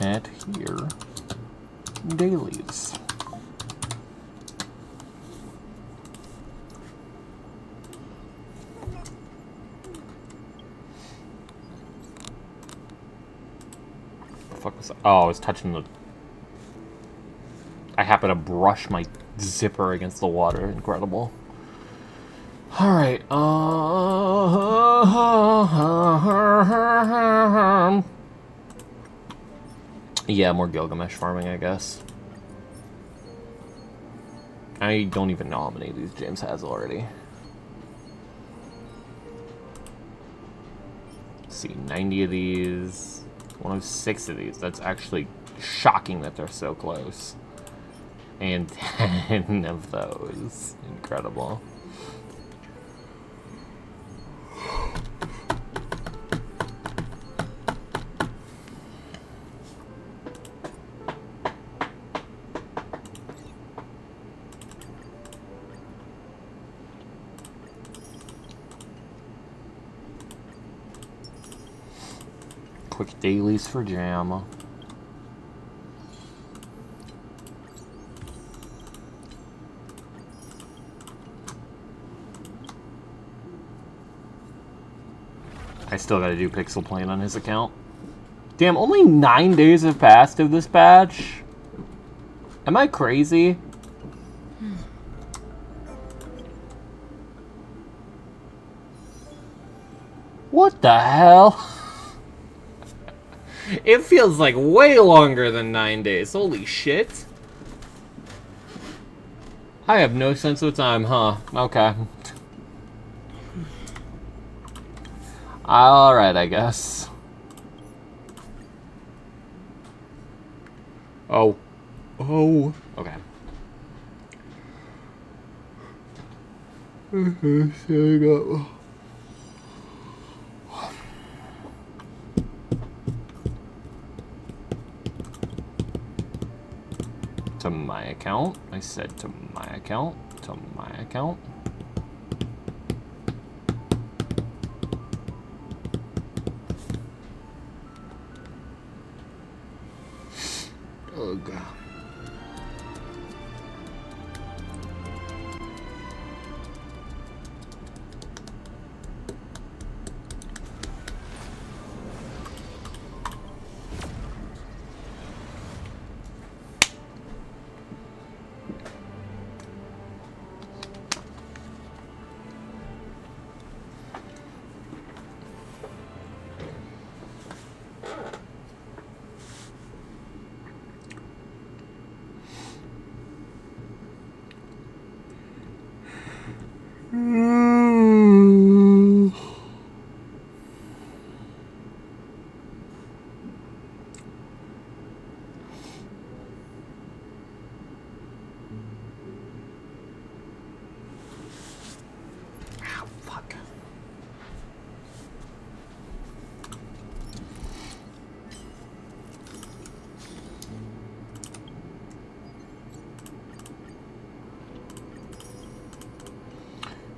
at here. Dailies. The fuck was that? Oh, I was touching the... I happen to brush my zipper against the water. Incredible. Alright, yeah, more Gilgamesh farming, I guess. I don't even know how many of these James has already. Let's see, 90 of these, 106 of these. That's actually shocking that they're so close. And 10 of those. Incredible. Quick dailies for Jam. I still gotta do Pixel Plane on his account. Damn, only 9 days have passed of this patch? Am I crazy? What the hell? It feels like way longer than 9 days. Holy shit. I have no sense of time, huh? Okay. Alright, I guess. Oh. Oh. Okay. Setting up. To my account. I said to my account. To my account. Ugh.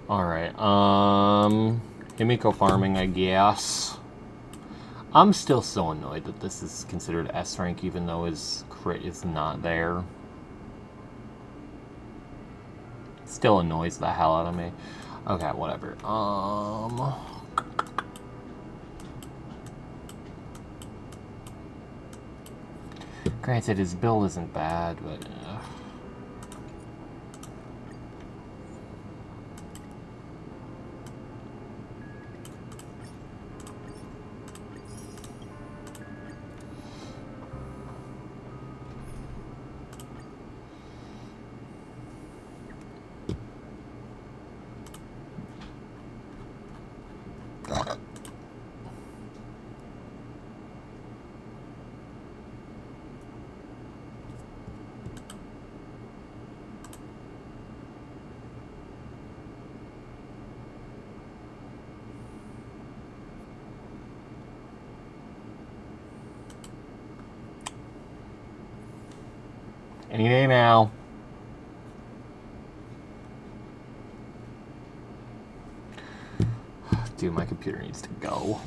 Alright, Himiko farming, I guess. I'm still so annoyed that this is considered S rank even though his crit is not there. Still annoys the hell out of me. Okay, whatever. Granted, his build isn't bad, but... Any day now. Dude, my computer needs to go.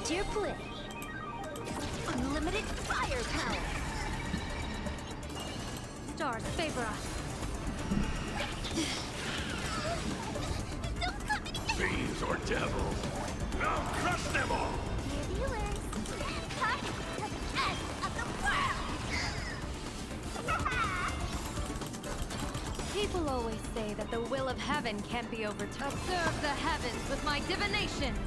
to your play. Unlimited firepower. Stars favor us. Fiends or devils. I'll crush them all. Viewers, cut to the end of the world. People always say that the will of heaven can't be overturned. Observe the heavens with my divinations.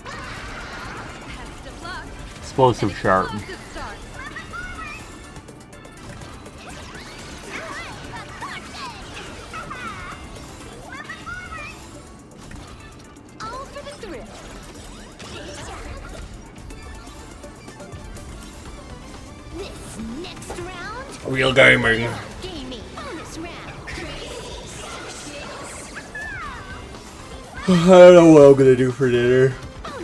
Best of luck. Explosive sharp. Explosive start. All for the thrill. This next round, Real gaming. gaming. Bonus round. I don't know what I'm gonna do for dinner.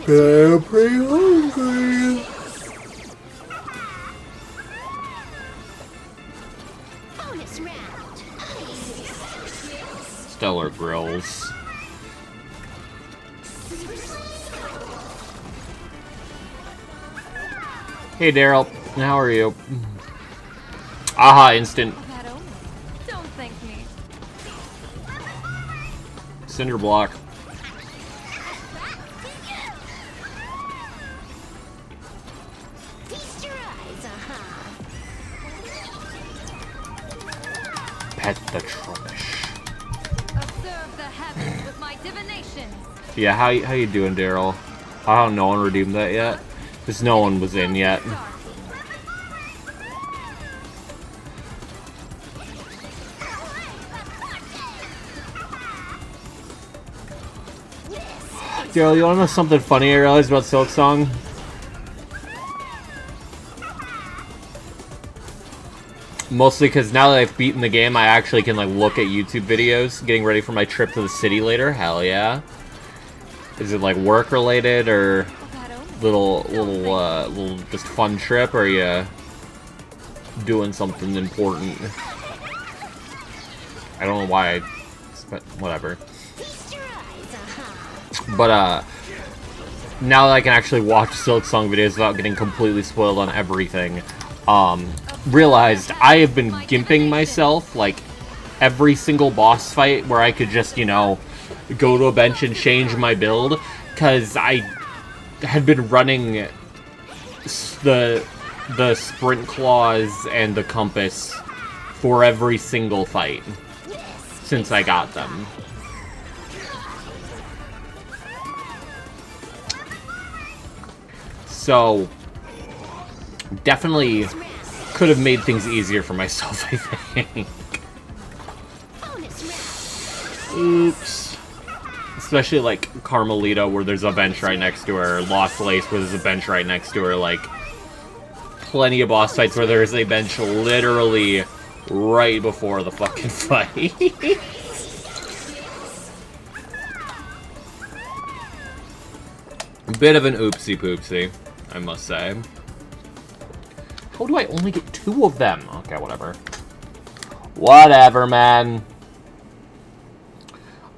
Bonus I'm pretty hungry. bonus round. Stellar Grills. Hey Daryl, how are you? Aha, instant. That only. Don't thank me. Cinder block. Feast your eyes, Pet the Trubbish. Observe the heavens with my divinations. Yeah, how you doing, Daryl? How no one redeemed that yet? Because no one was in yet. Daryl, you wanna know something funny I realized about Silksong? Mostly because now that I've beaten the game, I actually can like look at YouTube videos getting ready for my trip to the city later. Hell yeah. Is it like work related or That only. little just fun trip, or are you doing something important? I don't know why whatever. Feast your eyes, But now that I can actually watch Silksong videos without getting completely spoiled on everything, realized I have been gimping myself like every single boss fight where I could just, you know, go to a bench and change my build, because I had been running the sprint claws and the compass for every single fight since I got them. So definitely could have made things easier for myself, I think. Oops. Especially like Carmelita, where there's a bench right next to her, Lost Lace, where there's a bench right next to her, like plenty of boss fights where there's a bench literally right before the fucking fight. Bit of an oopsie poopsie, I must say. How do I only get 2 of them? Okay, whatever. Whatever, man.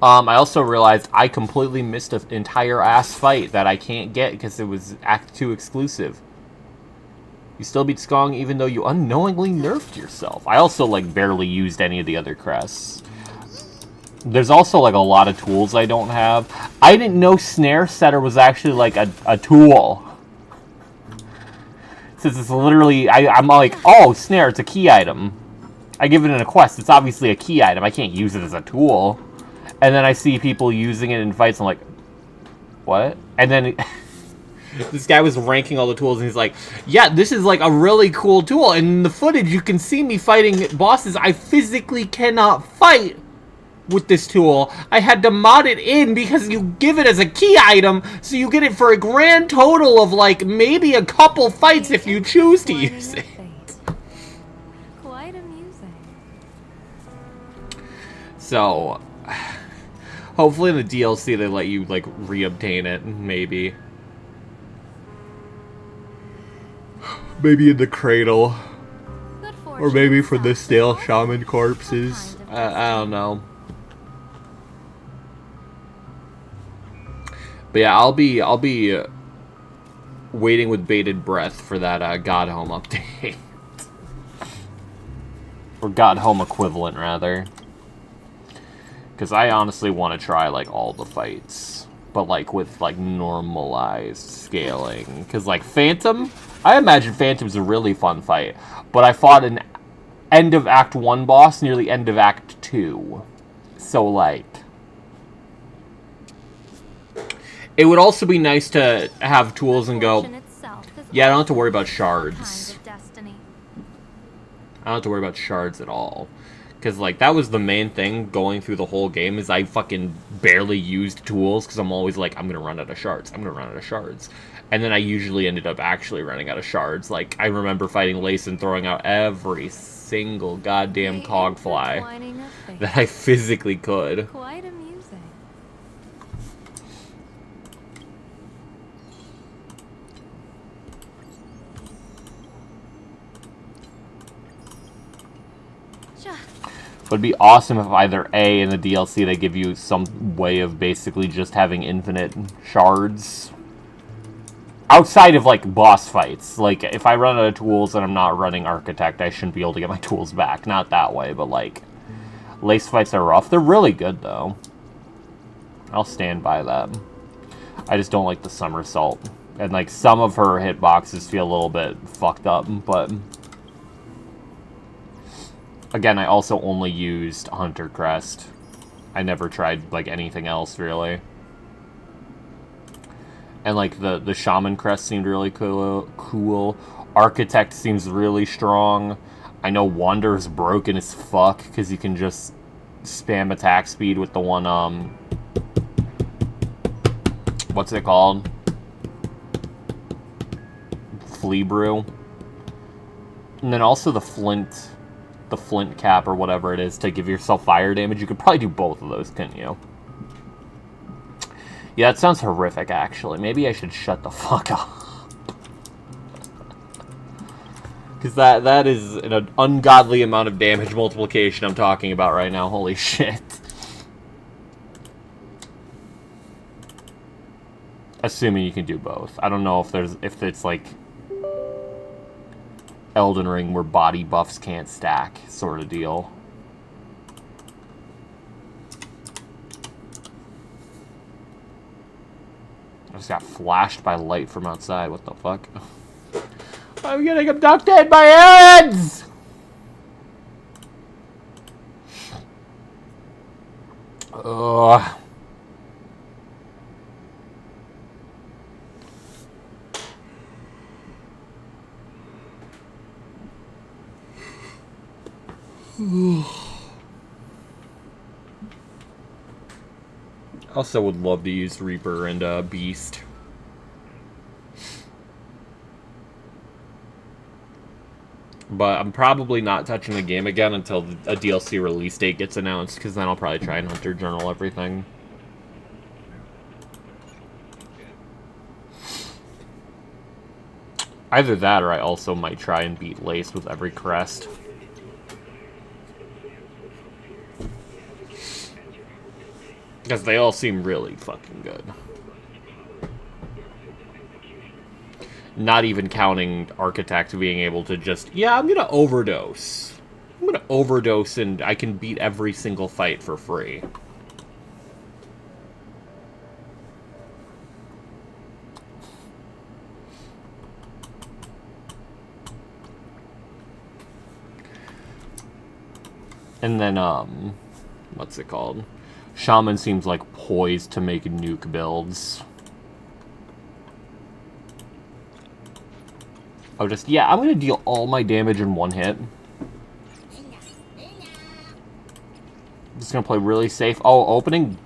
I also realized I completely missed an entire ass fight that I can't get because it was Act 2 exclusive. You still beat Skong even though you unknowingly nerfed yourself. I also, like, barely used any of the other crests. There's also, like, a lot of tools I don't have. I didn't know Snare Setter was actually, like, a tool. Since it's literally, I'm like, oh, Snare, it's a key item. I give it in a quest, it's obviously a key item. I can't use it as a tool. And then I see people using it in fights, I'm like, what? And then this guy was ranking all the tools, and he's like, yeah, this is like a really cool tool. And in the footage, you can see me fighting bosses I physically cannot fight with this tool. I had to mod it in because you give it as a key item, so you get it for a grand total of like maybe a couple fights if you choose to use it. Quite amusing. So hopefully in the DLC they let you like reobtain it, maybe. Maybe in the cradle. Or maybe for the stale shaman corpses. I don't know. But yeah, I'll be waiting with bated breath for that God Home update. Or God Home equivalent, rather. Because I honestly want to try, like, all the fights. But, like, with, like, normalized scaling. Because, like, Phantom, I imagine Phantom's a really fun fight. But I fought an end of Act 1 boss near the end of Act 2. So, like... It would also be nice to have tools and go, yeah, I don't have to worry about shards. I don't have to worry about shards at all. Because, like, that was the main thing going through the whole game, is I fucking barely used tools, because I'm always like, I'm going to run out of shards. I'm going to run out of shards. And then I usually ended up actually running out of shards. Like, I remember fighting Lace and throwing out every single goddamn cogfly that I physically could. Quite amusing. Would be awesome if either A, in the DLC, they give you some way of basically just having infinite shards. Outside of, like, boss fights. Like, if I run out of tools and I'm not running Architect, I shouldn't be able to get my tools back. Not that way, but, like, Lace fights are rough. They're really good, though. I'll stand by that. I just don't like the somersault. And, like, some of her hitboxes feel a little bit fucked up, but... Again, I also only used Hunter Crest. I never tried, like, anything else, really. And, like, the Shaman Crest seemed really cool. Architect seems really strong. I know Wander's broken as fuck, because you can just spam attack speed with the one, what's it called? Flea Brew. And then also the Flint cap or whatever it is to give yourself fire damage. You could probably do both of those, couldn't you? Yeah, that sounds horrific, actually. Maybe I should shut the fuck up. Because that is an ungodly amount of damage multiplication I'm talking about right now. Holy shit. Assuming you can do both. I don't know if it's like Elden Ring where body buffs can't stack sort of deal. I just got flashed by light from outside. What the fuck? I'm getting abducted by aliens! Ugh. Also would love to use Reaper and Beast. But I'm probably not touching the game again until a DLC release date gets announced, because then I'll probably try and Hunter Journal everything. Either that, or I also might try and beat Lace with every crest. Because they all seem really fucking good. Not even counting Architect being able to just, yeah, I'm gonna overdose. I'm gonna overdose and I can beat every single fight for free. And then, what's it called? Shaman seems like poised to make nuke builds. Oh, just, yeah, I'm gonna deal all my damage in one hit. I'm just gonna play really safe. Oh, opening.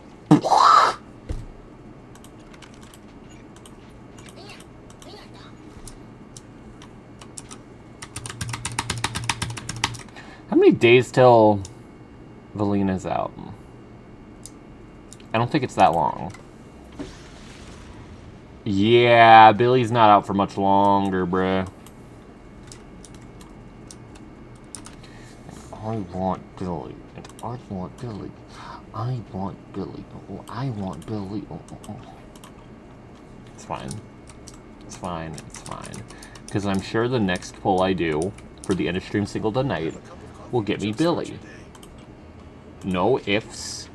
How many days till Valina's out? I don't think it's that long. Yeah, Billy's not out for much longer, bruh. I want Billy. And I want Billy. I want Billy. Oh, I want Billy. Oh, oh, oh. It's fine. It's fine. It's fine. Because I'm sure the next pull I do for the end of stream single tonight will get me Billy. No ifs,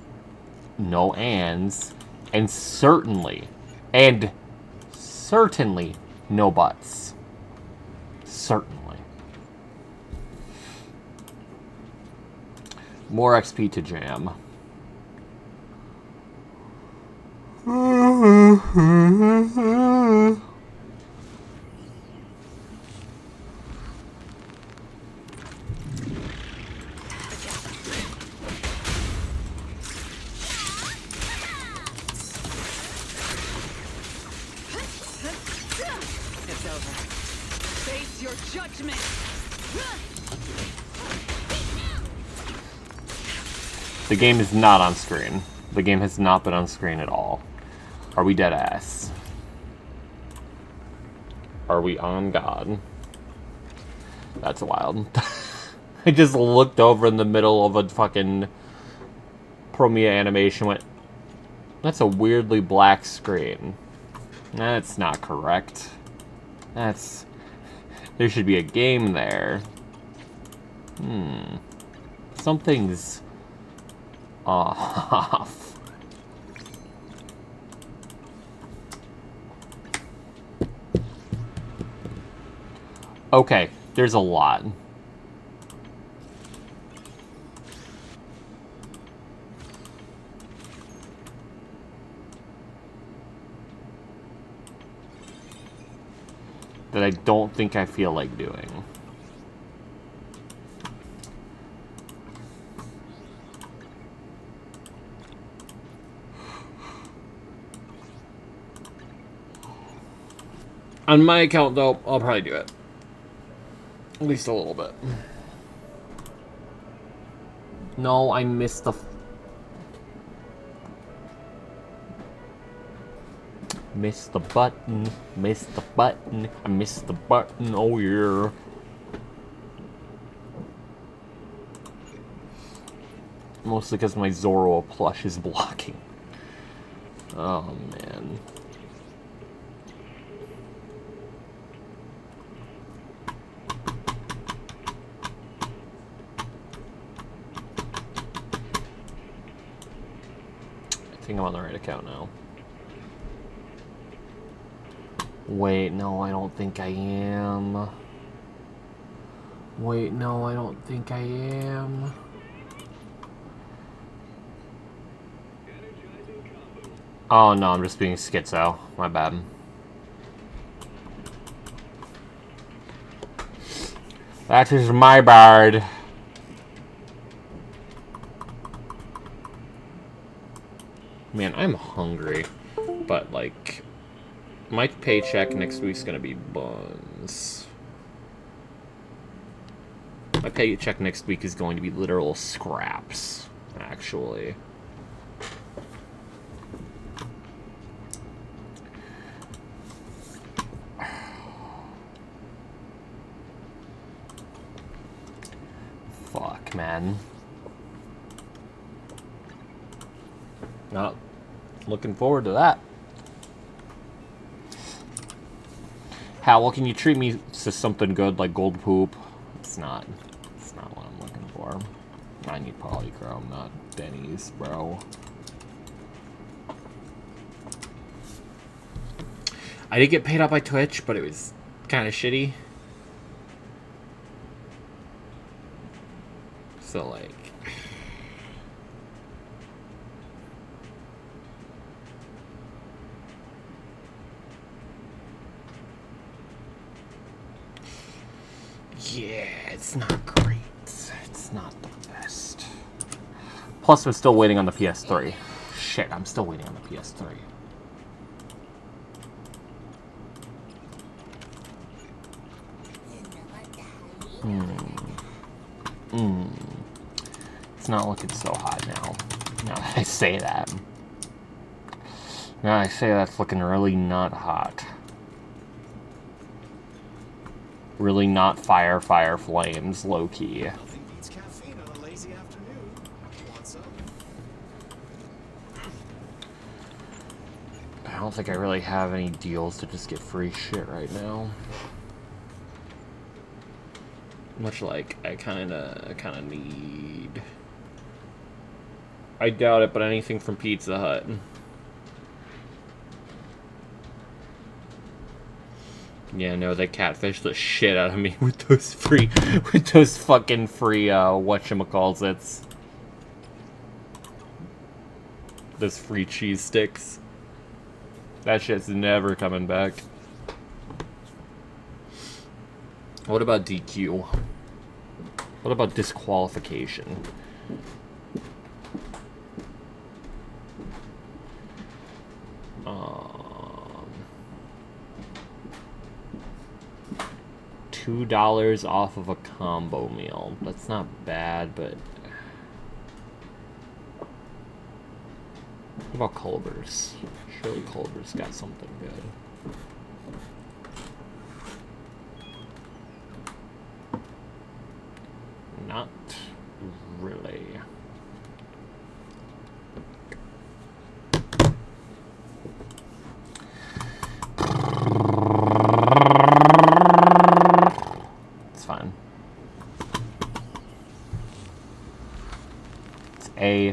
no ands, and certainly no buts. Certainly. More XP to jam. It's over. Face your judgment. The game is not on screen. The game has not been on screen at all. Are we dead ass? Are we on God? That's wild. I just looked over in the middle of a fucking Promia animation, went, that's a weirdly black screen. That's not correct. That's... There should be a game there. Something's off. Okay, there's a lot. That I don't think I feel like doing. On my account, though, I'll probably do it. At least a little bit. No, I missed the... Missed the button. Missed the button. I missed the button. Oh, yeah. Mostly because my Zoro plush is blocking. Oh, man. I think I'm on the right account now. Wait, no, I don't think I am. Wait, no, I don't think I am. Oh, no, I'm just being schizo. My bad. That is my bad. Man, I'm hungry. But, like... My paycheck next week's gonna be buns. My paycheck next week is going to be literal scraps, actually. Fuck, man. Not looking forward to that. How can you treat me to something good like gold poop? It's not what I'm looking for. I need Polychrome, not Denny's, bro. I did get paid out by Twitch, but it was kind of shitty. So, like... Yeah, it's not great. It's not the best. Plus, I'm still waiting on the PS3. Shit, I'm still waiting on the PS3. It's not looking so hot now. Now that I say that. Now I say that's looking really not hot. Really not fire flames, low-key. Nothing beats caffeine on a lazy afternoon. Want some? I don't think I really have any deals to just get free shit right now. Much like I kinda need. I doubt it, but anything from Pizza Hut. Yeah, no, they catfish the shit out of me with those fucking free, whatchamacallits. Those free cheese sticks. That shit's never coming back. What about DQ? What about disqualification? $2 off of a combo meal. That's not bad, but what about Culver's? Surely Culver's got something good. Not really. It's fine. It's A.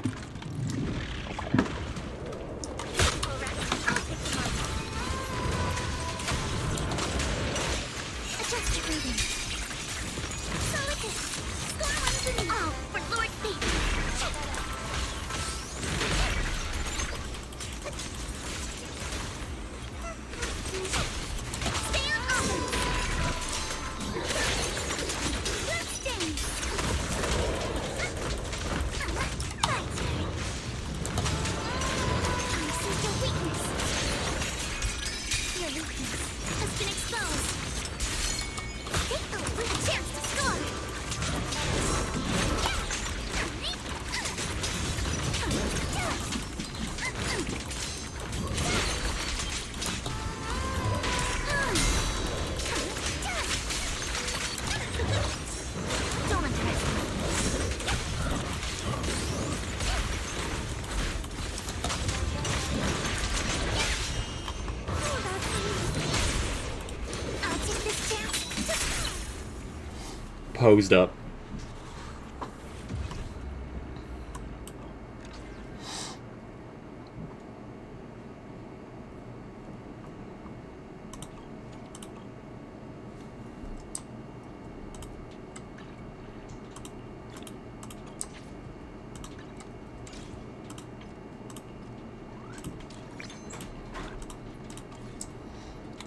Posed up.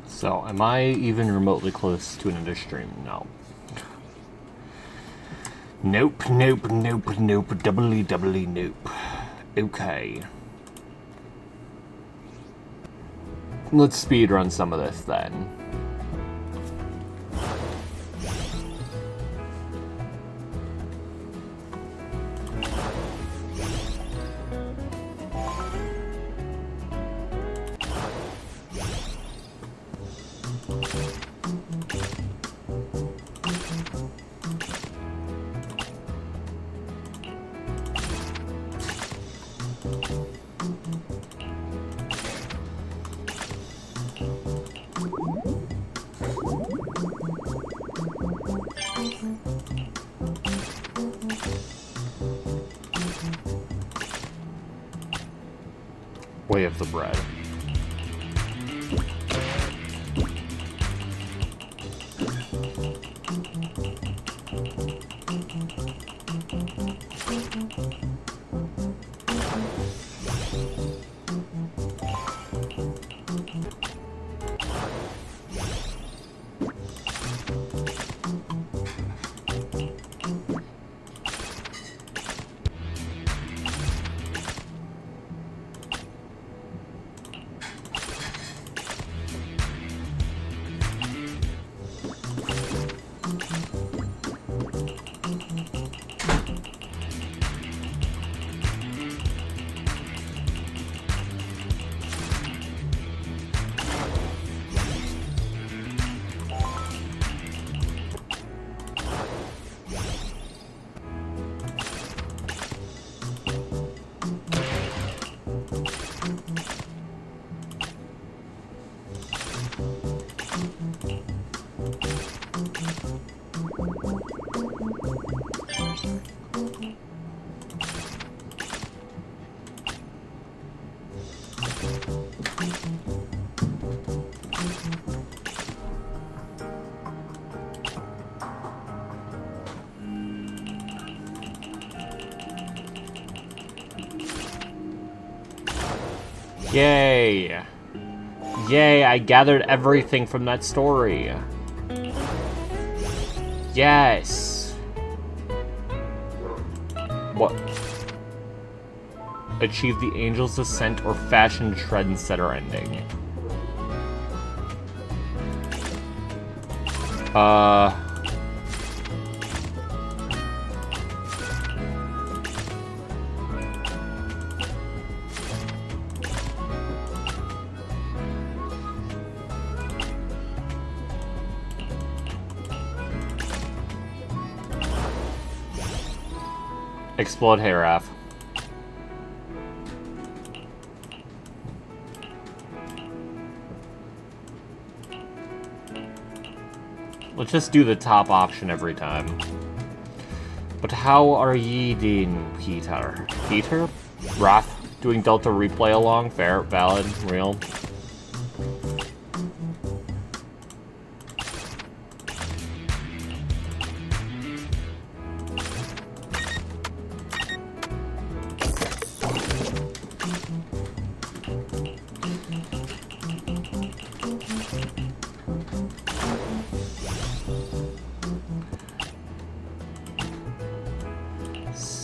So, am I even remotely close to an industry? No. Nope, nope, nope, nope, doubly, doubly, nope. Okay. Let's speedrun some of this then. Way of the bread. Yay. Yay, I gathered everything from that story. Yes. What? Achieve the Angel's Descent or Fashion Trendsetter ending. Explode Haraf. Let's just do the top option every time. But how are ye doing, Peter? Peter? Wrath? Doing Delta replay along? Fair, valid, real.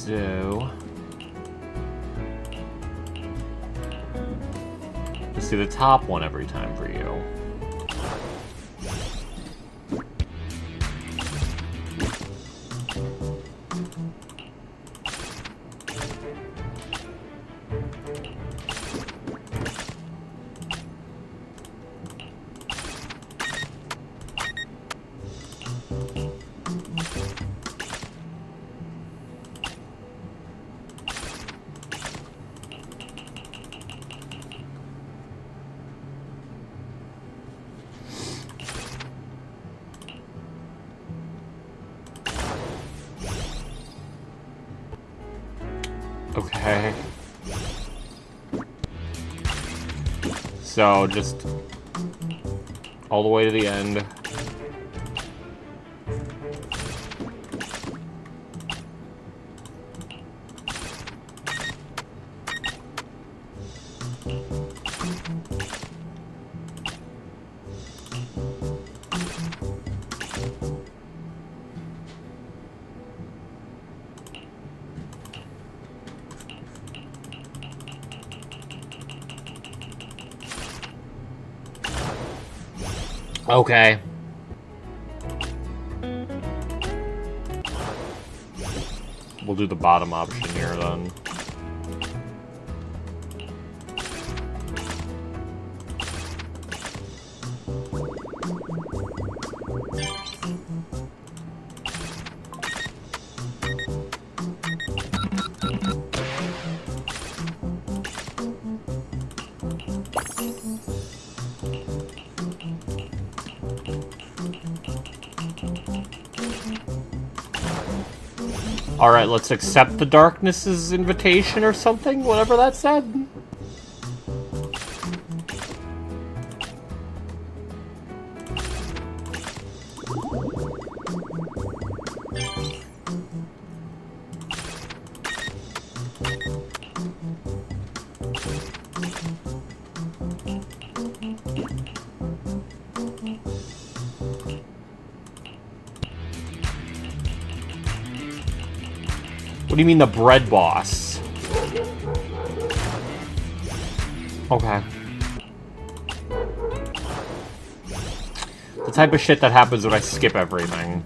So let's do the top one every time for you. Okay. So, just all the way to the end. Okay. We'll do the bottom option here then. Alright, let's accept the darkness's invitation or something, whatever that said. What do you mean the bread boss? Okay. The type of shit that happens when I skip everything.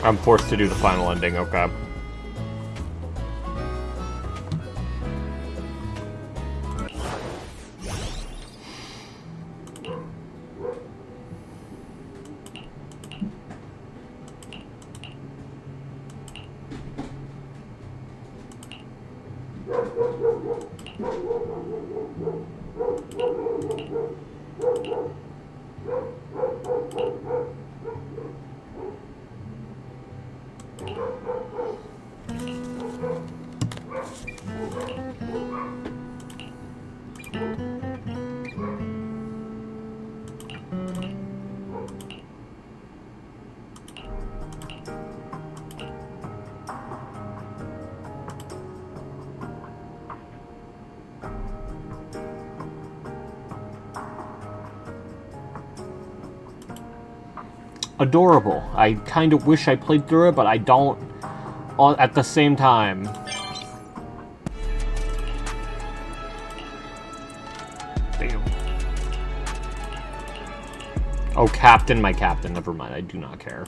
I'm forced to do the final ending, okay. Adorable. I kind of wish I played through it, but I don't at the same time. Damn. Oh, Captain, my Captain. Never mind. I do not care.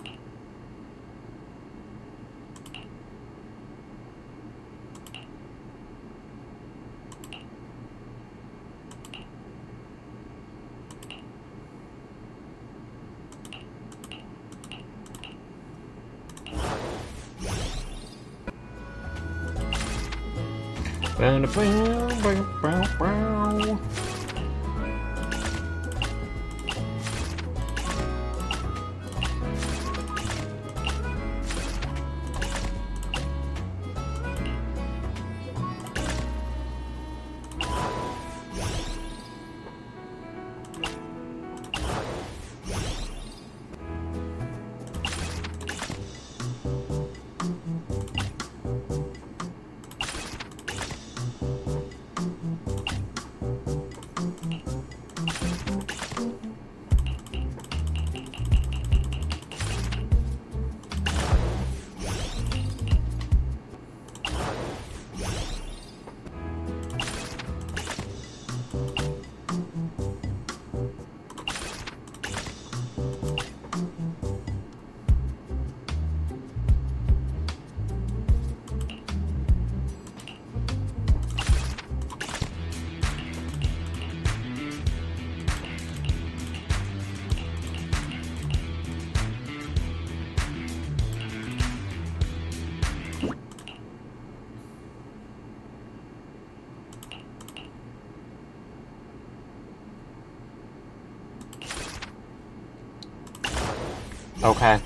Okay.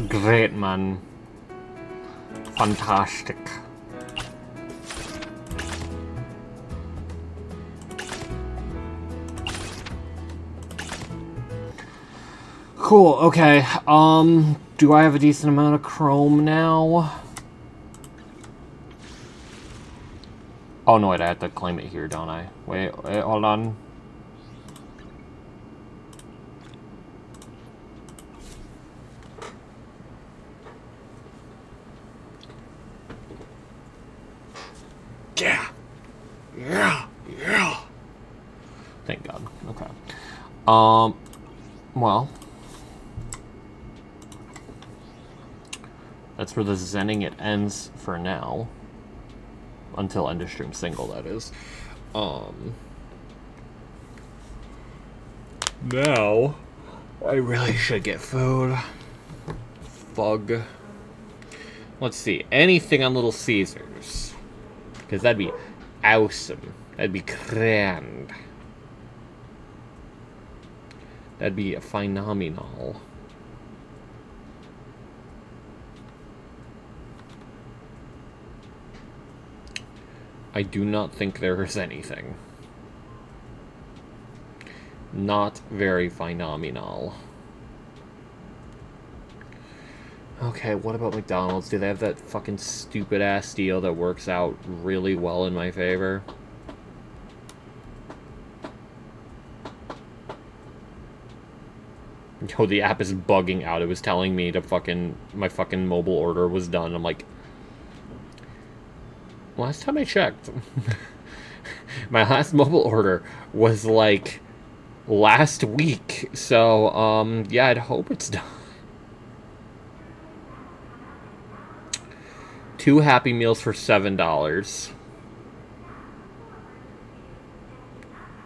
Great, man. Fantastic. Cool, okay. Do I have a decent amount of chrome now? Oh, no, wait, I have to claim it here, don't I? Wait, hold on. Yeah. Thank God. Okay. Well. That's where the Zenning it ends for now. Until End of Stream Single, that is. Now, I really should get food. Fug. Let's see. Anything on Little Caesars. Because that'd be awesome. That'd be grand. That'd be phenomenal. I do not think there is anything. Not very phenomenal. Okay, what about McDonald's? Do they have that fucking stupid-ass deal that works out really well in my favor? Yo, the app is bugging out. It was telling me to my fucking mobile order was done. I'm like, last time I checked, my last mobile order was like last week. So, yeah, I'd hope it's done. 2 Happy Meals for $7.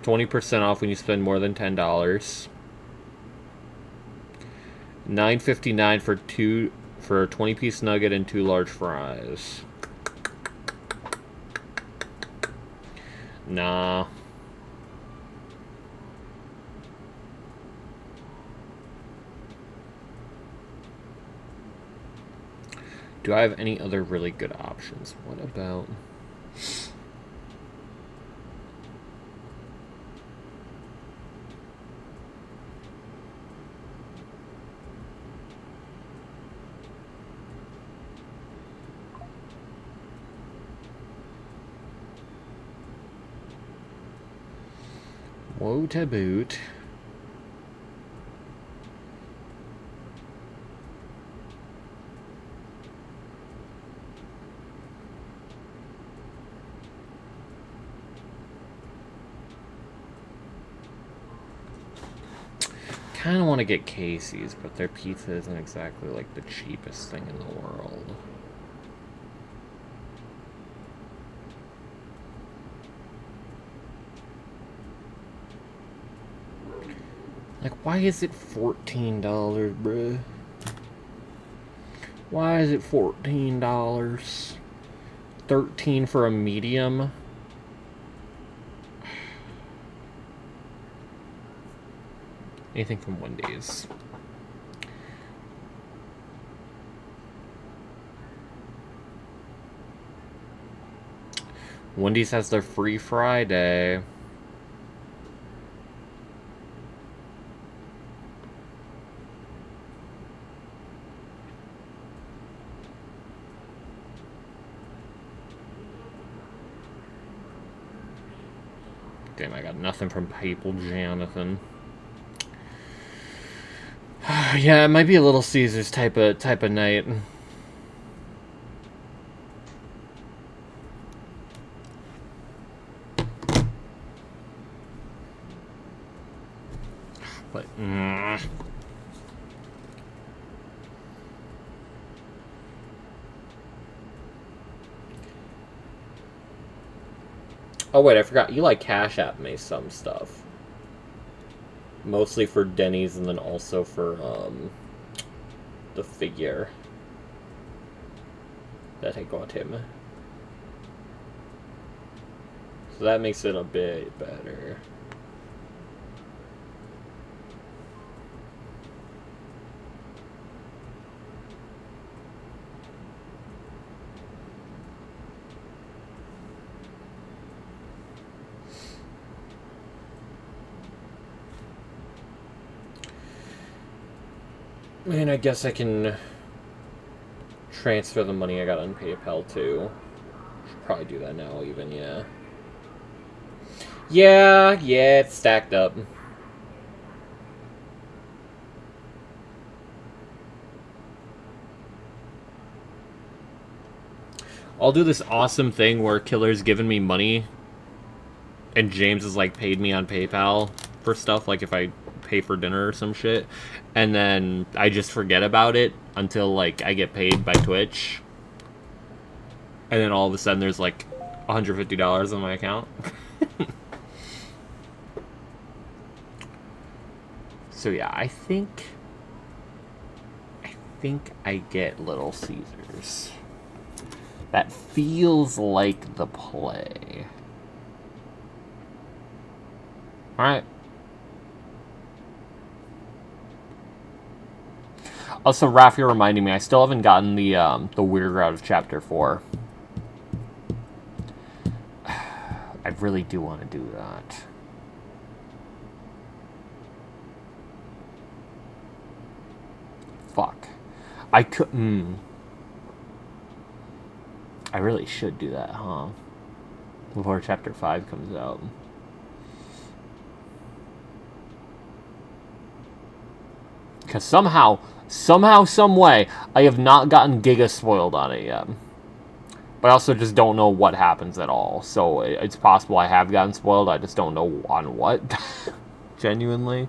20% off when you spend more than $10. $9.59 for a 20-piece nugget and 2 large fries. Nah. Do I have any other really good options? What about... Woe to boot. Kind of want to get Casey's, but their pizza isn't exactly like the cheapest thing in the world. Like, why is it $14, bruh? Why is it $14? 13 for a medium? Anything from Wendy's. Wendy's has their free Friday. Damn, I got nothing from Papal Jonathan. Yeah, it might be a Little Caesars type of night. But oh wait, I forgot. You like Cash App me some stuff. Mostly for Denny's and then also for the figure that I got him. So that makes it a bit better. I mean, I guess I can transfer the money I got on PayPal too. Should probably do that now even, yeah. Yeah, it's stacked up. I'll do this awesome thing where Killer's giving me money and James has like paid me on PayPal for stuff, like if I pay for dinner or some shit, and then I just forget about it until like I get paid by Twitch, and then all of a sudden there's like $150 on my account. So yeah, I think I get Little Caesars. That feels like the play. Alright. Also, Raph, you're reminding me, I still haven't gotten the Weird out of Chapter 4. I really do want to do that. Fuck. I could... I really should do that, huh? Before Chapter 5 comes out. Because somehow, some way, I have not gotten Giga spoiled on it yet. But I also just don't know what happens at all. So it's possible I have gotten spoiled, I just don't know on what. genuinely.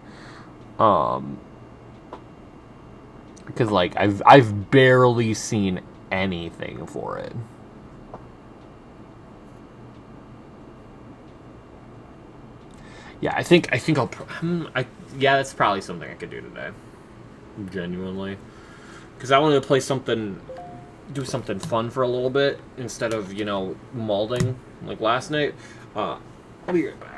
Because like I've barely seen anything for it. Yeah, I think I'll. Yeah, that's probably something I could do today. Genuinely, because I wanted to play something, do something fun for a little bit instead of malding like last night. I'll be right back.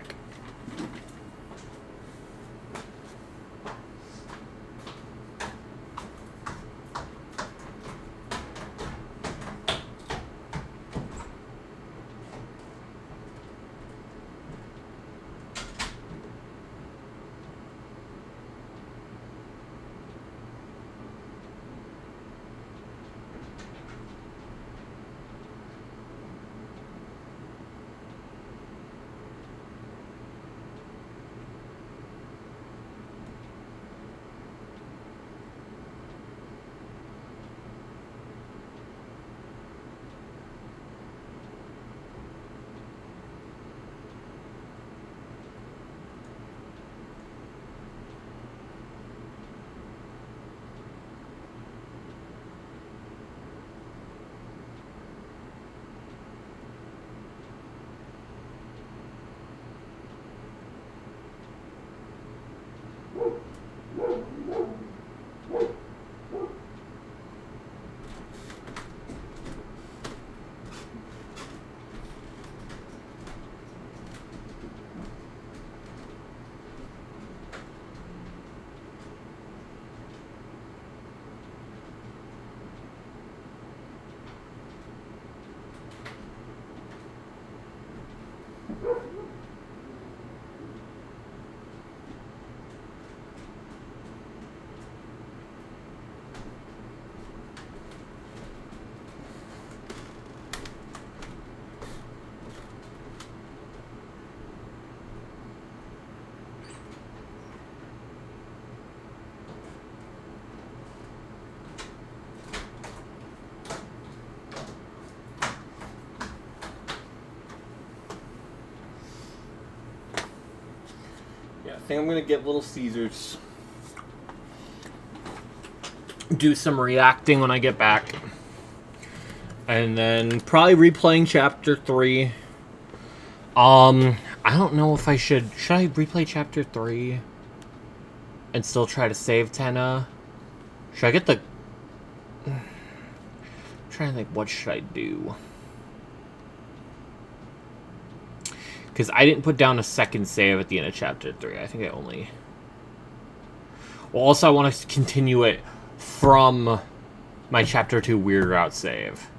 I think I'm gonna get Little Caesars. Do some reacting when I get back. And then probably replaying Chapter 3. I don't know if I should... Should I replay Chapter 3? And still try to save Tenna? Should I get the... I'm trying to think, what should I do? Because I didn't put down a second save at the end of Chapter 3. I think I only... Well, also I want to continue it from my Chapter 2 Weird Route save.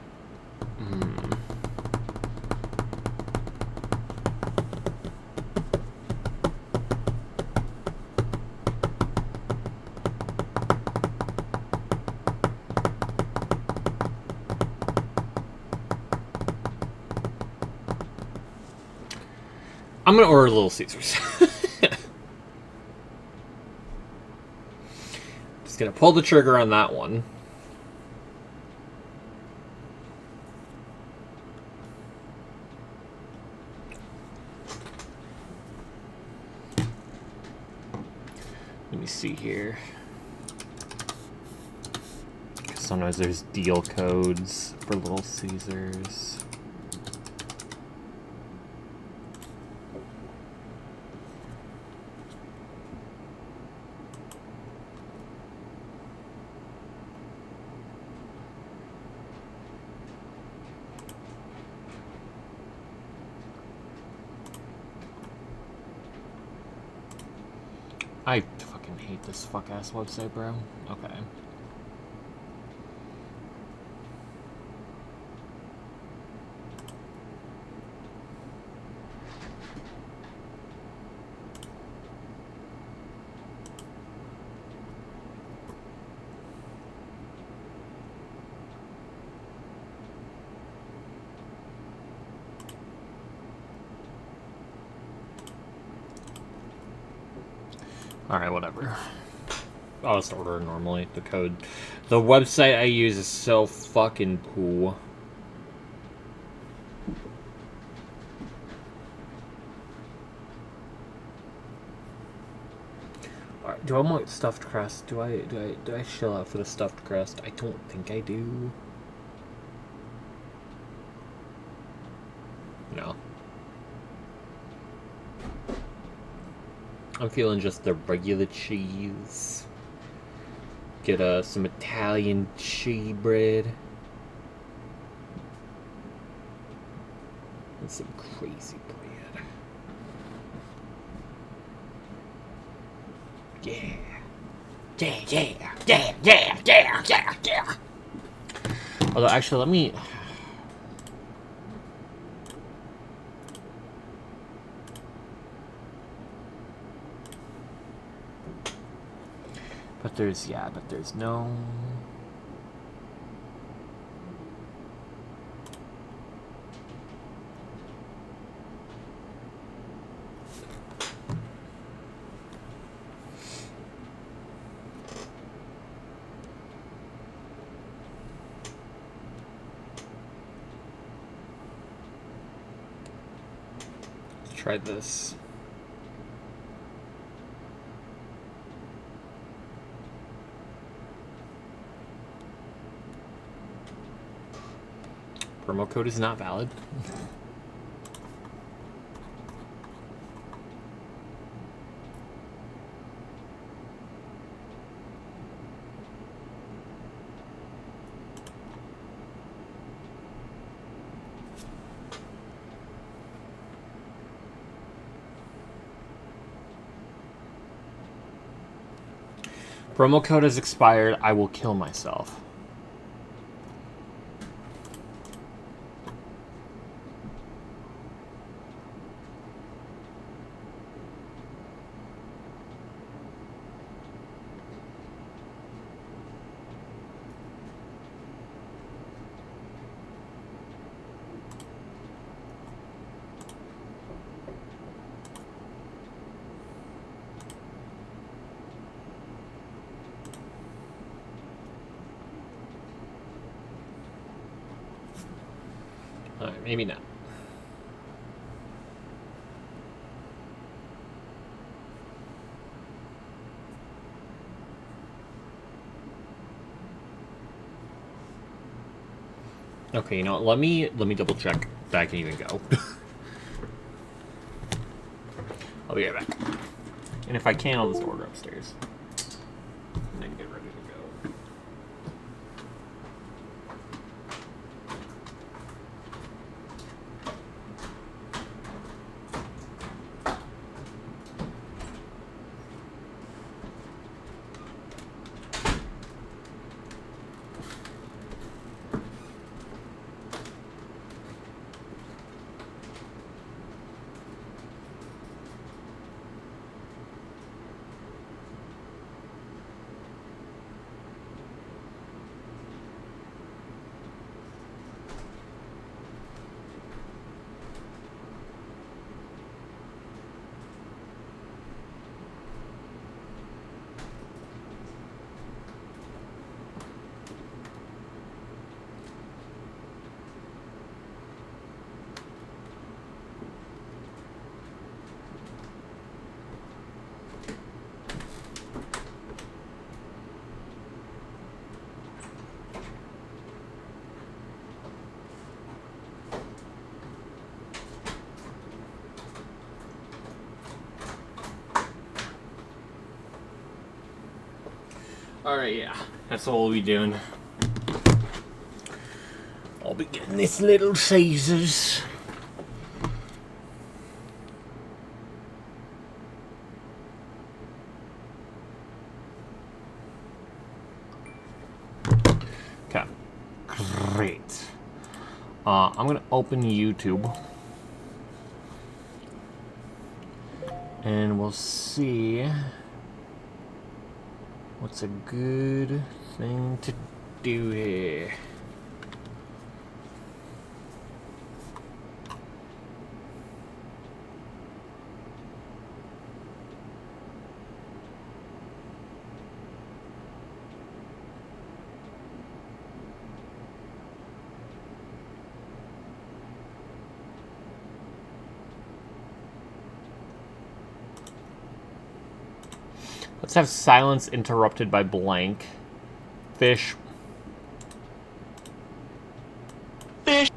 I'm gonna order Little Caesars. Just gonna pull the trigger on that one. Let me see here. Sometimes there's deal codes for Little Caesars. I fucking hate this fuck-ass website, bro. Okay. Alright, whatever. I'll just order it normally. The code. The website I use is so fucking cool. Do I want stuffed crust? Do I shell out for the stuffed crust? I don't think I do. No. I'm feeling just the regular cheese. Get some Italian cheese bread. And some crazy bread. Yeah. Yeah, yeah, yeah, yeah, yeah, yeah, yeah. Although, actually, let me... But there's no... Let's try this. Promo code is not valid. Promo code has expired. I will kill myself. Alright, maybe not. Okay, you know what? Let me double check that I can even go. I'll be right back. And if I can, I'll just order upstairs. And then get ready to go. Alright, yeah. That's what we'll be doing. I'll be getting this Little Caesars. Okay. Great. I'm gonna open YouTube. And we'll see what's a good thing to do here. Let's have silence interrupted by blank. Fish. Fish.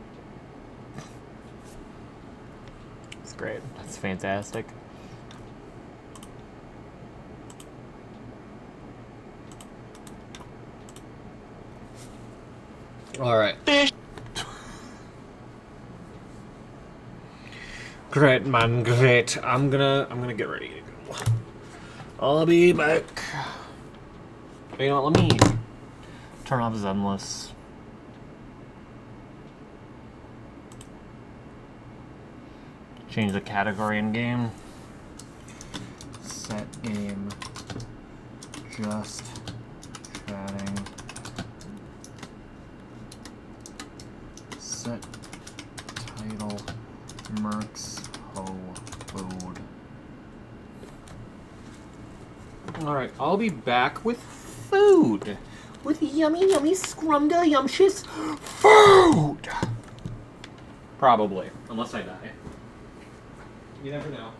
That's great. That's fantastic. All right. Fish. Great, man. Great. I'm gonna get ready to go. I'll be back. You know what? Let me turn off Zenless. Change the category in game. Set game. Just chatting. Set title. Mercs Ho Food. Alright, I'll be back with food. With yummy, yummy, scrumda, yumptious food! Probably. Unless I die. You never know.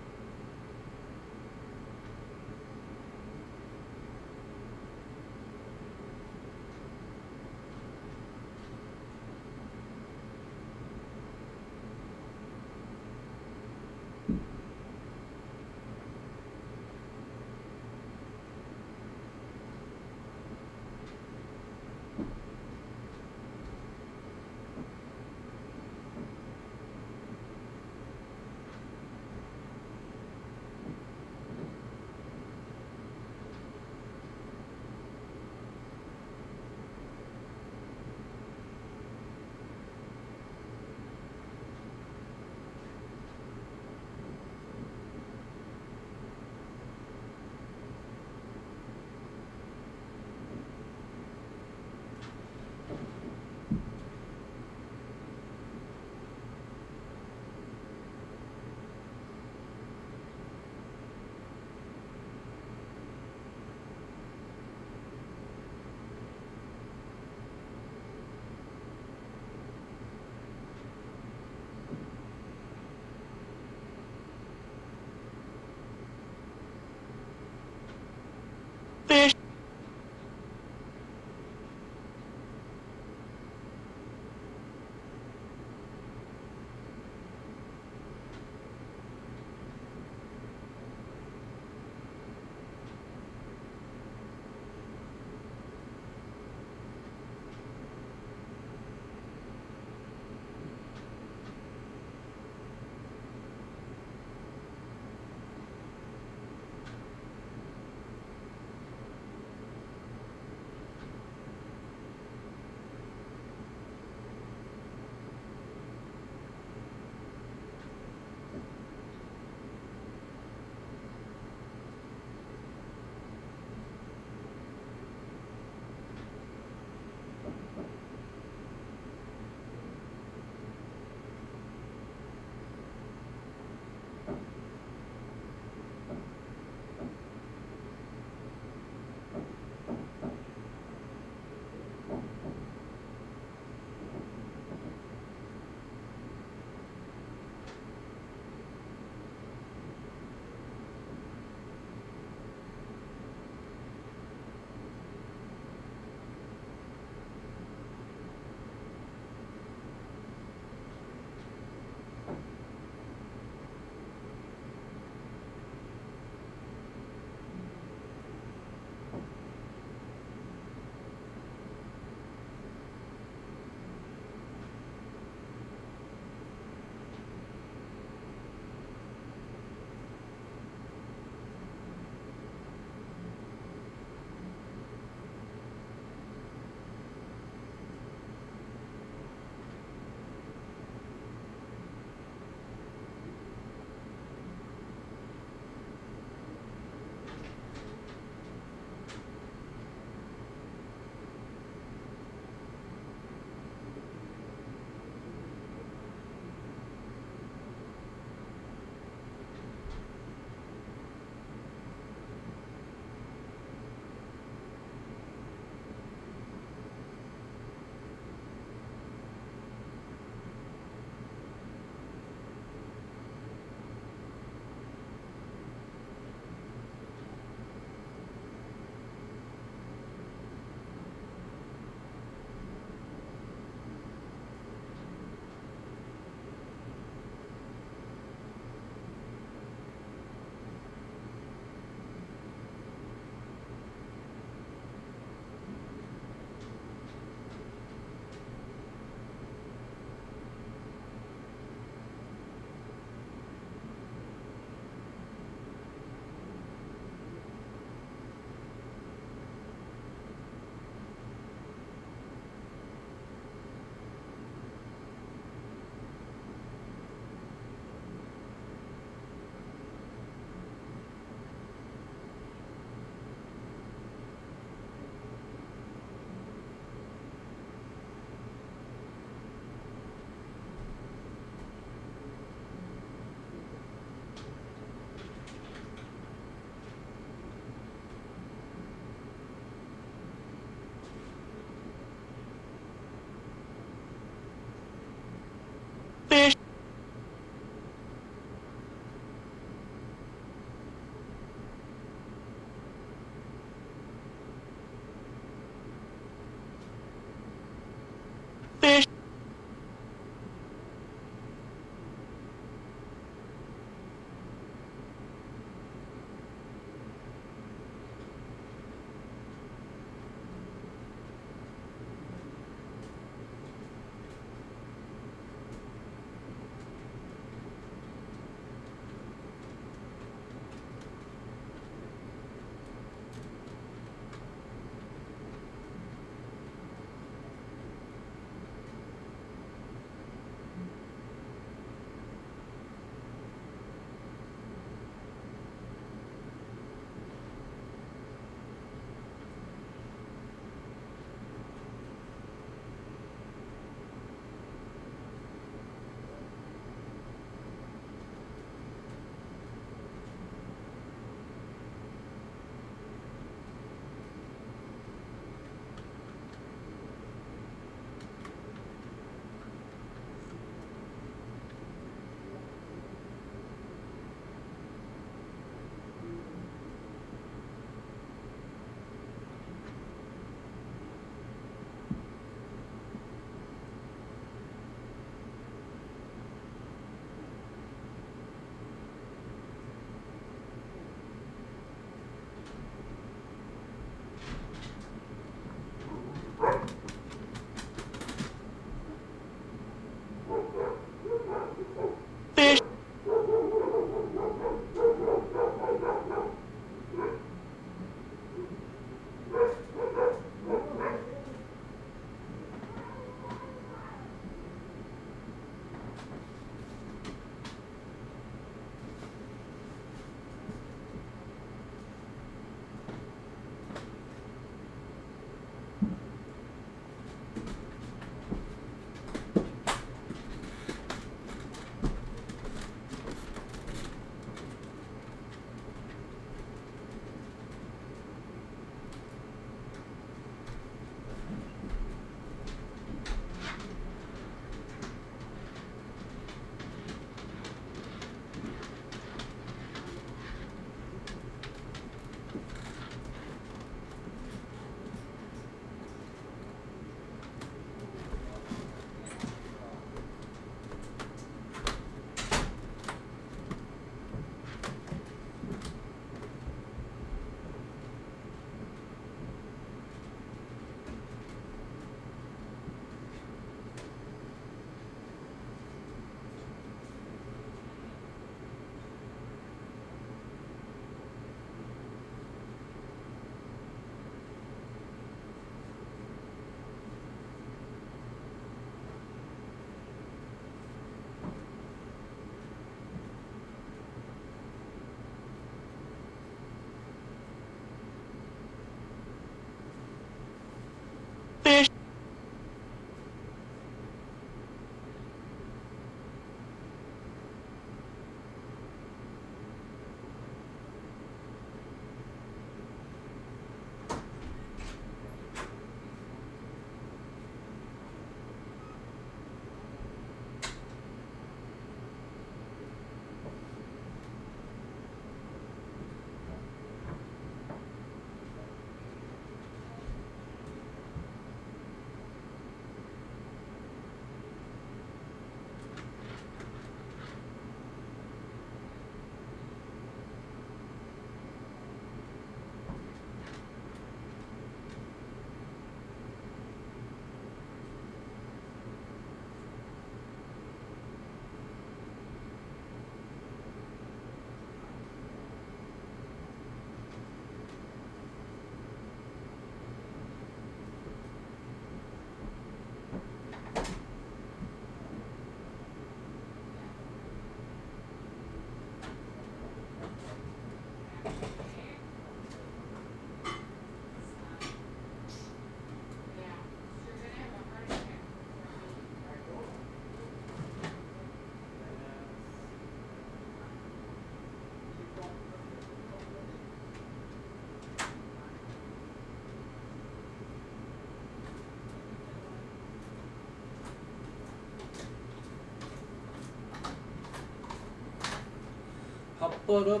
I'm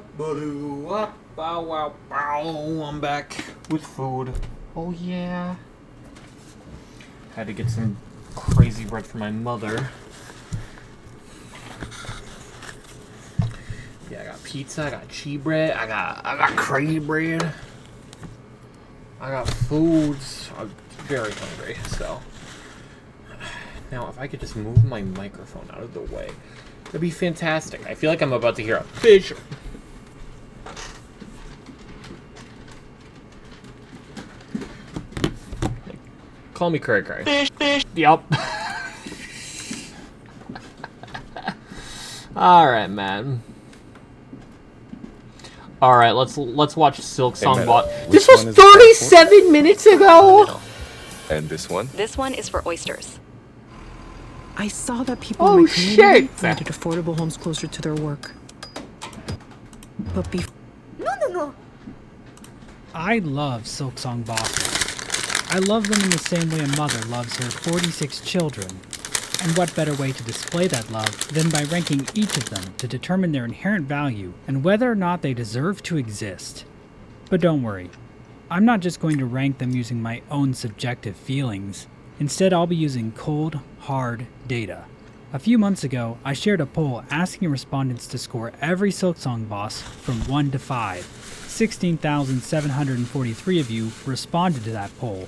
back with food. Oh yeah. Had to get some crazy bread for my mother. Yeah, I got pizza, I got cheese bread, I got crazy bread. I got foods. I'm very hungry, so. Now, if I could just move my microphone out of the way, that'd be fantastic. I feel like I'm about to hear a fish. Call me Cray Cray. Fish, fish. Yep. All right, man. All right, let's watch Silk Song Bot. This was 37 minutes ago. And this one? This one is for oysters. I saw that people in my community shit! wanted affordable homes closer to their work. But No. I love Silksong bosses. I love them in the same way a mother loves her 46 children. And what better way to display that love than by ranking each of them to determine their inherent value and whether or not they deserve to exist. But don't worry, I'm not just going to rank them using my own subjective feelings. Instead, I'll be using cold, hard data. A few months ago, I shared a poll asking respondents to score every Silksong boss from 1 to 5. 16,743 of you responded to that poll,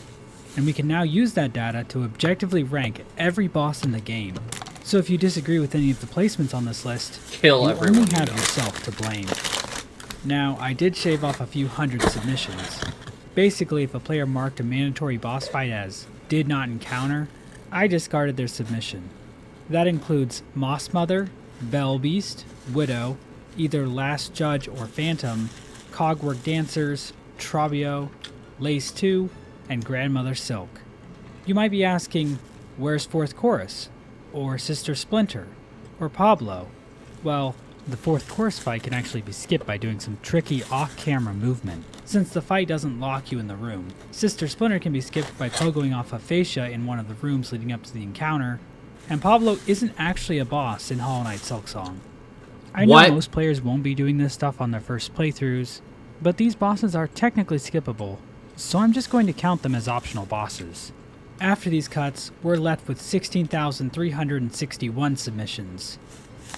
and we can now use that data to objectively rank every boss in the game. So if you disagree with any of the placements on this list, Kill you everyone only you have know. yourself to blame. Now, I did shave off a few hundred submissions. Basically, if a player marked a mandatory boss fight as did not encounter, I discarded their submission. That includes Moss Mother, Bell Beast, Widow, either Last Judge or Phantom, Cogwork Dancers, Trabio, Lace 2, and Grandmother Silk. You might be asking, where's Fourth Chorus? Or Sister Splinter? Or Pablo? Well, the fourth chorus fight can actually be skipped by doing some tricky off-camera movement. Since the fight doesn't lock you in the room, Sister Splinter can be skipped by pogoing off a fascia in one of the rooms leading up to the encounter, and Pablo isn't actually a boss in Hollow Knight Silksong. I know What? most players won't be doing this stuff on their first playthroughs, but these bosses are technically skippable, so I'm just going to count them as optional bosses. After these cuts, we're left with 16,361 submissions.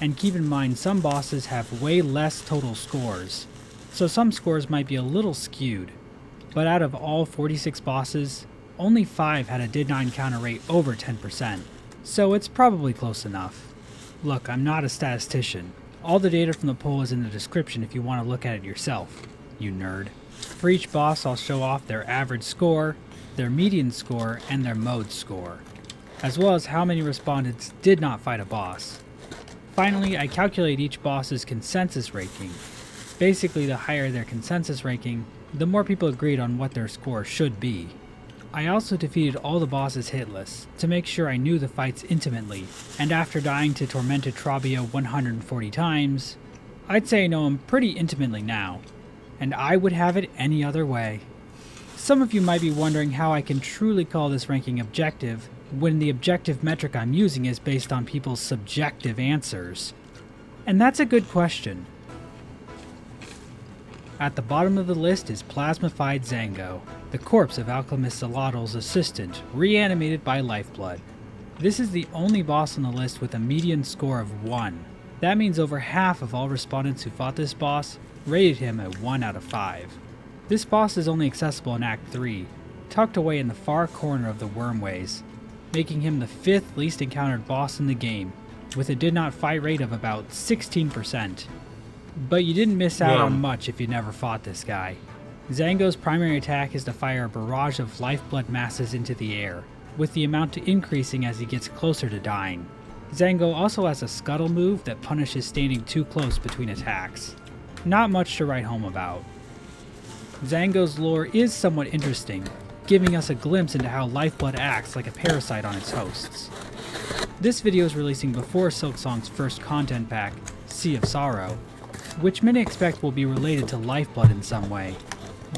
And keep in mind, some bosses have way less total scores, so some scores might be a little skewed. But out of all 46 bosses, only 5 had a did not encounter rate over 10%, so it's probably close enough. Look, I'm not a statistician. All the data from the poll is in the description if you want to look at it yourself, you nerd. For each boss, I'll show off their average score, their median score, and their mode score, as well as how many respondents did not fight a boss. Finally, I calculate each boss's consensus ranking. Basically, the higher their consensus ranking, the more people agreed on what their score should be. I also defeated all the bosses hitless, to make sure I knew the fights intimately, and after dying to Tormented Trabio 140 times, I'd say I know him pretty intimately now, and I would have it any other way. Some of you might be wondering how I can truly call this ranking objective, when the objective metric I'm using is based on people's subjective answers. And that's a good question. At the bottom of the list is Plasmified Zango, the corpse of Alchemist Zalottl's assistant, reanimated by Lifeblood. This is the only boss on the list with a median score of 1. That means over half of all respondents who fought this boss rated him a 1 out of 5. This boss is only accessible in Act 3, tucked away in the far corner of the Wormways, making him the 5th least encountered boss in the game, with a did not fight rate of about 16%. But you didn't miss out on much if you never fought this guy. Zango's primary attack is to fire a barrage of lifeblood masses into the air, with the amount increasing as he gets closer to dying. Zango also has a scuttle move that punishes standing too close between attacks. Not much to write home about. Zango's lore is somewhat interesting, giving us a glimpse into how Lifeblood acts like a parasite on its hosts. This video is releasing before Silksong's first content pack, Sea of Sorrow, which many expect will be related to Lifeblood in some way.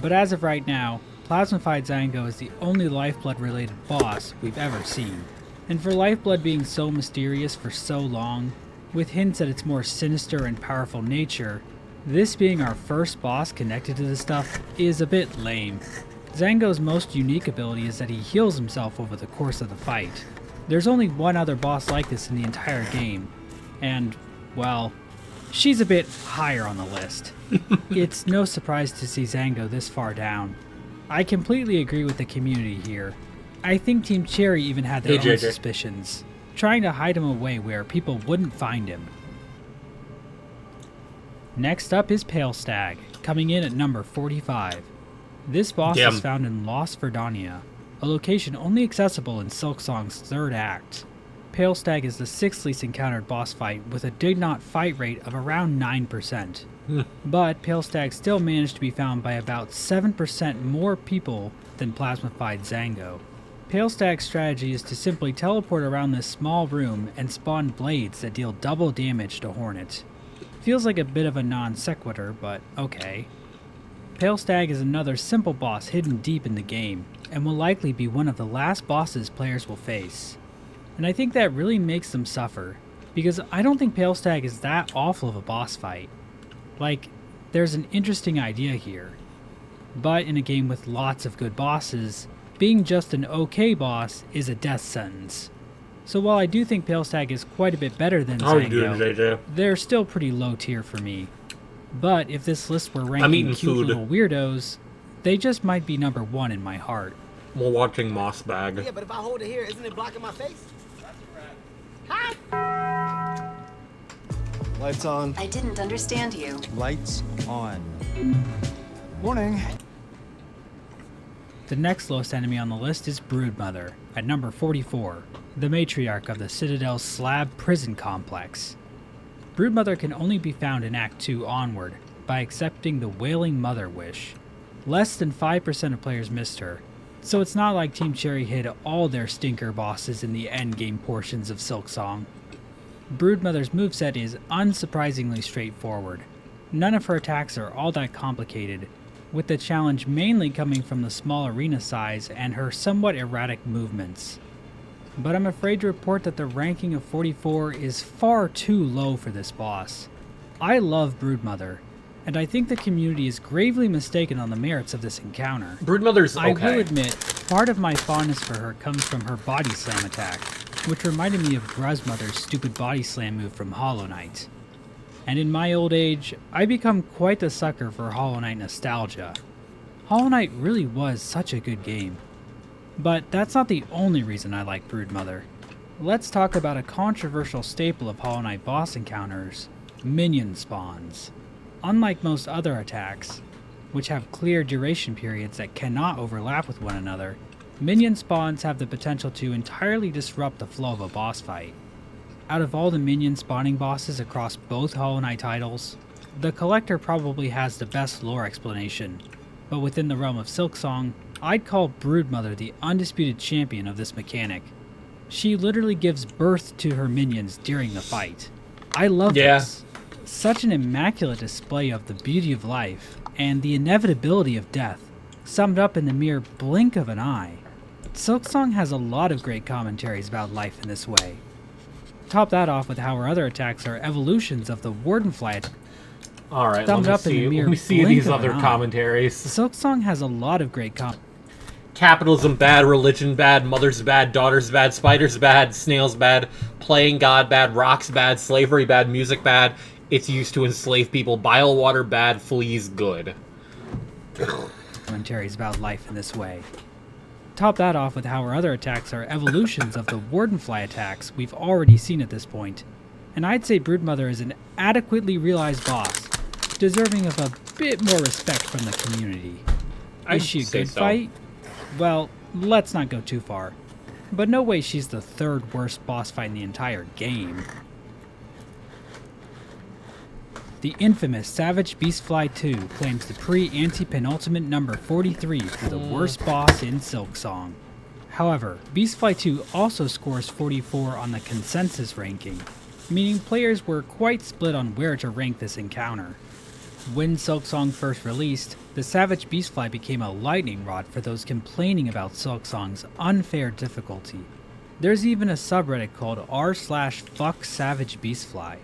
But as of right now, Plasmified Zango is the only Lifeblood related boss we've ever seen. And for Lifeblood being so mysterious for so long, with hints at its more sinister and powerful nature, This being our first boss connected to this stuff is a bit lame. Zango's most unique ability is that he heals himself over the course of the fight. There's only one other boss like this in the entire game, and, well, she's a bit higher on the list. It's no surprise to see Zango this far down. I completely agree with the community here. I think Team Cherry even had their own suspicions, trying to hide him away where people wouldn't find him. Next up is Pale Stag, coming in at number 45. This boss is found in Lost Verdania, a location only accessible in Silksong's third act. Pale Stag is the 6th least encountered boss fight with a did not fight rate of around 9%. But Pale Stag still managed to be found by about 7% more people than plasmified Zango. Pale Stag's strategy is to simply teleport around this small room and spawn blades that deal double damage to Hornet. Feels like a bit of a non sequitur, but okay. Pale Stag is another simple boss hidden deep in the game, and will likely be one of the last bosses players will face. And I think that really makes them suffer, because I don't think Pale Stag is that awful of a boss fight. Like, there's an interesting idea here. But in a game with lots of good bosses, being just an okay boss is a death sentence. So while I do think Pale Stag is quite a bit better than Zango, they're still pretty low tier for me. But if this list were ranking cute little weirdos, they just might be number 1 in my heart. We're watching Moss Bag. Yeah, but if I hold it here, isn't it blocking my face? Lights on. I didn't understand you. Lights on. Morning. The next lowest enemy on the list is Broodmother, at number 44, the matriarch of the Citadel's slab prison complex. Broodmother can only be found in Act 2 onward, by accepting the Wailing Mother wish. Less than 5% of players missed her, so it's not like Team Cherry hid all their stinker bosses in the endgame portions of Silksong. Broodmother's moveset is unsurprisingly straightforward. None of her attacks are all that complicated, with the challenge mainly coming from the small arena size and her somewhat erratic movements. But I'm afraid to report that the ranking of 44 is far too low for this boss. I love Broodmother, and I think the community is gravely mistaken on the merits of this encounter. Broodmother's okay. I will admit, part of my fondness for her comes from her body slam attack, which reminded me of Gruzmother's stupid body slam move from Hollow Knight. And in my old age, I become quite the sucker for Hollow Knight nostalgia. Hollow Knight really was such a good game. But that's not the only reason I like Broodmother. Let's talk about a controversial staple of Hollow Knight boss encounters, minion spawns. Unlike most other attacks, which have clear duration periods that cannot overlap with one another, minion spawns have the potential to entirely disrupt the flow of a boss fight. Out of all the minion spawning bosses across both Hollow Knight titles, the Collector probably has the best lore explanation, but within the realm of Silksong, I'd call Broodmother the undisputed champion of this mechanic. She literally gives birth to her minions during the fight. I love this. Such an immaculate display of the beauty of life and the inevitability of death, summed up in the mere blink of an eye. Silksong has a lot of great commentaries about life in this way. Top that off with how her other attacks are evolutions of the Wardenfly. Alright, let me see these other commentaries. Silksong has a lot of great Capitalism bad, religion bad, mothers bad, daughters bad, spiders bad, snails bad, playing God bad, rocks bad, slavery bad, music bad, it's used to enslave people, bile water bad, fleas good. Commentaries about life in this way. Top that off with how her other attacks are evolutions of the Wardenfly attacks we've already seen at this point. And I'd say Broodmother is an adequately realized boss, deserving of a bit more respect from the community. Is she a good fight? Well, let's not go too far. But no way she's the third worst boss fight in the entire game. The infamous Savage Beastfly 2 claims the pre-anti-penultimate number 43 for the worst boss in Silksong. However, Beastfly 2 also scores 44 on the consensus ranking, meaning players were quite split on where to rank this encounter. When Silksong first released, the Savage Beastfly became a lightning rod for those complaining about Silksong's unfair difficulty. There's even a subreddit called r/fucksavagebeastfly.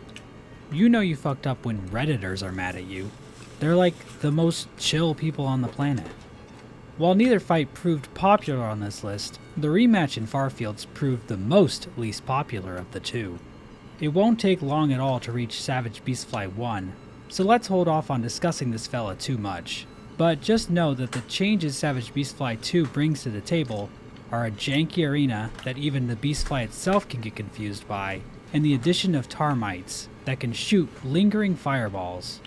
You know you fucked up when Redditors are mad at you. They're like the most chill people on the planet. While neither fight proved popular on this list, the rematch in Farfields proved the most least popular of the two. It won't take long at all to reach Savage Beastfly 1, so let's hold off on discussing this fella too much. But just know that the changes Savage Beastfly 2 brings to the table are a janky arena that even the Beastfly itself can get confused by, and the addition of termites that can shoot lingering fireballs.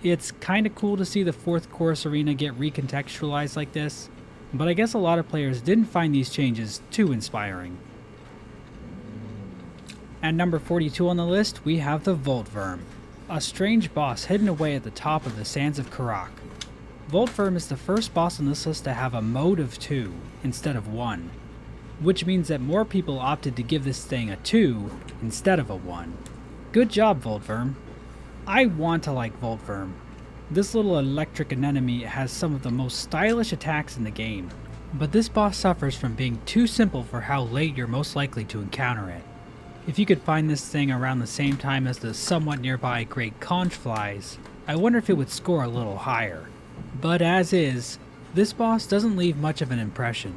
It's kinda cool to see the 4th Chorus arena get recontextualized like this, but I guess a lot of players didn't find these changes too inspiring. At number 42 on the list, we have the Voltverm, a strange boss hidden away at the top of the Sands of Karak. Voltverm is the first boss on this list to have a mode of 2 instead of 1, which means that more people opted to give this thing a 2 instead of a 1. Good job, Voltverm. I want to like Voltverm. This little electric anemone has some of the most stylish attacks in the game, but this boss suffers from being too simple for how late you're most likely to encounter it. If you could find this thing around the same time as the somewhat nearby Great Conch Flies, I wonder if it would score a little higher. But as is, this boss doesn't leave much of an impression.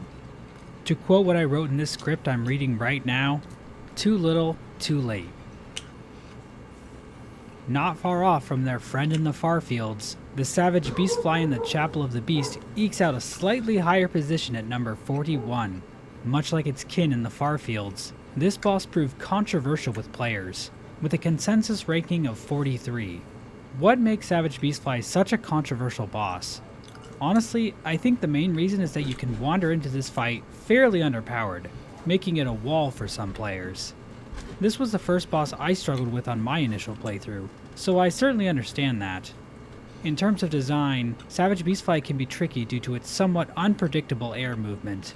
To quote what I wrote in this script I'm reading right now, too little, too late. Not far off from their friend in the Farfields, the Savage Beastfly in the Chapel of the Beast ekes out a slightly higher position at number 41. Much like its kin in the Farfields, this boss proved controversial with players, with a consensus ranking of 43. What makes Savage Beastfly such a controversial boss? Honestly, I think the main reason is that you can wander into this fight fairly underpowered, making it a wall for some players. This was the first boss I struggled with on my initial playthrough, so I certainly understand that. In terms of design, Savage Beastfly can be tricky due to its somewhat unpredictable air movement,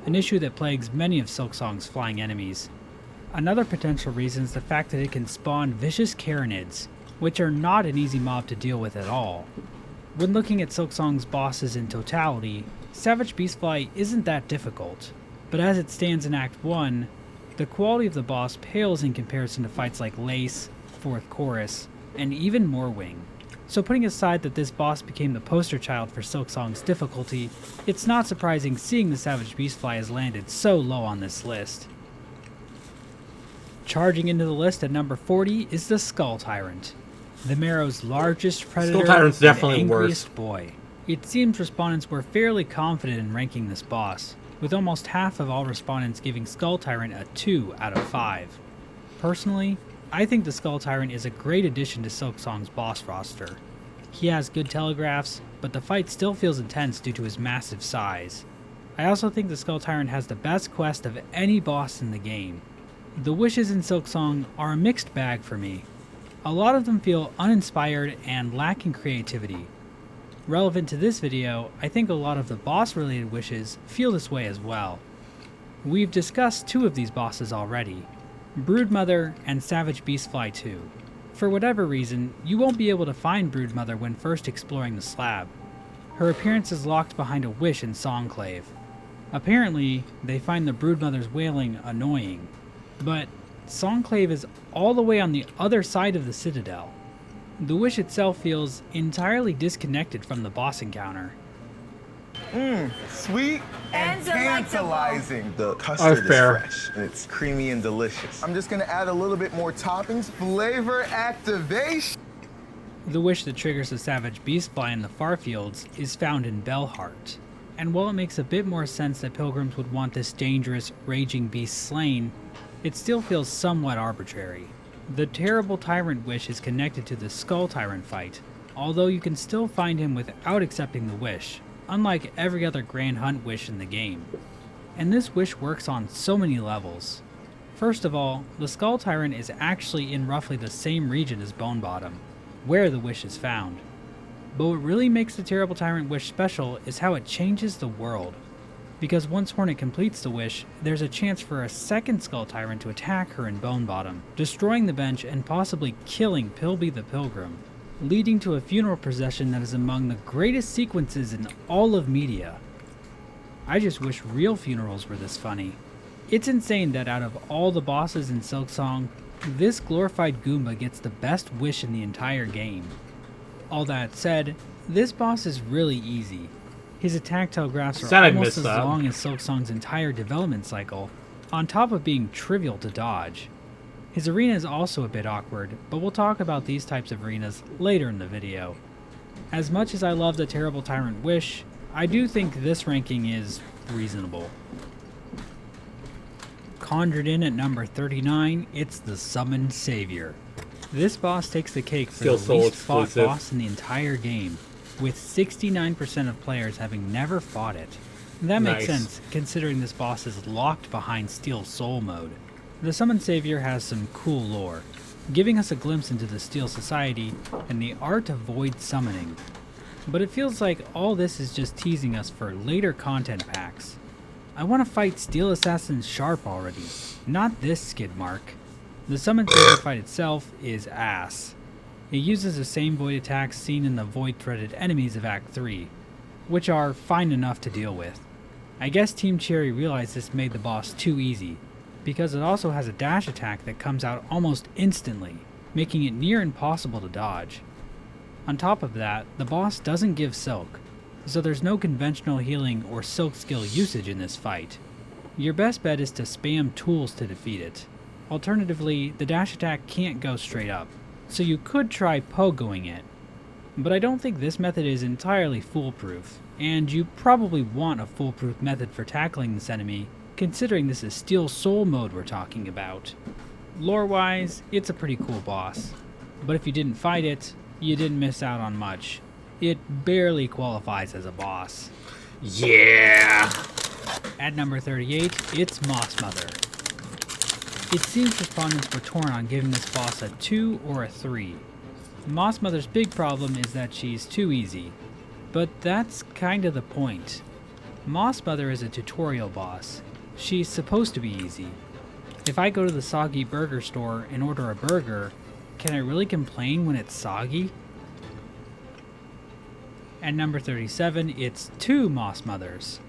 an issue that plagues many of Silksong's flying enemies. Another potential reason is the fact that it can spawn vicious Caronids, which are not an easy mob to deal with at all. When looking at Silksong's bosses in totality, Savage Beastfly isn't that difficult, but as it stands in Act 1, the quality of the boss pales in comparison to fights like Lace, 4th Chorus, and even Morwing. So putting aside that this boss became the poster child for Silksong's difficulty, it's not surprising seeing the Savage Beastfly has landed so low on this list. Charging into the list at number 40 is the Skull Tyrant, the Marrow's largest predator Skull Tyrant's definitely and angriest worse. boy. It seems respondents were fairly confident in ranking this boss, with almost half of all respondents giving Skull Tyrant a 2 out of 5. Personally, I think the Skull Tyrant is a great addition to Silksong's boss roster. He has good telegraphs, but the fight still feels intense due to his massive size. I also think the Skull Tyrant has the best quest of any boss in the game. The wishes in Silksong are a mixed bag for me. A lot of them feel uninspired and lacking creativity. Relevant to this video, I think a lot of the boss-related wishes feel this way as well. We've discussed 2 of these bosses already, Broodmother and Savage Beastfly 2. For whatever reason, you won't be able to find Broodmother when first exploring the slab. Her appearance is locked behind a wish in Songclave. Apparently, they find the Broodmother's wailing annoying, but Songclave is all the way on the other side of the Citadel. The wish itself feels entirely disconnected from the boss encounter. Sweet and tantalizing. The custard is fresh and it's creamy and delicious. I'm just gonna add a little bit more toppings. Flavor activation. The wish that triggers the Savage Beastfly in the Farfields is found in Belheart. And while it makes a bit more sense that pilgrims would want this dangerous, raging beast slain, it still feels somewhat arbitrary. The Terrible Tyrant wish is connected to the Skull Tyrant fight, although you can still find him without accepting the wish, unlike every other Grand Hunt wish in the game. And this wish works on so many levels. First of all, the Skull Tyrant is actually in roughly the same region as Bonebottom, where the wish is found. But what really makes the Terrible Tyrant wish special is how it changes the world. Because once Hornet completes the wish, there's a chance for a second Skull Tyrant to attack her in Bonebottom, destroying the bench and possibly killing Pilby the Pilgrim, leading to a funeral procession that is among the greatest sequences in all of media. I just wish real funerals were this funny. It's insane that out of all the bosses in Silksong, This glorified Goomba gets the best wish in the entire game. All that said, this boss is really easy. His attack telegraphs are Sad I almost missed as that. long as Silksong's entire development cycle, on top of being trivial to dodge. His arena is also a bit awkward, but we'll talk about these types of arenas later in the video. As much as I love the Terrible Tyrant Wish, I do think this ranking is reasonable. Conjured in at number 39, it's the Summoned Savior. This boss takes the cake for Steel the Soul least fought exclusive. boss in the entire game, with 69% of players having never fought it. That makes Nice. sense, considering this boss is locked behind Steel Soul mode. The Summoned Savior has some cool lore, giving us a glimpse into the Steel Society and the art of void summoning. But it feels like all this is just teasing us for later content packs. I want to fight Steel Assassin Sharp already, not this skid mark. The Summoned Savior fight itself is ass. It uses the same void attacks seen in the void-threaded enemies of Act 3, which are fine enough to deal with. I guess Team Cherry realized this made the boss too easy, because it also has a dash attack that comes out almost instantly, making it near impossible to dodge. On top of that, the boss doesn't give Silk, so there's no conventional healing or Silk skill usage in this fight. Your best bet is to spam tools to defeat it. Alternatively, the dash attack can't go straight up, so you could try pogoing it. But I don't think this method is entirely foolproof, and you probably want a foolproof method for tackling this enemy, considering this is Steel Soul mode we're talking about. Lore-wise, it's a pretty cool boss, but if you didn't fight it, you didn't miss out on much. It barely qualifies as a boss. Yeah. At number 38, it's Moss Mother. It seems respondents were torn on giving this boss a 2 or a 3. Moss Mother's big problem is that she's too easy, but that's kind of the point. Moss Mother is a tutorial boss. She's supposed to be easy. If I go to the Soggy Burger store and order a burger, can I really complain when it's soggy? At number 37, it's 2 Moss Mothers.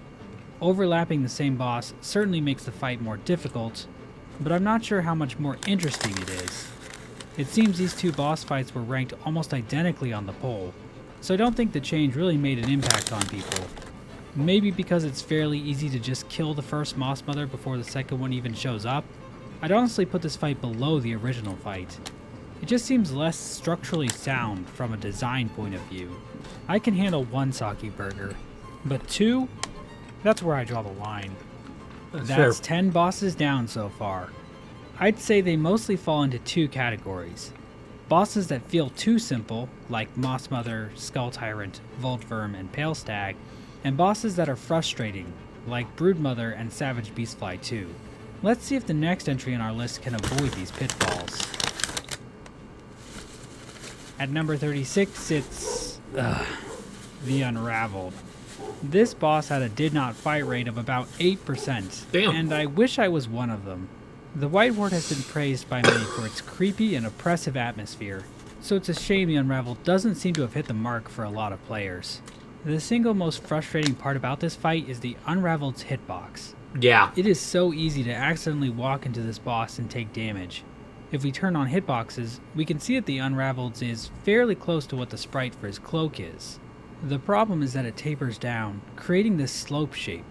Overlapping the same boss certainly makes the fight more difficult, but I'm not sure how much more interesting it is. It seems these 2 boss fights were ranked almost identically on the poll, so I don't think the change really made an impact on people. Maybe because it's fairly easy to just kill the first Moss Mother before the second one even shows up. I'd honestly put this fight below the original fight. It just seems less structurally sound from a design point of view. I can handle 1 Saki burger, but 2? That's where I draw the line. That's 10 bosses down so far. I'd say they mostly fall into 2 categories. Bosses that feel too simple, like Moss Mother, Skull Tyrant, Voltverm, and Pale Stag, and bosses that are frustrating, like Broodmother and Savage Beastfly 2. Let's see if the next entry on our list can avoid these pitfalls. At number 36, it's the Unraveled. This boss had a did not fight rate of about 8%, Damn. and I wish I was one of them. The White Ward has been praised by many for its creepy and oppressive atmosphere, so it's a shame the Unraveled doesn't seem to have hit the mark for a lot of players. The single most frustrating part about this fight is the Unraveled's hitbox. Yeah. It is so easy to accidentally walk into this boss and take damage. If we turn on hitboxes, we can see that the Unraveled's is fairly close to what the sprite for his cloak is. The problem is that it tapers down, creating this slope shape.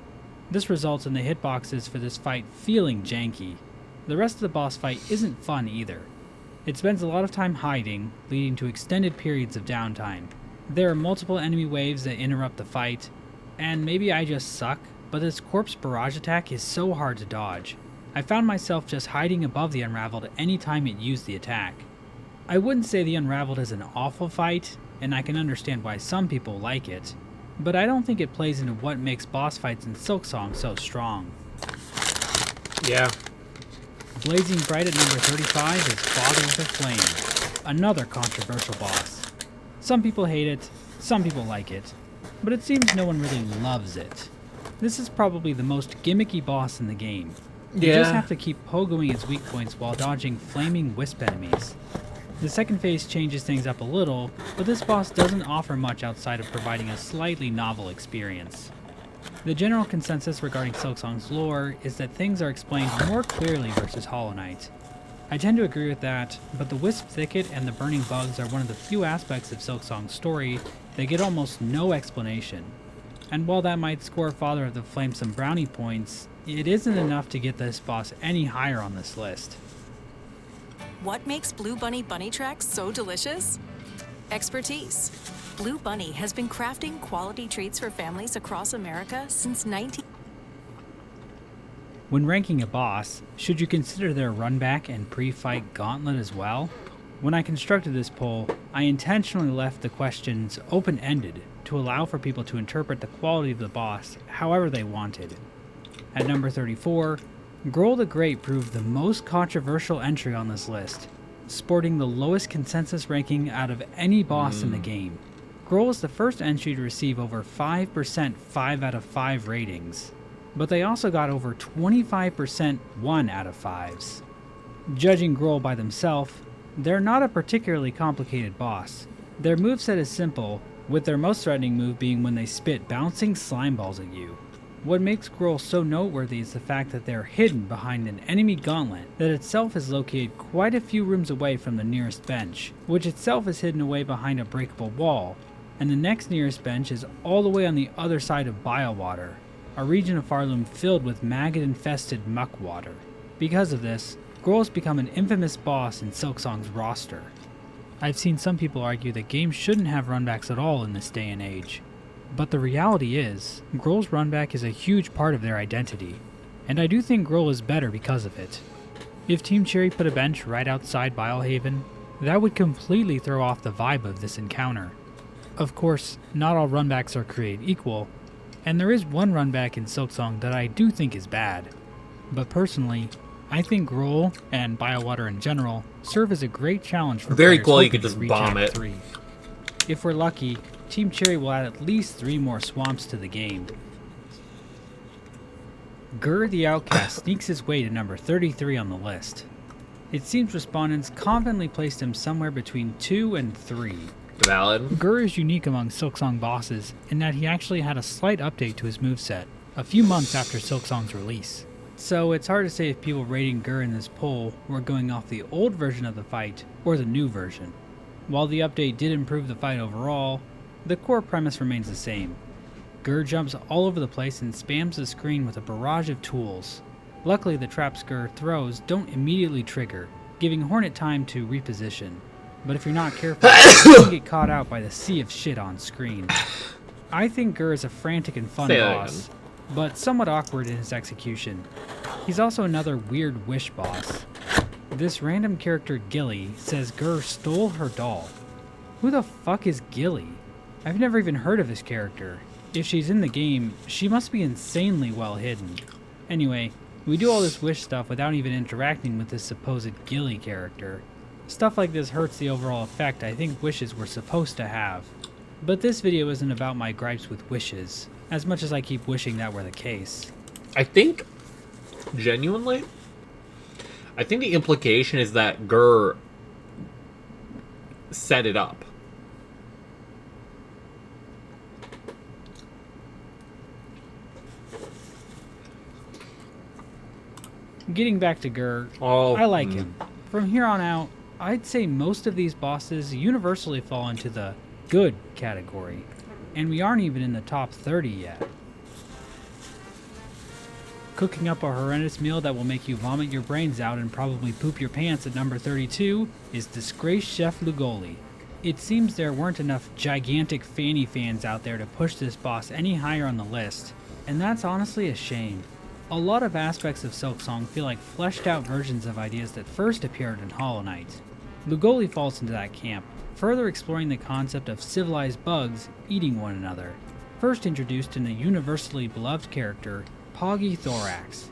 This results in the hitboxes for this fight feeling janky. The rest of the boss fight isn't fun either. It spends a lot of time hiding, leading to extended periods of downtime. There are multiple enemy waves that interrupt the fight, and maybe I just suck, but this corpse barrage attack is so hard to dodge. I found myself just hiding above the Unraveled any time it used the attack. I wouldn't say the Unraveled is an awful fight, and I can understand why some people like it, but I don't think it plays into what makes boss fights in Silksong so strong. Yeah. Blazing bright at number 35 is Father with a Flame, another controversial boss. Some people hate it, some people like it, but it seems no one really loves it. This is probably the most gimmicky boss in the game. You just have to keep pogoing its weak points while dodging flaming wisp enemies. The second phase changes things up a little, but this boss doesn't offer much outside of providing a slightly novel experience. The general consensus regarding Silksong's lore is that things are explained more clearly versus Hollow Knight. I tend to agree with that, but the Wisp Thicket and the burning bugs are one of the few aspects of Silksong's story that get almost no explanation. And while that might score Father of the Flame some brownie points, it isn't enough to get this boss any higher on this list. What makes Blue Bunny bunny tracks so delicious? Expertise. Blue Bunny has been crafting quality treats for families across America since 19... When ranking a boss, should you consider their runback and pre-fight gauntlet as well? When I constructed this poll, I intentionally left the questions open-ended to allow for people to interpret the quality of the boss however they wanted. At number 34, Grohl the Great proved the most controversial entry on this list, sporting the lowest consensus ranking out of any boss in the game. Grohl was the first entry to receive over 5% 5 out of 5 ratings, but they also got over 25% 1 out of 5s. Judging Grohl by themselves, they're not a particularly complicated boss. Their moveset is simple, with their most threatening move being when they spit bouncing slime balls at you. What makes Grohl so noteworthy is the fact that they're hidden behind an enemy gauntlet that itself is located quite a few rooms away from the nearest bench, which itself is hidden away behind a breakable wall, and the next nearest bench is all the way on the other side of Bilewater, a region of Farloom filled with maggot-infested muck water. Because of this, Grohl has become an infamous boss in Silksong's roster. I've seen some people argue that games shouldn't have runbacks at all in this day and age. But the reality is, Grohl's runback is a huge part of their identity, and I do think Grohl is better because of it. If Team Cherry put a bench right outside Bilehaven, that would completely throw off the vibe of this encounter. Of course, not all runbacks are created equal, and there is one runback in Silksong that I do think is bad. But personally, I think Grohl, and Bilewater in general, serve as a great challenge for very players cool, you hoping could to just reach bomb Act it. 3. If we're lucky, Team Cherry will add at least 3 more swamps to the game. Gur the Outcast sneaks his way to number 33 on the list. It seems respondents confidently placed him somewhere between 2 and 3. Valid. Gur is unique among Silksong bosses in that he actually had a slight update to his moveset a few months after Silksong's release. So it's hard to say if people rating Gur in this poll were going off the old version of the fight or the new version. While the update did improve the fight overall, the core premise remains the same. Gur jumps all over the place and spams the screen with a barrage of tools. Luckily, the traps Gur throws don't immediately trigger, giving Hornet time to reposition. But if you're not careful, you can get caught out by the sea of shit on screen. I think Gur is a frantic and fun boss, but somewhat awkward in his execution. He's also another weird wish boss. This random character Gilly says Gur stole her doll. Who the fuck is Gilly? I've never even heard of this character. If she's in the game, she must be insanely well hidden. Anyway, we do all this wish stuff without even interacting with this supposed Gilly character. Stuff like this hurts the overall effect I think wishes were supposed to have. But this video isn't about my gripes with wishes, as much as I keep wishing that were the case. I think, genuinely, I think the implication is that Gur set it up. Getting back to Gur, I like him. From here on out, I'd say most of these bosses universally fall into the good category, and we aren't even in the top 30 yet. Cooking up a horrendous meal that will make you vomit your brains out and probably poop your pants at number 32 is disgraced Chef Lugoli. It seems there weren't enough gigantic Fanny fans out there to push this boss any higher on the list, and that's honestly a shame. A lot of aspects of Silksong feel like fleshed out versions of ideas that first appeared in Hollow Knight. Lugoli falls into that camp, further exploring the concept of civilized bugs eating one another, first introduced in a universally beloved character, Poggy Thorax.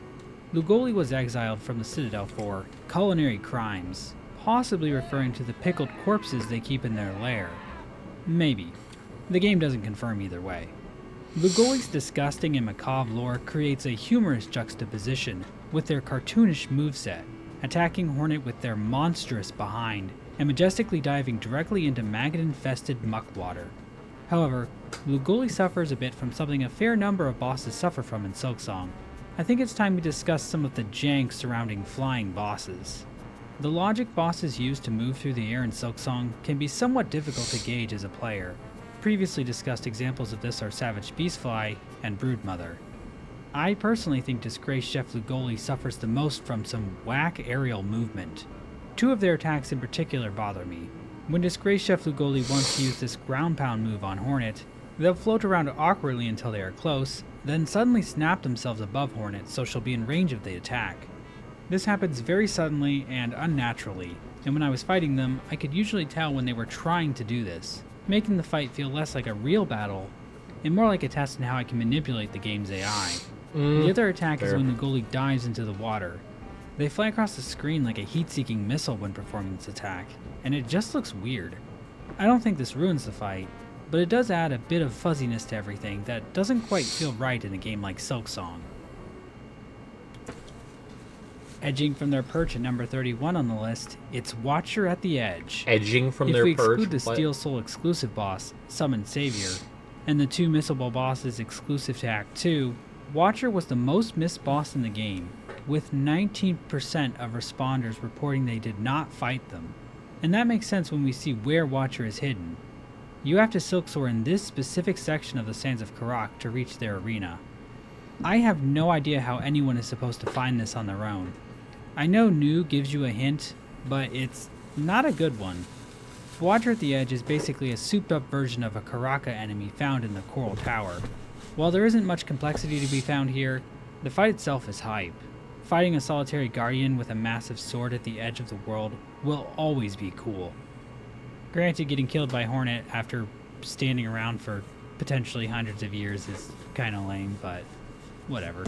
Lugoli was exiled from the Citadel for culinary crimes, possibly referring to the pickled corpses they keep in their lair. Maybe. The game doesn't confirm either way. Lugoli's disgusting and macabre lore creates a humorous juxtaposition with their cartoonish moveset, attacking Hornet with their monstrous behind, and majestically diving directly into maggot-infested muckwater. However, Lugoli suffers a bit from something a fair number of bosses suffer from in Silksong. I think it's time we discuss some of the jank surrounding flying bosses. The logic bosses use to move through the air in Silksong can be somewhat difficult to gauge as a player. Previously discussed examples of this are Savage Beastfly and Broodmother. I personally think Disgraced Chef Lugoli suffers the most from some whack aerial movement. Two of their attacks in particular bother me. When Disgraced Chef Lugoli wants to use this ground pound move on Hornet, they'll float around awkwardly until they are close, then suddenly snap themselves above Hornet so she'll be in range of the attack. This happens very suddenly and unnaturally, and when I was fighting them, I could usually tell when they were trying to do this, making the fight feel less like a real battle and more like a test in how I can manipulate the game's AI. The other attack is when Lugoli dives into the water. They fly across the screen like a heat-seeking missile when performing this attack, and it just looks weird. I don't think this ruins the fight, but it does add a bit of fuzziness to everything that doesn't quite feel right in a game like Silksong. Edging from their perch at number 31 on the list, it's Watcher at the Edge. Edging from if their we perch? exclude the What? Steel Soul exclusive boss, Summon Savior, and the two missable bosses exclusive to Act 2, Watcher was the most missed boss in the game, with 19% of responders reporting they did not fight them. And that makes sense when we see where Watcher is hidden. You have to Silksoar in this specific section of the Sands of Karak to reach their arena. I have no idea how anyone is supposed to find this on their own. I know New gives you a hint, but it's not a good one. Watcher at the Edge is basically a souped up version of a Karaka enemy found in the Coral Tower. While there isn't much complexity to be found here, the fight itself is hype. Fighting a solitary guardian with a massive sword at the edge of the world will always be cool. Granted, getting killed by Hornet after standing around for potentially hundreds of years is kinda lame, but whatever.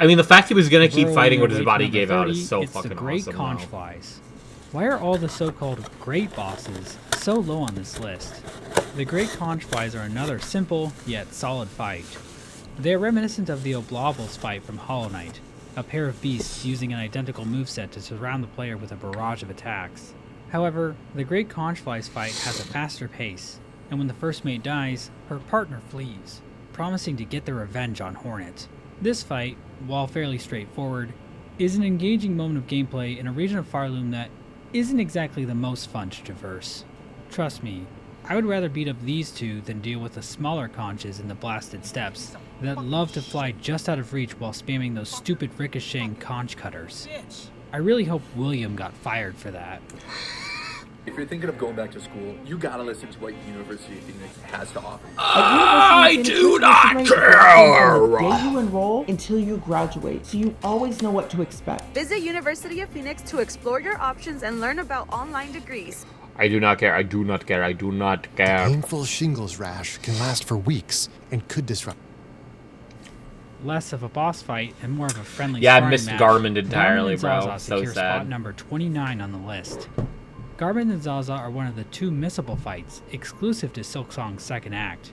I mean, the fact he was gonna keep Burrowing fighting your what his way to body number gave out 30, is so it's fucking the Great awesome. Conch Wow. Flies. Why are all the so-called great bosses so low on this list? The Great Conch Flies are another simple yet solid fight. They are reminiscent of the Oblavels fight from Hollow Knight, a pair of beasts using an identical moveset to surround the player with a barrage of attacks. However, the Great Conch Flies fight has a faster pace, and when the first mate dies, her partner flees, promising to get their revenge on Hornet. This fight, while fairly straightforward, is an engaging moment of gameplay in a region of Farloom that isn't exactly the most fun to traverse. Trust me, I would rather beat up these two than deal with the smaller conches in the Blasted Steppes that love to fly just out of reach while spamming those stupid ricocheting conch cutters. I really hope William got fired for that. If you're thinking of going back to school, you gotta listen to what University of Phoenix has to offer. I do not care! The day you enroll until you graduate, so you always know what to expect. Visit University of Phoenix to explore your options and learn about online degrees. I do not care. I do not care. I do not care. Painful shingles rash can last for weeks and could disrupt. Less of a boss fight and more of a friendly Yeah, I sparring missed match, Garmin entirely, and bro. Zaza So secure sad. spot number 29 on the list. Garmin and Zaza are one of the two missable fights, exclusive to Silksong's second act.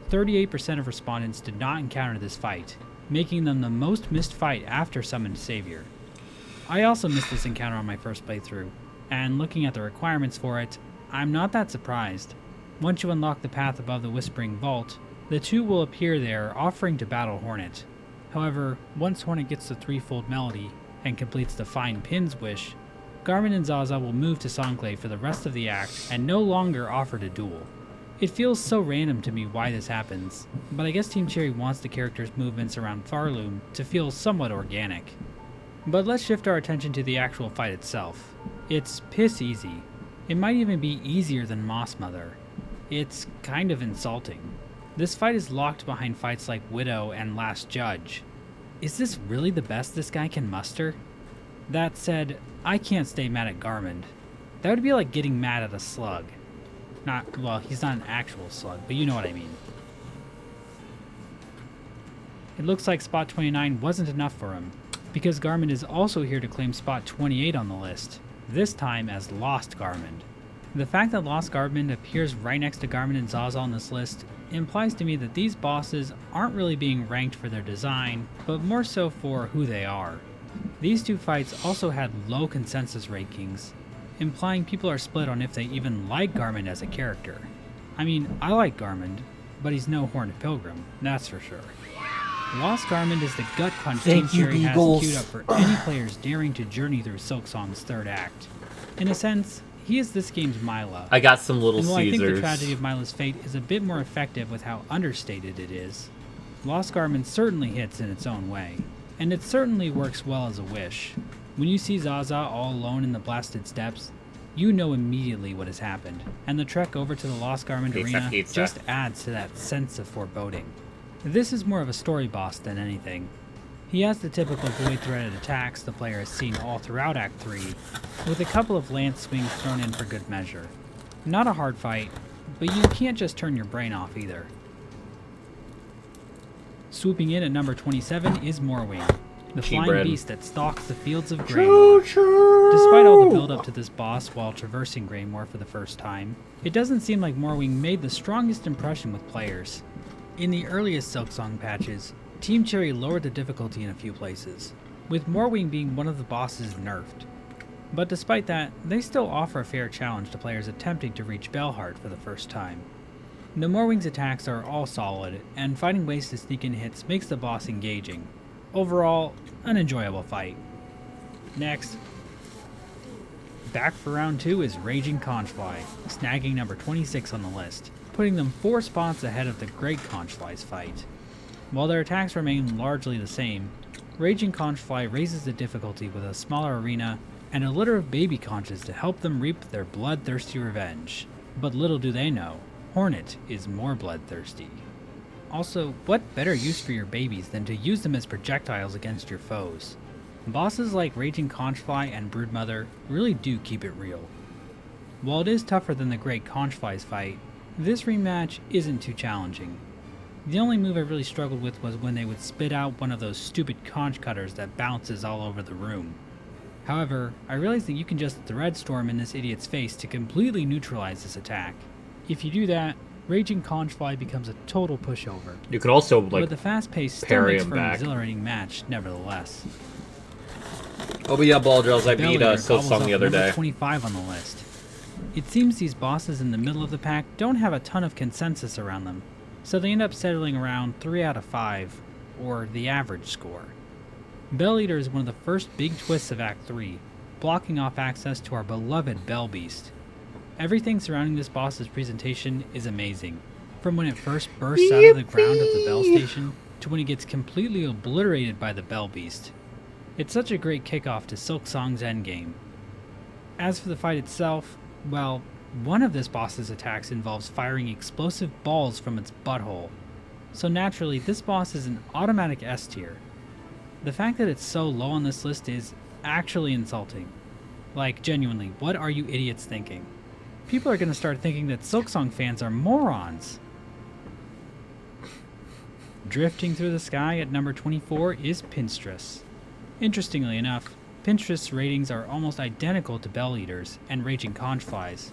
38% of respondents did not encounter this fight, making them the most missed fight after Summoned Savior. I also missed this encounter on my first playthrough, and looking at the requirements for it, I'm not that surprised. Once you unlock the path above the Whispering Vault, the two will appear there offering to battle Hornet. However, once Hornet gets the threefold melody and completes the Fine Pin's wish, Garmin and Zaza will move to Songclave for the rest of the act and no longer offer to duel. It feels so random to me why this happens, but I guess Team Cherry wants the characters' movements around Farloom to feel somewhat organic. But let's shift our attention to the actual fight itself. It's piss easy. It might even be easier than Moss Mother. It's kind of insulting. This fight is locked behind fights like Widow and Last Judge. Is this really the best this guy can muster? That said, I can't stay mad at Garmin. That would be like getting mad at a slug. Well, he's not an actual slug, but you know what I mean. It looks like spot 29 wasn't enough for him, because Garmin is also here to claim spot 28 on the list, this time as Lost Garmin. The fact that Lost Garmin appears right next to Garmin and Zaza on this list implies to me that these bosses aren't really being ranked for their design, but more so for who they are. These two fights also had low consensus rankings, implying people are split on if they even like Garmin as a character. I mean, I like Garmin, but he's no Horned Pilgrim, that's for sure. Lost Garment is the gut punch Thank Team you, Cherry has Beagles. queued up for any players daring to journey through Silksong's third act. In a sense, he is this game's Mila. I got some Little And while I think the Caesars. tragedy of Mila's fate is a bit more effective with how understated it is, Lost Garment certainly hits in its own way, and it certainly works well as a wish. When you see Zaza all alone in the blasted steppes, you know immediately what has happened, and the trek over to the Lost Garment arena just adds to that sense of foreboding. This is more of a story boss than anything. He has the typical void-threaded attacks the player has seen all throughout Act 3, with a couple of lance swings thrown in for good measure. Not a hard fight, but you can't just turn your brain off either. Swooping in at number 27 is Morwing, the flying beast that stalks the fields of Greymore. Despite all the build-up to this boss while traversing Greymore for the first time, it doesn't seem like Morwing made the strongest impression with players. In the earliest Silksong patches, Team Cherry lowered the difficulty in a few places, with Morwing being one of the bosses nerfed. But despite that, they still offer a fair challenge to players attempting to reach Belhart for the first time. The Morwing's attacks are all solid, and finding ways to sneak in hits makes the boss engaging. Overall, an enjoyable fight. Next, back for round 2 is Raging Conchfly, snagging number 26 on the list, putting them 4 spots ahead of the Great Conchfly's fight. While their attacks remain largely the same, Raging Conchfly raises the difficulty with a smaller arena and a litter of baby conches to help them reap their bloodthirsty revenge. But little do they know, Hornet is more bloodthirsty. Also, what better use for your babies than to use them as projectiles against your foes? Bosses like Raging Conchfly and Broodmother really do keep it real. While it is tougher than the Great Conchfly's fight, this rematch isn't too challenging. The only move I really struggled with was when they would spit out one of those stupid conch cutters that bounces all over the room. However, I realized that you can just Thread Storm in this idiot's face to completely neutralize this attack. If you do that, Raging Conchfly becomes a total pushover. You could also, like, but the fast pace still parry makes him for an back. exhilarating match, nevertheless. Oh, but yeah, Ball Drills, I beat Bellier gobbles Silksong up the other number day. 25 on the list. It seems these bosses in the middle of the pack don't have a ton of consensus around them, so they end up settling around 3 out of 5, or the average score. Bell Eater is one of the first big twists of Act 3, blocking off access to our beloved Bell Beast. Everything surrounding this boss's presentation is amazing, from when it first bursts out of the ground of the Bell Station, to when it gets completely obliterated by the Bell Beast. It's such a great kickoff to Silksong's endgame. As for the fight itself, well, one of this boss's attacks involves firing explosive balls from its butthole, so naturally this boss is an automatic S tier. The fact that it's so low on this list is actually insulting. Like, genuinely, what are you idiots thinking? People are going to start thinking that Silksong fans are morons. Drifting through the sky at number 24 is Pinstress. Interestingly enough, Pinstress ratings are almost identical to Bell Eaters and Raging Conchflies,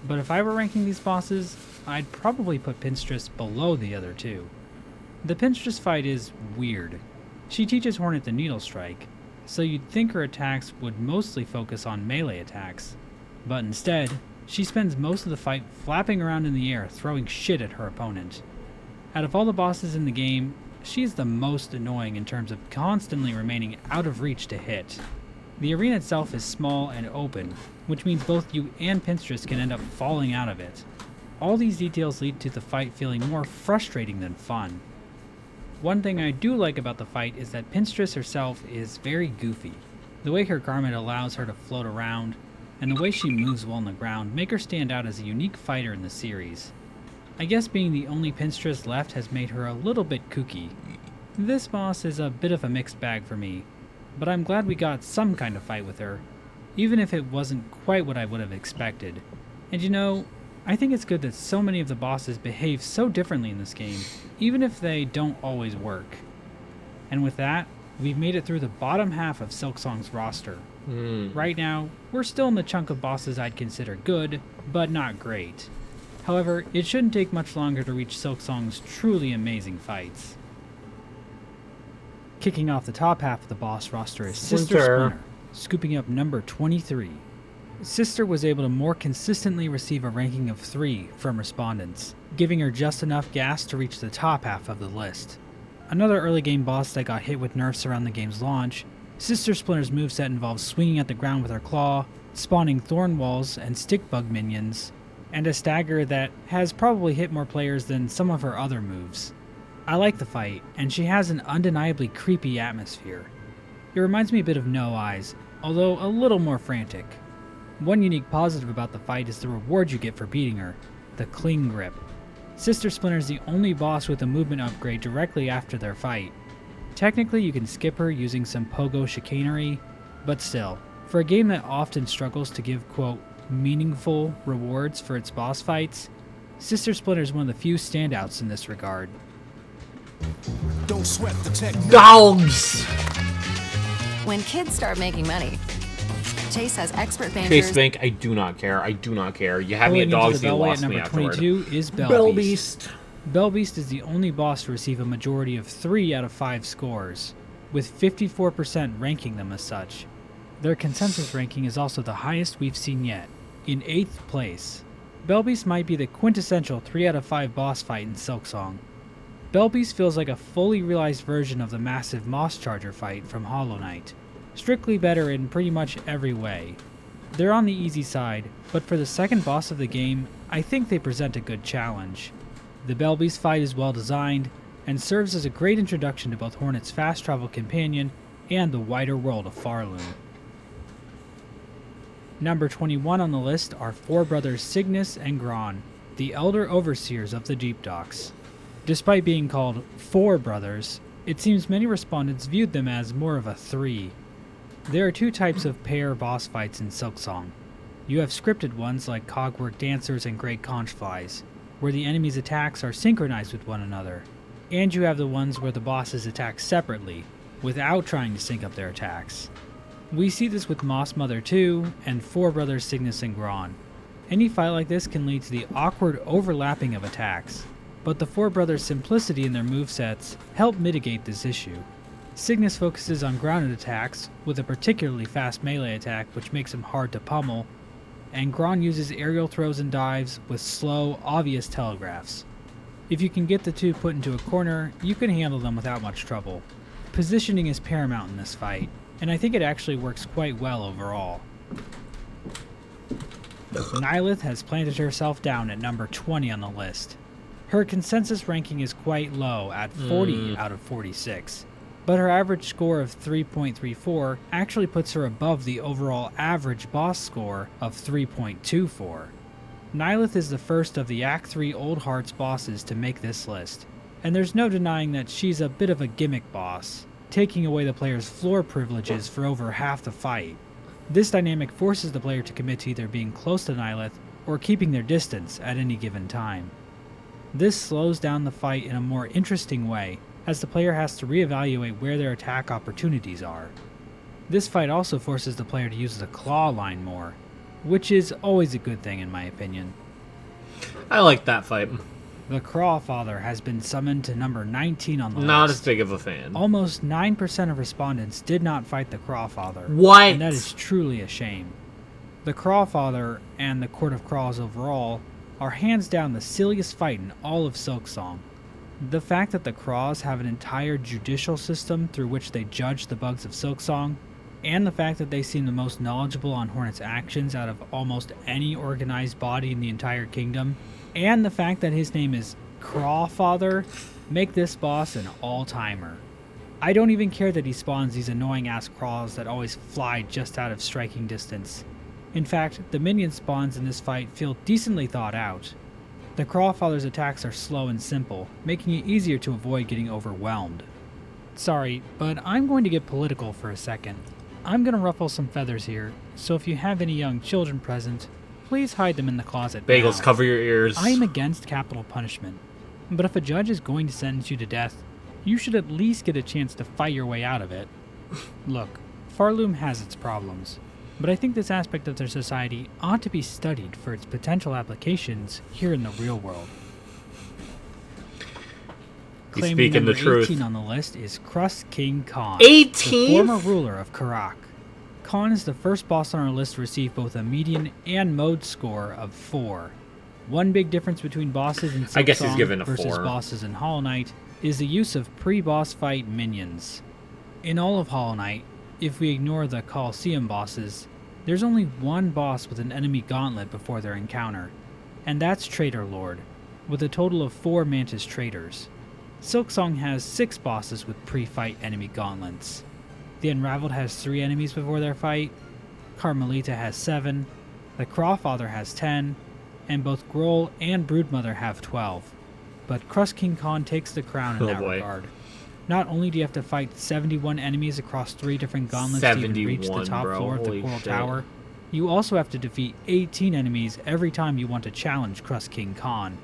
but if I were ranking these bosses, I'd probably put Pinstress below the other two. The Pinstress fight is weird. She teaches Hornet the Needle Strike, so you'd think her attacks would mostly focus on melee attacks, but instead, she spends most of the fight flapping around in the air throwing shit at her opponent. Out of all the bosses in the game, she's the most annoying in terms of constantly remaining out of reach to hit. The arena itself is small and open, which means both you and Pinstress can end up falling out of it. All these details lead to the fight feeling more frustrating than fun. One thing I do like about the fight is that Pinstress herself is very goofy. The way her garment allows her to float around, and the way she moves while on the ground make her stand out as a unique fighter in the series. I guess being the only Pinstress left has made her a little bit kooky. This boss is a bit of a mixed bag for me, but I'm glad we got some kind of fight with her, even if it wasn't quite what I would have expected. And you know, I think it's good that so many of the bosses behave so differently in this game, even if they don't always work. And with that, we've made it through the bottom half of Silksong's roster. Right now, we're still in the chunk of bosses I'd consider good, but not great. However, it shouldn't take much longer to reach Silksong's truly amazing fights. Kicking off the top half of the boss roster is Sister Splinter, scooping up number 23. Sister was able to more consistently receive a ranking of 3 from respondents, giving her just enough gas to reach the top half of the list. Another early game boss that got hit with nerfs around the game's launch, Sister Splinter's moveset involves swinging at the ground with her claw, spawning thorn walls and stick bug minions, and a stagger that has probably hit more players than some of her other moves. I like the fight, and she has an undeniably creepy atmosphere. It reminds me a bit of No Eyes, although a little more frantic. One unique positive about the fight is the reward you get for beating her, the Cling Grip. Sister Splinter is the only boss with a movement upgrade directly after their fight. Technically, you can skip her using some pogo chicanery, but still, for a game that often struggles to give, quote, meaningful rewards for its boss fights, Sister Splinter is one of the few standouts in this regard. Don't sweat the tech. Dogs! When kids start making money, Chase has expert bankers. Chase Bank, I do not care. I do not care. You have me at dogs, you lost me afterward. Number 22 is Bellbeast. Bellbeast is the only boss to receive a majority of 3 out of 5 scores, with 54% ranking them as such. Their consensus ranking is also the highest we've seen yet, in 8th place. Bellbeast might be the quintessential 3 out of 5 boss fight in Silksong. Bellbeast feels like a fully realized version of the massive Moss Charger fight from Hollow Knight, strictly better in pretty much every way. They're on the easy side, but for the second boss of the game, I think they present a good challenge. The Bellbeast fight is well designed, and serves as a great introduction to both Hornet's fast travel companion and the wider world of Farloom. Number 21 on the list are 4 brothers Cygnus and Gron, the elder overseers of the Deep Docks. Despite being called 4 brothers, it seems many respondents viewed them as more of a 3. There are 2 types of pair boss fights in Silksong. You have scripted ones like Cogwork Dancers and Great Conch Flies, where the enemy's attacks are synchronized with one another, and you have the ones where the bosses attack separately, without trying to sync up their attacks. We see this with Moss Mother 2 and 4 brothers Cygnus and Gron. Any fight like this can lead to the awkward overlapping of attacks, but the 4 brothers' simplicity in their movesets help mitigate this issue. Cygnus focuses on grounded attacks, with a particularly fast melee attack which makes him hard to pummel, and Gron uses aerial throws and dives with slow, obvious telegraphs. If you can get the 2 put into a corner, you can handle them without much trouble. Positioning is paramount in this fight, and I think it actually works quite well overall. Nylith has planted herself down at number 20 on the list. Her consensus ranking is quite low at 40 out of 46, but her average score of 3.34 actually puts her above the overall average boss score of 3.24. Nylith is the first of the Act 3 Old Hearts bosses to make this list, and there's no denying that she's a bit of a gimmick boss, taking away the player's floor privileges for over half the fight. This dynamic forces the player to commit to either being close to Nylith or keeping their distance at any given time. This slows down the fight in a more interesting way, as the player has to reevaluate where their attack opportunities are. This fight also forces the player to use the claw line more, which is always a good thing in my opinion. I like that fight. The Crawfather has been summoned to number 19 on the list. Not as big of a fan. Almost 9% of respondents did not fight the Crawfather. What? And that is truly a shame. The Crawfather, and the Court of Craws overall, are hands down the silliest fight in all of Silksong. The fact that the Craws have an entire judicial system through which they judge the bugs of Silksong, and the fact that they seem the most knowledgeable on Hornet's actions out of almost any organized body in the entire kingdom, and the fact that his name is Crawfather, make this boss an all-timer. I don't even care that he spawns these annoying-ass craws that always fly just out of striking distance. In fact, the minion spawns in this fight feel decently thought out. The Crawfather's attacks are slow and simple, making it easier to avoid getting overwhelmed. Sorry, but I'm going to get political for a second. I'm going to ruffle some feathers here, so if you have any young children present, please hide them in the closet Bagels, now. cover your ears. I am against capital punishment, but if a judge is going to sentence you to death, you should at least get a chance to fight your way out of it. Look, Farloom has its problems, but I think this aspect of their society ought to be studied for its potential applications here in the real world. Claiming number 18 on the list is Crust King Khan, 18th? the former ruler of Karak. Khan is the first boss on our list to receive both a median and mode score of 4. One big difference between bosses in I guess he's Silksong given a versus 4. bosses in Hollow Knight is the use of pre-boss fight minions. In all of Hollow Knight, if we ignore the Colosseum bosses, there's only one boss with an enemy gauntlet before their encounter, and that's Traitor Lord, with a total of 4 Mantis Traitors. Silksong has 6 bosses with pre-fight enemy gauntlets. The Unraveled has 3 enemies before their fight, Carmelita has 7, the Crawfather has 10, and both Grohl and Broodmother have 12. But Crust King Khan takes the crown in that regard. Not only do you have to fight 71 enemies across 3 different gauntlets to even reach the top floor of the Coral Tower, you also have to defeat 18 enemies every time you want to challenge Crust King Khan.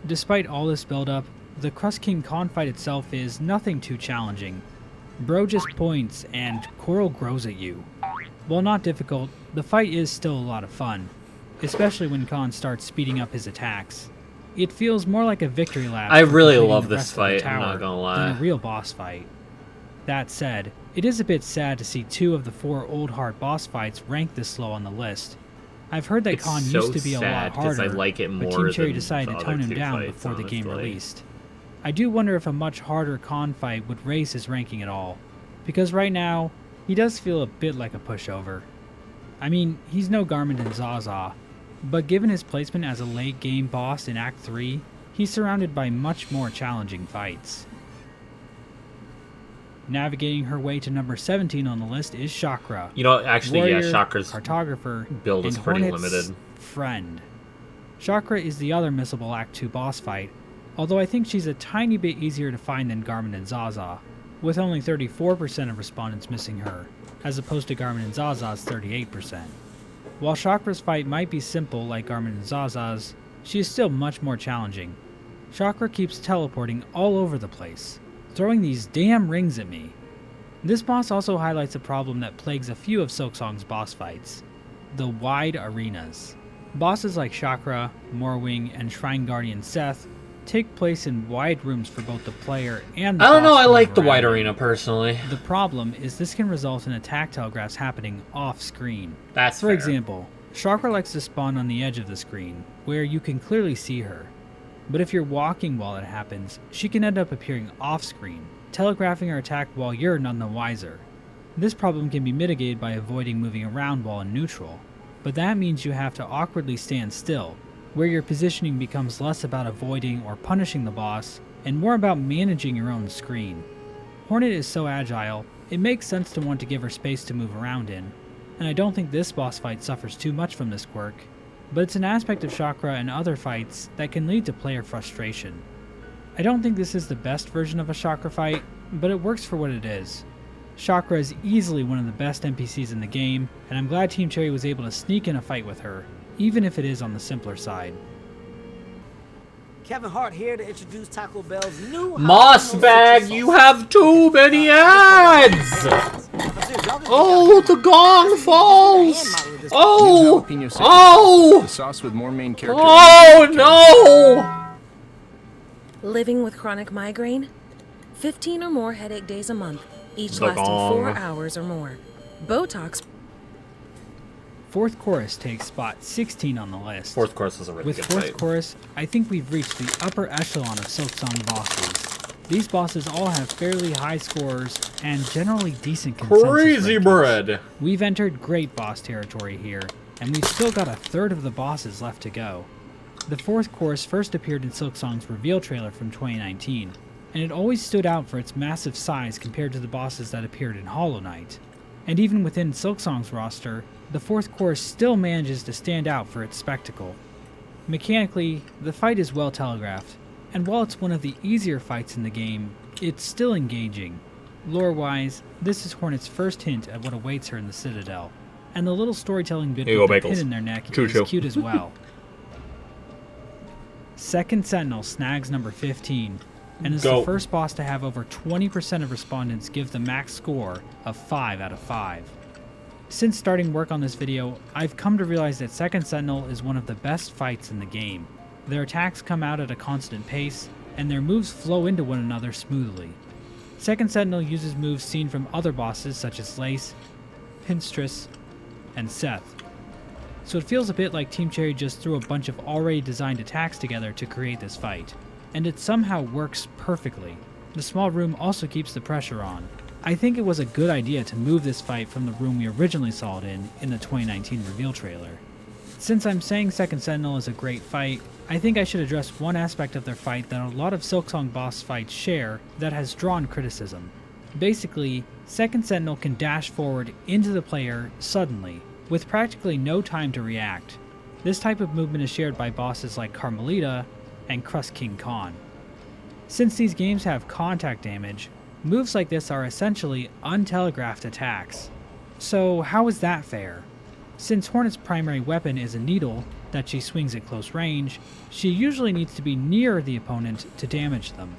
Despite all this build-up, the Crust King Khan fight itself is nothing too challenging. Bro just points and Coral grows at you. While not difficult, the fight is still a lot of fun, especially when Khan starts speeding up his attacks. It feels more like a victory lap. I really love this fight, I'm not gonna lie. Than a real boss fight. That said, it is a bit sad to see 2 of the 4 old hard boss fights ranked this low on the list. I've heard that Khan used to be a lot harder, I like it more but Team Cherry than decided the to tone other him 2 down fights, before the game honestly. released. I do wonder if a much harder Khan fight would raise his ranking at all, because right now, he does feel a bit like a pushover. I mean, he's no Garmin and Zaza, but given his placement as a late game boss in Act 3, he's surrounded by much more challenging fights. Navigating her way to number 17 on the list is Chakra. You know, actually, warrior, yeah, Chakra's cartographer, build is and pretty Hornet's limited. friend. Chakra is the other missable Act 2 boss fight, although I think she's a tiny bit easier to find than Garmin and Zaza, with only 34% of respondents missing her, as opposed to Garmin and Zaza's 38%. While Chakra's fight might be simple like Garmin and Zaza's, she is still much more challenging. Chakra keeps teleporting all over the place, throwing these damn rings at me. This boss also highlights a problem that plagues a few of Silksong's boss fights: the wide arenas. Bosses like Chakra, Morwing, and Shrine Guardian Seth take place in wide rooms for both the player and the I don't know, boss I to like move the around wide in. arena personally. The problem is this can result in attack telegraphs happening off-screen. That's For fair. example, Chakra likes to spawn on the edge of the screen, where you can clearly see her. But if you're walking while it happens, she can end up appearing off-screen, telegraphing her attack while you're none the wiser. This problem can be mitigated by avoiding moving around while in neutral, but that means you have to awkwardly stand still, where your positioning becomes less about avoiding or punishing the boss, and more about managing your own screen. Hornet is so agile, it makes sense to want to give her space to move around in, and I don't think this boss fight suffers too much from this quirk, but it's an aspect of Chakra and other fights that can lead to player frustration. I don't think this is the best version of a Chakra fight, but it works for what it is. Chakra is easily one of the best NPCs in the game, and I'm glad Team Cherry was able to sneak in a fight with her, even if it is on the simpler side. Kevin Hart here to introduce Taco Bell's new Moss Bag, you have too many ads! Oh, the gong falls! Oh! Oh! The sauce with more main character. Oh no! Living with chronic migraine? 15 or more headache days a month, each The lasting gong. 4 hours or more. Botox. Fourth Chorus takes spot 16 on the list. Fourth Chorus is a really With good Fourth fight. Chorus, I think we've reached the upper echelon of Silksong bosses. These bosses all have fairly high scores and generally decent consensus Crazy rankings. bread. We've entered great boss territory here, and we've still got a third of the bosses left to go. The Fourth Chorus first appeared in Silksong's reveal trailer from 2019, and it always stood out for its massive size compared to the bosses that appeared in Hollow Knight. And even within Silksong's roster, the Fourth Chorus still manages to stand out for its spectacle. Mechanically, the fight is well telegraphed, and while it's one of the easier fights in the game, it's still engaging. Lore-wise, this is Hornet's first hint at what awaits her in the Citadel, and the little storytelling bit Here you with go, the pin Bagels. in their neck Choo-choo. is cute as well. Second Sentinel snags number 15, and is Go. the first boss to have over 20% of respondents give the max score of 5 out of 5. Since starting work on this video, I've come to realize that Second Sentinel is one of the best fights in the game. Their attacks come out at a constant pace, and their moves flow into one another smoothly. Second Sentinel uses moves seen from other bosses such as Lace, Pinstress, and Seth. So it feels a bit like Team Cherry just threw a bunch of already designed attacks together to create this fight, and it somehow works perfectly. The small room also keeps the pressure on. I think it was a good idea to move this fight from the room we originally saw it in the 2019 reveal trailer. Since I'm saying Second Sentinel is a great fight, I think I should address one aspect of their fight that a lot of Silksong boss fights share that has drawn criticism. Basically, Second Sentinel can dash forward into the player suddenly, with practically no time to react. This type of movement is shared by bosses like Carmelita and Crust King Khan. Since these games have contact damage, moves like this are essentially untelegraphed attacks. So how is that fair? Since Hornet's primary weapon is a needle that she swings at close range, she usually needs to be near the opponent to damage them.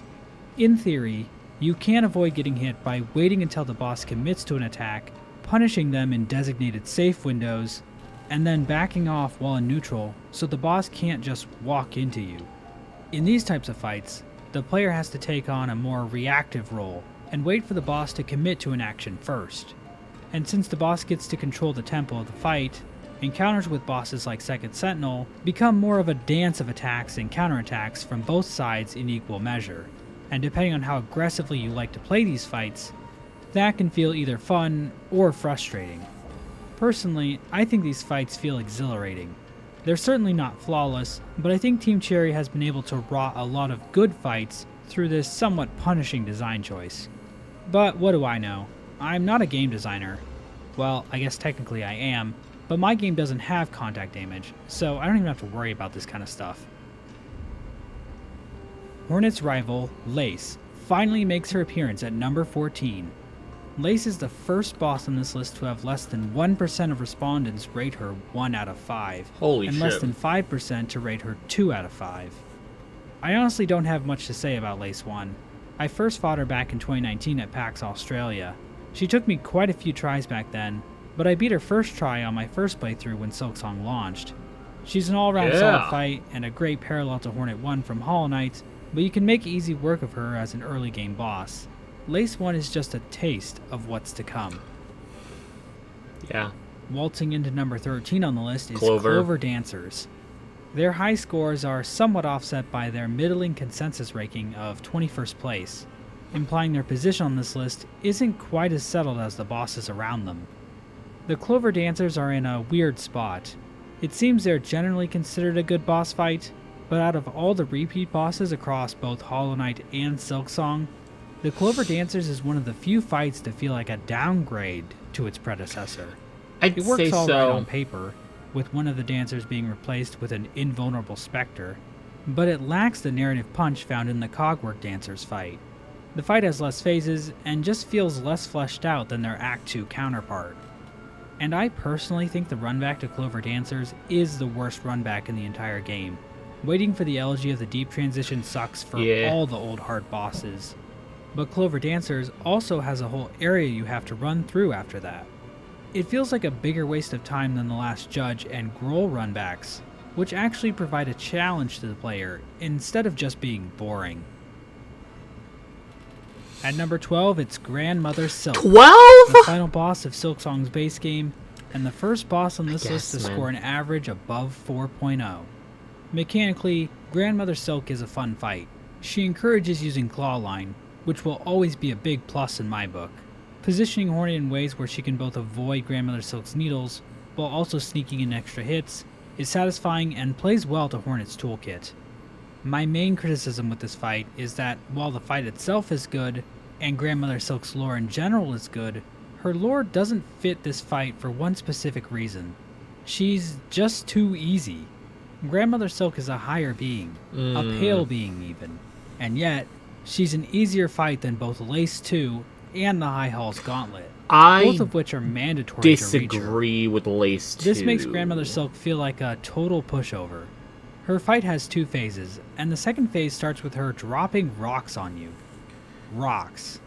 In theory, you can avoid getting hit by waiting until the boss commits to an attack, punishing them in designated safe windows, and then backing off while in neutral so the boss can't just walk into you. In these types of fights, the player has to take on a more reactive role and wait for the boss to commit to an action first. And since the boss gets to control the tempo of the fight, encounters with bosses like Second Sentinel become more of a dance of attacks and counterattacks from both sides in equal measure. And depending on how aggressively you like to play these fights, that can feel either fun or frustrating. Personally, I think these fights feel exhilarating. They're certainly not flawless, but I think Team Cherry has been able to wrought a lot of good fights through this somewhat punishing design choice. But what do I know? I'm not a game designer. Well, I guess technically I am, but my game doesn't have contact damage, so I don't even have to worry about this kind of stuff. Hornet's rival, Lace, finally makes her appearance at number 14. Lace is the first boss on this list to have less than 1% of respondents rate her 1 out of 5, Holy and shit. less than 5% to rate her 2 out of 5. I honestly don't have much to say about Lace 1. I first fought her back in 2019 at PAX Australia. She took me quite a few tries back then, but I beat her first try on my first playthrough when Silksong launched. She's an all-around solid fight and a great parallel to Hornet 1 from Hollow Knight, but you can make easy work of her as an early game boss. Lace 1 is just a taste of what's to come. Yeah. Waltzing into number 13 on the list is Clover. Clover Dancers. Their high scores are somewhat offset by their middling consensus ranking of 21st place, implying their position on this list isn't quite as settled as the bosses around them. The Clover Dancers are in a weird spot. It seems they're generally considered a good boss fight, but out of all the repeat bosses across both Hollow Knight and Silksong, the Clover Dancers is one of the few fights to feel like a downgrade to its predecessor. I'd It works say all right so. on paper, with one of the dancers being replaced with an invulnerable specter, but it lacks the narrative punch found in the Cogwork Dancers fight. The fight has less phases and just feels less fleshed out than their Act 2 counterpart. And I personally think the runback to Clover Dancers is the worst runback in the entire game. Waiting for the Elegy of the Deep transition sucks for all the old hard bosses. But Clover Dancers also has a whole area you have to run through after that. It feels like a bigger waste of time than the Last Judge and Grohl runbacks, which actually provide a challenge to the player instead of just being boring. At number 12, it's Grandmother Silk. 12? The final boss of Silksong's base game, and the first boss on this list to score an average above 4.0. Mechanically, Grandmother Silk is a fun fight. She encourages using Clawline, which will always be a big plus in my book. Positioning Hornet in ways where she can both avoid Grandmother Silk's needles, while also sneaking in extra hits, is satisfying and plays well to Hornet's toolkit. My main criticism with this fight is that while the fight itself is good, and Grandmother Silk's lore in general is good, her lore doesn't fit this fight for one specific reason. She's just too easy. Grandmother Silk is a higher being, a pale being even, and yet, she's an easier fight than both Lace 2 and the High Hall's Gauntlet, both of which are mandatory to reach her. Disagree with Lace 2. This makes Grandmother Silk feel like a total pushover. Her fight has 2 phases, and the second phase starts with her dropping rocks on you. Rocks.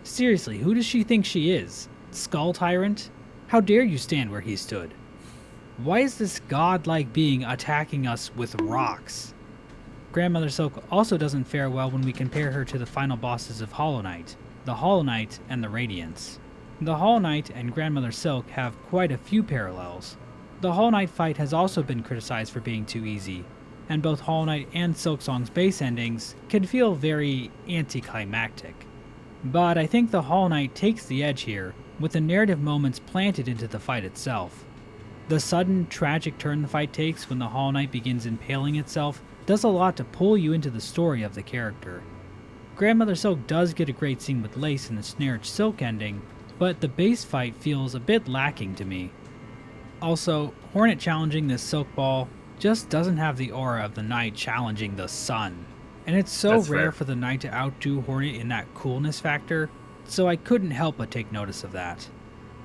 Seriously, who does she think she is? Skull Tyrant? How dare you stand where he stood? Why is this godlike being attacking us with rocks? Grandmother Silk also doesn't fare well when we compare her to the final bosses of Hollow Knight, the Hollow Knight and the Radiance. The Hollow Knight and Grandmother Silk have quite a few parallels. The Hollow Knight fight has also been criticized for being too easy, and both Hollow Knight and Silksong's base endings can feel very anticlimactic. But I think the Hollow Knight takes the edge here, with the narrative moments planted into the fight itself. The sudden, tragic turn the fight takes when the Hollow Knight begins impaling itself does a lot to pull you into the story of the character. Grandmother Silk does get a great scene with Lace in the Snare Silk ending, but the base fight feels a bit lacking to me. Also, Hornet challenging this Silk Ball just doesn't have the aura of the Knight challenging the Sun. And it's so That's rare fair. for the Knight to outdo Hornet in that coolness factor, so I couldn't help but take notice of that.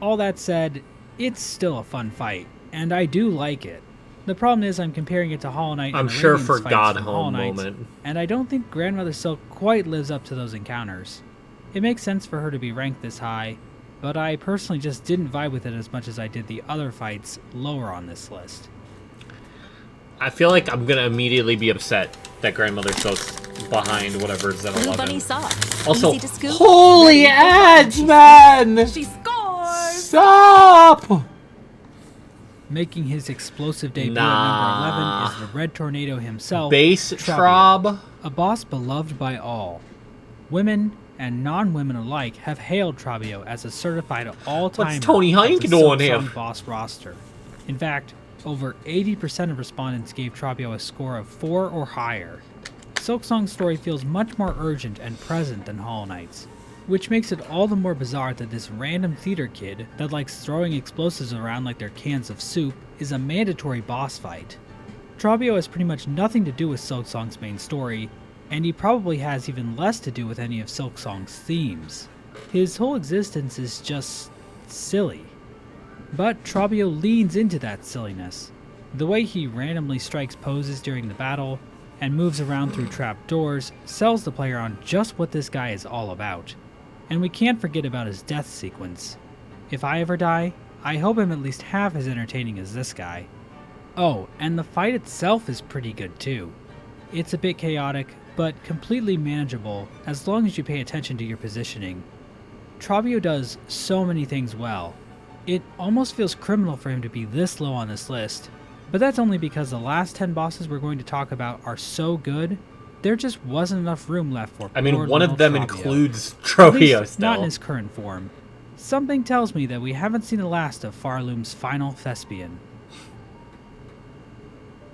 All that said, it's still a fun fight, and I do like it. The problem is I'm comparing it to Hollow Knight I'm and the sure Radiance for fights God from Home Hollow Knight, moment. and I don't think Grandmother Silk quite lives up to those encounters. It makes sense for her to be ranked this high, but I personally just didn't vibe with it as much as I did the other fights lower on this list. I feel like I'm gonna immediately be upset that Grandmother Silk's behind whatever's at 11. Blue Bunny socks. Also, Easy to scoop. holy ads, man! She scores! Stop! Making his explosive debut Nah. at number 11 is the Red Tornado himself, Base Trob. a boss beloved by all. Women and non-women alike have hailed Trabio as a certified all-time What's Tony Heinck doing here? boss roster. In fact, over 80% of respondents gave Trabio a score of 4 or higher. Silksong's story feels much more urgent and present than Hollow Knight's, which makes it all the more bizarre that this random theater kid that likes throwing explosives around like they're cans of soup is a mandatory boss fight. Trabio has pretty much nothing to do with Silksong's main story, and he probably has even less to do with any of Silksong's themes. His whole existence is just silly. But Trabio leans into that silliness. The way he randomly strikes poses during the battle and moves around through trap doors sells the player on just what this guy is all about. And we can't forget about his death sequence. If I ever die, I hope I'm at least half as entertaining as this guy. Oh, and the fight itself is pretty good too. It's a bit chaotic, but completely manageable as long as you pay attention to your positioning. Trabio does so many things well. It almost feels criminal for him to be this low on this list, but that's only because the last 10 bosses we're going to talk about are so good, there just wasn't enough room left for I mean, poor one of little them Trabio. includes At Trabio least not in still. his current form. Something tells me that we haven't seen the last of Farloom's final thespian.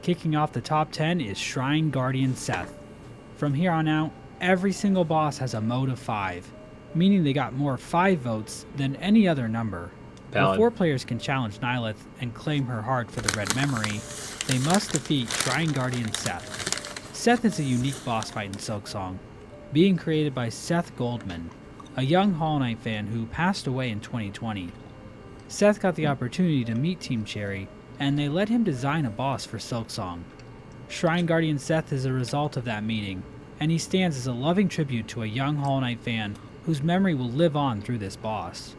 Kicking off the top 10 is Shrine Guardian Seth. From here on out, every single boss has a mode of 5, meaning they got more 5 votes than any other number. Valid. Before players can challenge Nihilith and claim her heart for the red memory, they must defeat Shrine Guardian Seth. Seth is a unique boss fight in Silksong, being created by Seth Goldman, a young Hollow Knight fan who passed away in 2020. Seth got the opportunity to meet Team Cherry, and they let him design a boss for Silksong. Shrine Guardian Seth is a result of that meeting, and he stands as a loving tribute to a young Hollow Knight fan whose memory will live on through this boss.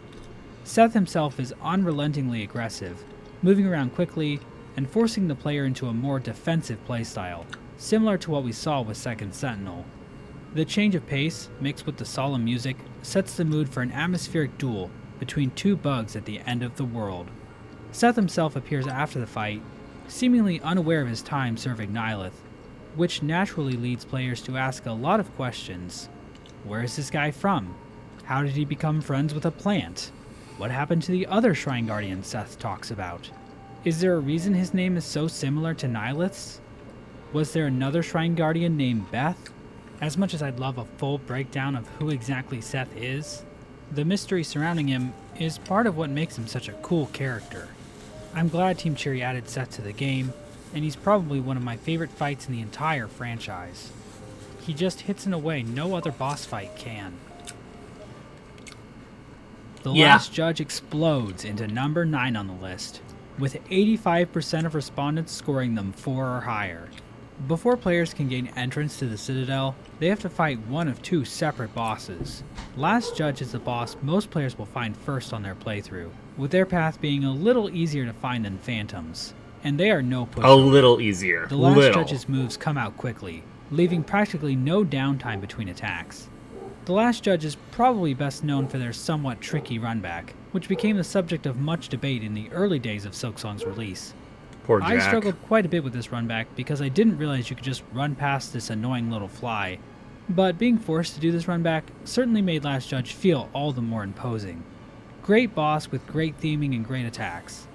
Seth himself is unrelentingly aggressive, moving around quickly and forcing the player into a more defensive playstyle, similar to what we saw with Second Sentinel. The change of pace, mixed with the solemn music, sets the mood for an atmospheric duel between two bugs at the end of the world. Seth himself appears after the fight, seemingly unaware of his time serving Nihilith, which naturally leads players to ask a lot of questions. Where is this guy from? How did he become friends with a plant? What happened to the other Shrine Guardian Seth talks about? Is there a reason his name is so similar to Nihilith's? Was there another Shrine Guardian named Beth? As much as I'd love a full breakdown of who exactly Seth is, the mystery surrounding him is part of what makes him such a cool character. I'm glad Team Cherry added Seth to the game, and he's probably one of my favorite fights in the entire franchise. He just hits in a way no other boss fight can. The Last Judge explodes into number 9 on the list, with 85% of respondents scoring them 4 or higher. Before players can gain entrance to the Citadel, they have to fight one of 2 separate bosses. Last Judge is the boss most players will find first on their playthrough, with their path being a little easier to find than Phantoms, and they are no pushover. A little easier. The Last Little. Judge's moves come out quickly, leaving practically no downtime between attacks. The Last Judge is probably best known for their somewhat tricky runback, which became the subject of much debate in the early days of Silksong's release. Poor I Jack. struggled quite a bit with this run back because I didn't realize you could just run past this annoying little fly. But being forced to do this run back certainly made Last Judge feel all the more imposing. Great boss with great theming and great attacks.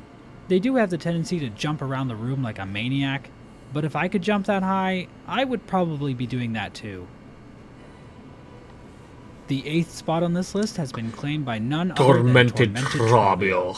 They do have the tendency to jump around the room like a maniac, but if I could jump that high, I would probably be doing that too. The 8th spot on this list has been claimed by none other than Tormented Trabio.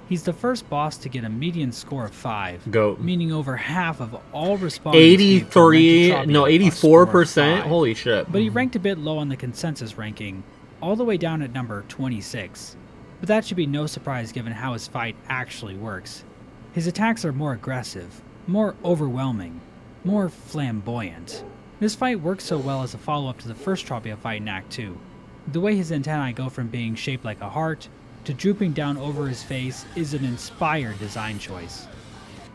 He's the first boss to get a median score of 5, Goat. meaning over half of all respondents gave Tormented 83, no, Trabio a score of 84%. 5. Holy shit. But he ranked a bit low on the consensus ranking, all the way down at number 26. But that should be no surprise given how his fight actually works. His attacks are more aggressive, more overwhelming, more flamboyant. This fight works so well as a follow-up to the first Trabio fight in Act 2. The way his antennae go from being shaped like a heart to drooping down over his face is an inspired design choice.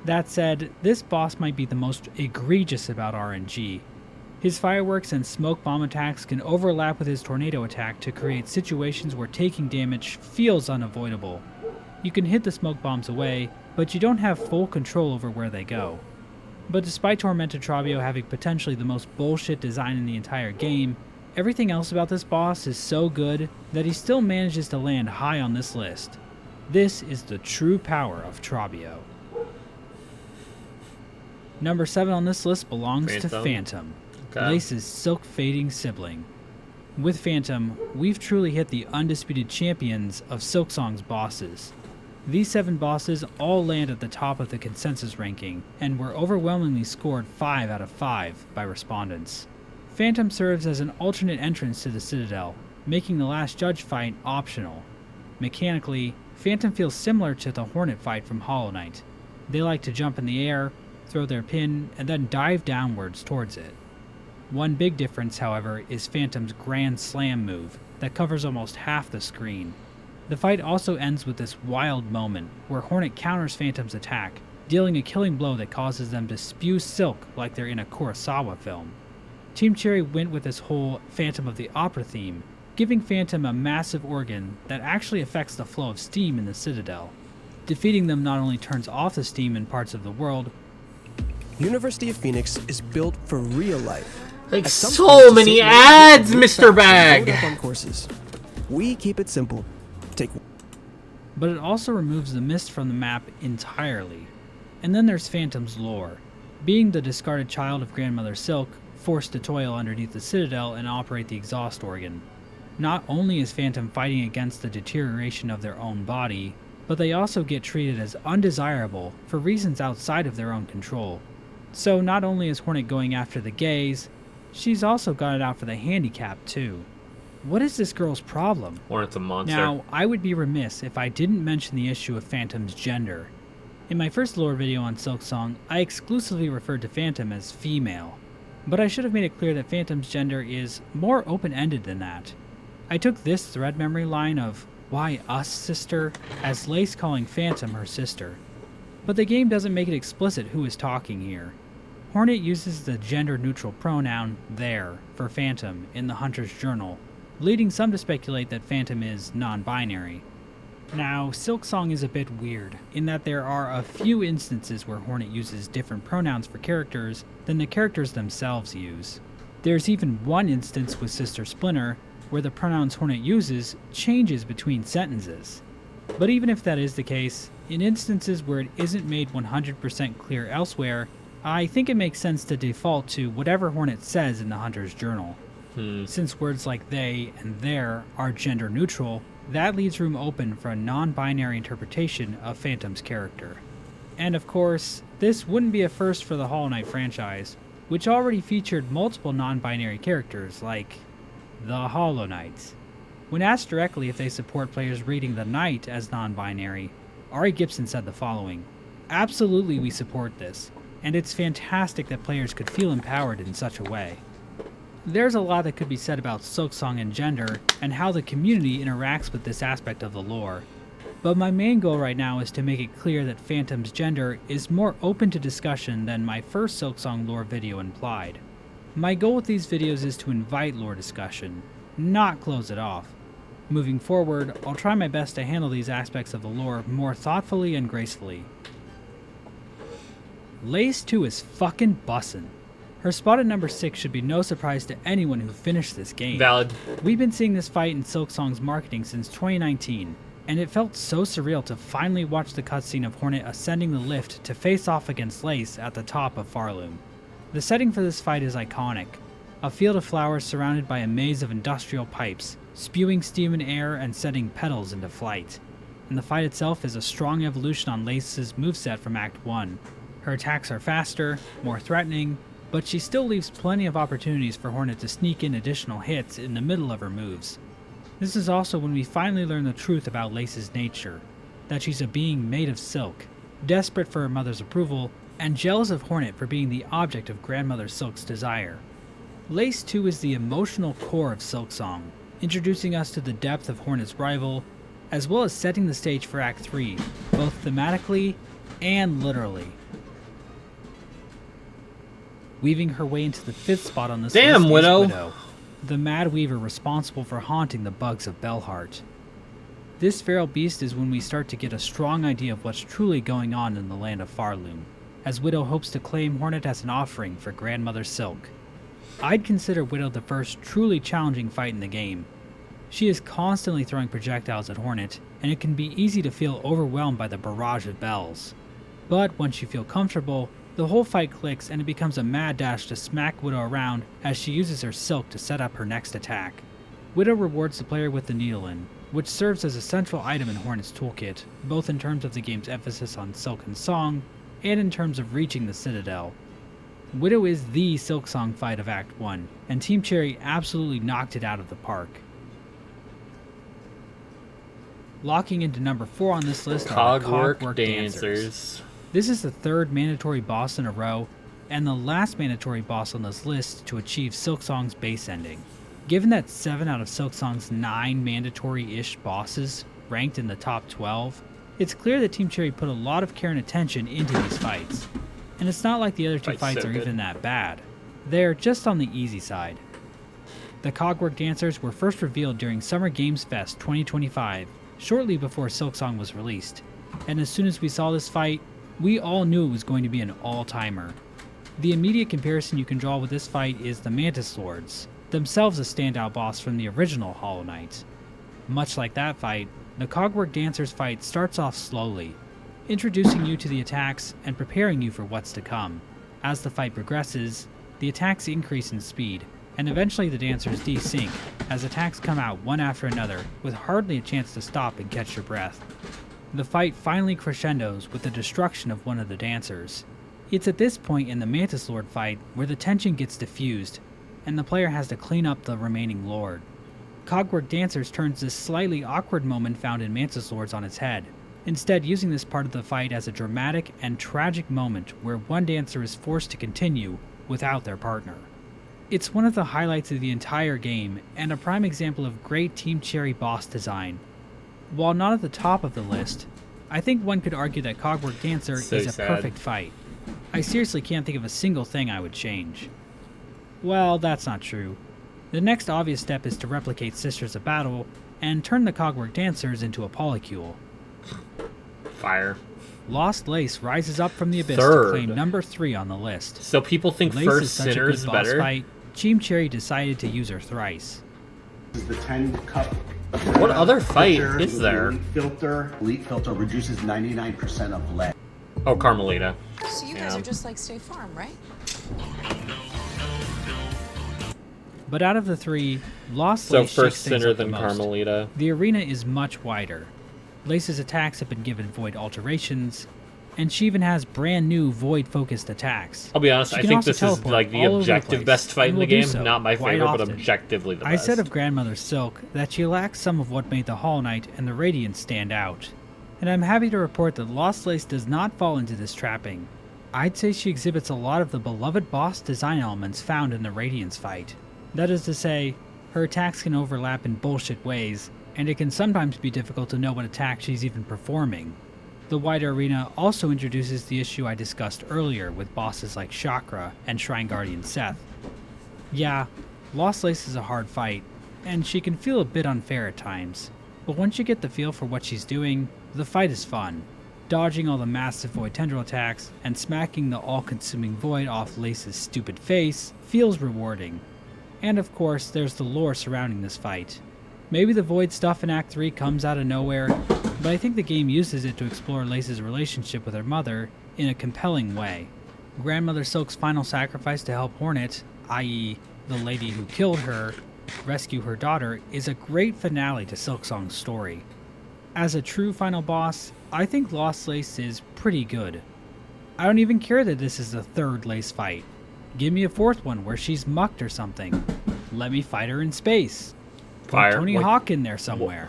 That said, this boss might be the most egregious about RNG. His fireworks and smoke bomb attacks can overlap with his tornado attack to create situations where taking damage feels unavoidable. You can hit the smoke bombs away, but you don't have full control over where they go. But despite Tormented Trabio having potentially the most bullshit design in the entire game, everything else about this boss is so good that he still manages to land high on this list. This is the true power of Trabio. Number 7 on this list belongs to Phantom, Lace's silk-fading sibling. With Phantom, we've truly hit the undisputed champions of Silksong's bosses. These 7 bosses all land at the top of the consensus ranking, and were overwhelmingly scored 5 out of 5 by respondents. Phantom serves as an alternate entrance to the Citadel, making the Last Judge fight optional. Mechanically, Phantom feels similar to the Hornet fight from Hollow Knight. They like to jump in the air, throw their pin, and then dive downwards towards it. One big difference, however, is Phantom's Grand Slam move that covers almost half the screen. The fight also ends with this wild moment where Hornet counters Phantom's attack, dealing a killing blow that causes them to spew silk like they're in a Kurosawa film. Team Cherry went with this whole Phantom of the Opera theme, giving Phantom a massive organ that actually affects the flow of steam in the Citadel. Defeating them not only turns off the steam in parts of the world. University of Phoenix is built for real life. Like so many ads, Mr. Bag! On courses. We keep it simple. But it also removes the mist from the map entirely. And then there's Phantom's lore. Being the discarded child of Grandmother Silk, forced to toil underneath the Citadel and operate the exhaust organ. Not only is Phantom fighting against the deterioration of their own body, but they also get treated as undesirable for reasons outside of their own control. So not only is Hornet going after the gays, she's also got it out for the handicapped too. What is this girl's problem? Hornet's a monster. Now, I would be remiss if I didn't mention the issue of Phantom's gender. In my first lore video on Silksong, I exclusively referred to Phantom as female, but I should have made it clear that Phantom's gender is more open-ended than that. I took this thread memory line of, "Why us, sister?" as Lace calling Phantom her sister. But the game doesn't make it explicit who is talking here. Hornet uses the gender-neutral pronoun there for Phantom in the Hunter's Journal, leading some to speculate that Phantom is non-binary. Now, Silksong is a bit weird, in that there are a few instances where Hornet uses different pronouns for characters than the characters themselves use. There's even one instance with Sister Splinter, where the pronouns Hornet uses changes between sentences. But even if that is the case, in instances where it isn't made 100% clear elsewhere, I think it makes sense to default to whatever Hornet says in the Hunter's Journal. Since words like they and their are gender neutral, that leaves room open for a non-binary interpretation of Phantom's character. And of course, this wouldn't be a first for the Hollow Knight franchise, which already featured multiple non-binary characters like the Hollow Knights. When asked directly if they support players reading the Knight as non-binary, Ari Gibson said the following: "Absolutely we support this, and it's fantastic that players could feel empowered in such a way." There's a lot that could be said about Silksong and gender, and how the community interacts with this aspect of the lore. But my main goal right now is to make it clear that Phantom's gender is more open to discussion than my first Silksong lore video implied. My goal with these videos is to invite lore discussion, not close it off. Moving forward, I'll try my best to handle these aspects of the lore more thoughtfully and gracefully. Lace 2 is fucking bussin'. Her spot at number 6 should be no surprise to anyone who finished this game. Valid. We've been seeing this fight in Silksong's marketing since 2019, and it felt so surreal to finally watch the cutscene of Hornet ascending the lift to face off against Lace at the top of Farloom. The setting for this fight is iconic. A field of flowers surrounded by a maze of industrial pipes, spewing steam and air and setting petals into flight. And the fight itself is a strong evolution on Lace's moveset from Act 1. Her attacks are faster, more threatening, but she still leaves plenty of opportunities for Hornet to sneak in additional hits in the middle of her moves. This is also when we finally learn the truth about Lace's nature, that she's a being made of silk, desperate for her mother's approval, and jealous of Hornet for being the object of Grandmother Silk's desire. Lace 2 is the emotional core of Silksong, introducing us to the depth of Hornet's rival, as well as setting the stage for Act 3, both thematically and literally. Weaving her way into the 5th spot on this list is Widow, the Mad Weaver responsible for haunting the bugs of Bellheart. This feral beast is when we start to get a strong idea of what's truly going on in the land of Farloom, as Widow hopes to claim Hornet as an offering for Grandmother Silk. I'd consider Widow the first truly challenging fight in the game. She is constantly throwing projectiles at Hornet, and it can be easy to feel overwhelmed by the barrage of bells. But once you feel comfortable, the whole fight clicks and it becomes a mad dash to smack Widow around as she uses her silk to set up her next attack. Widow rewards the player with the Needle-In, which serves as a central item in Hornet's toolkit, both in terms of the game's emphasis on silk and song, and in terms of reaching the Citadel. Widow is the Silksong fight of Act 1, and Team Cherry absolutely knocked it out of the park. Locking into number 4 on this list are the Cogwork Dancers. This is the 3rd mandatory boss in a row, and the last mandatory boss on this list to achieve Silksong's base ending. Given that 7 out of Silksong's 9 mandatory-ish bosses ranked in the top 12, it's clear that Team Cherry put a lot of care and attention into these fights. And it's not like the other 2 fights are even that bad. They're just on the easy side. The Cogwork Dancers were first revealed during Summer Games Fest 2025, shortly before Silksong was released, and as soon as we saw this fight, we all knew it was going to be an all-timer. The immediate comparison you can draw with this fight is the Mantis Lords, themselves a standout boss from the original Hollow Knight. Much like that fight, the Cogwork Dancers fight starts off slowly, introducing you to the attacks and preparing you for what's to come. As the fight progresses, the attacks increase in speed, and eventually the dancers desync, as attacks come out one after another, with hardly a chance to stop and catch your breath. The fight finally crescendos with the destruction of one of the dancers. It's at this point in the Mantis Lord fight where the tension gets diffused, and the player has to clean up the remaining Lord. Cogwork Dancers turns this slightly awkward moment found in Mantis Lords on its head, instead using this part of the fight as a dramatic and tragic moment where one dancer is forced to continue without their partner. It's one of the highlights of the entire game, and a prime example of great Team Cherry boss design. While not at the top of the list, I think one could argue that Cogwork Dancer is a perfect fight. I seriously can't think of a single thing I would change. Well, that's not true. The next obvious step is to replicate Sisters of Battle, and turn the Cogwork Dancers into a polycule. Fire. Lost Lace rises up from the abyss to claim number 3 on the list. So people think Lace first is such Sinner a is good better? boss fight, Team Cherry decided to use her thrice. This is the 10-cup. What other fight is there? Elite filter reduces 99% of lead. Oh, Carmelita. So you guys are just like State Farm, right? But out of the 3, Lost So Lace first shakes things Sinner up the than most. Carmelita. The arena is much wider. Lace's attacks have been given void alterations, and she even has brand new void-focused attacks. I'll be honest, She I can think also this is teleport like the all over objective place, best fight and in the will do game. so Not my quite favorite, but often. objectively the I best. said of Grandmother Silk that she lacks some of what made the Hollow Knight and the Radiant stand out, and I'm happy to report that Lost Lace does not fall into this trapping. I'd say she exhibits a lot of the beloved boss design elements found in the Radiance fight. That is to say, her attacks can overlap in bullshit ways, and it can sometimes be difficult to know what attack she's even performing. The wider arena also introduces the issue I discussed earlier with bosses like Chakra and Shrine Guardian Seth. Yeah, Lost Lace is a hard fight, and she can feel a bit unfair at times, but once you get the feel for what she's doing, the fight is fun. Dodging all the massive void tendril attacks and smacking the all-consuming void off Lace's stupid face feels rewarding. And of course, there's the lore surrounding this fight. Maybe the void stuff in Act 3 comes out of nowhere, but I think the game uses it to explore Lace's relationship with her mother in a compelling way. Grandmother Silk's final sacrifice to help Hornet, i.e. the lady who killed her, rescue her daughter, is a great finale to Silksong's story. As a true final boss, I think Lost Lace is pretty good. I don't even care that this is the third Lace fight. Give me a fourth one where she's mucked or something. Let me fight her in space. Put Tony Hawk in there somewhere.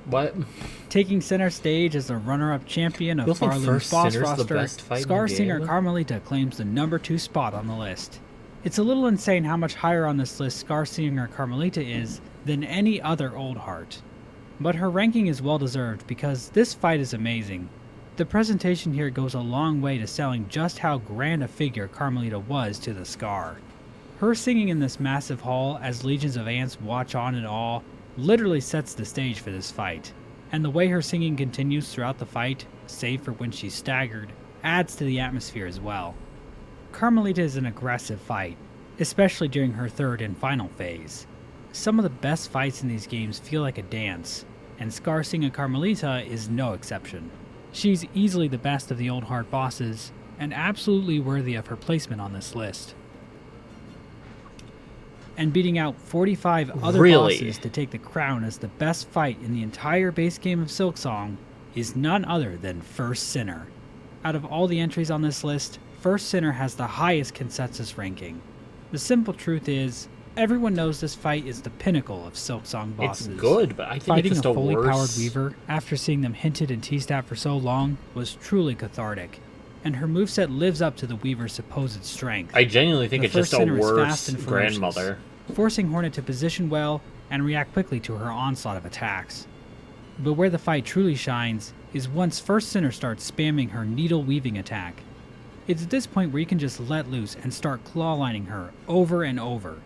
What? Taking center stage as the runner-up champion of Farloom's boss roster, Scar Singer Carmelita claims the number 2 spot on the list. It's a little insane how much higher on this list Scar Singer Carmelita is than any other Old Heart. But her ranking is well deserved because this fight is amazing. The presentation here goes a long way to selling just how grand a figure Carmelita was to the Scar. Her singing in this massive hall as legions of ants watch on in awe literally sets the stage for this fight, and the way her singing continues throughout the fight, save for when she's staggered, adds to the atmosphere as well. Carmelita is an aggressive fight, especially during her third and final phase. Some of the best fights in these games feel like a dance, and Scar Singer Carmelita is no exception. She's easily the best of the Old Heart bosses, and absolutely worthy of her placement on this list. And beating out 45 other bosses to take the crown as the best fight in the entire base game of Silksong is none other than First Sinner. Out of all the entries on this list, First Sinner has the highest consensus ranking. The simple truth is, everyone knows this fight is the pinnacle of Silksong bosses. It's good, but I think fighting it's just a fully powered Weaver after seeing them hinted and teased at for so long was truly cathartic, and her moveset lives up to the Weaver's supposed strength. I genuinely think it's just a worse and grandmother. Forcing Hornet to position well and react quickly to her onslaught of attacks. But where the fight truly shines is once First Sinner starts spamming her needle weaving attack. It's at this point where you can just let loose and start claw lining her over and over.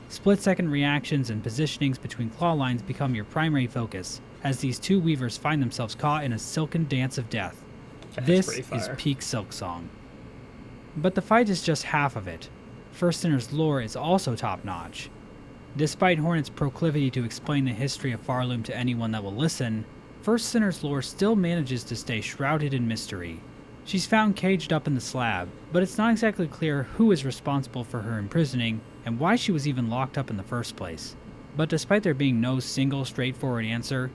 Split-second reactions and positionings between claw lines become your primary focus, as these two Weavers find themselves caught in a silken dance of death. This is peak Silksong. But the fight is just half of it. First Sinner's lore is also top-notch. Despite Hornet's proclivity to explain the history of Farloom to anyone that will listen, First Sinner's lore still manages to stay shrouded in mystery. She's found caged up in the slab, but it's not exactly clear who is responsible for her imprisoning and why she was even locked up in the first place. But despite there being no single straightforward answer,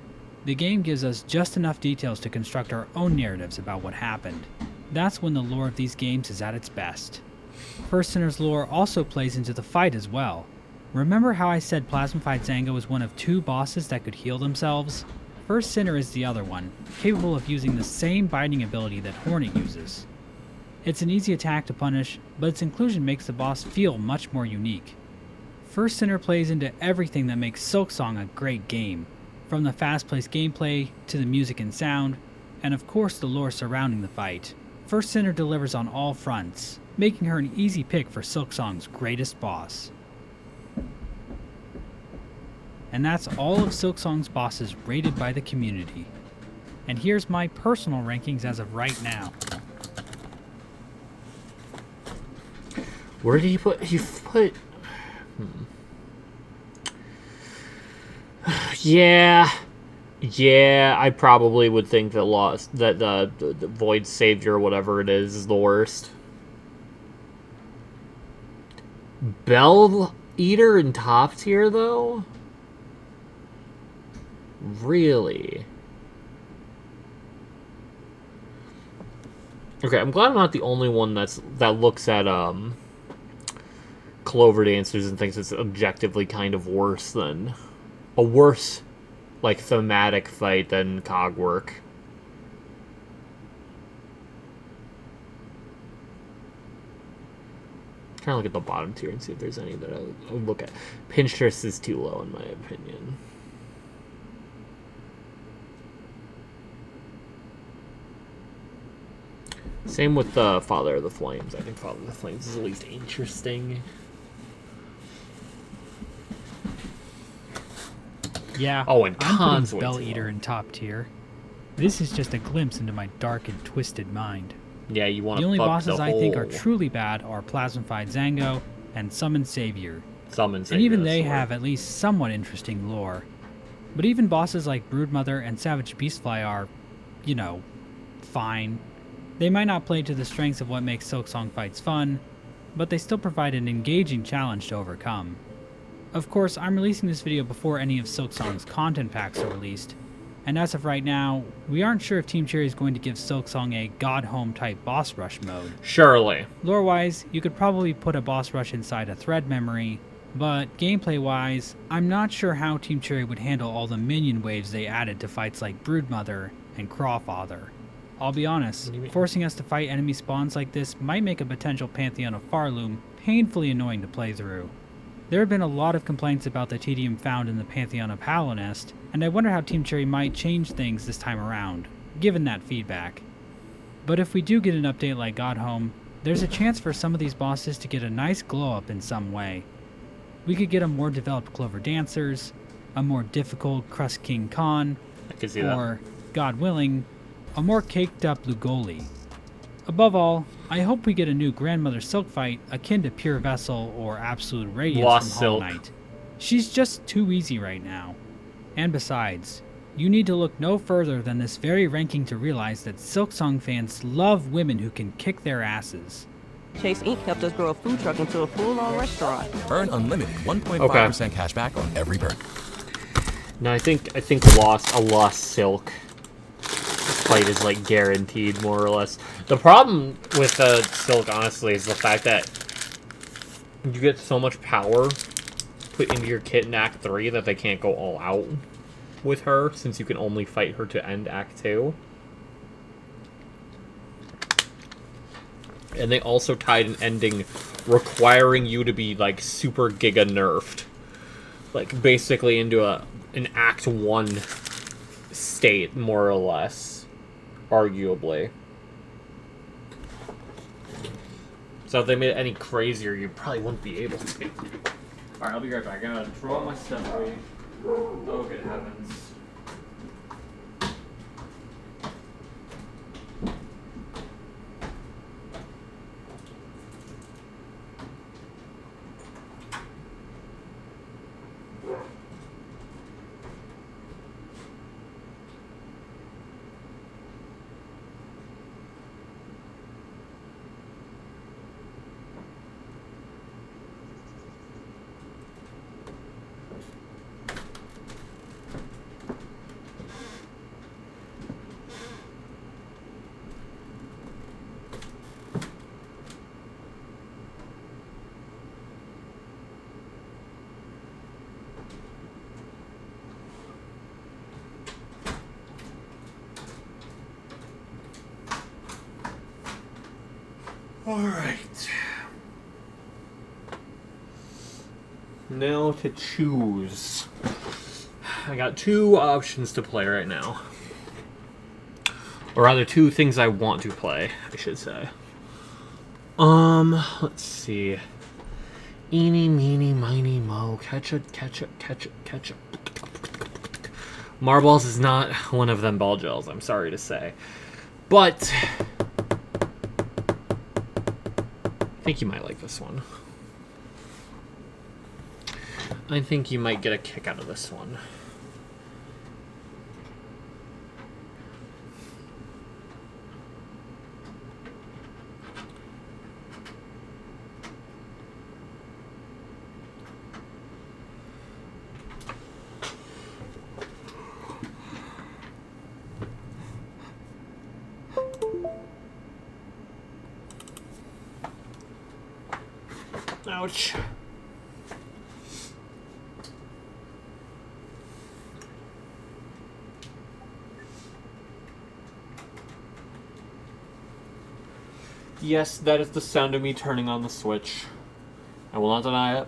the game gives us just enough details to construct our own narratives about what happened. That's when the lore of these games is at its best. First Sinner's lore also plays into the fight as well. Remember how I said Plasmified Zango is one of 2 bosses that could heal themselves? First Sinner is the other one, capable of using the same binding ability that Hornet uses. It's an easy attack to punish, but its inclusion makes the boss feel much more unique. First Sinner plays into everything that makes Silksong a great game, from the fast-paced gameplay to the music and sound, and of course the lore surrounding the fight. First Sinner delivers on all fronts, making her an easy pick for Silksong's greatest boss. And that's all of Silksong's bosses rated by the community. And here's my personal rankings as of right now. Where did he put... Yeah, I probably would think that the Void Savior, whatever it is the worst. Bell Eater in top tier, though? Really? Okay, I'm glad I'm not the only one that looks at Clover Dancers and thinks it's objectively kind of worse than a worse, like, thematic fight than Cogwork. Trying to look at the bottom tier and see if there's any that I would look at. Pinterest is too low in my opinion. Same with Father of the Flames. I think Father of the Flames is at least interesting. Yeah. Oh, and I'm Cons putting Bell Eater in top tier. This is just a glimpse into my dark and twisted mind. Yeah, you want to The only fuck bosses the I think are whole- truly bad are Plasmified Zango and Summon Savior. Summon Savior, And even that's they the word. have at least somewhat interesting lore. But even bosses like Broodmother and Savage Beastfly are, you know, fine. They might not play to the strengths of what makes Silksong fights fun, but they still provide an engaging challenge to overcome. Of course, I'm releasing this video before any of Silksong's content packs are released, and as of right now, we aren't sure if Team Cherry is going to give Silksong a God Home type boss rush mode. Surely. Lore-wise, you could probably put a boss rush inside a thread memory, but gameplay-wise, I'm not sure how Team Cherry would handle all the minion waves they added to fights like Broodmother and Crawfather. I'll be honest, forcing us to fight enemy spawns like this might make a potential Pantheon of Farloom painfully annoying to play through. There have been a lot of complaints about the tedium found in the Pantheon of Hallownest, and I wonder how Team Cherry might change things this time around, given that feedback. But if we do get an update like Godhome, there's a chance for some of these bosses to get a nice glow up in some way. We could get a more developed Clover Dancers, a more difficult Crust King Khan, I can see that. or, God willing, a more caked up Lugoli. Above all, I hope we get a new Grandmother Silk fight akin to Pure Vessel or Absolute Radiance Lost from Hollow Silk. Knight. She's just too easy right now. And besides, you need to look no further than this very ranking to realize that Silksong fans love women who can kick their asses. Chase Inc. helped us grow a food truck into a full-on restaurant. Earn unlimited 1.5% cash back on every burn. No, I think a lost Silk fight is like guaranteed, more or less. The problem with Silk, honestly, is the fact that you get so much power put into your kit in Act 3 that they can't go all out with her, since you can only fight her to end Act 2. And they also tied an ending requiring you to be, like, super giga nerfed. Like, basically into an Act 1 state, more or less. Arguably. So if they made it any crazier, you probably wouldn't be able to. Alright, I'll be right back. I gotta throw out my stuff. Oh, good heavens. Alright. Now to choose. I got two options to play right now. Or rather, two things I want to play, I should say. Let's see. Eeny, meeny, miny, mo. Ketchup. Marbles is not one of them ball gels, I'm sorry to say. But I think you might like this one. I think you might get a kick out of this one. Ouch. Yes, that is the sound of me turning on the switch. I will not deny it.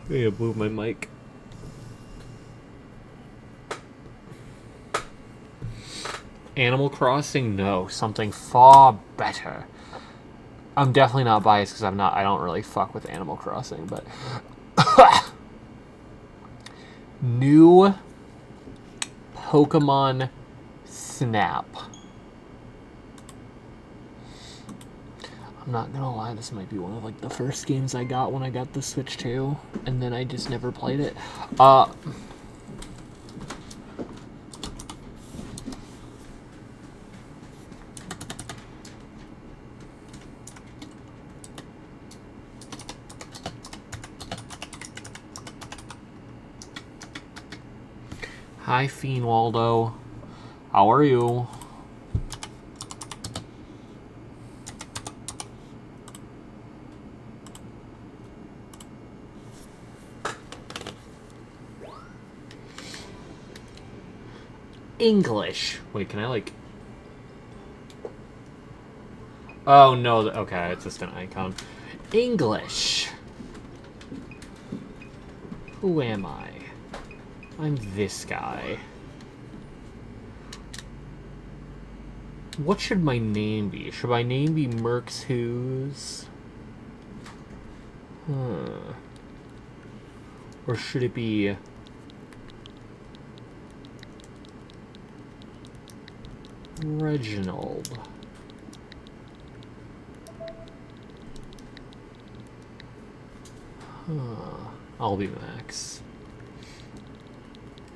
I need to move my mic. Animal Crossing? No, something far better. I'm definitely not biased because I don't really fuck with Animal Crossing, but new Pokemon Snap. I'm not gonna lie, this might be one of like the first games I got when I got the Switch 2, and then I just never played it. Hi, Fiend Waldo. How are you? English. Wait, can I like... Oh, no. Okay, it's just an icon. English. Who am I? I'm this guy. What should my name be? Should my name be Mercs Who's? Or should it be... Reginald? I'll be Max.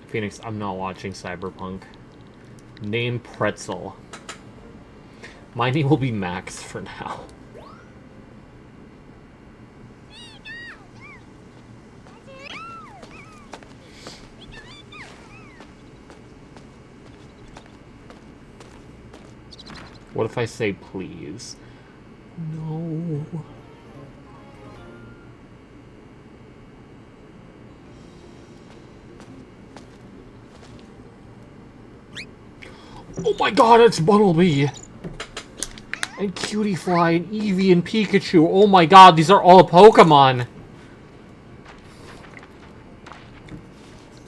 Phoenix, I'm not watching Cyberpunk. Name Pretzel. My name will be Max for now. What if I say please? No. Oh my god, it's Bumblebee! And Cutiefly and Eevee and Pikachu. Oh my god, these are all Pokemon!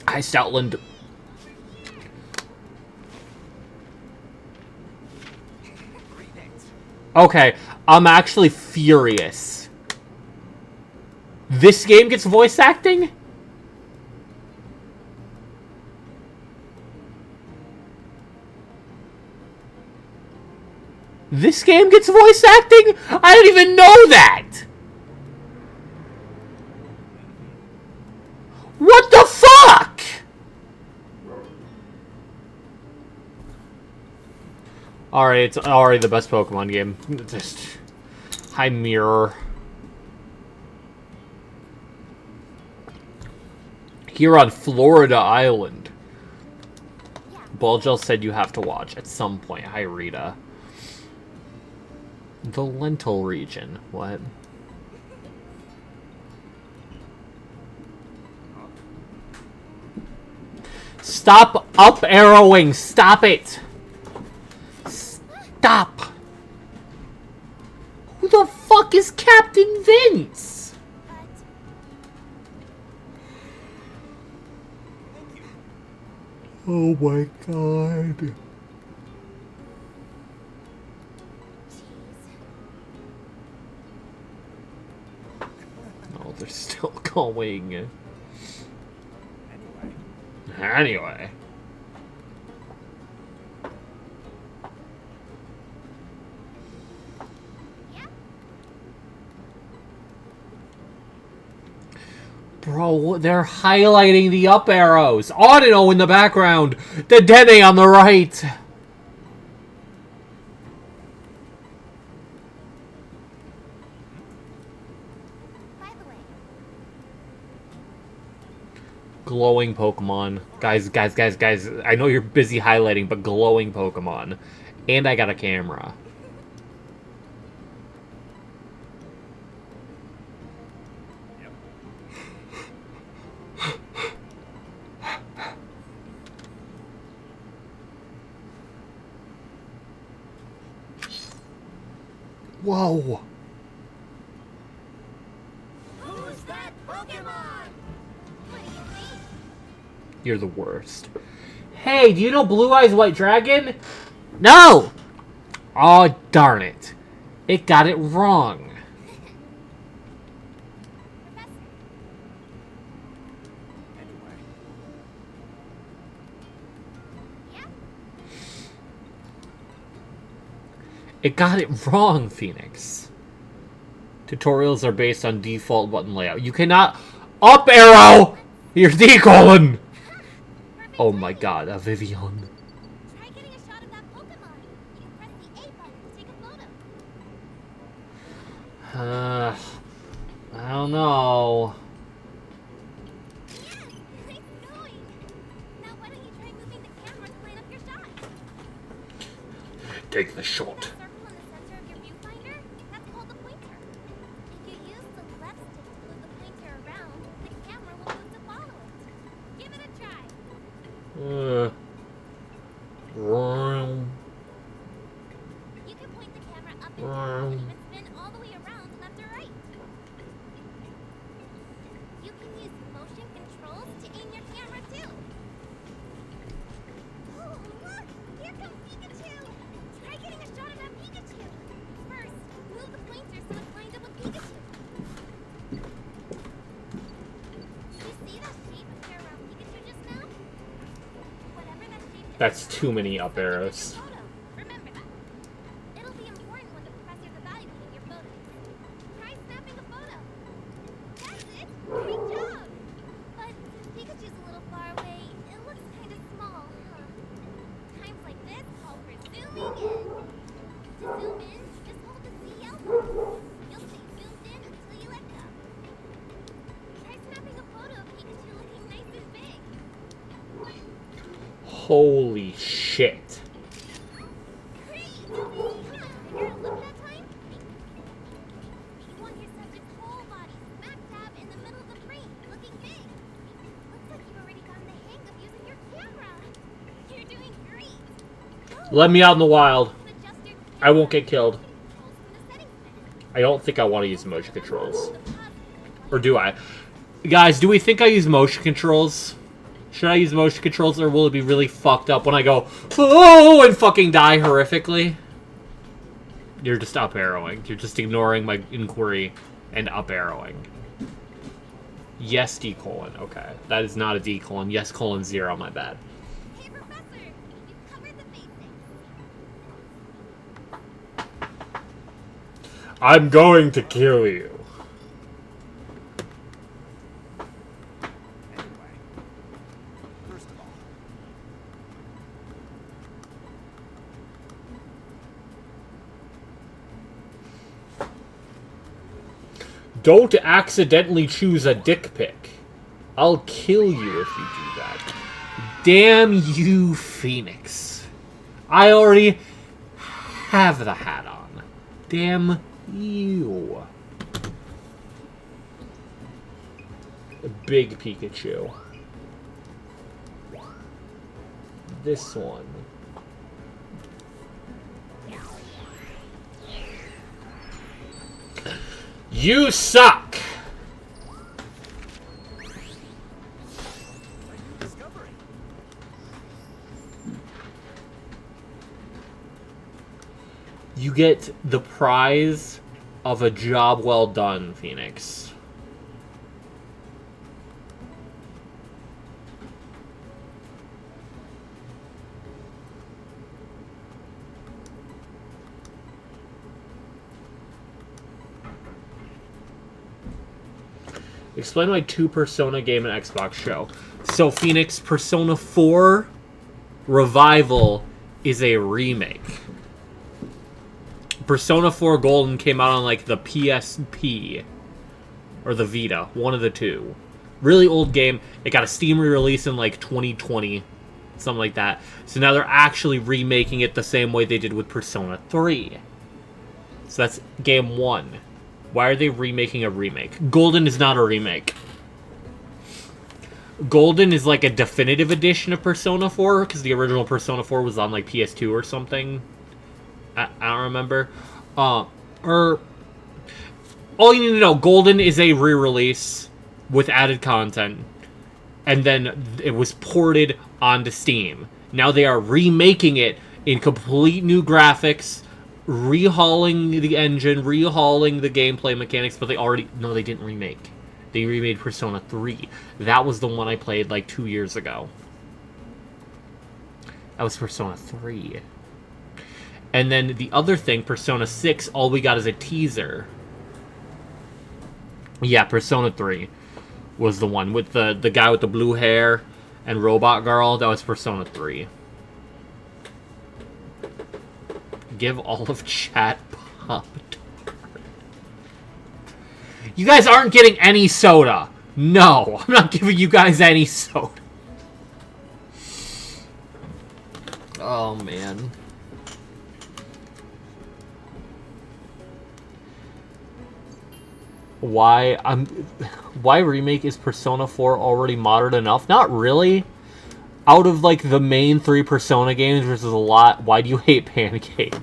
Hi, Stoutland. Okay, I'm actually furious. This game gets voice acting? This game gets voice acting? I didn't even know that! What the fuck?! Alright, it's already the best Pokemon game. Just... Hi, Mirror. Here on Florida Island. Balgel said you have to watch at some point. Hi, Rita. The Lentil region. What? Stop up arrowing! Stop it! Stop! Who the fuck is Captain Vince? Oh my god. Oh, they're still going. Anyway. Bro, they're highlighting the up arrows. Audino in the background. Dedenne on the right. Glowing Pokemon. Guys. I know you're busy highlighting, but glowing Pokemon. And I got a camera. Whoa. Who's that Pokemon? You're the worst. Hey, do you know Blue Eyes White Dragon? No! Oh, darn it. It got it wrong. It got it wrong, Phoenix. Tutorials are based on default button layout. You cannot up arrow your D colon. Oh my god, a Vivian. I don't know. Take the shot. You can point the camera up and down and spin all the way around left or right. You can use motion controls to aim your camera too. Oh, look! Here comes Pikachu! Try getting a shot of that Pikachu! First, move the pointer so it's lined up with Pikachu. Did you see that shape appear around Pikachu just now? Whatever that shape is. That's too many up arrows. Remember that. It'll be important when the professor's evaluating your photos. Try snapping a photo. That's it! Great job! But since Pikachu's a little far away, it looks kind of small, huh? Times like this call for zooming in. To zoom in, just hold the CL button. You'll stay zoomed in until you let go. Try snapping a photo of Pikachu looking nice and big. Holy shit. Let me out in the wild. I won't get killed. I don't think I want to use motion controls. Or do I? Guys, do we think I use motion controls? Should I use motion controls, or will it be really fucked up when I go, oh, and fucking die horrifically? You're just up arrowing. You're just ignoring my inquiry and up arrowing. Yes, D colon. Okay. That is not a D colon. Yes, colon 0. My bad. Hey, Professor! You've covered the basics. I'm going to kill you. Don't accidentally choose a dick pic. I'll kill you if you do that. Damn you, Phoenix. I already have the hat on. Damn you. A big Pikachu. This one. You suck! You get the prize of a job well done, Phoenix. Explain why 2 Persona game and Xbox show. So, Phoenix, Persona 4 Revival is a remake. Persona 4 Golden came out on, like, the PSP. Or the Vita. One of the two. Really old game. It got a Steam re-release in, like, 2020. Something like that. So now they're actually remaking it the same way they did with Persona 3. So that's game 1. Why are they remaking a remake? Golden is not a remake. Golden is like a definitive edition of Persona 4, because the original Persona 4 was on like PS2 or something. I don't remember. All you need to know, Golden is a re-release with added content. And then it was ported onto Steam. Now they are remaking it in complete new graphics, rehauling the engine, rehauling the gameplay mechanics, but they didn't remake. They remade Persona 3. That was the one I played like 2 years ago. That was Persona 3. And then the other thing, Persona 6, all we got is a teaser. Yeah, Persona 3 was the one with the guy with the blue hair and Robot Girl. That was Persona 3. Give all of chat Pop. You guys aren't getting any soda. No, I'm not giving you guys any soda. Oh, man. Why remake is Persona 4 already modern enough? Not really. Out of like the main 3 Persona games, which is a lot, why do you hate Pancake?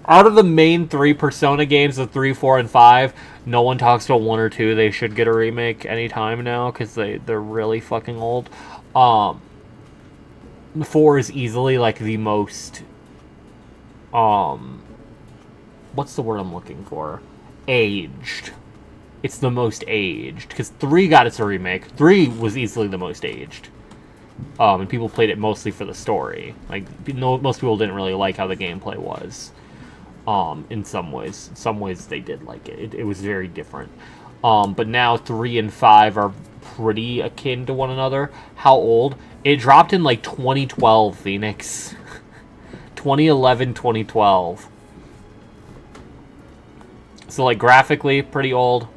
Out of the main 3 Persona games, the 3, 4, and 5, no one talks about 1 or 2. They should get a remake anytime now because they're really fucking old. 4 is easily like the most what's the word I'm looking for? Aged. It's the most aged. Because 3 got its remake. 3 was easily the most aged. And people played it mostly for the story. Like, most people didn't really like how the gameplay was. In some ways. In some ways they did like it. It was very different. But now 3 and 5 are pretty akin to one another. How old? It dropped in like 2012, Phoenix. 2011, 2012. So, like, graphically, pretty old.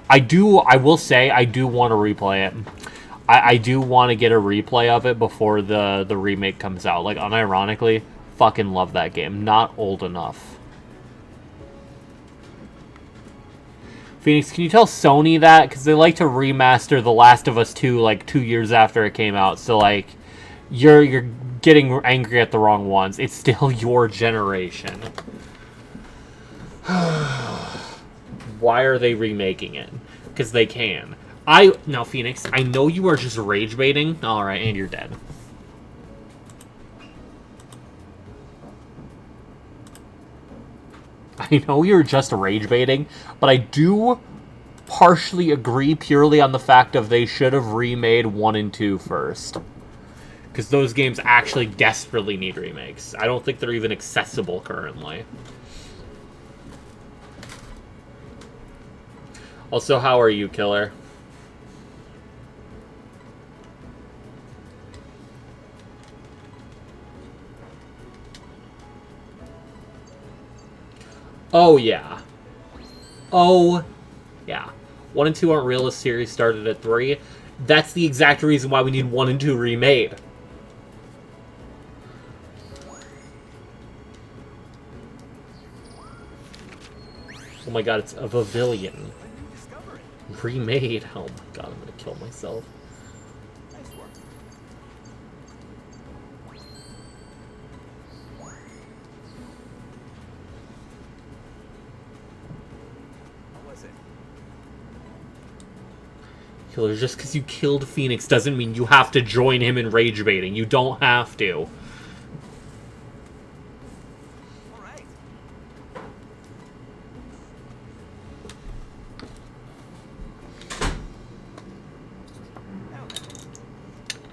I will say, I do want to replay it. I do want to get a replay of it before the remake comes out. Like, unironically, fucking love that game. Not old enough. Phoenix, can you tell Sony that? Because they like to remaster The Last of Us 2, like, 2 years after it came out. So, like, you're getting angry at the wrong ones. It's still your generation. Why are they remaking it? Because they can. Now, Phoenix, I know you are just rage baiting. Alright, and you're dead. I know you're just rage baiting, but I do partially agree purely on the fact of they should have remade 1 and 2 first. Because those games actually desperately need remakes. I don't think they're even accessible currently. Also, how are you, Killer? Oh, yeah. Oh, yeah. 1 and 2 aren't real. The series started at 3. That's the exact reason why we need 1 and 2 remade. Oh my god, it's a Pavilion. Remade. Oh my god, I'm gonna kill myself. Killer, just because you killed Phoenix doesn't mean you have to join him in rage baiting. You don't have to.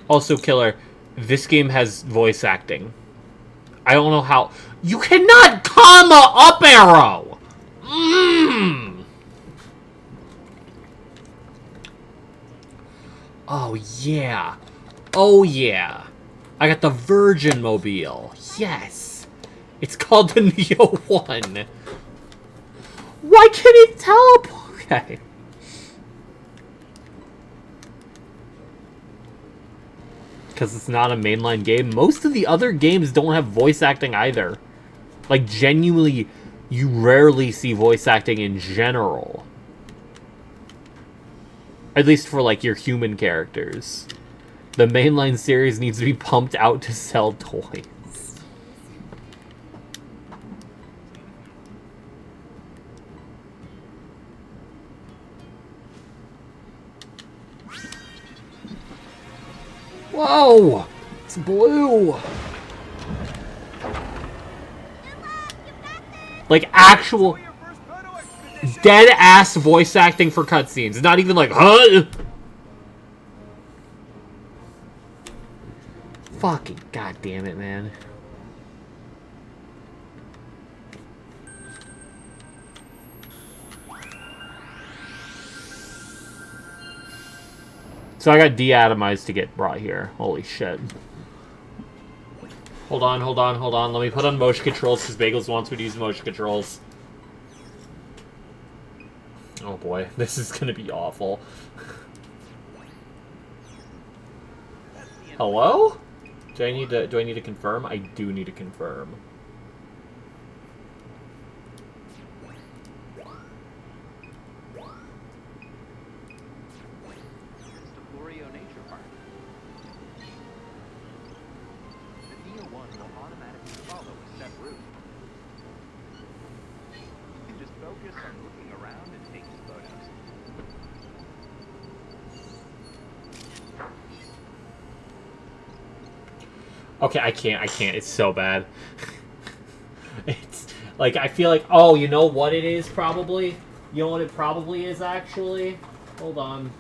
Also, Killer, this game has voice acting. I don't know how... You cannot comma up arrow! Oh, yeah. Oh, yeah. I got the Virgin Mobile. Yes. It's called the Neo 1. Why can't it teleport? Okay. Because it's not a mainline game. Most of the other games don't have voice acting either. Like, genuinely, you rarely see voice acting in general. At least for, like, your human characters. The mainline series needs to be pumped out to sell toys. Whoa! It's blue. Like actual dead ass voice acting for cutscenes. Not even like, huh? Fucking goddamn it, man. So I got deatomized to get brought here. Holy shit. Hold on. Let me put on motion controls because Bagels wants me to use motion controls. Oh boy, this is gonna be awful. Hello? Do I need to confirm? I do need to confirm. Okay, I can't. It's so bad. It's like, I feel like, oh, you know what it is probably? You know what it probably is actually? Hold on.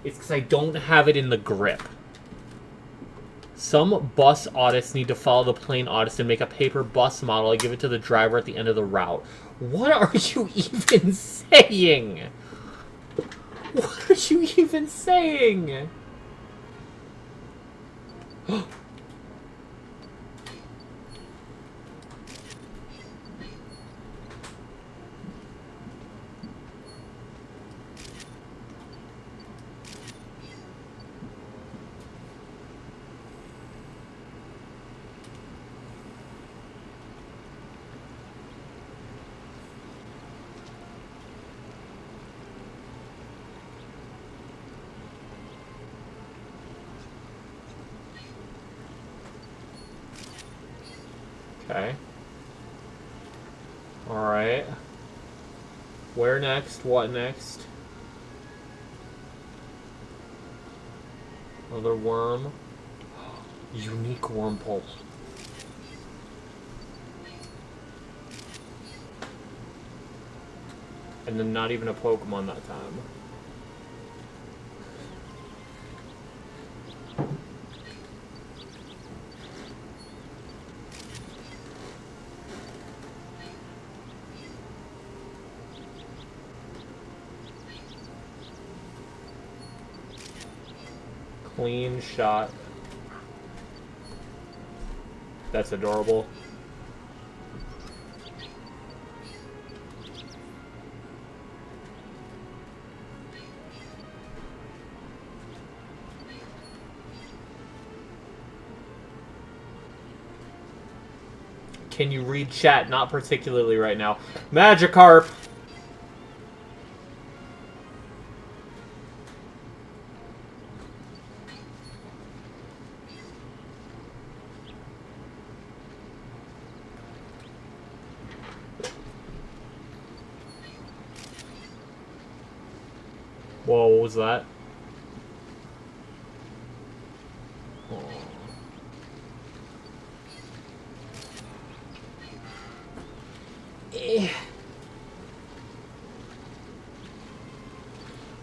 It's because I don't have it in the grip. Some bus autists need to follow the plane autist and make a paper bus model and give it to the driver at the end of the route. What are you even saying? What are you even saying? Okay. Alright. Where next? What next? Another worm. Unique worm pulse. And then not even a Pokemon that time. Clean shot. That's adorable. Can you read chat? Not particularly right now. Magikarp! Whoa, what was that? Oh.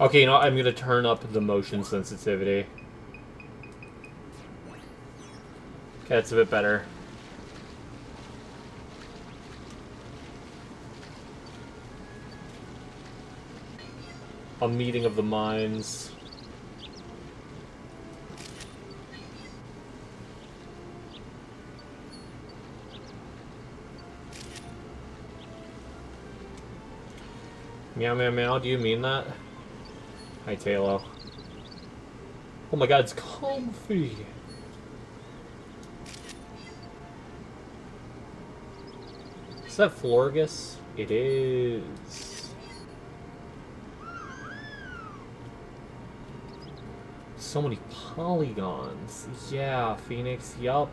Okay, you know what? I'm gonna turn up the motion sensitivity. Okay, that's a bit better. A meeting of the minds. Meow meow meow, do you mean that? Hi Talo. Oh my god, it's comfy! Is that Florges? It is. So many polygons. Yeah, Phoenix, yup.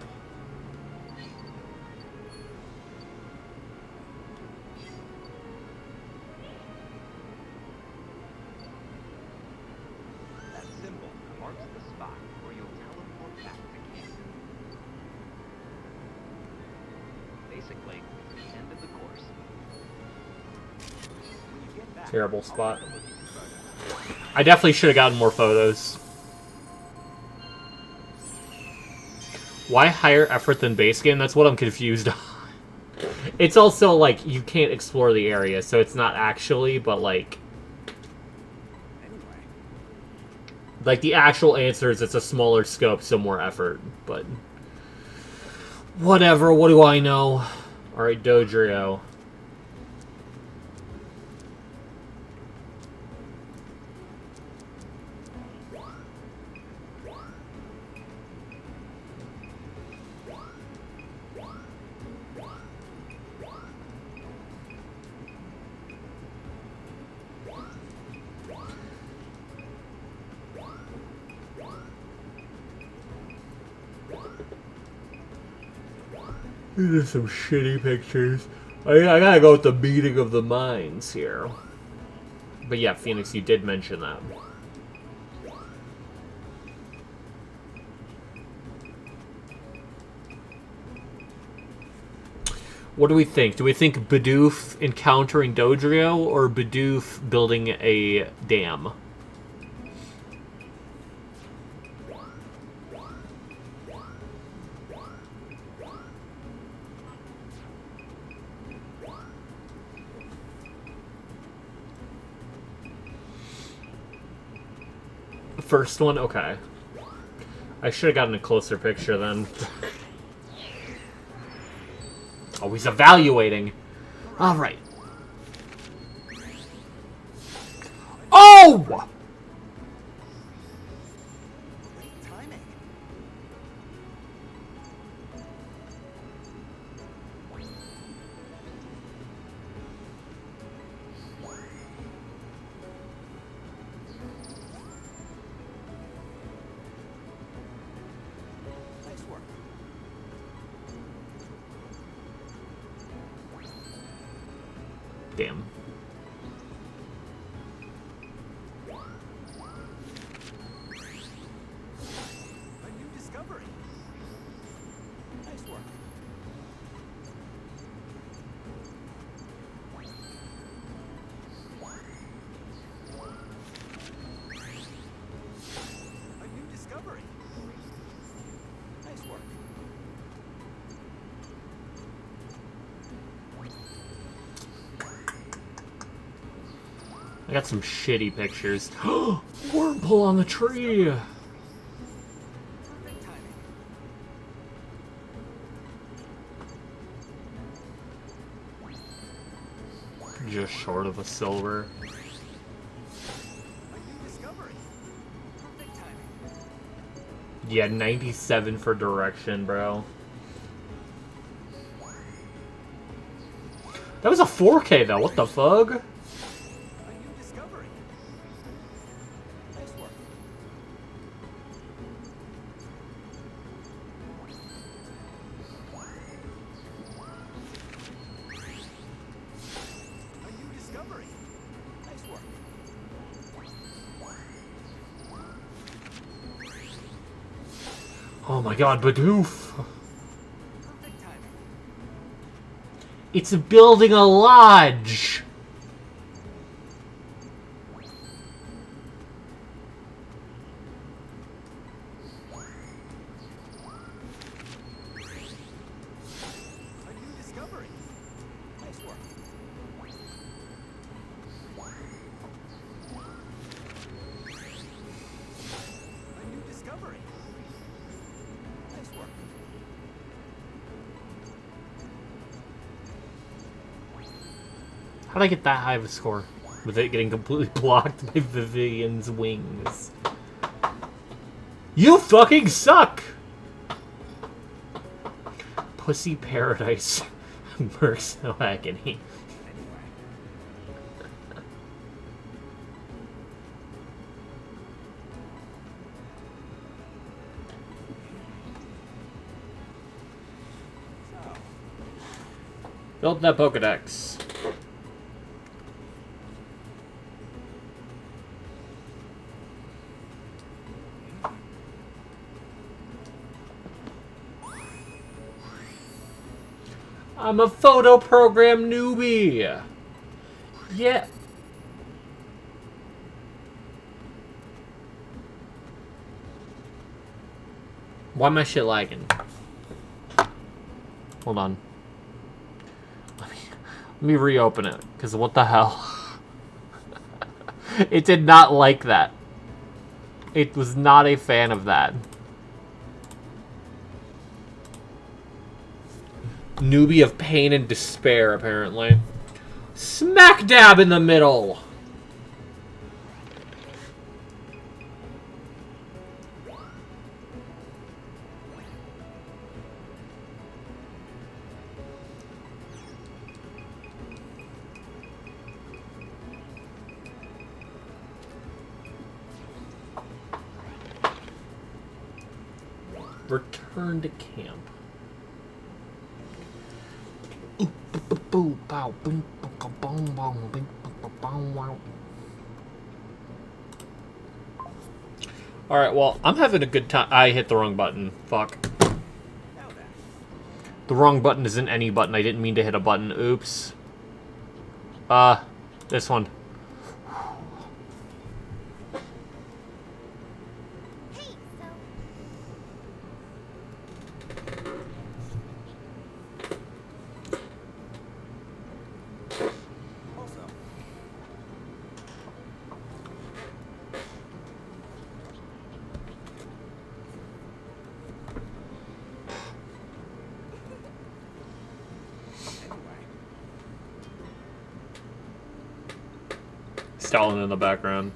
That symbol marks the spot where you'll teleport Basically, the end of the course. Terrible spot. I definitely should have gotten more photos. Why higher effort than base game? That's what I'm confused on. It's also, like, you can't explore the area, so it's not actually, but, like... Like, the actual answer is it's a smaller scope, so more effort, but... Whatever, what do I know? Alright, Dodrio. These are some shitty pictures. I gotta go with the meeting of the minds here. But yeah, Phoenix, you did mention that. What do we think? Do we think Bidoof encountering Dodrio or Bidoof building a dam? First one? Okay. I should have gotten a closer picture then. Always evaluating. Alright. Oh! Damn. A new discovery. Nice work. A new discovery. Nice work. I got some shitty pictures. Wormhole on the tree! Just short of a silver. Yeah, 97 for direction, bro. That was a 4K though, what the fuck? Oh my god, Bidoof! It's building a lodge! How'd I get that high of a score? With it getting completely blocked by Vivian's wings. You fucking suck! Pussy Paradise. Mercs no agony. Build that Pokedex. I'm a photo program newbie. Yeah. Why am I shit lagging? Hold on. Let me reopen it, because what the hell? It did not like that. It was not a fan of that. Newbie of pain and despair, apparently. Smack dab in the middle! Return to camp. Alright, well, I'm having a good time. I hit the wrong button. Fuck. The wrong button isn't any button. I didn't mean to hit a button. Oops. This one. Stalin in the background.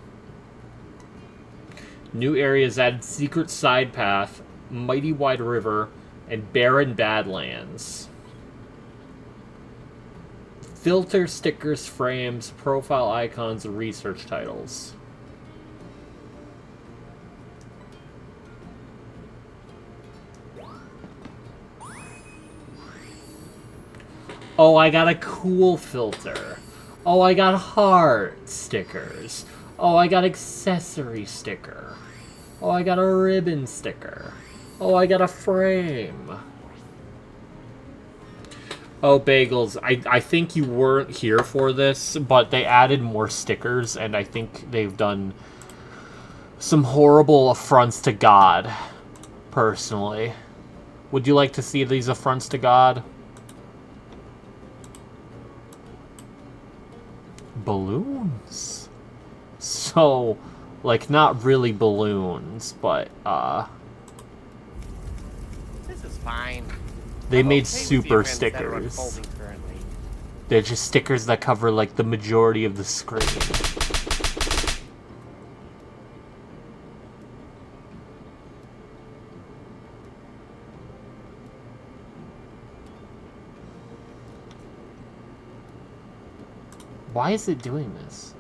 New areas added secret side path, mighty wide river, and barren badlands. Filter stickers, frames, profile icons, and research titles. Oh, I got a cool filter. Oh, I got heart stickers. Oh, I got accessory sticker. Oh, I got a ribbon sticker. Oh, I got a frame. Oh, Bagels, I think you weren't here for this, but they added more stickers, and I think they've done some horrible affronts to God, personally. Would you like to see these affronts to God? Balloons. So, like, not really balloons, but, This is fine. they I'm made okay with the super events that are stickers. unfolding currently. They're just stickers that cover, like, the majority of the screen. Why is it doing this?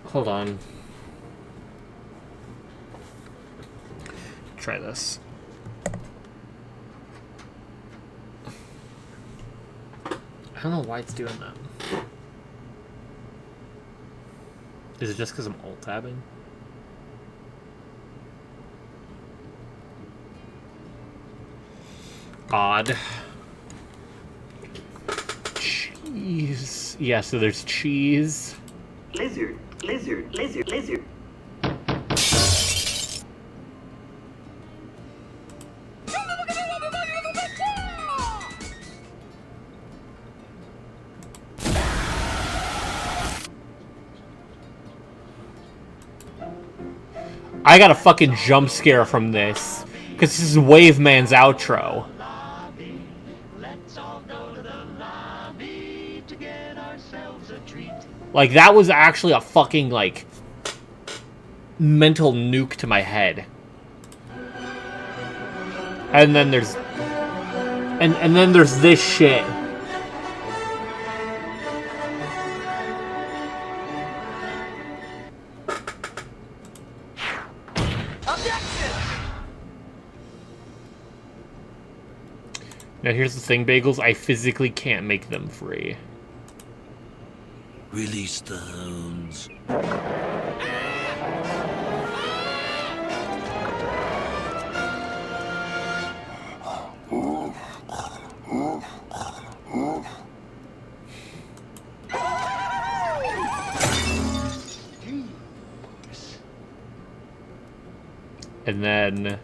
Hold on. Try this. I don't know why it's doing that. Is it just because I'm alt-tabbing? Odd. Cheese. Yeah, so there's cheese. Lizard, lizard, lizard, lizard. I got a fucking jump scare from this. Because this is Waveman's outro. Like, that was actually a fucking, like, mental nuke to my head. And then there's... And then there's this shit. Now here's the thing, Bagels. I physically can't make them free. Release the hounds. And then...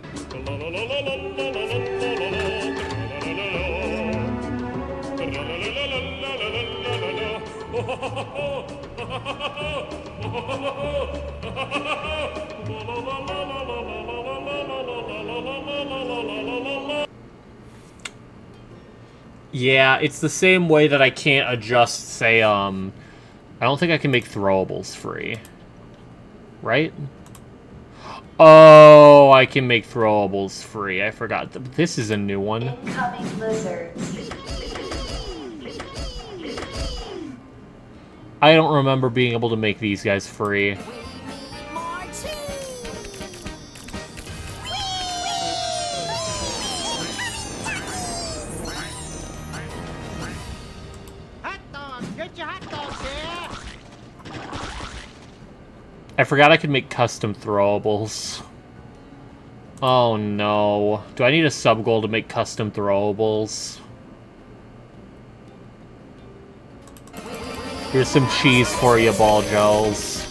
Yeah, it's the same way that I can't adjust, say, I don't think I can make throwables free. Right? Oh, I can make throwables free. I forgot. This is a new one. Incoming lizard. I don't remember being able to make these guys free. I forgot I could make custom throwables. Oh no. Do I need a sub-goal to make custom throwables? Here's some cheese for you, ball gels.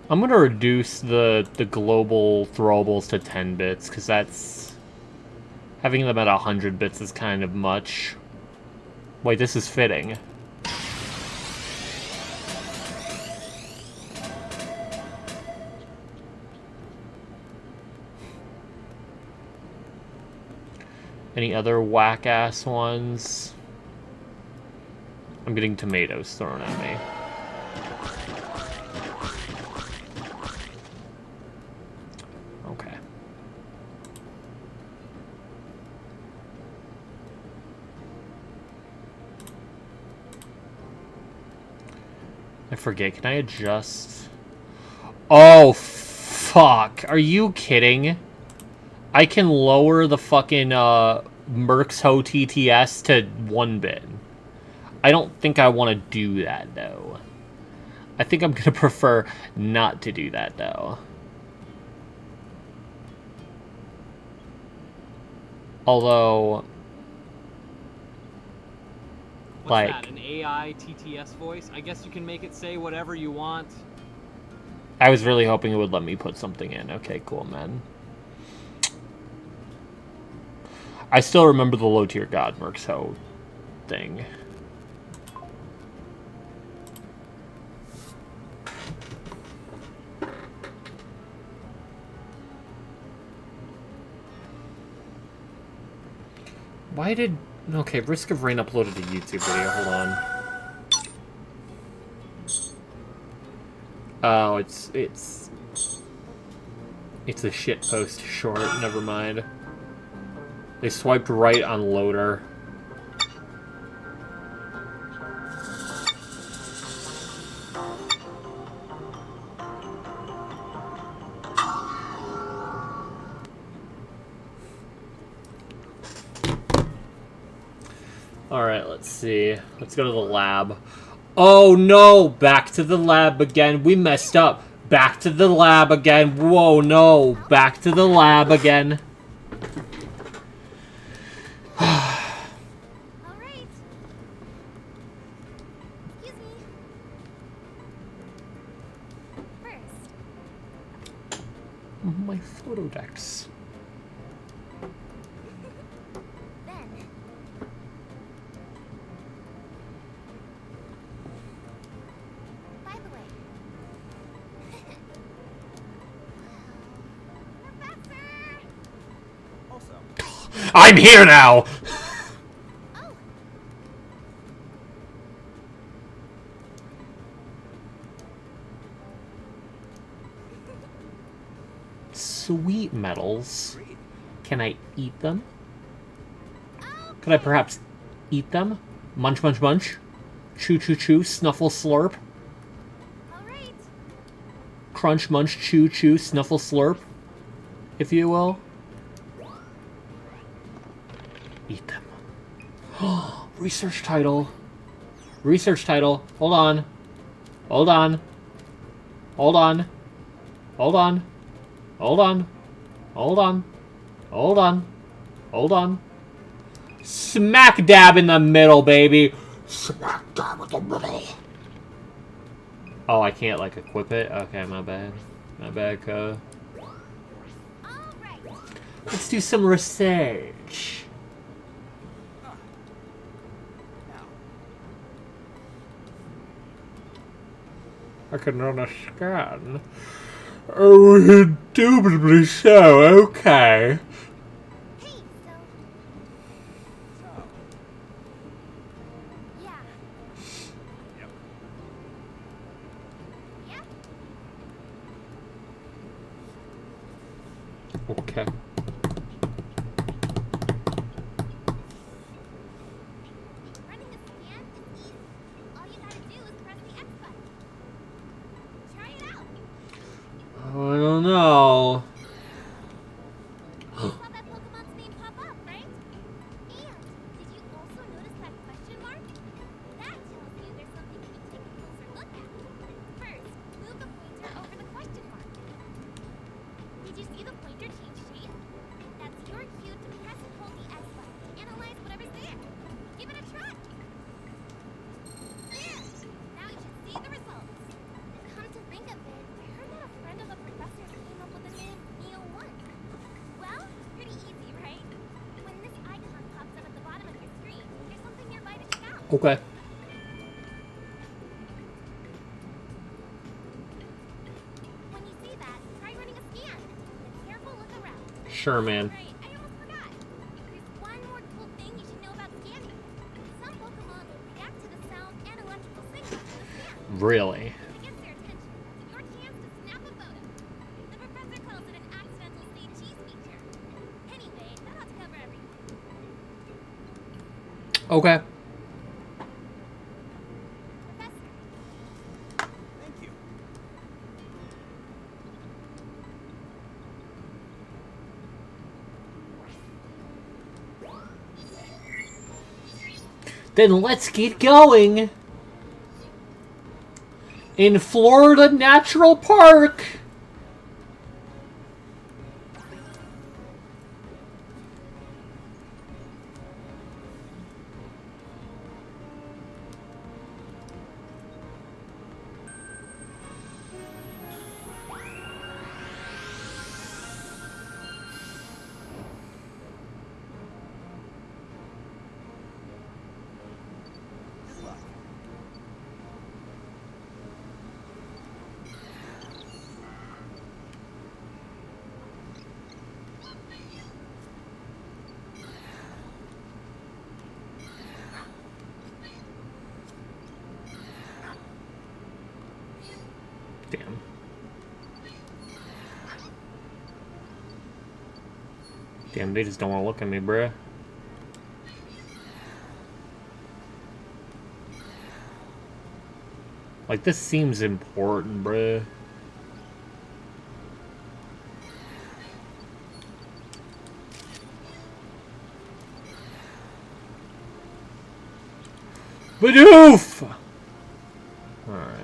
I'm gonna reduce the global throwables to 10 bits, because that's... Having them at 100 bits is kind of much. Wait, this is fitting. Any other whack-ass ones? I'm getting tomatoes thrown at me. Okay. I forget, can I adjust? Oh, fuck. Are you kidding? I can lower the fucking, Mercs Ho TTS to 1 bit. I don't think I want to do that, though. I think I'm gonna prefer not to do that, though. Although... What's like... that, an AI TTS voice? I guess you can make it say whatever you want. I was really hoping it would let me put something in. Okay, cool, man. I still remember the low-tier God Mercs Ho thing. Why did... Okay, Risk of Rain uploaded a YouTube video. Hold on. Oh, it's a shitpost short. Never mind. They swiped right on loader. Alright, let's see. Let's go to the lab. Oh no! Back to the lab again. We messed up. Back to the lab again. Whoa, no. Back to the lab again. Alright. Excuse me. First. My photo decks. Then. By the way. Professor! Also, I'm here now! Oh. Sweet metals. Can I eat them? Could I perhaps eat them? Munch, munch, munch. Chew, chew, chew. Snuffle, slurp. Alright. Crunch, munch, chew, chew. Snuffle, slurp. If you will. Eat them. Research title. Research title. Hold on. Hold on. Hold on. Hold on. Hold on. Hold on. Hold on. Hold on. Smack dab in the middle, baby. Smack dab in the middle. Oh, I can't, like, equip it? Okay, my bad. My bad, cuz. Let's do some research. I can run a scan. Oh, indubitably so, okay. Okay. Running a scan is easy. All you gotta do is press the X button. Try it out. Oh, I don't know. You saw that Pokemon's name pop up, right? And did you also notice that question mark? That tells you there's something you can take a closer look at. First, move the pointer over the question mark. Did you see the pointer change shape? That's your cue to press and hold the X button to analyze whatever's there. Give it a try. There! Now you should see the results. Come to think of it, I heard that a friend of the professor's came up with the name Neo1. Well, pretty easy, right? When this icon pops up at the bottom of your screen, there's something nearby to check out. Okay. When you see that, try running a scan. And careful look around. Sure, man. Right, I almost forgot. There's one more cool thing you should know about scanning. Some Pokemon will react to the sound and electrical signals in the scan. Really? If it gets their attention, it's your chance to snap a photo. The professor calls it an accidental say cheese feature. Anyway, that ought to cover everything. Okay. Thank you. Then let's get going. In Florida Natural Park. Damn. Damn, they just don't want to look at me, bruh. Like, this seems important, bruh. Bidoof! Alright.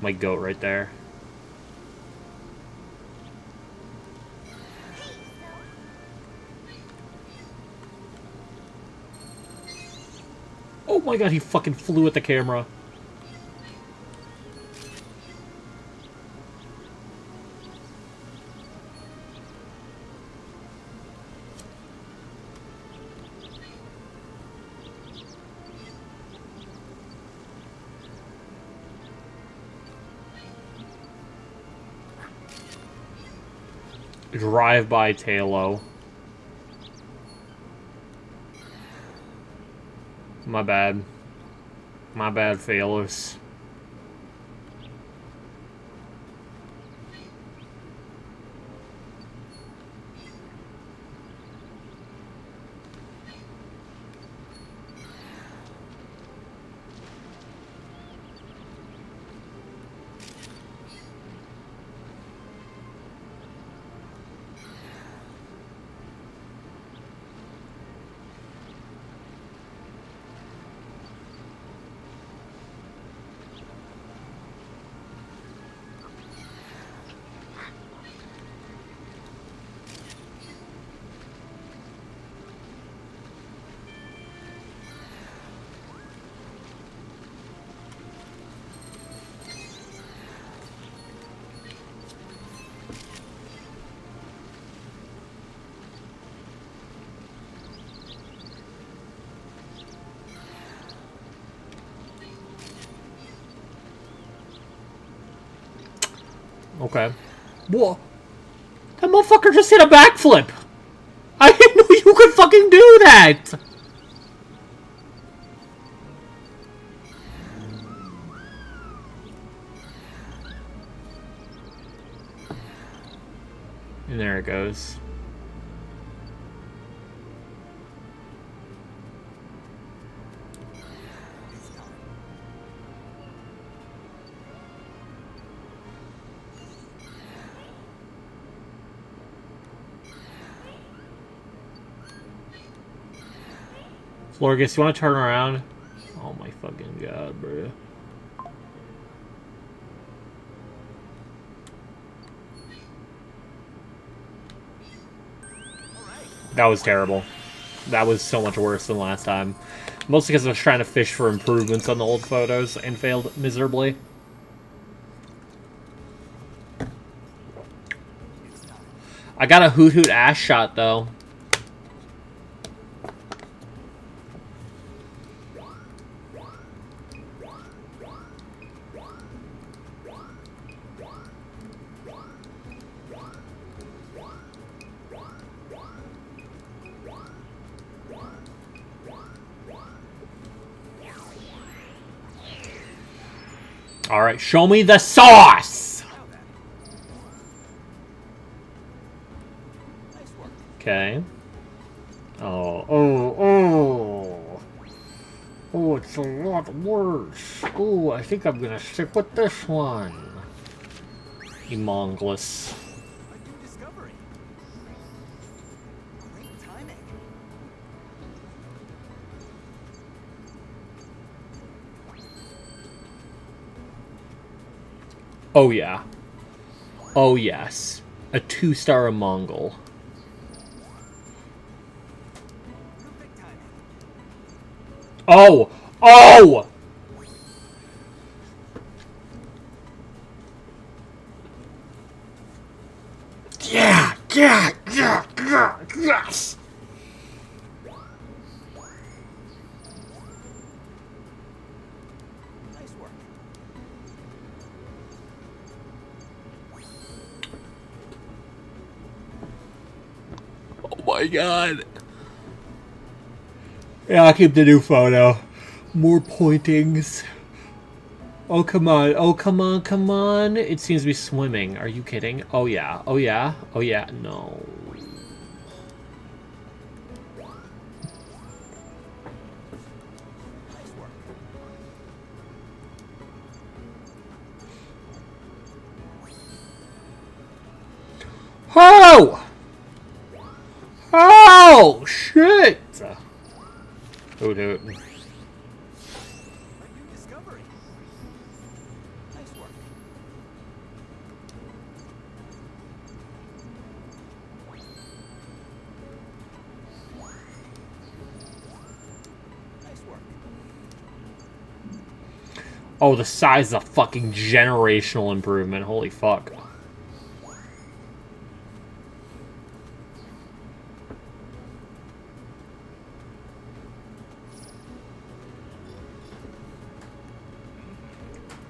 My goat right there. Oh my god, he fucking flew at the camera. Drive by Tailo. My bad. My bad, failures. Okay. Whoa. That motherfucker just hit a backflip! I didn't know you could fucking do that! And there it goes. Florgus, you want to turn around? Oh my fucking god, bro. That was terrible. That was so much worse than last time. Mostly because I was trying to fish for improvements on the old photos and failed miserably. I got a Hoot Hoot ass shot, though. Alright, show me the sauce! Okay. Oh, it's a lot worse. Oh, I think I'm gonna stick with this one. Humongous. Oh yeah. Oh yes. A 2-star Mongol. Oh! Oh! Yeah! Yeah! Yeah! Yeah! Yes! Oh my god. Yeah, I'll keep the new photo. More pointings. Oh, come on. Oh, come on, come on. It seems to be swimming. Are you kidding? Oh, yeah. Oh, yeah. Oh, yeah. No. Oh! Oh, shit! Hoot hoot. Oh, the size is a fucking generational improvement. Holy fuck.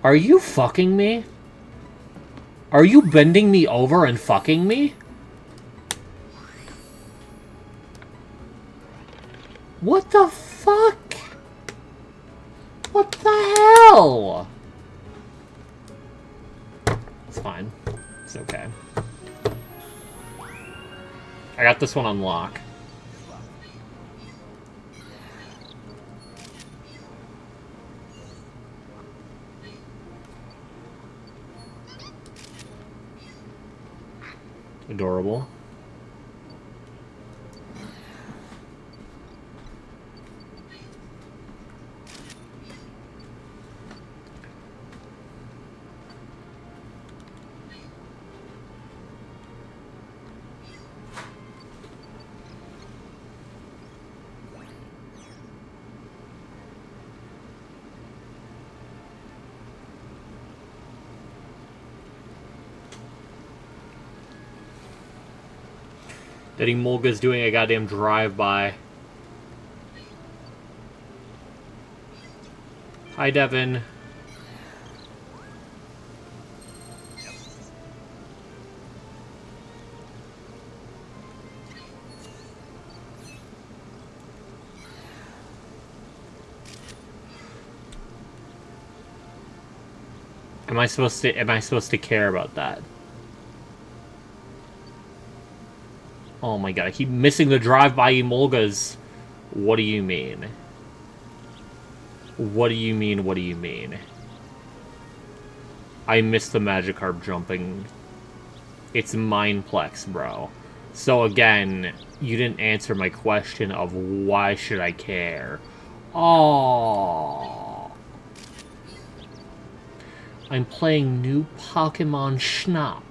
Are you fucking me? Are you bending me over and fucking me? What the fuck? What the hell? It's fine. It's okay. I got this one on lock. Adorable. That Emolga's doing a goddamn drive-by. Hi, Devin. Am I supposed to care about that? Oh my god, I keep missing the drive-by emolgas. What do you mean? What do you mean, what do you mean? I missed the Magikarp jumping. It's Mineplex, bro. So again, you didn't answer my question of why should I care. Oh, I'm playing new Pokemon Snap.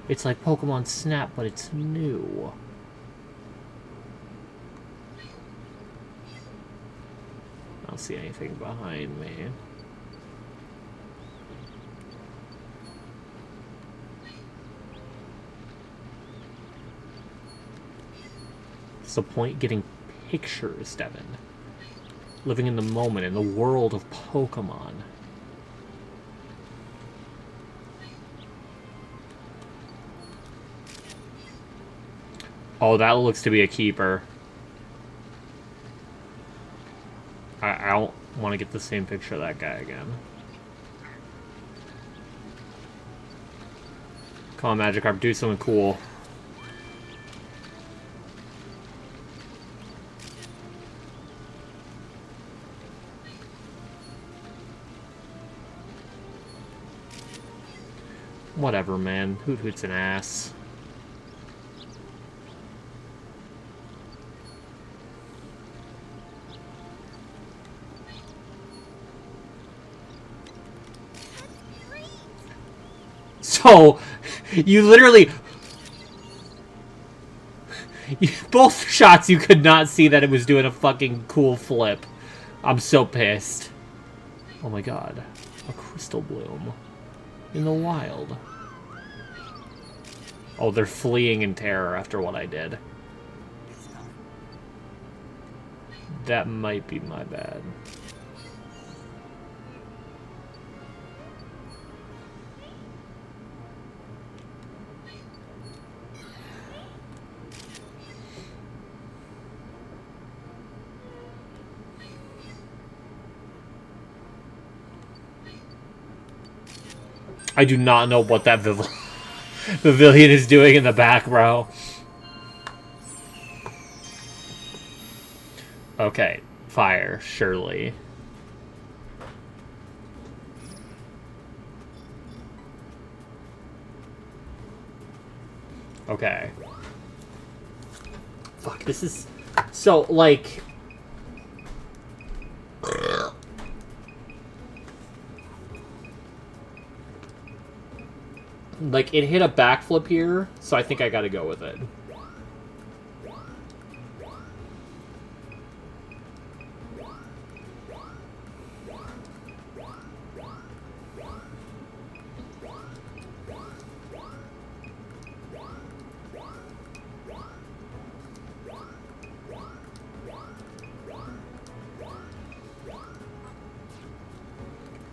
It's like Pokemon Snap, but it's new. I don't see anything behind me. What's the point getting pictures, Devin? Living in the moment, in the world of Pokemon. Oh, that looks to be a keeper. I don't want to get the same picture of that guy again. Come on, Magikarp, do something cool. Whatever, man. Hoot Hoot's an ass. So, you literally... both shots you could not see that it was doing a fucking cool flip. I'm so pissed. Oh my god. A Crystal Bloom. In the wild. Oh, they're fleeing in terror after what I did. That might be my bad. I do not know what that pavilion is doing in the back, bro. Okay, fire, surely. Okay. Fuck, this is... So, like... Like, it hit a backflip here, so I think I gotta go with it.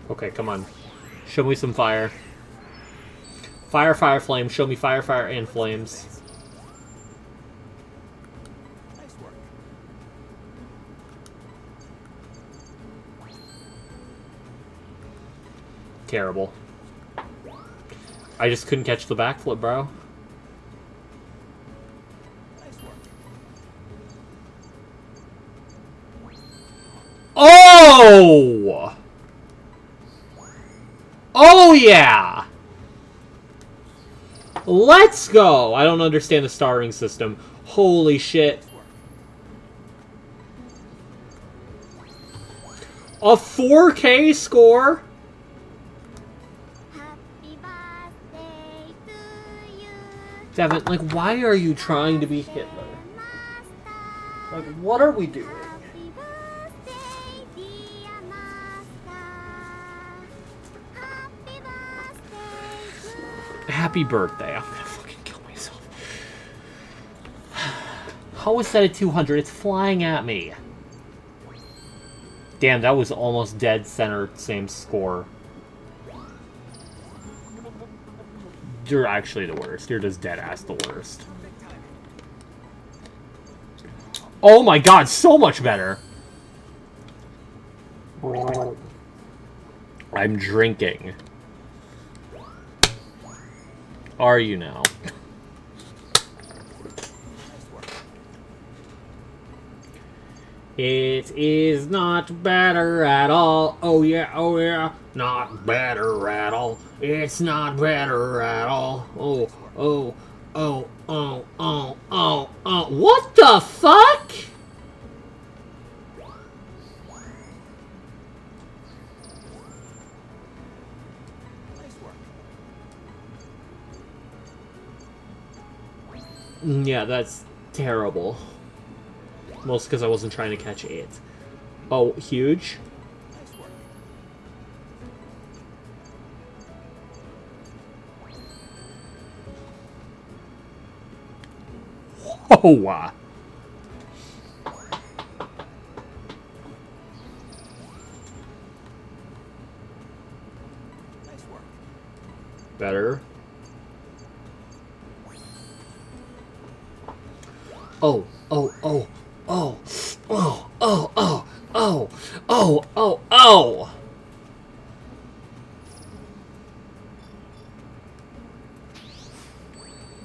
Okay, come on. Show me some fire. Fire, fire, flame. Show me fire, fire, and flames. Nice work. Terrible. I just couldn't catch the backflip, bro. Nice work. Oh! Oh, yeah! Let's go! I don't understand the starring system. Holy shit. A 4K score? Happy birthday to you. Devin, like, why are you trying to be Hitler? Like, what are we doing? Happy birthday, dear master. Happy birthday to Happy birthday. I'm gonna fucking kill myself. How is that at 200? It's flying at me. Damn, that was almost dead center, same score. You're actually the worst. You're just dead ass the worst. Oh my god, so much better! I'm drinking. Are you now? It is not better at all. Oh yeah, not better at all. It's not better at all. Oh. What the fuck? Yeah, that's terrible. Most because I wasn't trying to catch it. Oh, huge. Oh, wow. Better. Oh.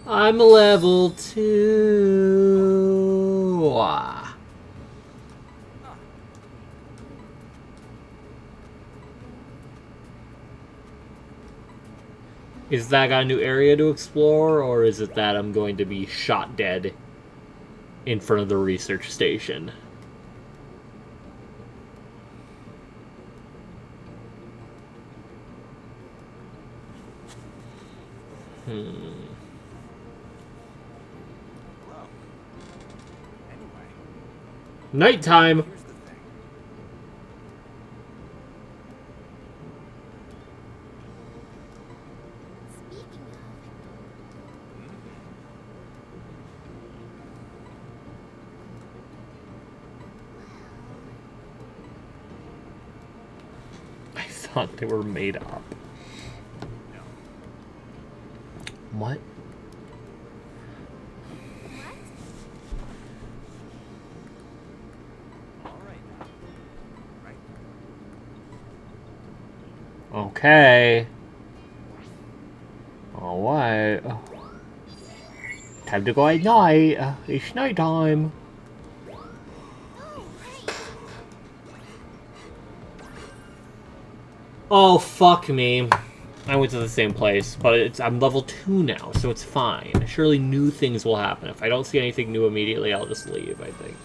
I'm level 2. Is that got a new area to explore, or is it that I'm going to be shot dead in front of the research station? Nighttime! I thought they were made up. What? Okay. Alright. Time to go at night. It's nighttime. Oh, fuck me. I went to the same place, but I'm level 2 now, so it's fine. Surely new things will happen. If I don't see anything new immediately, I'll just leave, I think.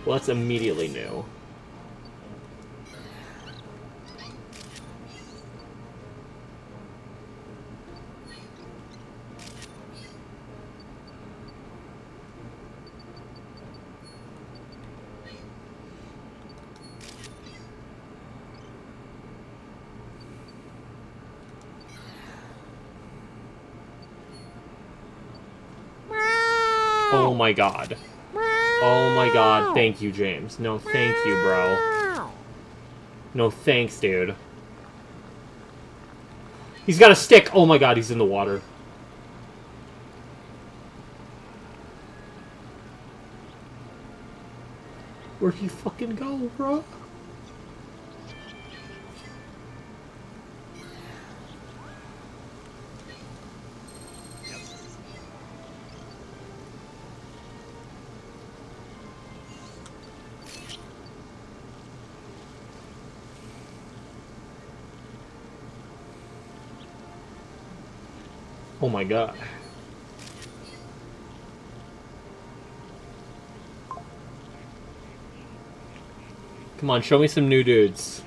Well, that's immediately new. Oh my god. Oh my god. Thank you, James. No, thank you, bro. No thanks, dude. He's got a stick. Oh my god, he's in the water. Where'd he fucking go, bro? Oh my god. Come on, show me some new dudes.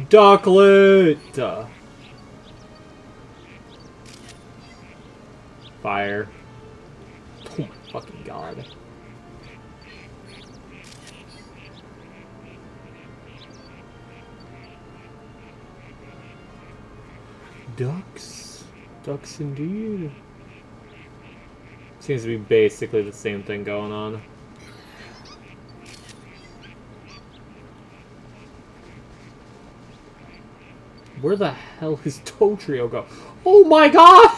Ducklet! Fire. Oh my fucking god. Ducks. Ducks indeed. Seems to be basically the same thing going on. Where the hell is Totrio go? Oh my god!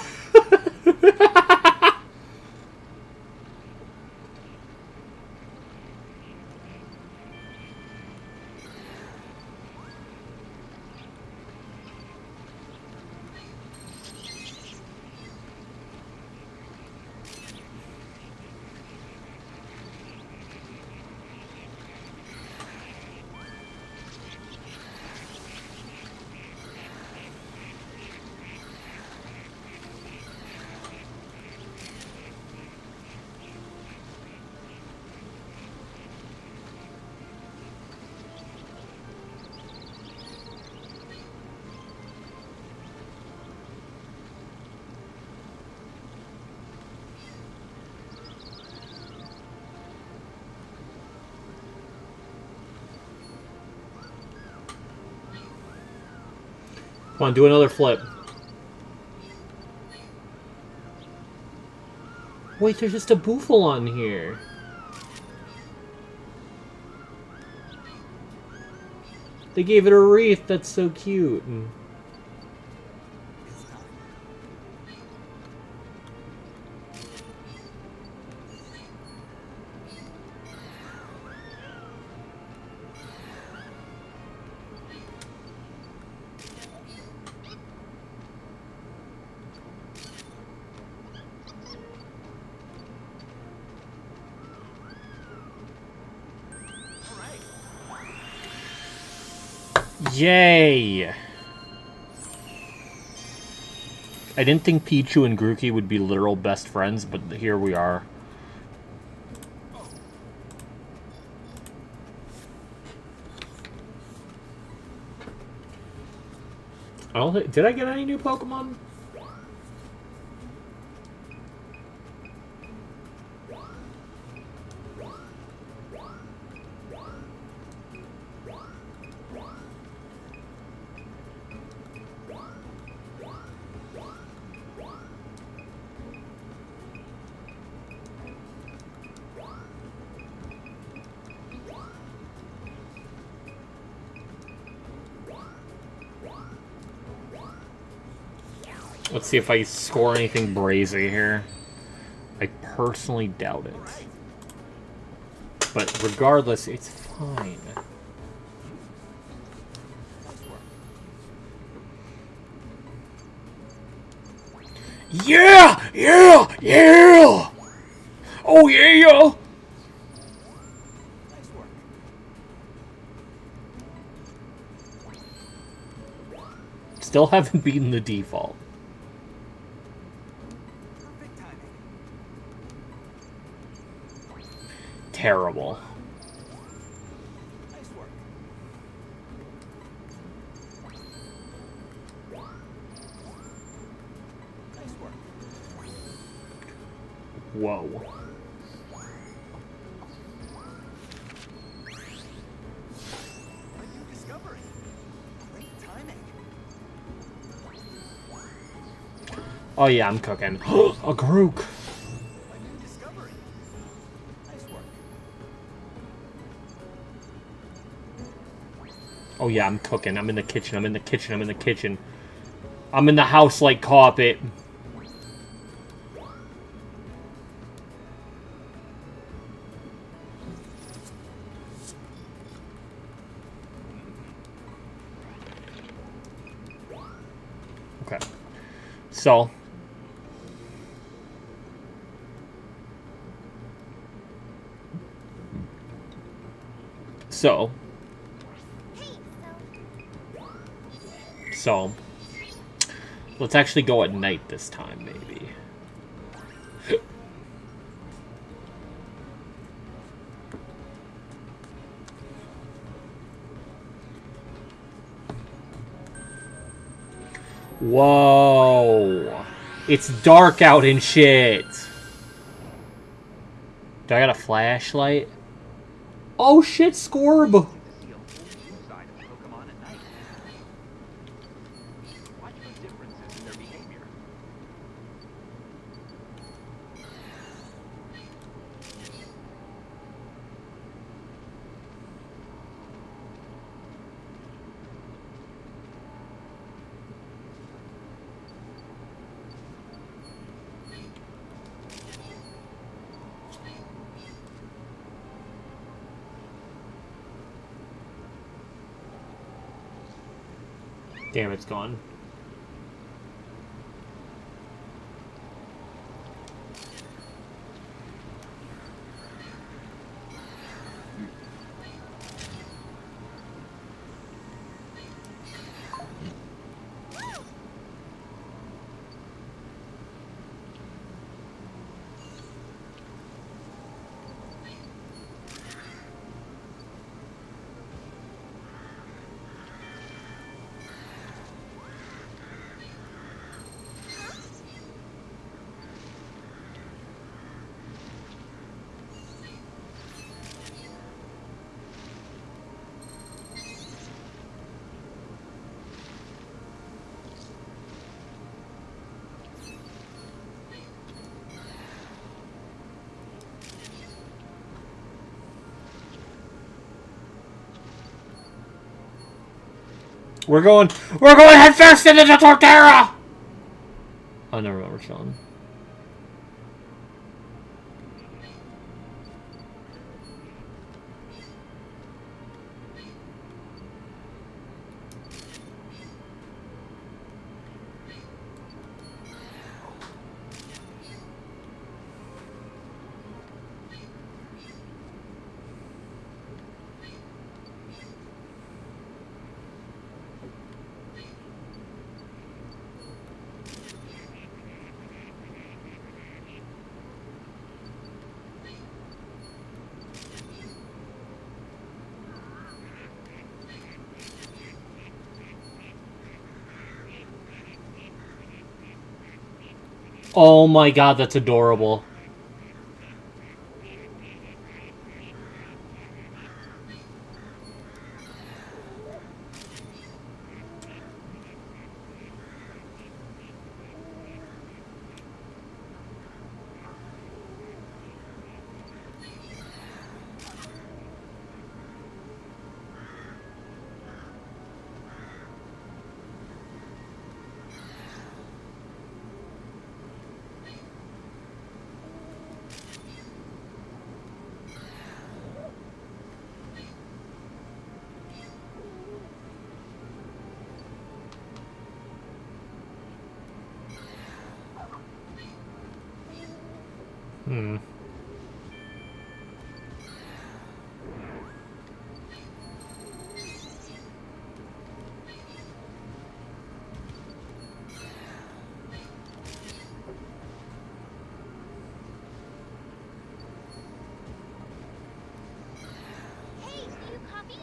Come on, do another flip. Wait, there's just a Bouffalant here. They gave it a wreath. That's so cute. Yay! I didn't think Pichu and Grookey would be literal best friends, but here we are. Did I get any new Pokemon? Let's see if I score anything brazy here. I personally doubt it. But regardless, it's fine. Yeah! Yeah! Yeah! Oh yeah! Still haven't beaten the default. Terrible. Whoa. Oh yeah, I'm cooking. A Grook. Oh yeah, I'm cooking. I'm in the kitchen. I'm in the kitchen. I'm in the kitchen. I'm in the house like carpet. Okay. So. So, let's actually go at night this time, maybe. Whoa! It's dark out and shit! Do I got a flashlight? Oh shit, Scorb! Damn, it's gone. We're going headfirst into the Torterra! Oh, never mind, we're chilling. Oh my god, that's adorable. Hmm. Hey, do you copy?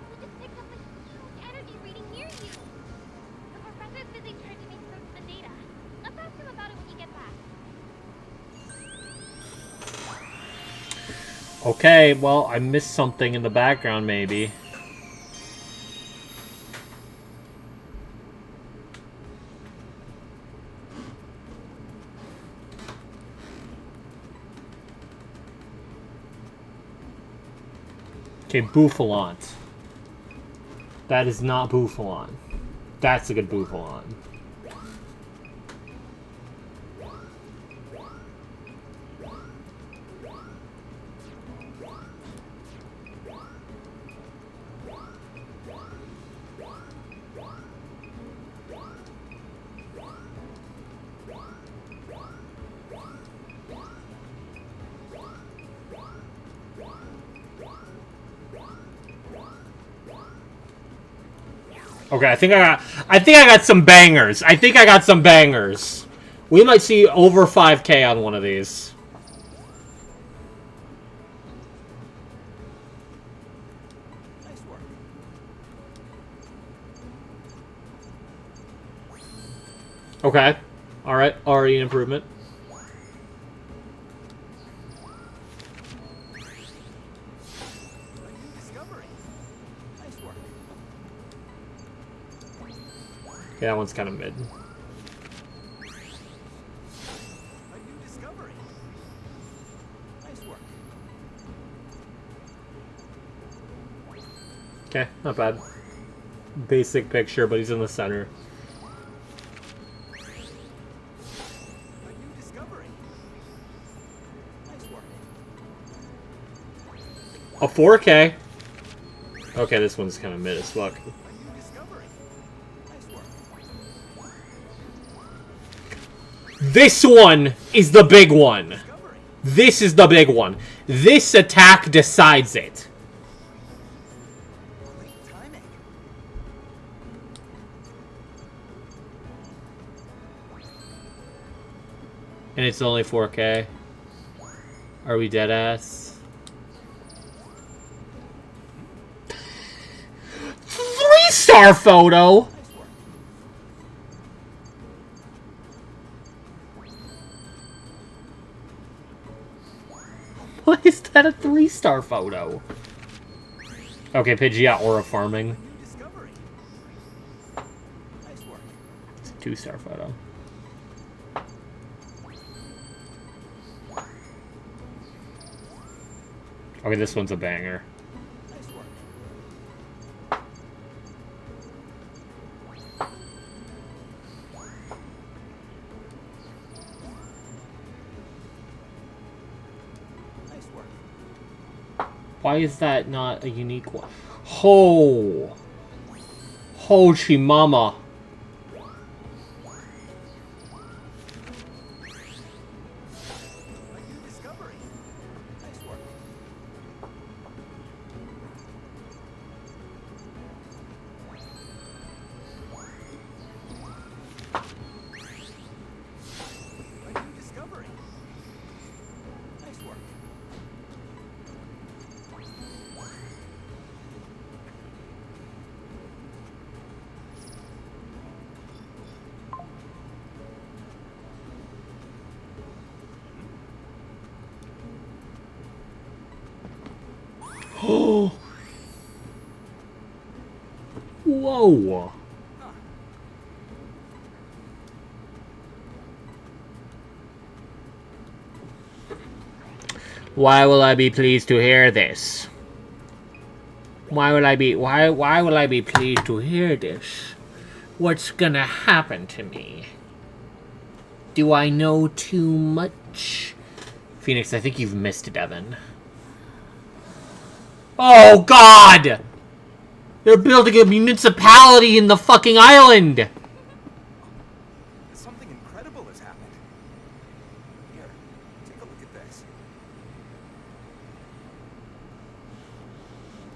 We just picked up a huge energy reading near you. The professor's busy trying to make sense of the data. Let's ask him about it when you get back. Okay, well, I missed something in the background, maybe. Okay, Bouffalant. That is not Bouffalant. That's a good Bouffalant. Okay, I think I got some bangers. I think I got some bangers. We might see over 5K on one of these. Nice work. Okay. Alright, already an improvement. Okay, that one's kind of mid. Okay, not bad. Basic picture, but he's in the center. A 4K. Okay, this one's kind of mid as fuck. This one is the big one. This is the big one. This attack decides it. And it's only 4K. Are we dead ass? 3-star photo. Why is that a 3-star photo? Okay, Pidgeot Aura farming. It's a 2-star photo. Okay, this one's a banger. Why is that not a unique one? Ho! Ho chi mama. Whoa. Why will I be pleased to hear this? Why will I be pleased to hear this? What's gonna happen to me? Do I know too much? Phoenix, I think you've missed Devin. Oh God! They're building a municipality in the fucking island! Something incredible has happened. Here, take a look at this.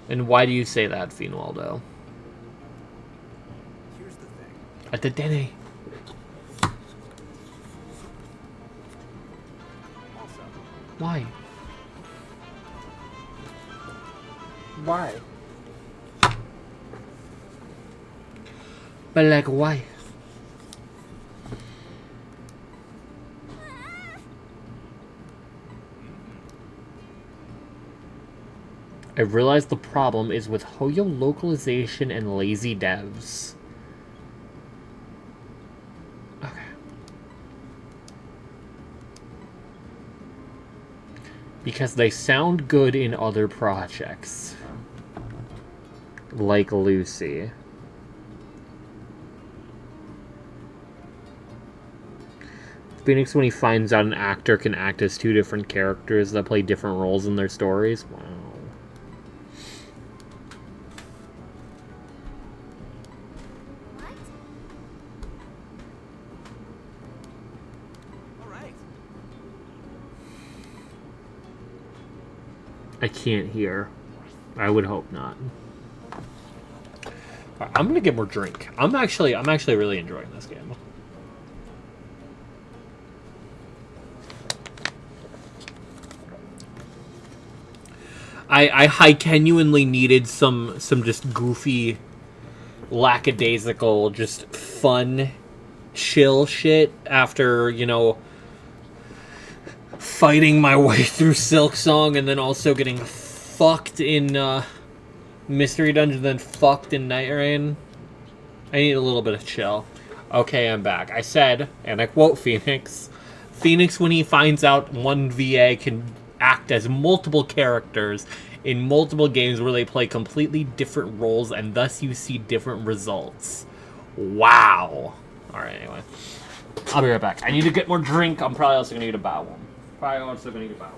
And why do you say that, Fienwaldo? Here's the thing. At the Dene. Also, Why? Why? But like, why? I realize the problem is with Hoyo localization and lazy devs. Okay. Because they sound good in other projects. Like Lucy. Phoenix, when he finds out an actor can act as two different characters that play different roles in their stories. Wow. I can't hear. I would hope not. Right, I'm gonna get more drink. I'm actually really enjoying this game. I genuinely needed some just goofy, lackadaisical, just fun, chill shit after, you know, fighting my way through Silksong and then also getting fucked in Mystery Dungeon, then fucked in Night Rain. I need a little bit of chill. Okay, I'm back. I said, and I quote Phoenix, Phoenix, when he finds out one VA can act as multiple characters in multiple games where they play completely different roles and thus you see different results. Wow. Alright, anyway. I'll be right back. I need to get more drink. I'm probably also going to need a bowel. Probably also going to need a bowel.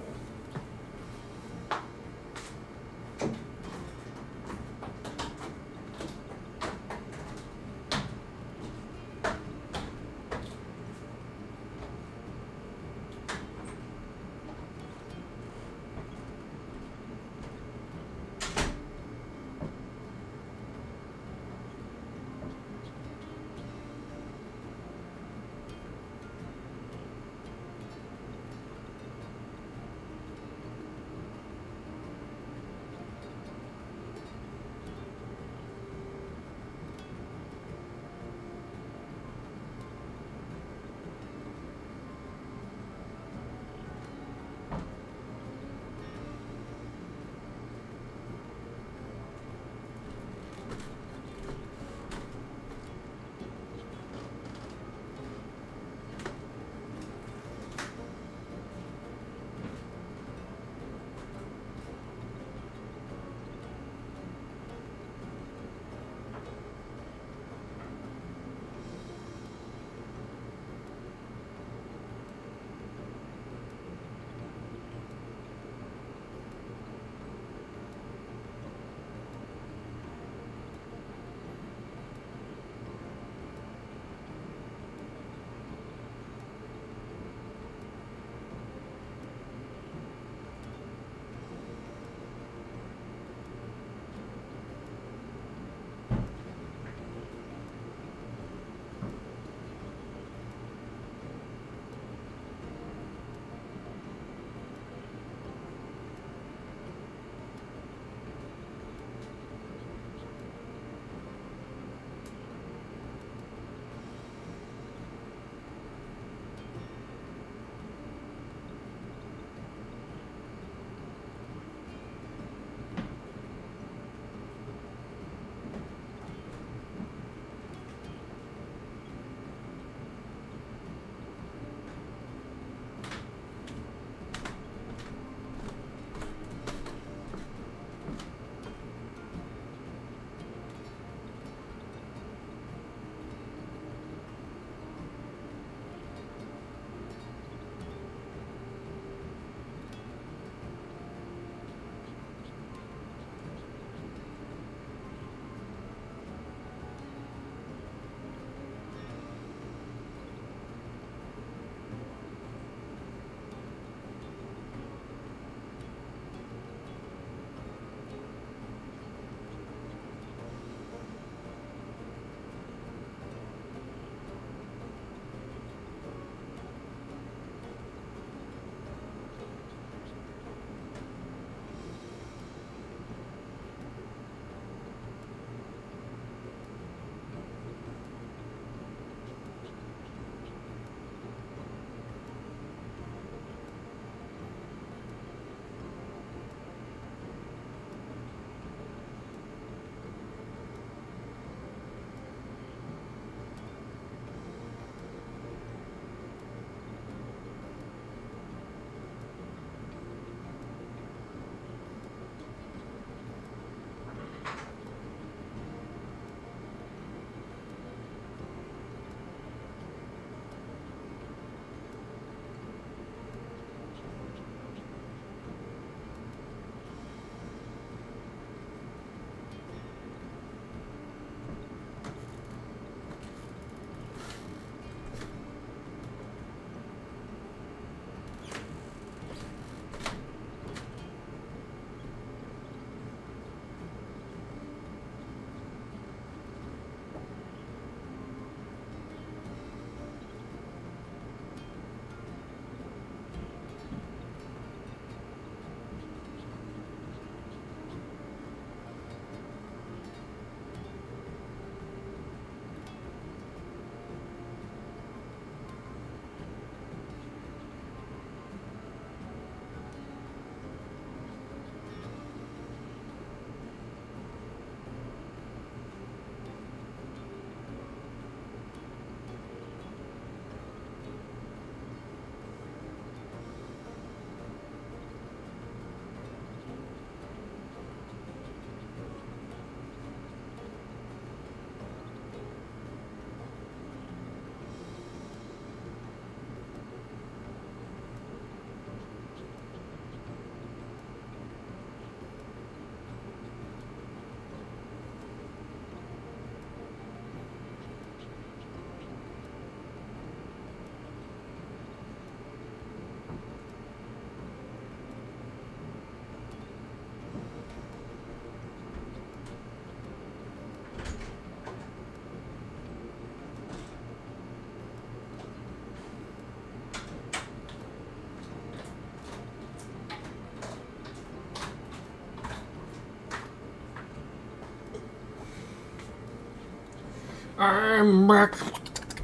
I'm back.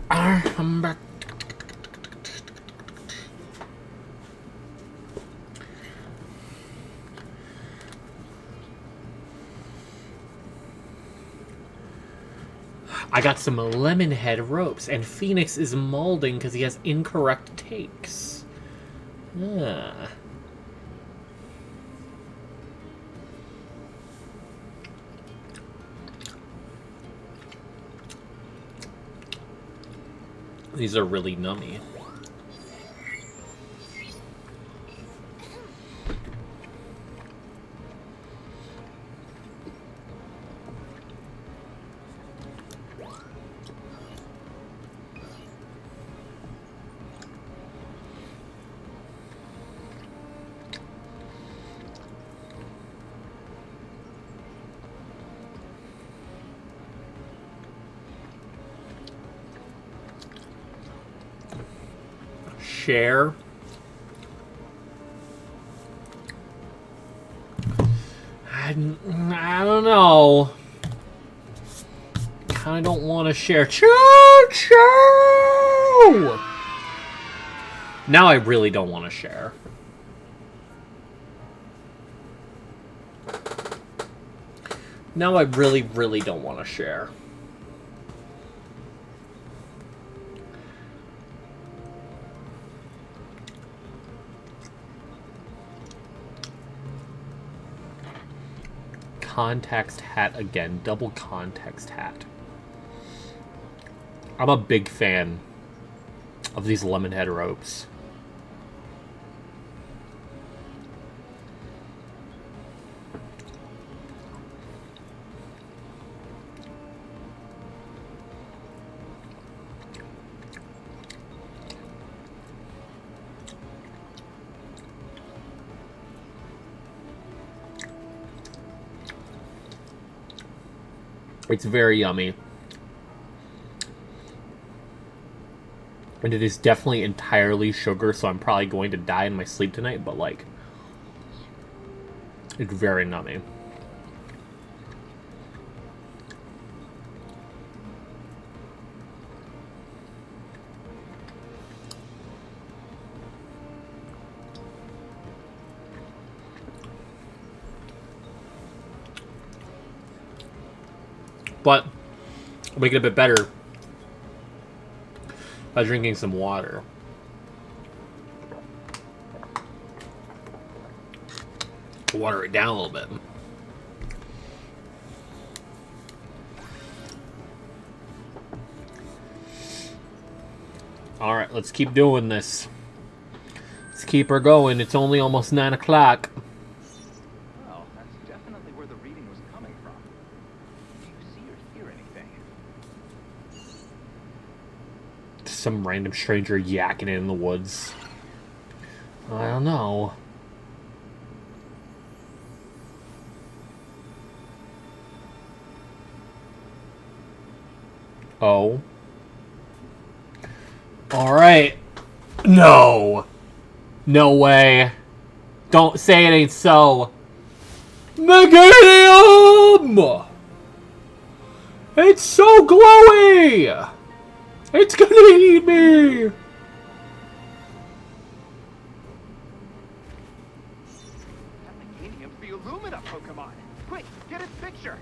I'm back. I got some lemon head ropes, and Phoenix is molding because he has incorrect takes. Ah. These are really nummy. Share. I don't know. I don't want to share. Choo choo! Now I really don't want to share. Now I really, really don't want to share. Context hat again. Double context hat. I'm a big fan of these lemon head ropes. It's very yummy. And it is definitely entirely sugar, so I'm probably going to die in my sleep tonight, but like, it's very nummy. But I'll make it a bit better by drinking some water. Water it down a little bit. Alright, let's keep doing this. Let's keep her going. It's only almost 9 o'clock. Well, that's definitely where the reading was coming from. Do you see or hear anything? Some random stranger yakking it in the woods. I don't know. Oh. Alright. No. No way. Don't say it ain't so. Meganium! It's so glowy! It's gonna eat me! Meganium's the Illumina Pokemon. Quick, get its picture.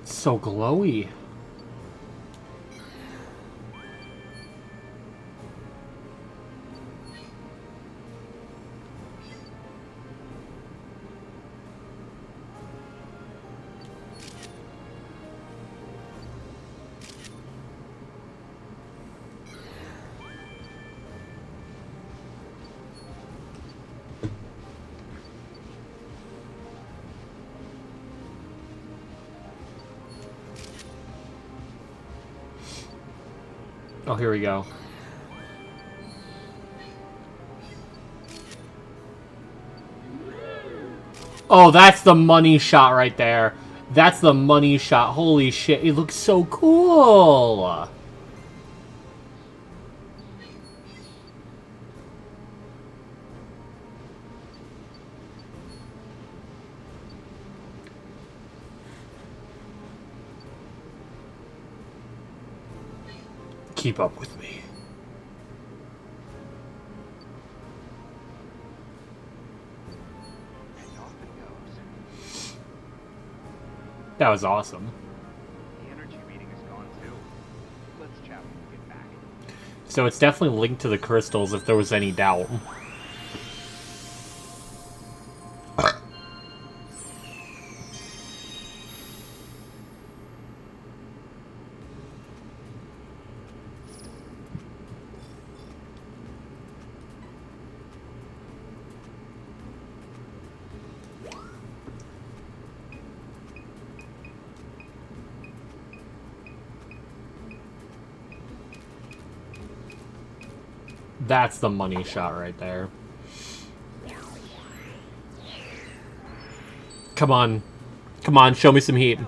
So glowy. Oh, here we go. Oh, that's the money shot right there. That's the money shot. Holy shit, it looks so cool. Keep up with me. That was awesome. The energy reading is gone too. Let's chat when we get back. So it's definitely linked to the crystals if there was any doubt. That's the money shot right there. Come on. Come on, show me some heat.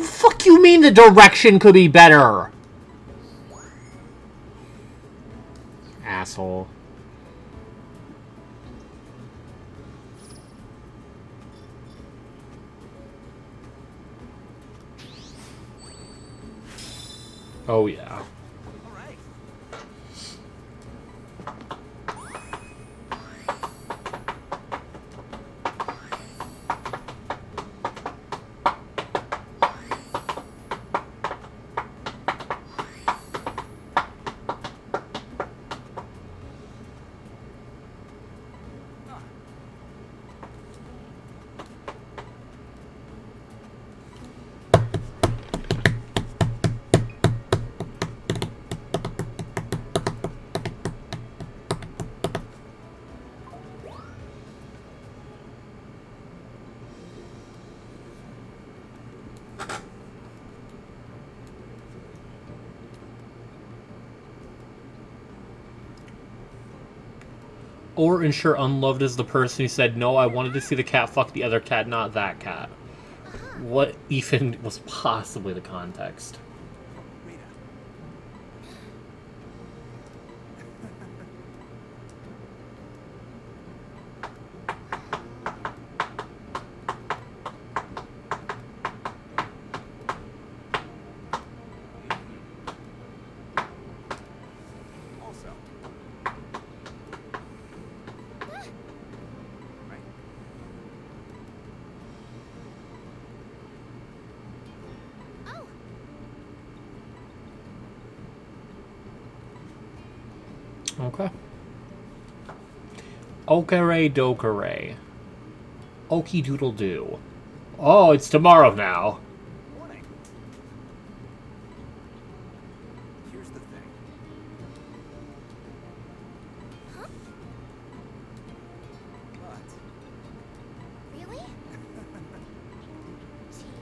Fuck you mean the direction could be better? Asshole. Oh yeah. Or ensure unloved is the person who said, no, I wanted to see the cat fuck the other cat, not that cat. What even was possibly the context? Okay. Okere dokere. Okie doodle doo. Oh, it's tomorrow now. Here's the thing. What? Really? Jeez.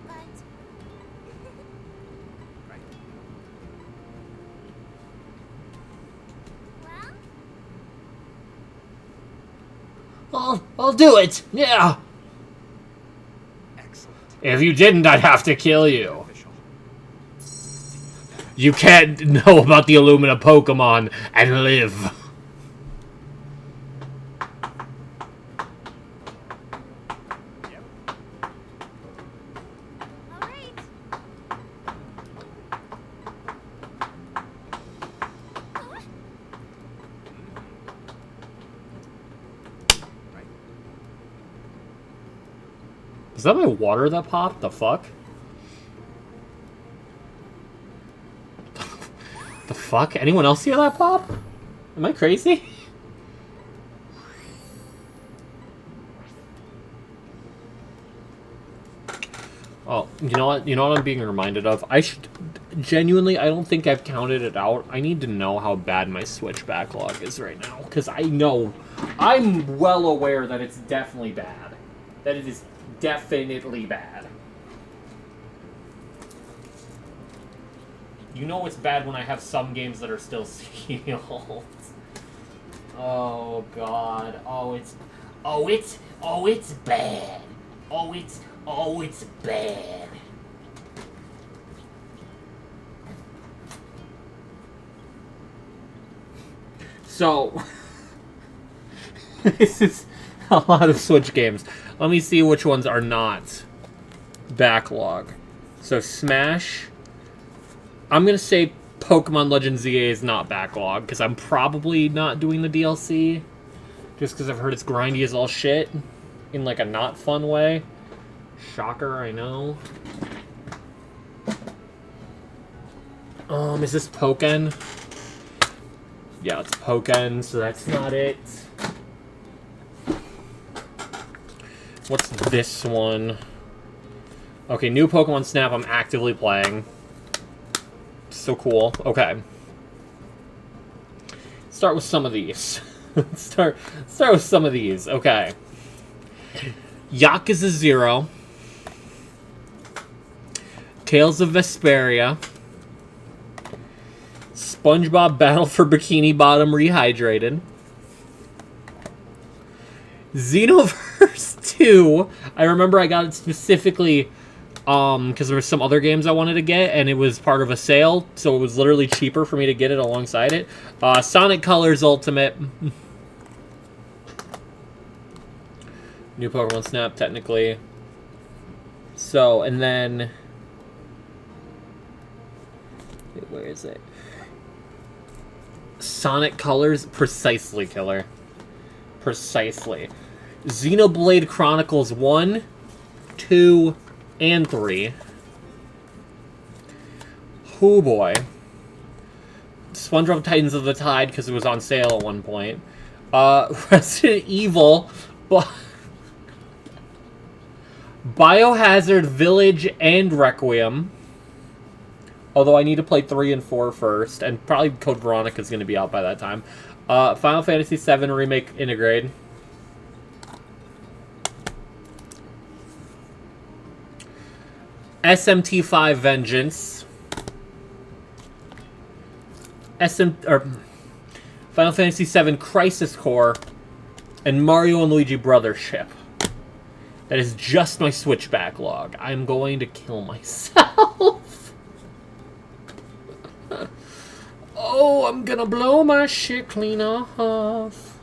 But... Right. I'll do it. Yeah. Excellent. If you didn't, I'd have to kill you. You can't know about the Illumina Pokemon and live. Is that my water that popped? The fuck? The fuck? Anyone else hear that pop? Am I crazy? Oh, you know what? You know what I'm being reminded of? I should genuinely, I don't think I've counted it out. I need to know how bad my Switch backlog is right now, because I know, I'm well aware that it's definitely bad. That it is definitely bad. You know it's bad when I have some games that are still sealed. Oh god. Oh it's bad. It's bad. So this is a lot of Switch games. Let me see which ones are not backlog. So Smash. I'm gonna say Pokemon Legends ZA is not backlog, because I'm probably not doing the DLC. Just because I've heard it's grindy as all shit. In like a not fun way. Shocker, I know. Is this Pokken? Yeah, it's Pokken, so that's not it. What's this one? Okay, new Pokemon Snap I'm actively playing. So cool. Okay. Start with some of these. start with some of these. Okay. Yakuza 0. Tales of Vesperia. SpongeBob Battle for Bikini Bottom Rehydrated. Xenoverse 2. I remember I got it specifically because there were some other games I wanted to get, and it was part of a sale, so it was literally cheaper for me to get it alongside it. Sonic Colors Ultimate. New Pokemon Snap, technically. So, and then... where is it? Sonic Colors, Precisely Killer. Precisely. Xenoblade Chronicles 1, 2, and 3. Oh boy. SpongeBob Titans of the Tide, because it was on sale at one point. Resident Evil. Biohazard Village and Requiem. Although I need to play 3 and 4 first. And probably Code Veronica is going to be out by that time. Final Fantasy VII Remake Intergrade. SMT5 Vengeance. Final Fantasy VII Crisis Core. And Mario and Luigi Brothership. That is just my Switch backlog. I'm going to kill myself. Oh, I'm gonna blow my shit clean off.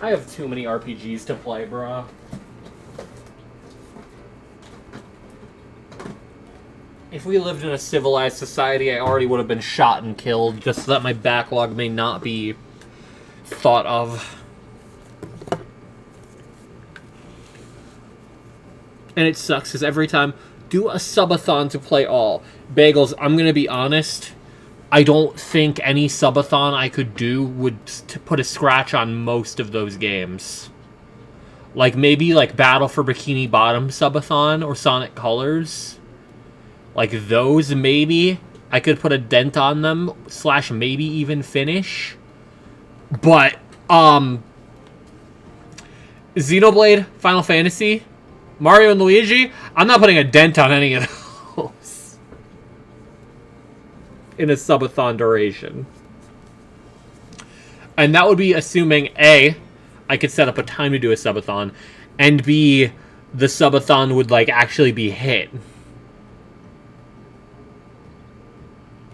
I have too many RPGs to play, bruh. If we lived in a civilized society, I already would have been shot and killed, just so that my backlog may not be thought of. And it sucks, because every time, do a subathon to play all. Bagels, I'm going to be honest, I don't think any subathon I could do would put a scratch on most of those games. Like, maybe, like, Battle for Bikini Bottom subathon, or Sonic Colors. Like, those, maybe, I could put a dent on them, / maybe even finish. But, Xenoblade, Final Fantasy... Mario and Luigi, I'm not putting a dent on any of those in a subathon duration. And that would be assuming, A, I could set up a time to do a subathon, and B, the subathon would, like, actually be hit.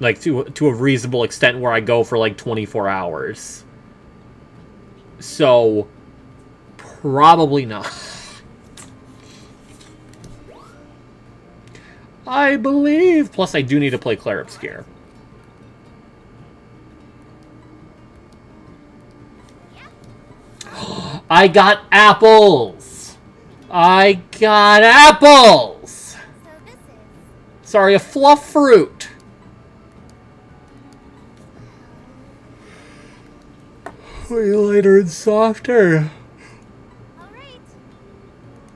Like, to a reasonable extent where I go for, like, 24 hours. So, probably not. I believe. Plus, I do need to play Clair Obscur. I got apples! I got apples! Sorry, a fluff fruit. Way lighter and softer.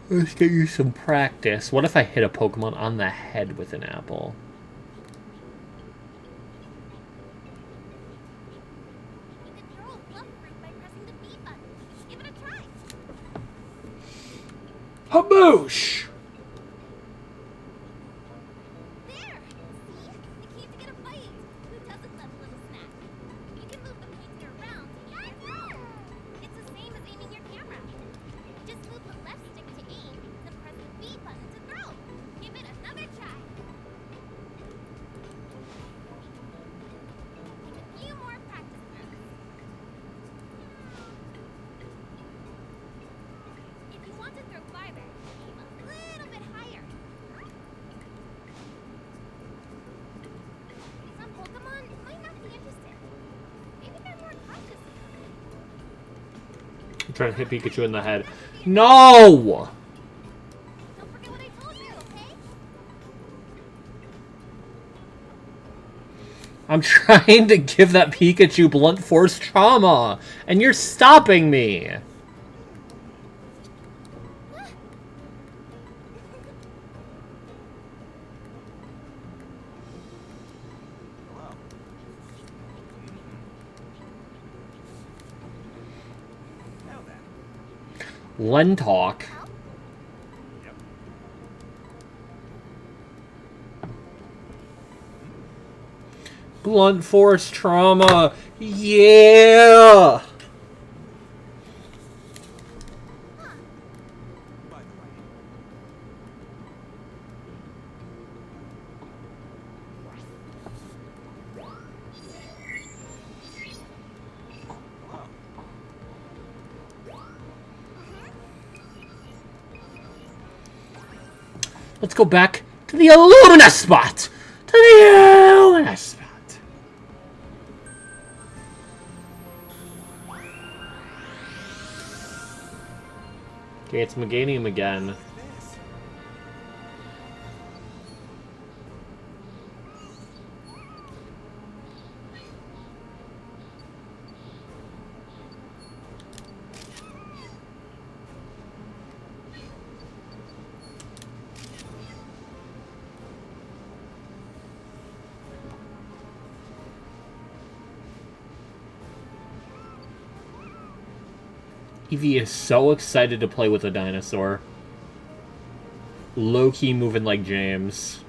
Let's get you some practice. What if I hit a Pokemon on the head with an apple? Haboosh! I'm trying to hit Pikachu in the head. No! I'm trying to give that Pikachu blunt force trauma, and you're stopping me! Lentalk. Blunt force trauma. Yeah. Let's go back to the Illumina spot! To the Illumina spot! Okay, it's Meganium again. Eevee is so excited to play with a dinosaur. Low-key moving like James.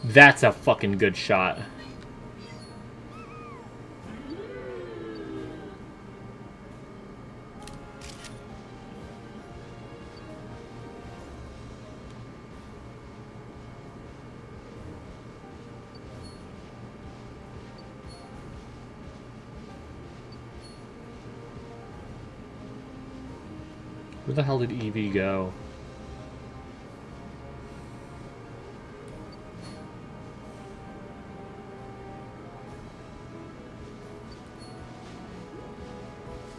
That's a fucking good shot. Where the hell did Eevee go?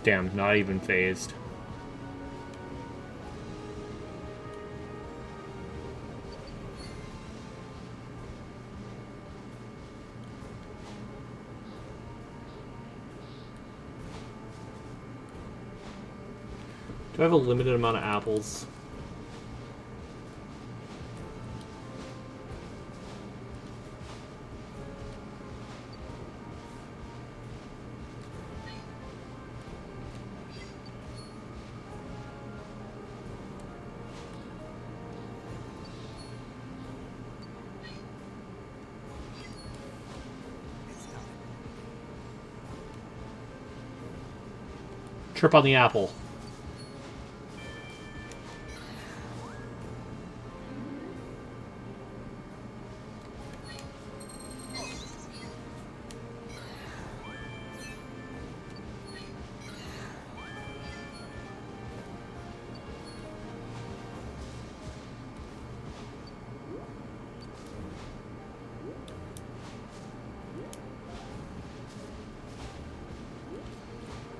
Damn, not even phased. Do I have a limited amount of apples? Trip on the apple.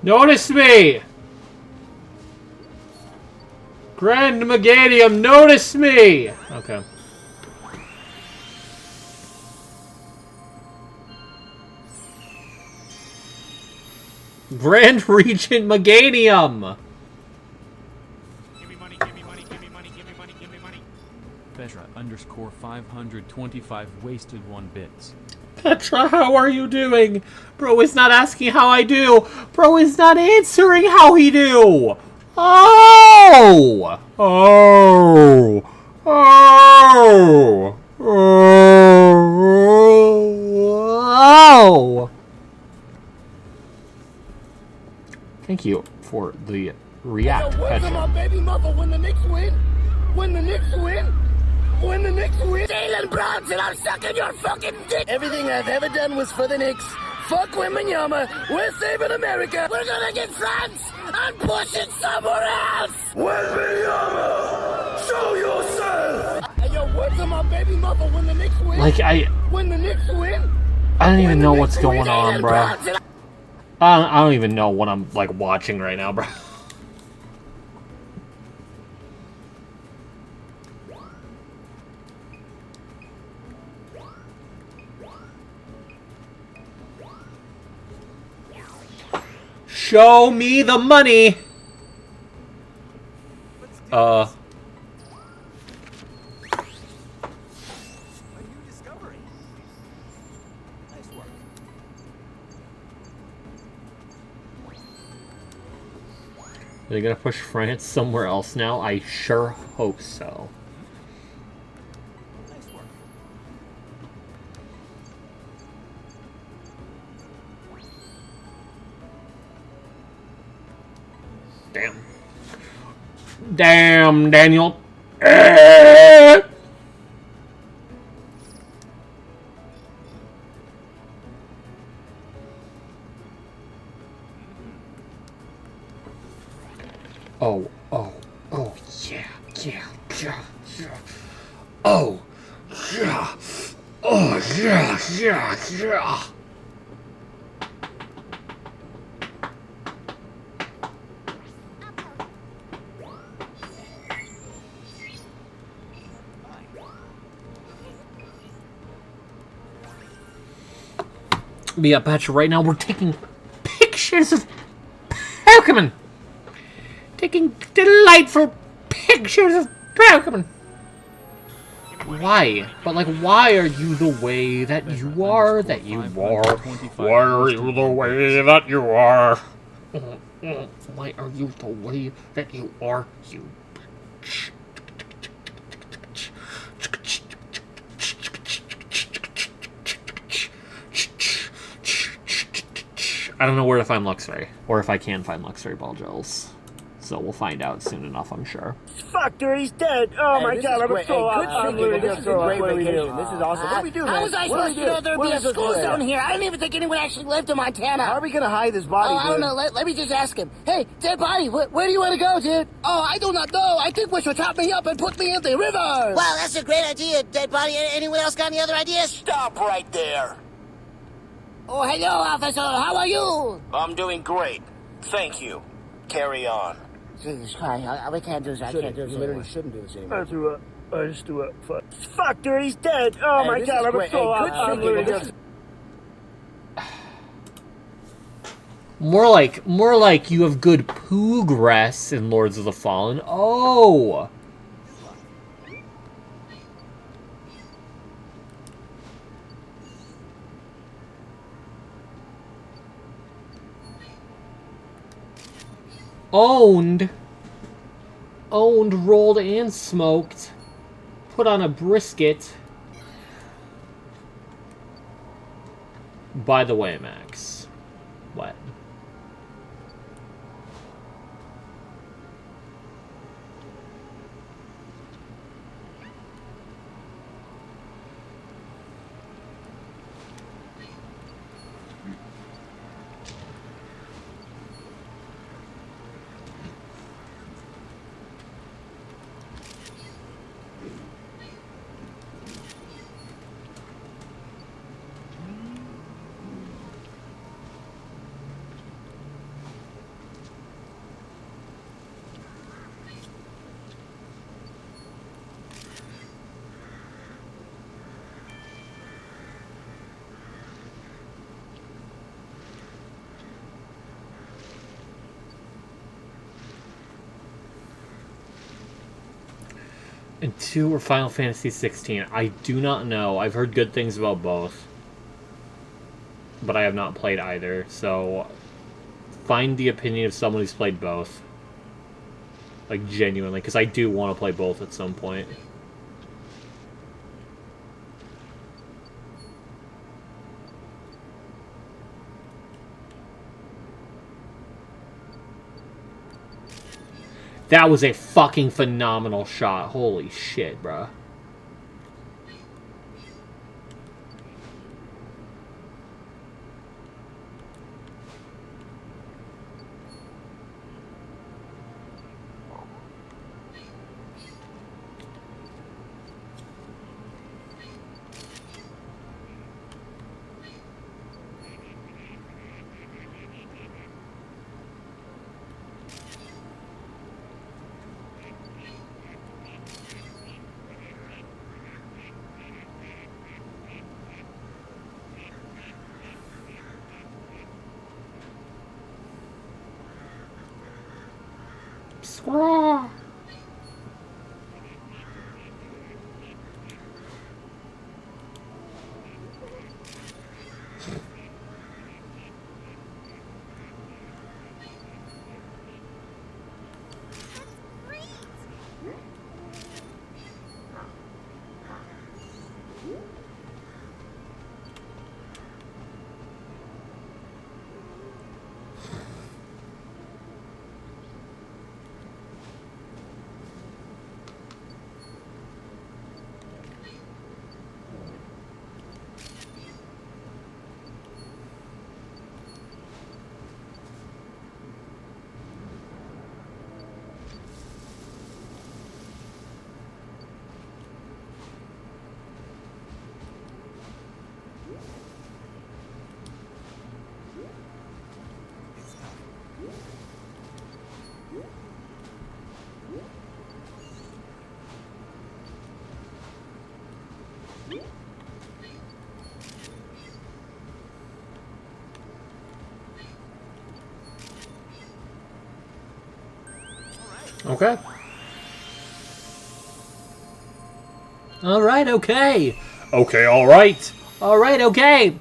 Notice me! Grand Meganium, notice me! Okay. Grand Regent Meganium! Give me money, give me money, give me money, give me money, give me money, give me _525 wasted 1 bits. Petra, how are you doing? Bro is not asking how I do. Bro is not answering how he do. Oh! Oh! Oh! Oh! Thank you for the react. Yo, what's my baby mother when the Knicks win? When the Knicks win? When the Knicks win? Jalen Brunson, I'm sucking your fucking dick. Everything I've ever done was for the Knicks. Fuck Wembanyama. We're saving America. We're gonna get France. I'm pushing somewhere else. Wembanyama, show yourself. Hey, yo, what's my baby mother when the Knicks win? Like, When the Knicks win? I don't even know what's going on, bro. I don't even know what I'm, like, watching right now, bro. Show me the money! Are they gonna push France somewhere else now? I sure hope so. Damn. Damn, Daniel. Oh, yeah. Oh, yeah. Oh, yeah. But yeah, Patch, right now we're taking pictures of Pokemon. Taking delightful pictures of Pokemon. Why? But like, why are you the way that you are? Why are you the way that you are? Why are you the way that you are, you bitch? I don't know where to find Luxray, or if I can find Luxray ball gels. So we'll find out soon enough, I'm sure. Fuck, dude, he's dead. Oh my god, I'm so I'm literally gonna throw up. What do we do? This is awesome. What do we do, man? How was I supposed to know there'd be a school zone here? I didn't even think anyone actually lived in Montana. How are we gonna hide his body, dude? I don't know. Let me just ask him. Hey, dead body, where do you want to go, dude? Oh, I do not know. I think we should chop me up and put me in the river. Wow, that's a great idea, dead body. Anyone else got any other ideas? Stop right there. Oh, hello, officer. How are you? I'm doing great. Thank you. Carry on. Jesus Christ, we can't do this. I can't do this. You literally shouldn't do this anymore. I threw up. I just threw up. Fuck, dude, he's dead. Oh my god, I'm so I'm literally just... More like you have good progress in Lords of the Fallen. Oh! Owned, rolled, and smoked. Put on a brisket. By the way, Max. What? And 2 or Final Fantasy 16. I do not know. I've heard good things about both. But I have not played either, so find the opinion of someone who's played both. Like, genuinely, because I do want to play both at some point. That was a fucking phenomenal shot. Holy shit, bruh. Squirrel! Okay. Alright, okay. Okay, alright. Alright, okay.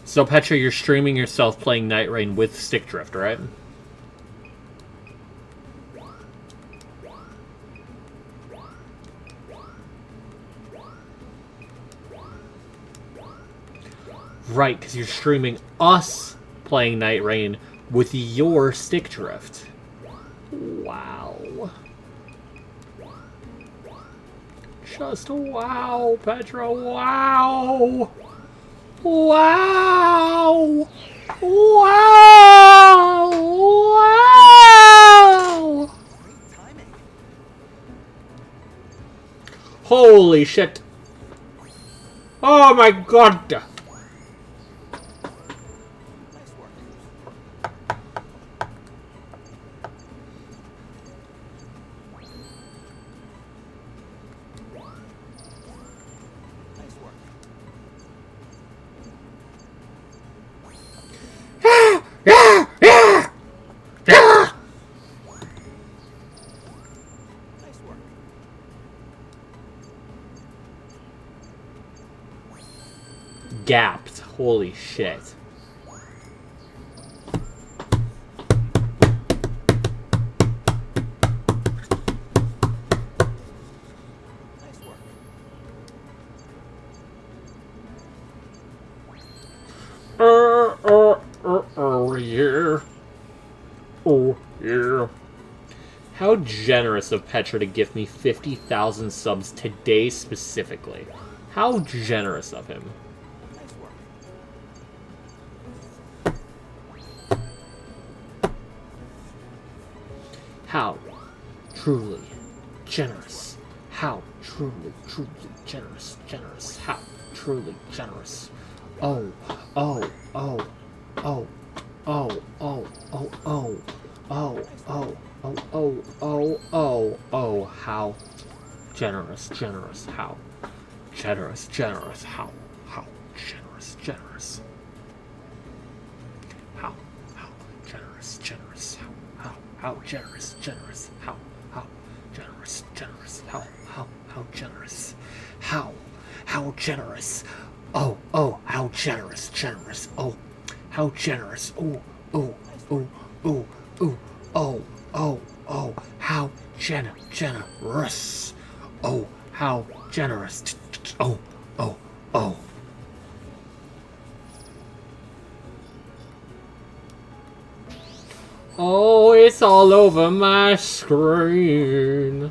So, Petra, you're streaming yourself playing Night Rain with Stick Drift, right? Right, because you're streaming us playing Night Rain with your Stick Drift. Wow. Just wow, Petra, wow! Wow! Wow! Wow! Holy shit! Oh my god! Gapped. Holy shit. Yeah. Oh, yeah. How generous of Petra to give me 50,000 subs today specifically. How generous of him. How truly generous. How truly, truly generous. Generous. How truly generous. Oh, oh, oh, oh, oh, oh, oh, oh, oh, oh, oh, oh, oh, oh, oh, how generous, generous, how generous, generous, how generous, generous. How generous, generous, how generous, generous, how generous, generous, how generous, how generous, oh, how generous, generous, oh, how generous, oh, how generous, oh, how generous, oh. Oh, it's all over my screen.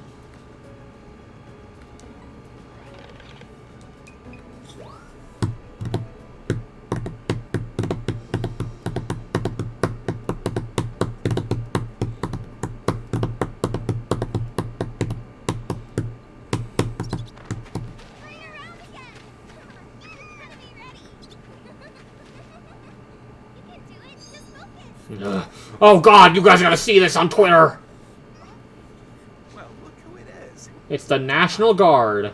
Oh God, you guys gotta see this on Twitter! Well, look who it is. It's the National Guard.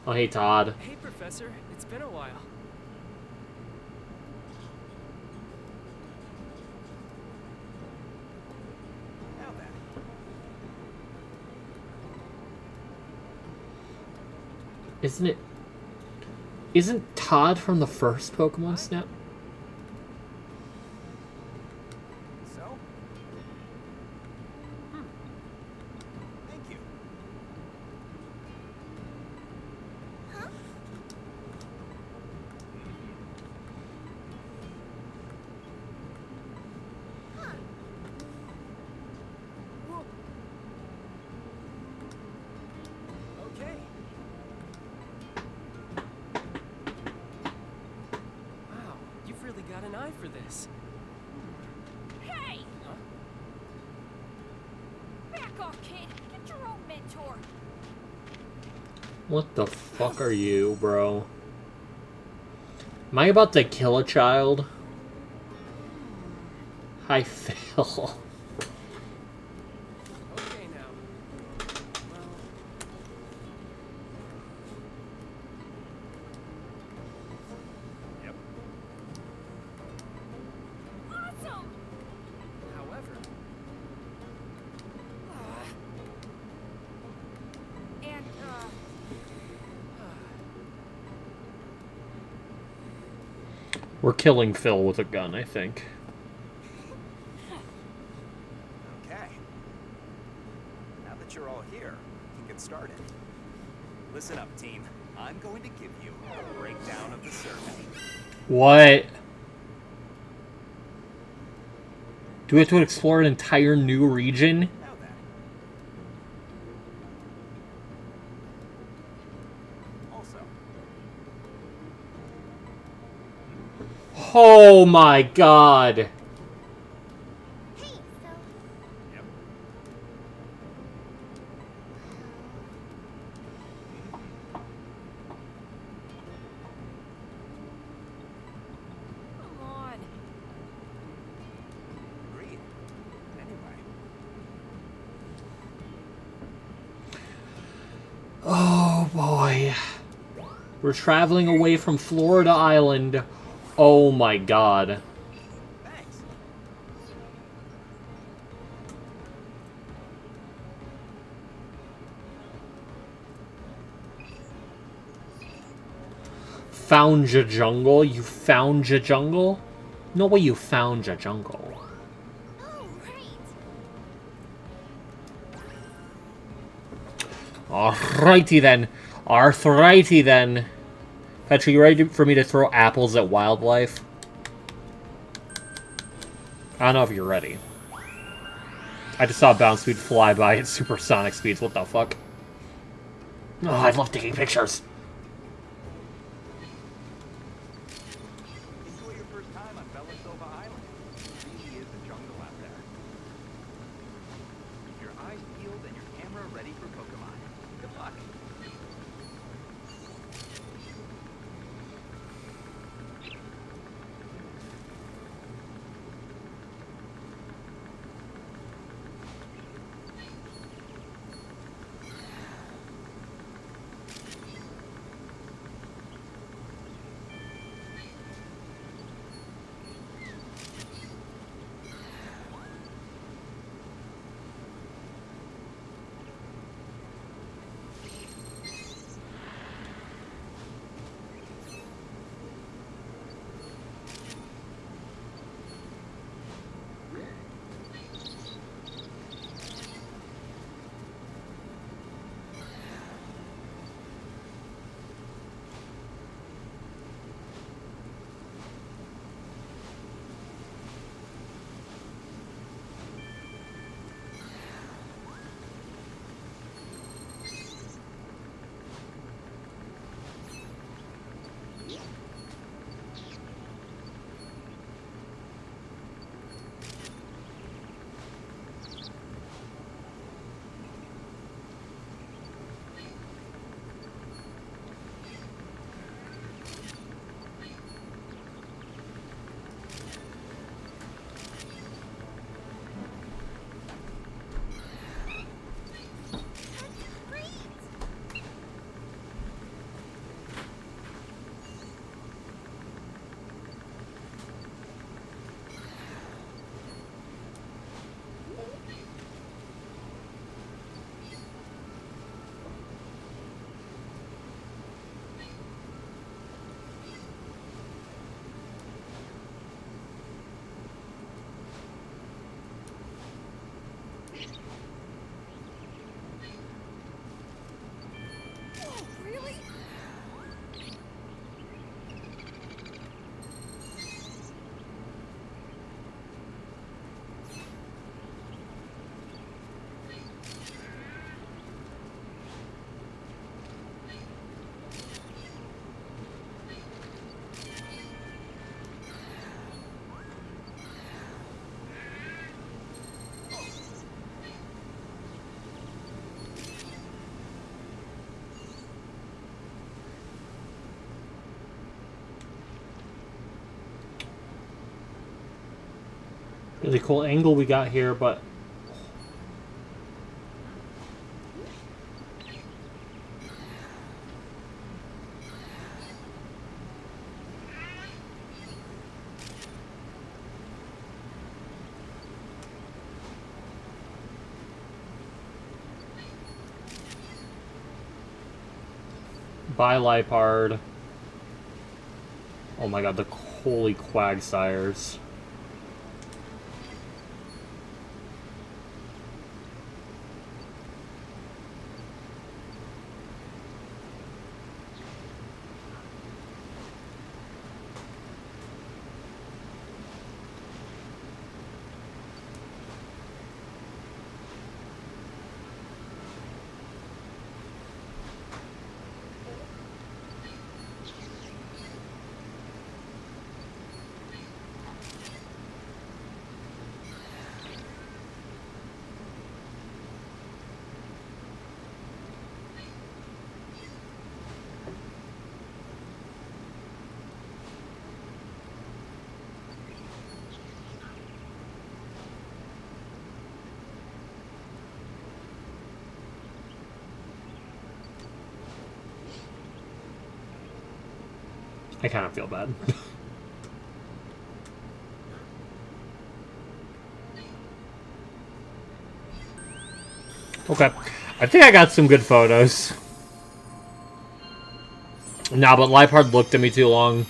Oh, hey, Todd. Hey, Professor. It's been a while. Now then. Isn't Todd from the first Pokemon Snap? So? Thank you. Huh? Huh. Whoa. Okay. Wow, you've really got an eye for this. Hey! Back off, kid. Get your own mentor. What the fuck are you, bro? Am I about to kill a child? Hi, Phil. Okay now. Well, Yep. Awesome! however, And, We're killing Phil with a gun, I think. Okay. Now that you're all here, we can get started. Listen up, team. I'm going to give you a breakdown of the survey. What? Do we have to explore an entire new region? Now then. Also, Oh my God. hey, so... yep. Come on. Agreed. Anyway. Oh boy. We're traveling away from Florida Island. Oh my God. Thanks. Found ya jungle? You found ya jungle? No way you found ya jungle. Oh, right. Alrighty then. Arthrighty then. Petra, you ready for me to throw apples at wildlife? I don't know if you're ready. I just saw Bounce Speed fly by at supersonic speeds. What the fuck? Oh, I love taking pictures. Enjoy your first time on Belisova Island. It really is a jungle out there. Keep your eyes peeled and your camera ready for Pokemon. Good luck. Really cool angle we got here, but bye Lipard. Oh my god, the holy Quagsires. I kind of feel bad. Okay. I think I got some good photos. Nah, but Lipard looked at me too long.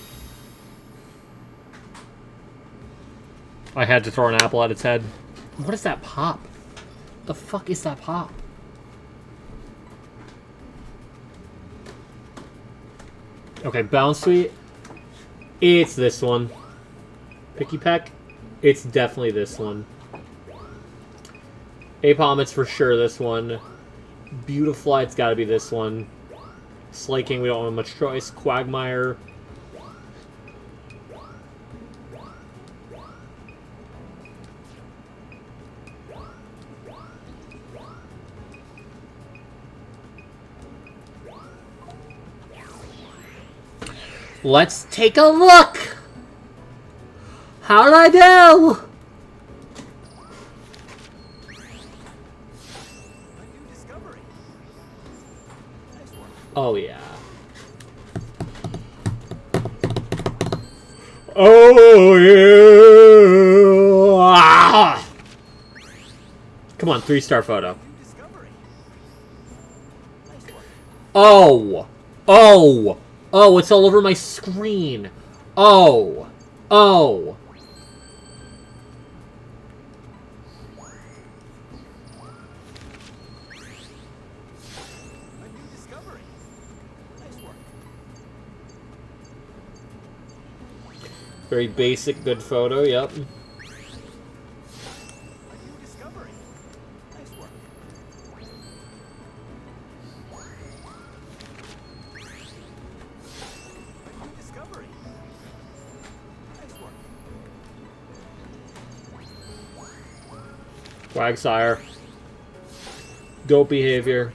I had to throw an apple at its head. What is that pop? The fuck is that pop? Okay, Bounce Suite. It's this one. Picky Peck. It's definitely this one. Apom, it's for sure this one. Beautifly, it's gotta be this one. Slaking, we don't have much choice. Quagmire. Let's take a look! How did I do? Oh, yeah. Oh, yeah! Ah! Come on, 3-star photo. Oh! Oh! Oh, it's all over my screen. Oh. Oh. Very basic, good photo, yep. Quagsire. Dope behavior.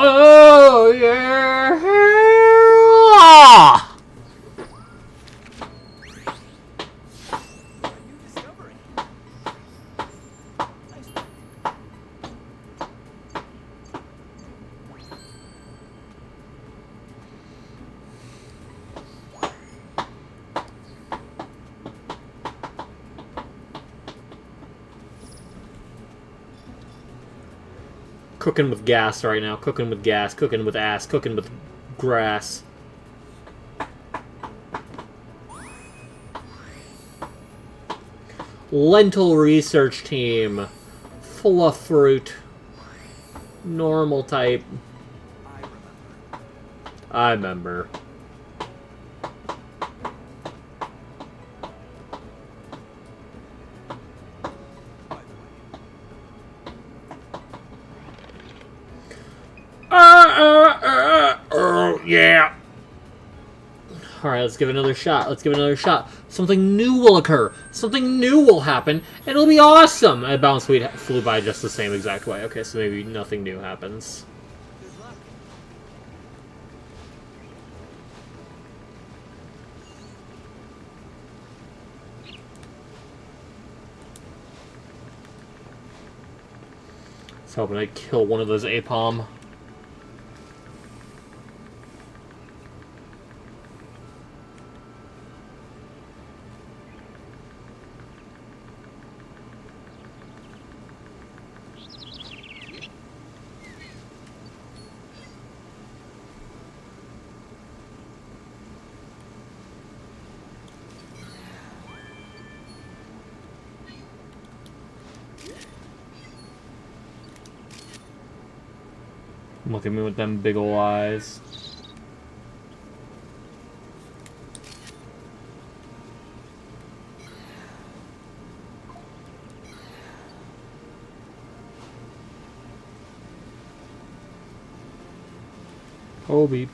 Oh, yeah! Cooking with gas right now. Cooking with gas. Cooking with ass. Cooking with grass. Lentil research team. Fluff fruit. Normal type. I remember. Yeah. Alright, let's give it another shot. Let's give it another shot. Something new will occur. Something new will happen, and it'll be awesome! And Bounce Weed flew by just the same exact way. Okay, so maybe nothing new happens. I was hoping I'd kill one of those Apom. Look at me with them big ol' eyes. Kobe.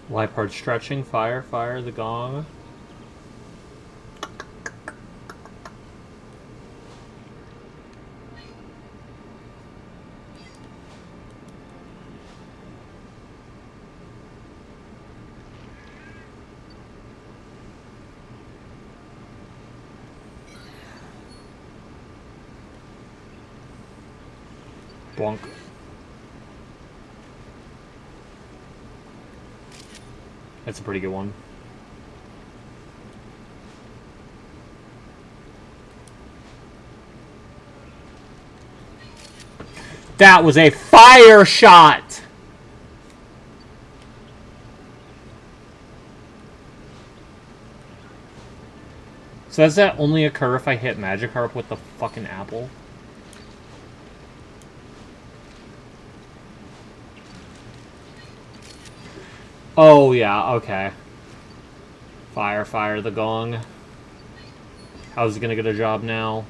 Life hard stretching, fire, fire, the gong. Bonk. That's a pretty good one. That was a fire shot! So does that only occur if I hit Magikarp with the fucking apple? Oh, yeah, okay. Fire, fire, the gong. How's he gonna get a job now?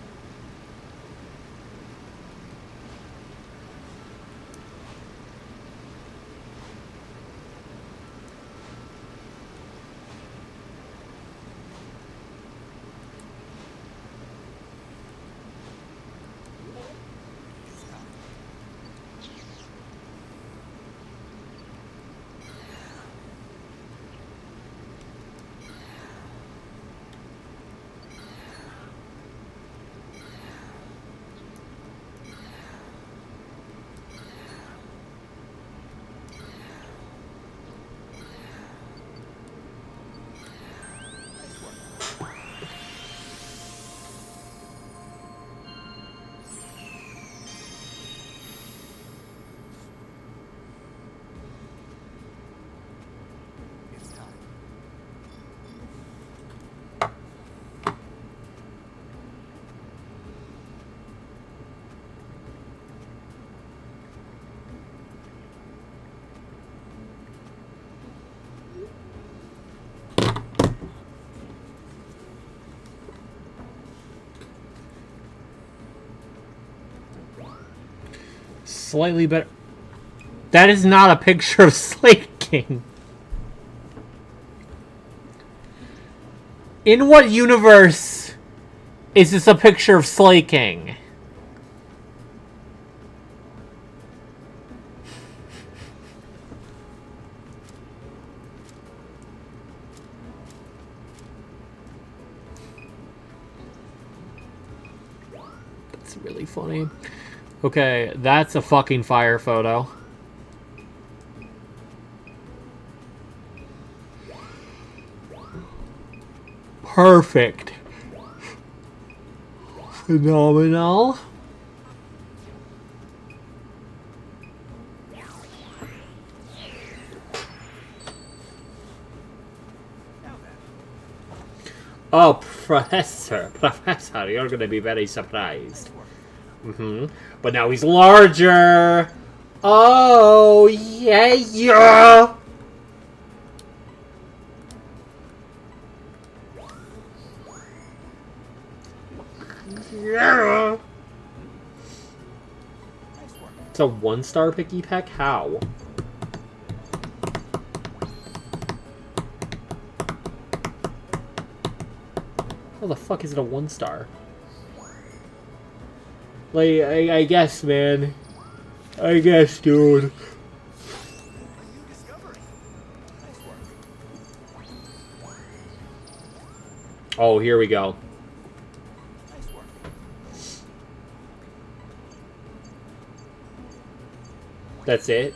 slightly better. That is not a picture of Slate King. In what universe is this a picture of Slate King? That's really funny. Okay, that's a fucking fire photo. Perfect. Phenomenal. Oh, Professor, you're gonna be very surprised. But now he's larger. Oh, yeah, yeah. Yeah. It's a 1-star Picky Peck? How? How the fuck is it a 1-star? Like, I guess, man. I guess, dude. Oh, here we go. That's it?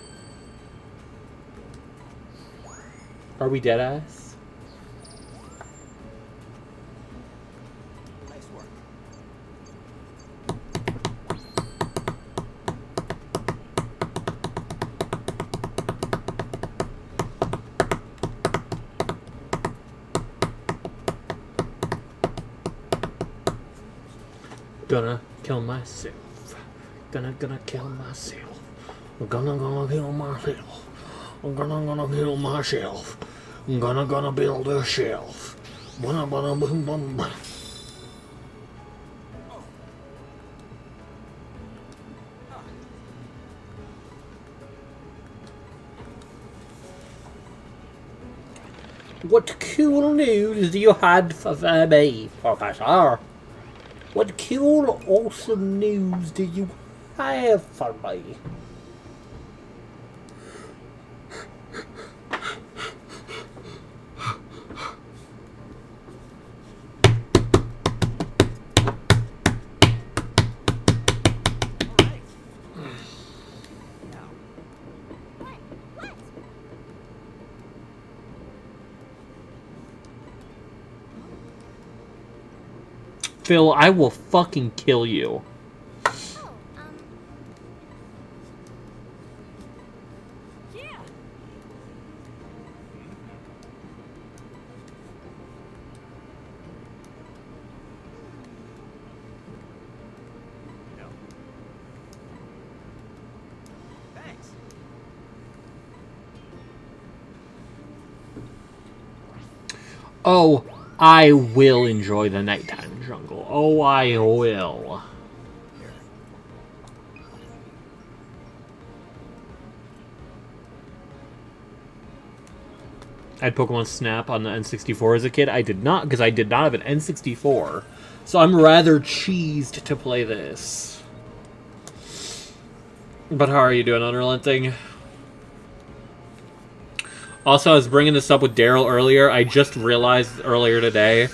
Are we dead ass? Nice work. Gonna kill myself. Gonna kill myself. I'm gonna kill myself. I'm gonna kill myself. I'm gonna build a shelf. Boom, boom, boom, boom. What cool news do you have for me, Professor? What cool, awesome news do you have for me? Phil, I will fucking kill you. Yeah. No. Thanks. Oh, I will enjoy the nighttime jungle. Oh, I will. I had Pokemon Snap on the N64 as a kid. I did not, because I did not have an N64. So I'm rather cheesed to play this. But how are you doing, Unrelenting? Also, I was bringing this up with Daryl earlier. I just realized earlier today,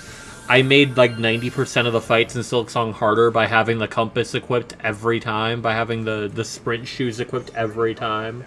I made like 90% of the fights in Silksong harder by having the compass equipped every time, by having the sprint shoes equipped every time.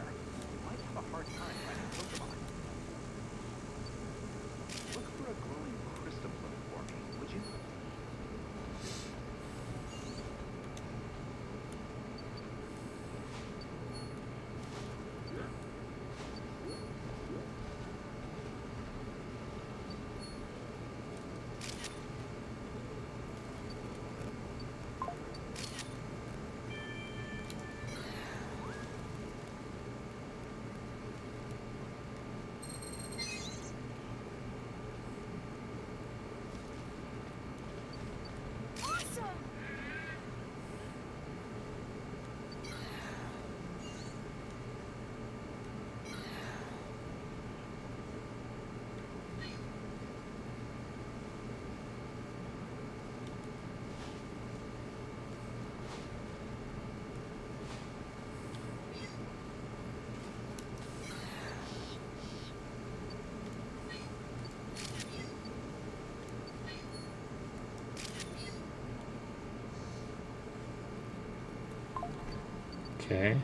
Okay.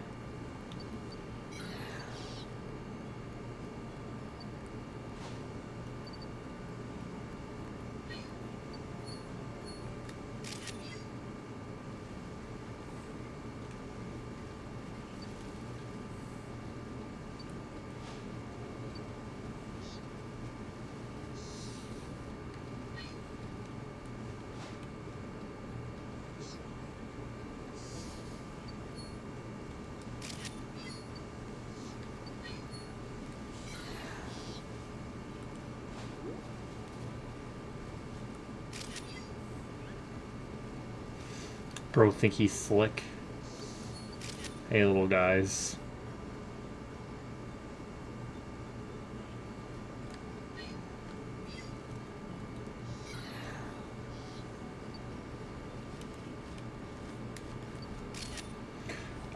Bro think he's slick. Hey, little guys.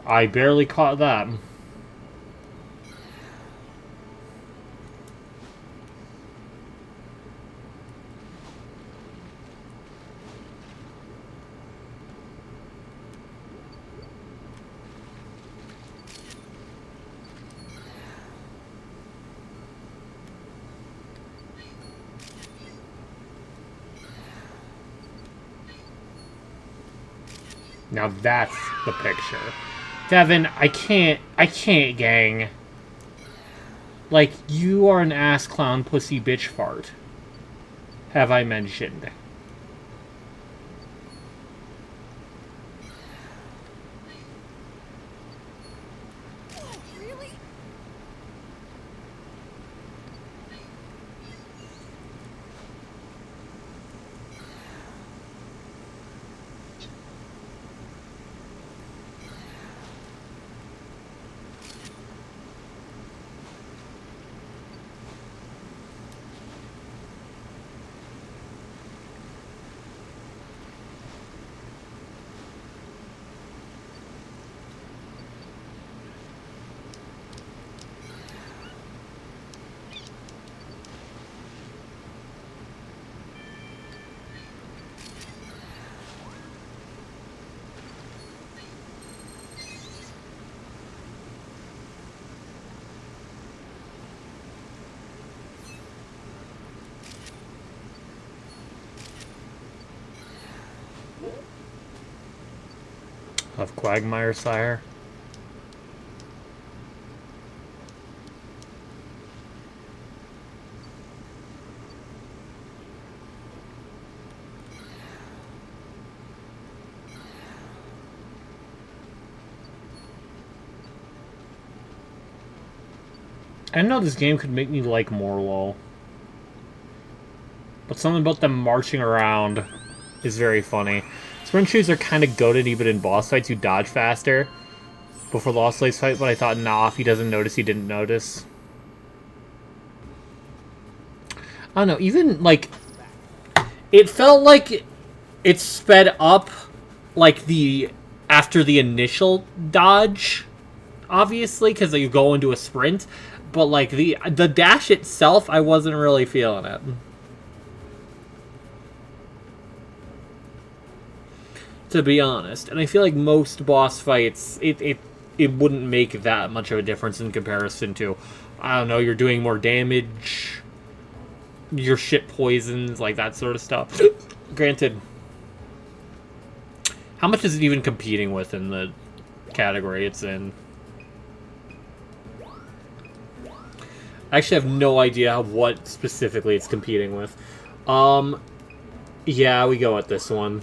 I barely caught that. Now that's the picture. Devin, I can't, gang. Like, you are an ass clown pussy bitch fart. Have I mentioned? Of Quagmire, sire. I know this game could make me like Morlul, but something about them marching around is very funny. Sprint shoes are kind of goated even in boss fights. You dodge faster before the Lost Slaves fight, but I thought, nah, if he doesn't notice, he didn't notice. I don't know, even, like, it felt like it sped up, like, after the initial dodge, obviously, because you go into a sprint, but, like, the dash itself, I wasn't really feeling it. To be honest, and I feel like most boss fights, it wouldn't make that much of a difference in comparison to, I don't know, you're doing more damage, your shit poisons, like that sort of stuff. Granted, how much is it even competing with in the category it's in? I actually have no idea what specifically it's competing with. Yeah, we go with this one.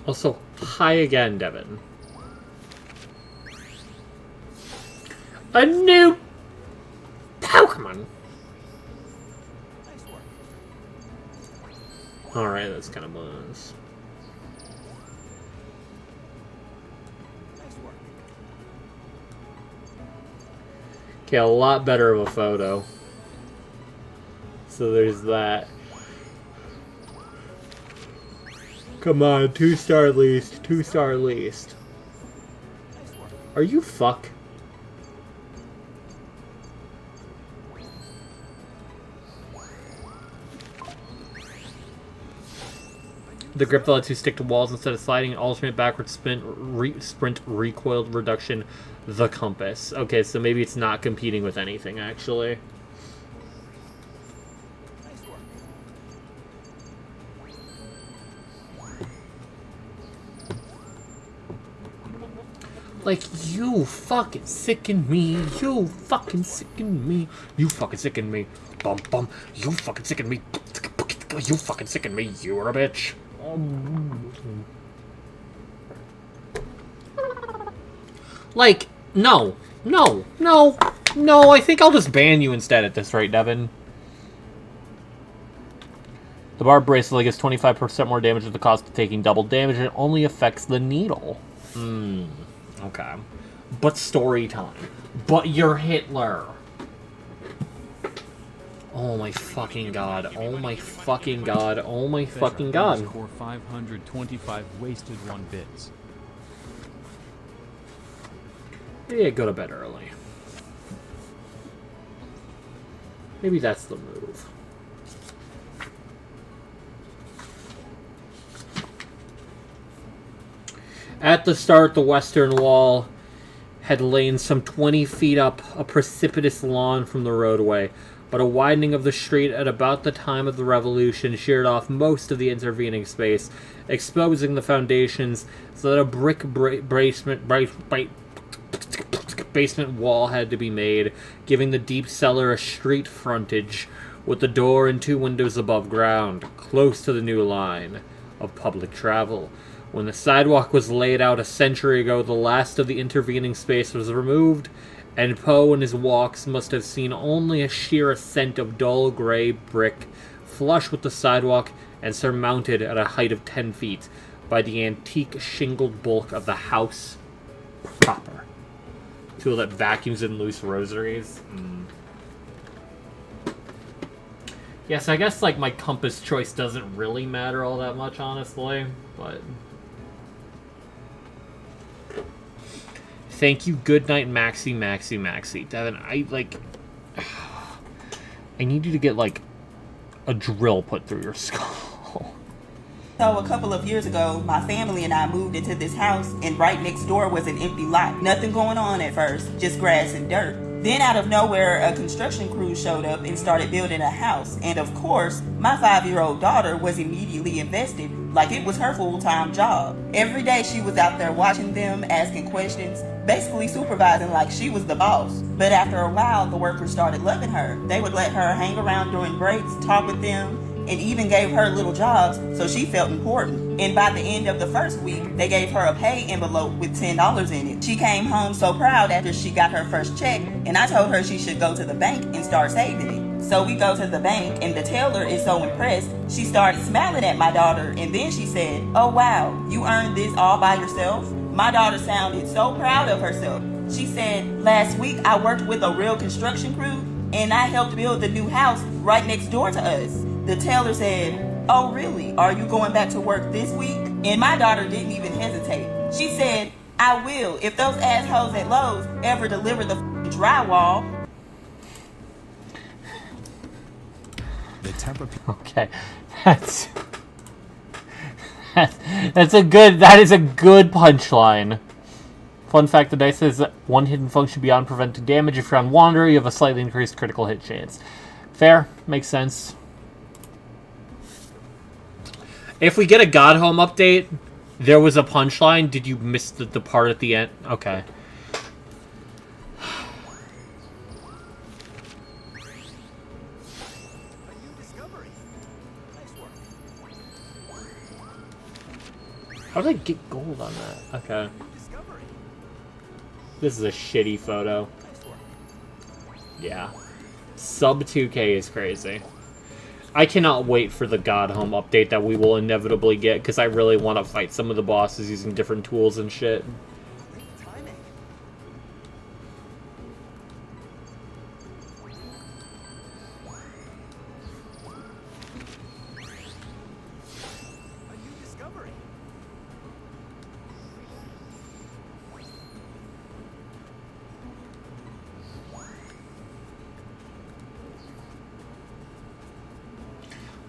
Also, hi again, Devin. A new Pokemon! Alright, that's kind of buzz. Nice work. Okay, a lot better of a photo. So there's that. Come on, 2-star at least. 2-star at least. Are you fuck? The grip that lets you stick to walls instead of sliding, alternate backward sprint, recoil reduction, the compass. Okay, so maybe it's not competing with anything, actually. Like, you fucking sicken me. You fucking sicken me. You fucking sicken me. Bum bum. You fucking sicken me. You fucking sicken me. You're a bitch. Like, no. No. No. No, I think I'll just ban you instead at this rate, Devin. The barb bracelet gets 25% more damage at the cost of taking double damage, and it only affects the needle. Okay. But story time. But you're Hitler. Oh my fucking god. Oh my fucking god. Oh my fucking god. Score 525 wasted 1 bits. Yeah, go to bed early. Maybe that's the move. At the start, the western wall had lain some 20 feet up a precipitous lawn from the roadway, but a widening of the street at about the time of the Revolution sheared off most of the intervening space, exposing the foundations so that a brick basement wall had to be made, giving the deep cellar a street frontage, with the door and 2 windows above ground, close to the new line of public travel. When the sidewalk was laid out a century ago, the last of the intervening space was removed, and Poe and his walks must have seen only a sheer ascent of dull gray brick, flush with the sidewalk and surmounted at a height of 10 feet by the antique shingled bulk of the house proper. Tool that vacuums in loose rosaries. Yes, I guess like my compass choice doesn't really matter all that much, honestly, but... Thank you, good night, Maxi. Devin, I need you to get, like, a drill put through your skull. So a couple of years ago, my family and I moved into this house, and right next door was an empty lot. Nothing going on at first, just grass and dirt. Then out of nowhere, a construction crew showed up and started building a house. And of course, my 5-year-old daughter was immediately invested, like it was her full-time job. Every day she was out there watching them, asking questions, basically supervising like she was the boss. But after a while, the workers started loving her. They would let her hang around during breaks, talk with them, and even gave her little jobs, so she felt important. And by the end of the first week, they gave her a pay envelope with $10 in it. She came home so proud after she got her first check, and I told her she should go to the bank and start saving it. So we go to the bank, and the teller is so impressed, she started smiling at my daughter, and then she said, "Oh wow, you earned this all by yourself?" My daughter sounded so proud of herself. She said, "Last week I worked with a real construction crew, and I helped build the new house right next door to us." The teller said, "Oh really? Are you going back to work this week?" And my daughter didn't even hesitate. She said, "I will, if those assholes at Lowe's ever deliver the drywall." Okay, that is a good punchline. Fun fact, the dice says that one hidden function beyond preventing damage. If you're on Wanderer, you have a slightly increased critical hit chance. Fair, makes sense. If we get a God Home update, there was a punchline. Did you miss the part at the end? Okay. How did I get gold on that? Okay. This is a shitty photo. Yeah. Sub 2K is crazy. I cannot wait for the God Home update that we will inevitably get, because I really want to fight some of the bosses using different tools and shit.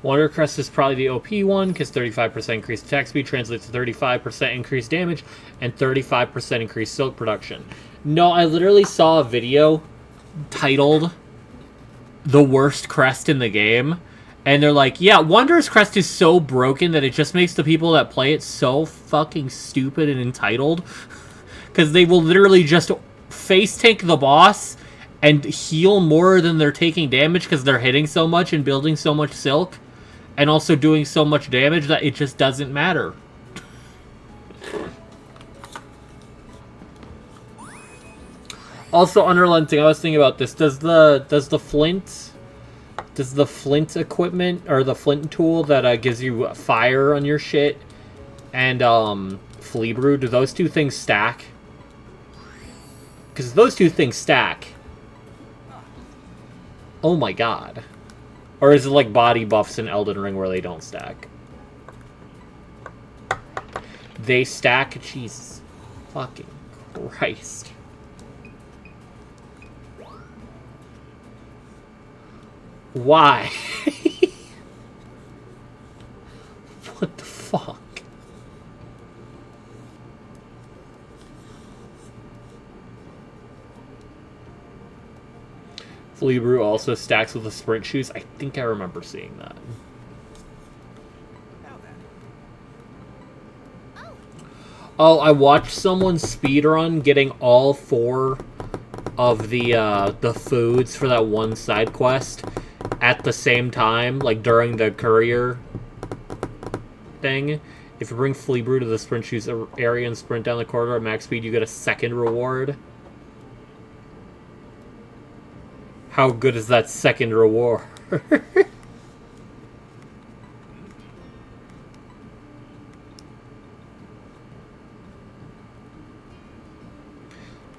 Wanderer Crest is probably the OP one, because 35% increased attack speed translates to 35% increased damage, and 35% increased silk production. No, I literally saw a video titled "The Worst Crest in the Game," and they're like, yeah, Wanderer's Crest is so broken that it just makes the people that play it so fucking stupid and entitled, because they will literally just face tank the boss and heal more than they're taking damage because they're hitting so much and building so much silk and also doing so much damage that it just doesn't matter. Also, unrelenting, I was thinking about this. Does the flint equipment, or the flint tool that gives you fire on your shit, and flea brew, do those two things stack? Because those two things stack. Oh my god. Or is it like body buffs in Elden Ring where they don't stack? They stack? Jesus fucking Christ. Why? What the fuck? Flea Brew also stacks with the sprint shoes. I think I remember seeing that. Oh, I watched someone speedrun getting all 4 of the foods for that one side quest at the same time, like during the courier thing. If you bring Flea Brew to the sprint shoes area and sprint down the corridor at max speed, you get a second reward. How good is that second reward?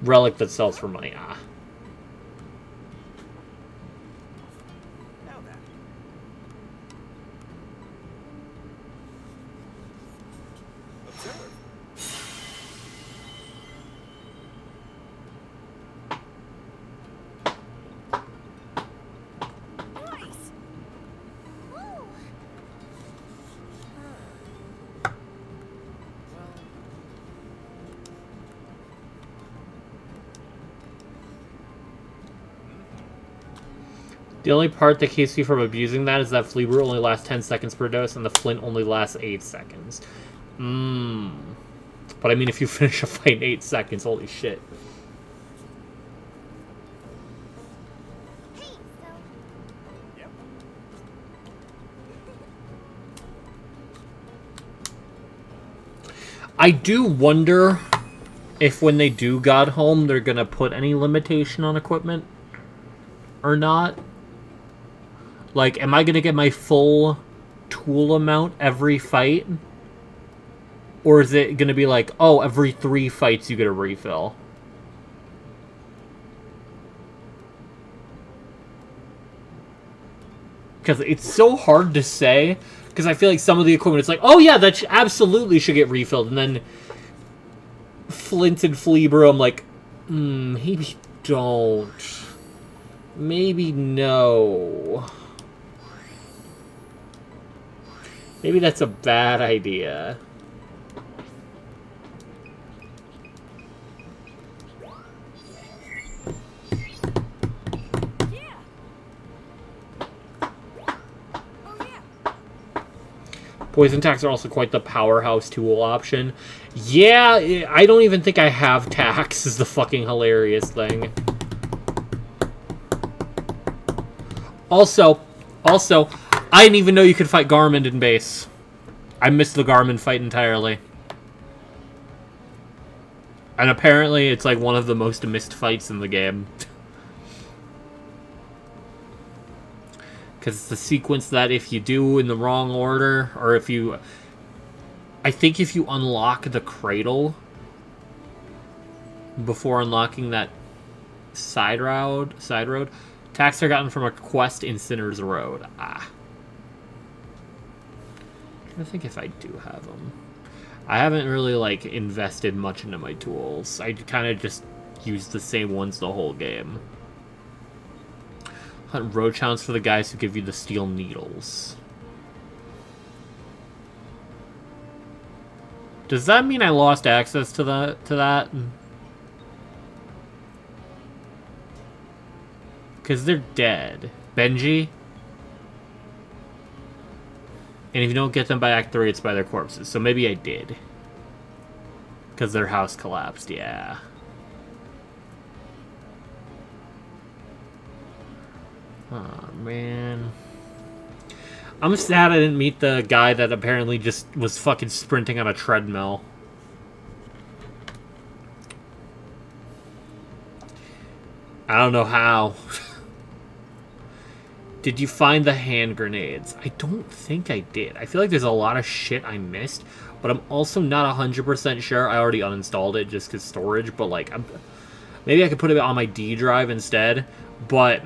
Relic that sells for money. Ah. The only part that keeps you from abusing that is that Flea Brew only lasts 10 seconds per dose, and the Flint only lasts 8 seconds. But I mean, if you finish a fight in 8 seconds, holy shit. I do wonder if when they do God Home, they're gonna put any limitation on equipment or not. Like, am I going to get my full tool amount every fight? Or is it going to be like, oh, every 3 fights you get a refill? Because it's so hard to say. Because I feel like some of the equipment, it's like, oh yeah, that absolutely should get refilled. And then Flint and Flea Brew, I'm like, maybe don't. Maybe no. Maybe that's a bad idea. Poison tacks are also quite the powerhouse tool option. Yeah, I don't even think I have tacks, is the fucking hilarious thing. Also, I didn't even know you could fight Garmin in base. I missed the Garmin fight entirely. And apparently it's like one of the most missed fights in the game. Because it's the sequence that if you do in the wrong order, or if you... I think if you unlock the cradle before unlocking that side road, attacks are gotten from a quest in Sinner's Road. Ah. I think if I do have them. I haven't really, like, invested much into my tools. I kind of just use the same ones the whole game. Hunt roach hounds for the guys who give you the steel needles. Does that mean I lost access to that? Because they're dead. Benji? And if you don't get them by Act 3, it's by their corpses. So maybe I did. Because their house collapsed, yeah. Oh, man. I'm sad I didn't meet the guy that apparently just was fucking sprinting on a treadmill. I don't know how. Did you find the hand grenades? I don't think I did. I feel like there's a lot of shit I missed, but I'm also not 100% sure. I already uninstalled it just because storage, but like, maybe I could put it on my D drive instead, but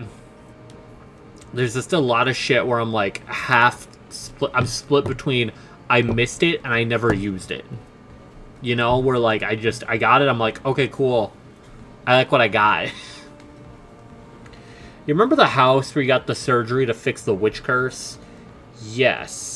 there's just a lot of shit where I'm like I'm split between I missed it and I never used it. You know, where like I got it, I'm like, okay, cool. I like what I got. You remember the house where you got the surgery to fix the witch curse? Yes.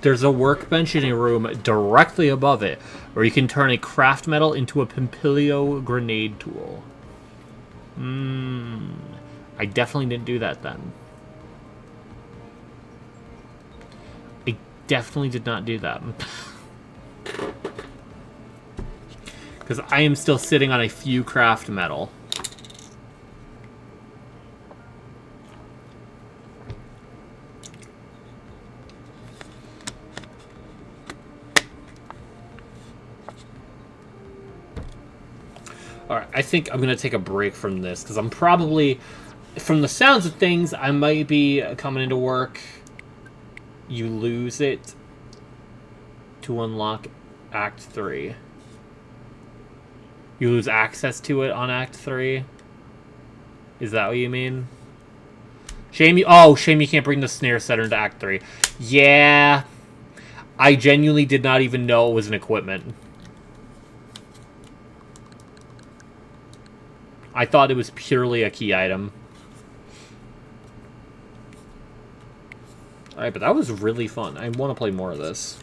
There's a workbench in a room directly above it, where you can turn a craft metal into a Pompilio grenade tool. I definitely didn't do that then. I definitely did not do that. Because I am still sitting on a few craft metal. Alright, I think I'm going to take a break from this, because I'm probably, from the sounds of things, I might be coming into work. You lose it to unlock Act 3. You lose access to it on Act 3? Is that what you mean? Shame you can't bring the snare setter into Act 3. Yeah. I genuinely did not even know it was an equipment. I thought it was purely a key item. Alright, but that was really fun. I want to play more of this.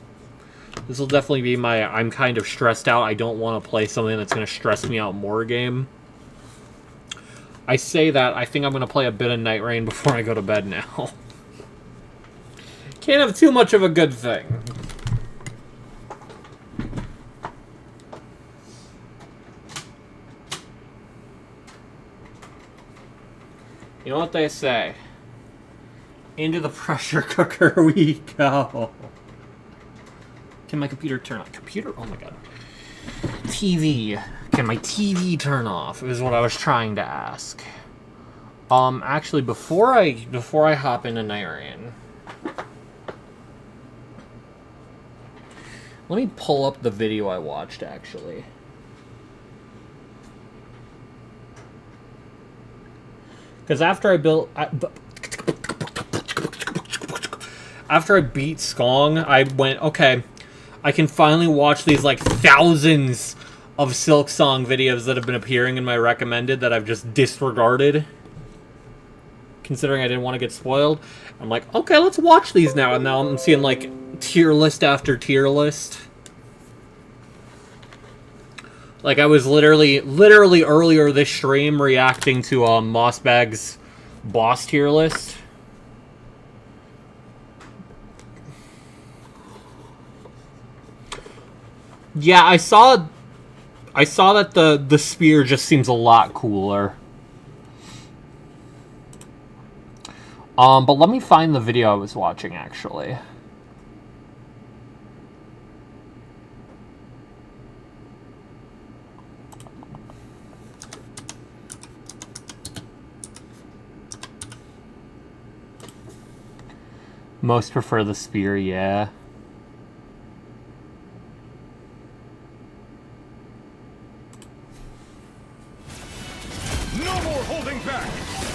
This will definitely be my I'm kind of stressed out, I don't want to play something that's going to stress me out more game. I say that, I think I'm going to play a bit of Night Rain before I go to bed now. Can't have too much of a good thing. You know what they say? Into the pressure cooker we go. Can my computer turn on? Computer? Oh my god. TV. Can my TV turn off? Is what I was trying to ask. Actually, before I hop into Night Rain, let me pull up the video I watched, actually. Because after I beat Skong, I went, okay, I can finally watch these, like, thousands of Silk Song videos that have been appearing in my recommended that I've just disregarded, considering I didn't want to get spoiled. I'm like, okay, let's watch these now. And now I'm seeing, like, tier list after tier list. Like, I was literally earlier this stream reacting to Mossbag's boss tier list. Yeah, I saw that the spear just seems a lot cooler. But let me find the video I was watching, actually. Most prefer the spear, yeah. No more holding back.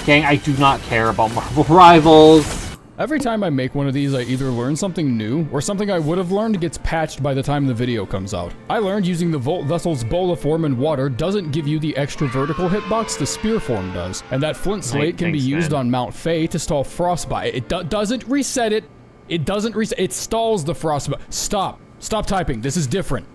Gang, I do not care about Marvel Rivals. Every time I make one of these, I either learn something new, or something I would have learned gets patched by the time the video comes out. I learned using the Volt Vessel's Bola form in water doesn't give you the extra vertical hitbox the spear form does, and that Flint Slate can be used on Mount Fae to stall Frostbite. It doesn't reset it. It doesn't reset. It stalls the Frostbite. Stop. Stop typing. This is different.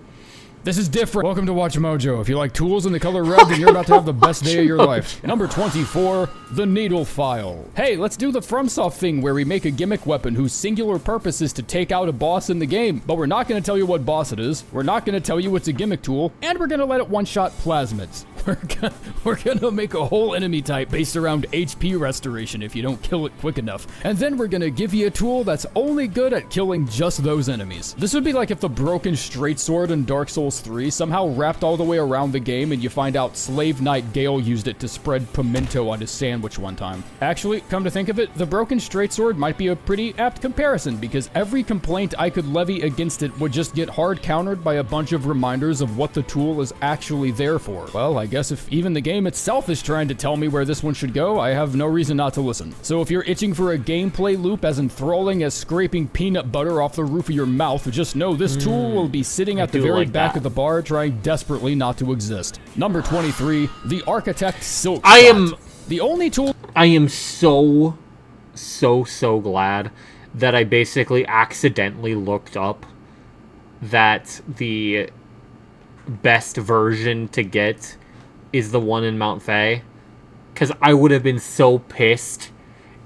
This is different. Welcome to Watch Mojo. If you like tools in the color red, then you're about to have the best day of your life. Number 24, the Needle File. Hey, let's do the FromSoft thing where we make a gimmick weapon whose singular purpose is to take out a boss in the game. But we're not going to tell you what boss it is. We're not going to tell you it's a gimmick tool. And we're going to let it one-shot plasmids. We're gonna make a whole enemy type based around HP restoration if you don't kill it quick enough. And then we're gonna give you a tool that's only good at killing just those enemies. This would be like if the broken straight sword in Dark Souls 3 somehow wrapped all the way around the game and you find out Slave Knight Gale used it to spread pimento on his sandwich one time. Actually, come to think of it, the broken straight sword might be a pretty apt comparison because every complaint I could levy against it would just get hard countered by a bunch of reminders of what the tool is actually there for. Well, I guess if even the game itself is trying to tell me where this one should go, I have no reason not to listen. So if you're itching for a gameplay loop as enthralling as scraping peanut butter off the roof of your mouth, just know this tool will be sitting at the very back of the bar trying desperately not to exist. Number 23, the Architect Silk Shot. I am the only tool. I am so glad that I basically accidentally looked up that the best version to get is the one in Mount Fae, because I would have been so pissed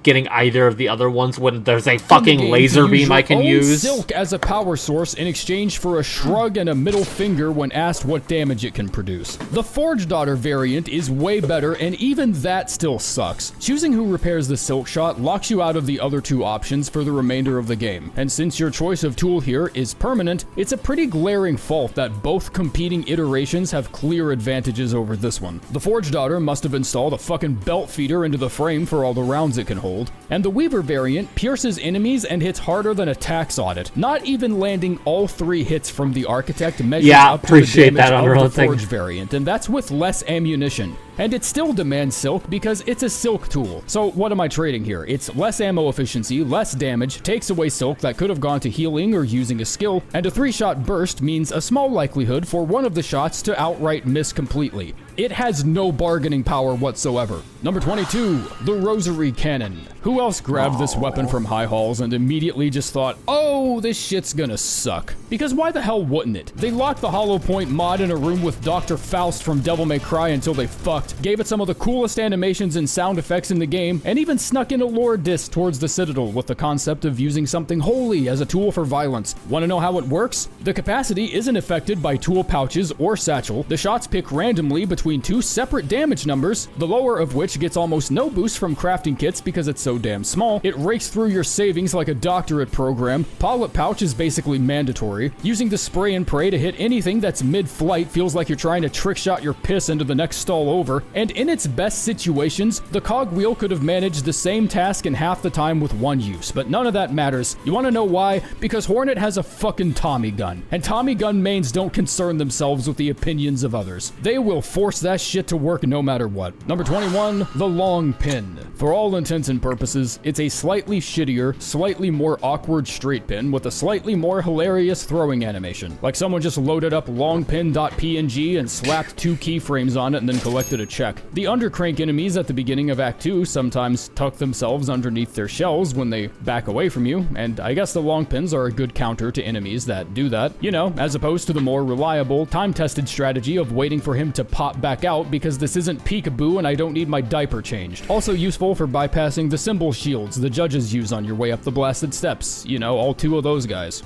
getting either of the other ones when there's a fucking laser beam I can use. Silk as a power source in exchange for a shrug and a middle finger when asked what damage it can produce. The Forge Daughter variant is way better, and even that still sucks. Choosing who repairs the Silk Shot locks you out of the other two options for the remainder of the game, and since your choice of tool here is permanent, it's a pretty glaring fault that both competing iterations have clear advantages over this one. The Forge Daughter must have installed a fucking belt feeder into the frame for all the rounds it can hold. And the Weaver variant pierces enemies and hits harder than a tax audit. Not even landing all 3 hits from the Architect measures up to the damage of the Forge variant, and that's with less ammunition. And it still demands Silk because it's a Silk tool. So what am I trading here? It's less ammo efficiency, less damage, takes away Silk that could have gone to healing or using a skill, and a 3-shot burst means a small likelihood for one of the shots to outright miss completely. It has no bargaining power whatsoever. Number 22, the Rosary Cannon. Who else grabbed this weapon from High Halls and immediately just thought, oh, this shit's gonna suck? Because why the hell wouldn't it? They locked the Hollow Point mod in a room with Dr. Faust from Devil May Cry until they fucked, gave it some of the coolest animations and sound effects in the game, and even snuck in a lore diss towards the Citadel with the concept of using something holy as a tool for violence. Want to know how it works? The capacity isn't affected by tool pouches or satchel. The shots pick randomly between 2 separate damage numbers, the lower of which gets almost no boost from crafting kits because it's so damn small. It rakes through your savings like a doctorate program. Polyp pouch is basically mandatory. Using the spray and pray to hit anything that's mid-flight feels like you're trying to trick shot your piss into the next stall over, and in its best situations, the cogwheel could have managed the same task in half the time with one use, but none of that matters. You want to know why? Because Hornet has a fucking Tommy gun, and Tommy gun mains don't concern themselves with the opinions of others. They will force that shit to work no matter what. Number 21, the Long Pin. For all intents and purposes, it's a slightly shittier, slightly more awkward straight pin with a slightly more hilarious throwing animation. Like someone just loaded up longpin.png and slapped 2 keyframes on it and then collected a check. The undercrank enemies at the beginning of Act 2 sometimes tuck themselves underneath their shells when they back away from you, and I guess the long pins are a good counter to enemies that do that, you know, as opposed to the more reliable, time-tested strategy of waiting for him to pop back out because this isn't peekaboo and I don't need my diaper changed. Also useful for bypassing the symbol shields the judges use on your way up the blasted steps, you know, all 2 of those guys.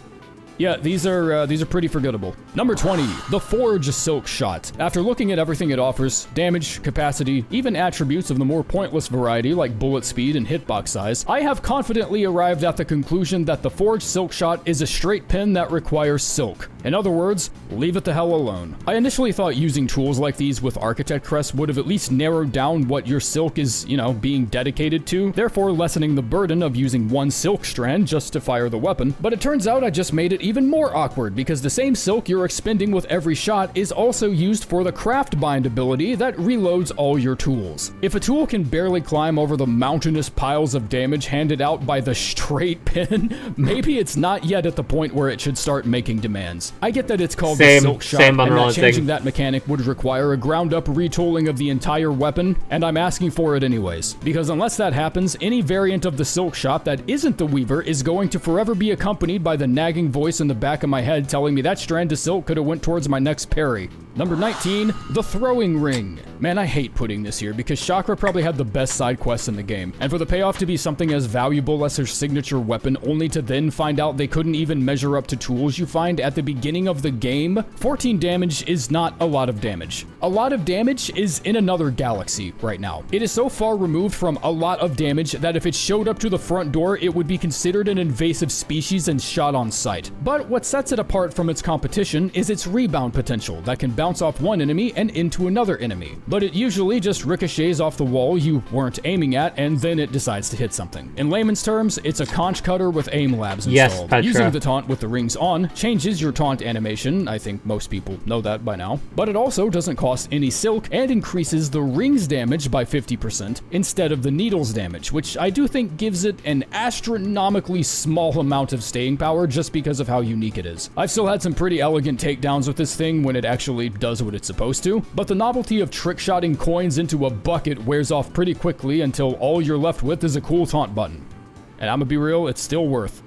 Yeah, these are pretty forgettable. Number 20, the Forge Silk Shot. After looking at everything it offers, damage, capacity, even attributes of the more pointless variety like bullet speed and hitbox size, I have confidently arrived at the conclusion that the Forge Silk Shot is a straight pin that requires silk. In other words, leave it the hell alone. I initially thought using tools like these with Architect Crest would have at least narrowed down what your silk is, being dedicated to, therefore lessening the burden of using one silk strand just to fire the weapon, but it turns out I just made it even more awkward because the same silk you're expending with every shot is also used for the Craft Bind ability that reloads all your tools. If a tool can barely climb over the mountainous piles of damage handed out by the straight pin, maybe it's not yet at the point where it should start making demands. I get that it's called the Silk Shot, and that changing that mechanic would require a ground-up retooling of the entire weapon, and I'm asking for it anyways. Because unless that happens, any variant of the Silk Shot that isn't the Weaver is going to forever be accompanied by the nagging voice in the back of my head telling me that strand of silk could have went towards my next parry. Number 19, the Throwing Ring. Man, I hate putting this here because Chakra probably had the best side quests in the game, and for the payoff to be something as valuable as her signature weapon only to then find out they couldn't even measure up to tools you find at the beginning of the game, 14 damage is not a lot of damage. A lot of damage is in another galaxy right now. It is so far removed from a lot of damage that if it showed up to the front door, it would be considered an invasive species and shot on sight. But what sets it apart from its competition is its rebound potential that can bounce off one enemy and into another enemy. But it usually just ricochets off the wall you weren't aiming at, and then it decides to hit something. In layman's terms, it's a conch cutter with aim labs installed. Yes, using the taunt with the rings on changes your taunt animation, I think most people know that by now, but it also doesn't cost any silk and increases the rings damage by 50% instead of the needles damage, which I do think gives it an astronomically small amount of staying power just because of how unique it is. I've still had some pretty elegant takedowns with this thing when it actually does what it's supposed to, but the novelty of trick-shotting coins into a bucket wears off pretty quickly until all you're left with is a cool taunt button. And I'm gonna be real, it's still worth.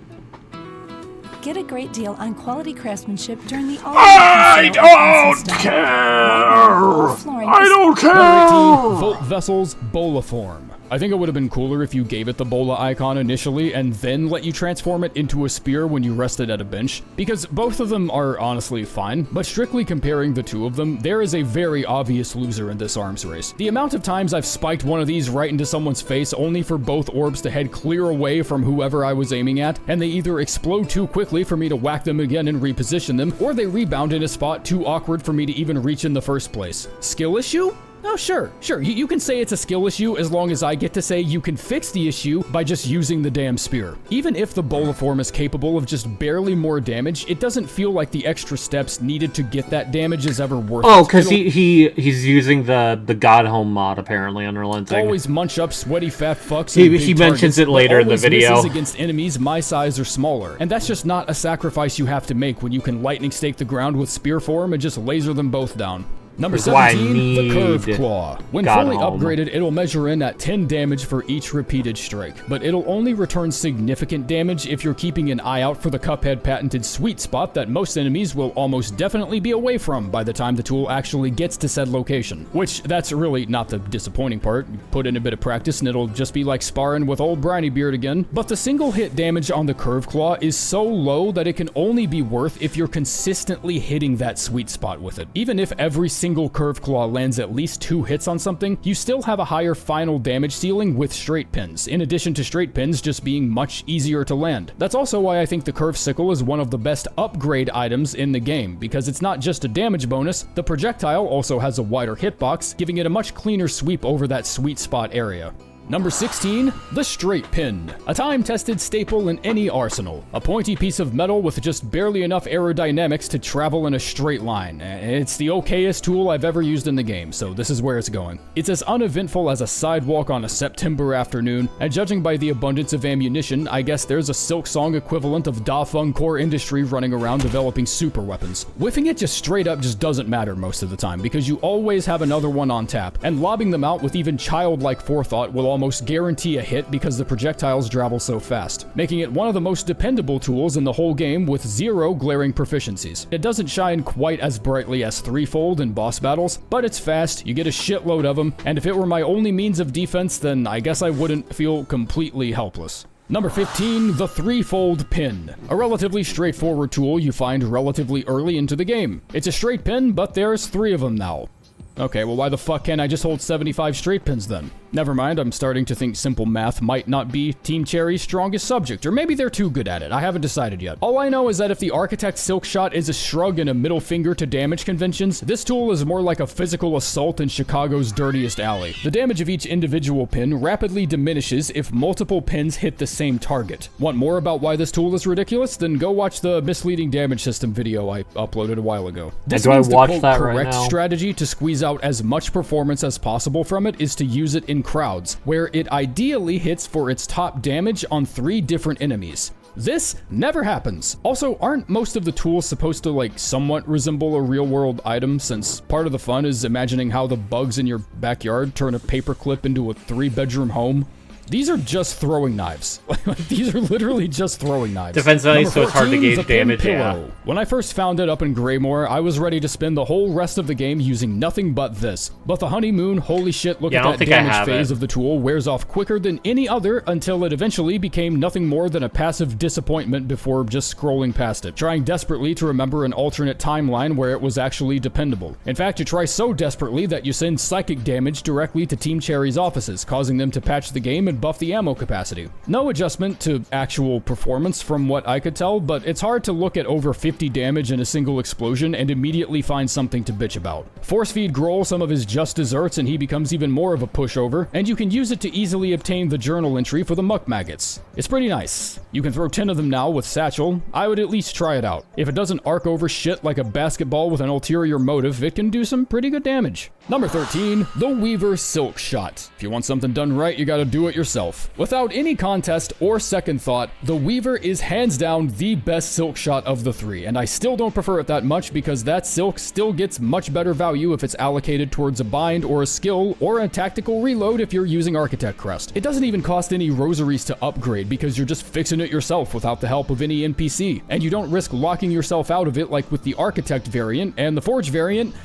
Get a great deal on quality craftsmanship during the I don't care! I don't care! Number 18, Volt Vessel's Bola Form. I think it would have been cooler if you gave it the bola icon initially and then let you transform it into a spear when you rested at a bench, because both of them are honestly fine, but strictly comparing the two of them, there is a very obvious loser in this arms race. The amount of times I've spiked one of these right into someone's face only for both orbs to head clear away from whoever I was aiming at, and they either explode too quickly for me to whack them again and reposition them, or they rebound in a spot too awkward for me to even reach in the first place. Skill issue? Oh, sure. You can say it's a skill issue as long as I get to say you can fix the issue by just using the damn spear. Even if the bola form is capable of just barely more damage, it doesn't feel like the extra steps needed to get that damage is ever worth it. Oh, because he's using the Godhome mod apparently unrelenting. Always munch up sweaty fat fucks. He mentions it later in the video. Misses against enemies my size or smaller, and that's just not a sacrifice you have to make when you can lightning stake the ground with spear form and just laser them both down. Number 17, the Curved Claw. When fully upgraded, it'll measure in at 10 damage for each repeated strike, but it'll only return significant damage if you're keeping an eye out for the Cuphead patented sweet spot that most enemies will almost definitely be away from by the time the tool actually gets to said location. Which, that's really not the disappointing part. You put in a bit of practice and it'll just be like sparring with old Briny Beard again. But the single hit damage on the Curved Claw is so low that it can only be worth if you're consistently hitting that sweet spot with it. Even if every single Curved Claw lands at least 2 hits on something, you still have a higher final damage ceiling with straight pins, in addition to straight pins just being much easier to land. That's also why I think the Curved Sickle is one of the best upgrade items in the game, because it's not just a damage bonus, the projectile also has a wider hitbox, giving it a much cleaner sweep over that sweet spot area. Number 16, the Straight Pin. A time-tested staple in any arsenal. A pointy piece of metal with just barely enough aerodynamics to travel in a straight line. It's the okayest tool I've ever used in the game, so this is where it's going. It's as uneventful as a sidewalk on a September afternoon, and judging by the abundance of ammunition, I guess there's a Silk Song equivalent of Da Feng Core Industry running around developing super weapons. Whiffing it just straight up just doesn't matter most of the time, because you always have another one on tap, and lobbing them out with even childlike forethought will almost guarantee a hit because the projectiles travel so fast, making it one of the most dependable tools in the whole game with 0 glaring proficiencies. It doesn't shine quite as brightly as Threefold in boss battles, but it's fast, you get a shitload of them, and if it were my only means of defense, then I guess I wouldn't feel completely helpless. Number 15, the Threefold Pin. A relatively straightforward tool you find relatively early into the game. It's a straight pin, but there's 3 of them now. Okay, well why the fuck can't I just hold 75 straight pins then? Never mind, I'm starting to think simple math might not be Team Cherry's strongest subject, or maybe they're too good at it. I haven't decided yet. All I know is that if the Architect Silk Shot is a shrug and a middle finger to damage conventions, this tool is more like a physical assault in Chicago's dirtiest alley. The damage of each individual pin rapidly diminishes if multiple pins hit the same target. Want more about why this tool is ridiculous? Then go watch the misleading damage system video I uploaded a while ago. This do I means the watch quote, that right correct now? strategy to squeeze out as much performance as possible from it is to use it in crowds, where it ideally hits for its top damage on 3 different enemies. This never happens. Also, aren't most of the tools supposed to like somewhat resemble a real-world item, since part of the fun is imagining how the bugs in your backyard turn a paperclip into a 3-bedroom home? These are just throwing knives. These are literally just throwing knives. Defense value, Number so it's hard to 14, gauge the pin damage, yeah. pillow. When I first found it up in Greymoor, I was ready to spend the whole rest of the game using nothing but this. But the honeymoon, holy shit, look Yeah, I at don't that think I damage have phase it. of the tool wears off quicker than any other until it eventually became nothing more than a passive disappointment before just scrolling past it, trying desperately to remember an alternate timeline where it was actually dependable. In fact, you try so desperately that you send psychic damage directly to Team Cherry's offices, causing them to patch the game and buff the ammo capacity. No adjustment to actual performance from what I could tell, but it's hard to look at over 50 damage in a single explosion and immediately find something to bitch about. Force feed Grohl some of his just desserts and he becomes even more of a pushover, and you can use it to easily obtain the journal entry for the muck maggots. It's pretty nice. You can throw 10 of them now with Satchel. I would at least try it out. If it doesn't arc over shit like a basketball with an ulterior motive, it can do some pretty good damage. Number 13, the Weaver Silk Shot. If you want something done right, you gotta do it yourself. Without any contest or second thought, the Weaver is hands down the best silk shot of the 3, and I still don't prefer it that much because that silk still gets much better value if it's allocated towards a bind or a skill or a tactical reload if you're using Architect Crest. It doesn't even cost any rosaries to upgrade because you're just fixing it yourself without the help of any NPC, and you don't risk locking yourself out of it like with the Architect variant and the Forge variant.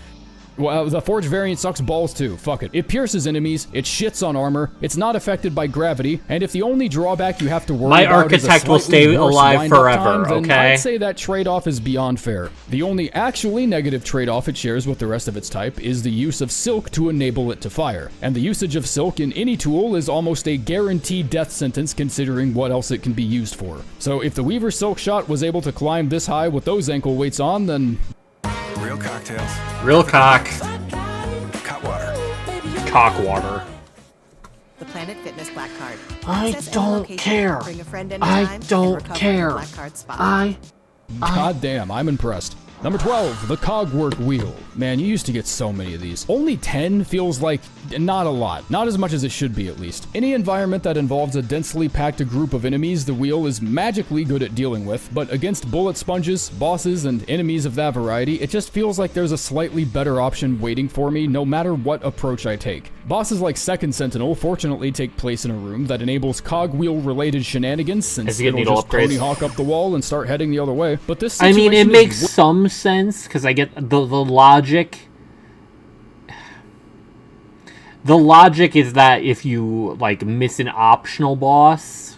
Well, the Forge variant sucks balls too, fuck it. It pierces enemies, it shits on armor, it's not affected by gravity, and if the only drawback you have to worry My about is a Architect will slightly stay worse alive wind-up forever, time, then okay? I'd say that trade-off is beyond fair. The only actually negative trade-off it shares with the rest of its type is the use of Silk to enable it to fire, and the usage of Silk in any tool is almost a guaranteed death sentence considering what else it can be used for. So if the Weaver Silk Shot was able to climb this high with those ankle weights on, then... Real cocktails. Real cock. Cutwater. Cockwater. The Planet Fitness Black Card. I Access any don't location, care. Bring a friend I anytime, and don't recover care. the Black Card spot. God damn, I'm impressed. Number 12, the Cogwork Wheel. Man, you used to get so many of these. Only 10 feels like not a lot. Not as much as it should be, at least. Any environment that involves a densely packed group of enemies, the wheel is magically good at dealing with, but against bullet sponges, bosses, and enemies of that variety, it just feels like there's a slightly better option waiting for me no matter what approach I take. Bosses like Second Sentinel fortunately take place in a room that enables cogwheel-related shenanigans, since it'll just Tony Hawk up the wall and start heading the other way. But this I mean, it situation makes is some sense because I get the logic. The logic is that if you like miss an optional boss,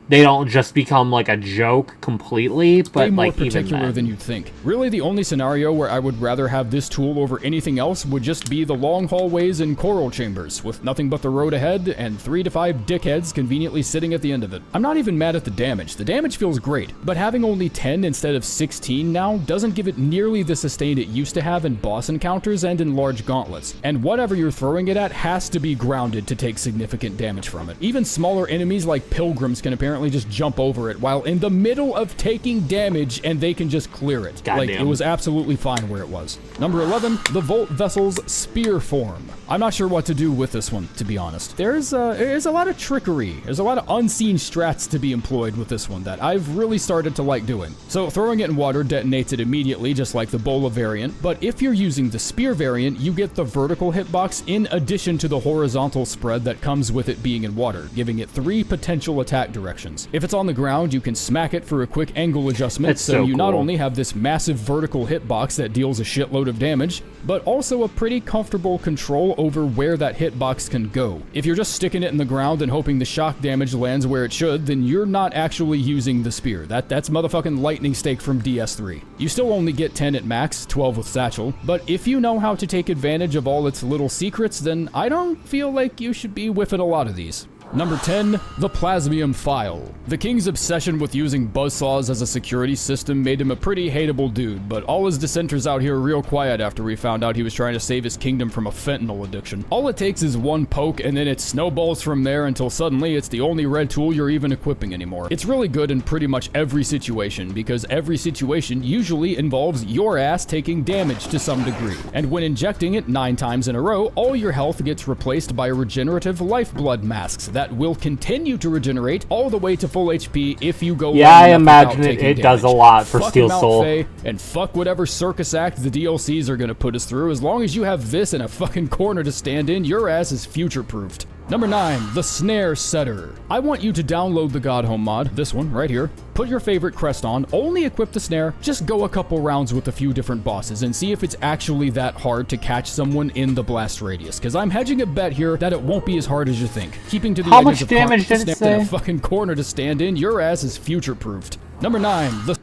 they don't just become like a joke completely, but way more like particular even than you'd think. Really, the only scenario where I would rather have this tool over anything else would just be the long hallways and coral chambers, with nothing but the road ahead and 3 to 5 dickheads conveniently sitting at the end of it. I'm not even mad at the damage. The damage feels great, but having only 10 instead of 16 now doesn't give it nearly the sustain it used to have in boss encounters and in large gauntlets. And whatever you're throwing it at has to be grounded to take significant damage from it. Even smaller enemies like pilgrims can apparently just jump over it while in the middle of taking damage, and they can just clear it. Like, it was absolutely fine where it was. Number 11, the Volt Vessel's Spear Form. I'm not sure what to do with this one, to be honest. There's a lot of trickery. There's a lot of unseen strats to be employed with this one that I've really started to like doing. So throwing it in water detonates it immediately, just like the Bola variant, but if you're using the Spear variant, you get the vertical hitbox in addition to the horizontal spread that comes with it being in water, giving it 3 potential attack directions. instructions. If it's on the ground, you can smack it for a quick angle adjustment, That's so so you not cool. only have this massive vertical hitbox that deals a shitload of damage, but also a pretty comfortable control over where that hitbox can go. If you're just sticking it in the ground and hoping the shock damage lands where it should, then you're not actually using the spear. That's motherfucking lightning stake from DS3. You still only get 10 at max, 12 with satchel, but if you know how to take advantage of all its little secrets, then I don't feel like you should be whiffing a lot of these. Number 10, the Plasmium File. The King's obsession with using buzzsaws as a security system made him a pretty hateable dude, but all his dissenters out here real quiet after we found out he was trying to save his kingdom from a fentanyl addiction. All it takes is one poke and then it snowballs from there until suddenly it's the only red tool you're even equipping anymore. It's really good in pretty much every situation, because every situation usually involves your ass taking damage to some degree. And when injecting it 9 times in a row, all your health gets replaced by regenerative lifeblood masks that will continue to regenerate all the way to full HP if you go Yeah, long I enough imagine without it taking does a damage. lot for Fuck Steel Mount Soul. Fae, and fuck whatever circus act the DLCs are gonna put us through. As long as you have this in a fucking corner to stand in, your ass is future-proofed. Number 9, the Snare Setter. I want you to download the Godhome mod, this one right here. Put your favorite crest on, only equip the snare, just go a couple rounds with a few different bosses and see if it's actually that hard to catch someone in the blast radius. Because I'm hedging a bet here that it won't be as hard as you think. Keeping to the How edges much of damage did it snare in a say? fucking corner to stand in, your ass is future-proofed. Number 9, the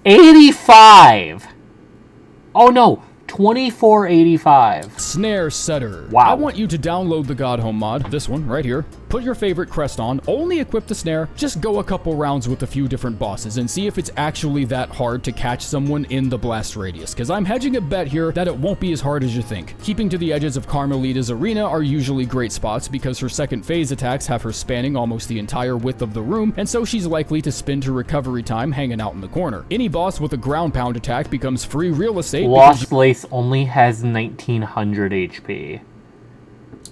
85. Oh no, 2485. Snare Setter. Wow. I want you to download the Godhome mod, this one right here. Put your favorite crest on, only equip the snare, just go a couple rounds with a few different bosses and see if it's actually that hard to catch someone in the blast radius. Because I'm hedging a bet here that it won't be as hard as you think. Keeping to the edges of Carmelita's arena are usually great spots because her second phase attacks have her spanning almost the entire width of the room, and so she's likely to spend her recovery time hanging out in the corner. Any boss with a ground pound attack becomes free real estate. Lost Lace only has 1900 HP.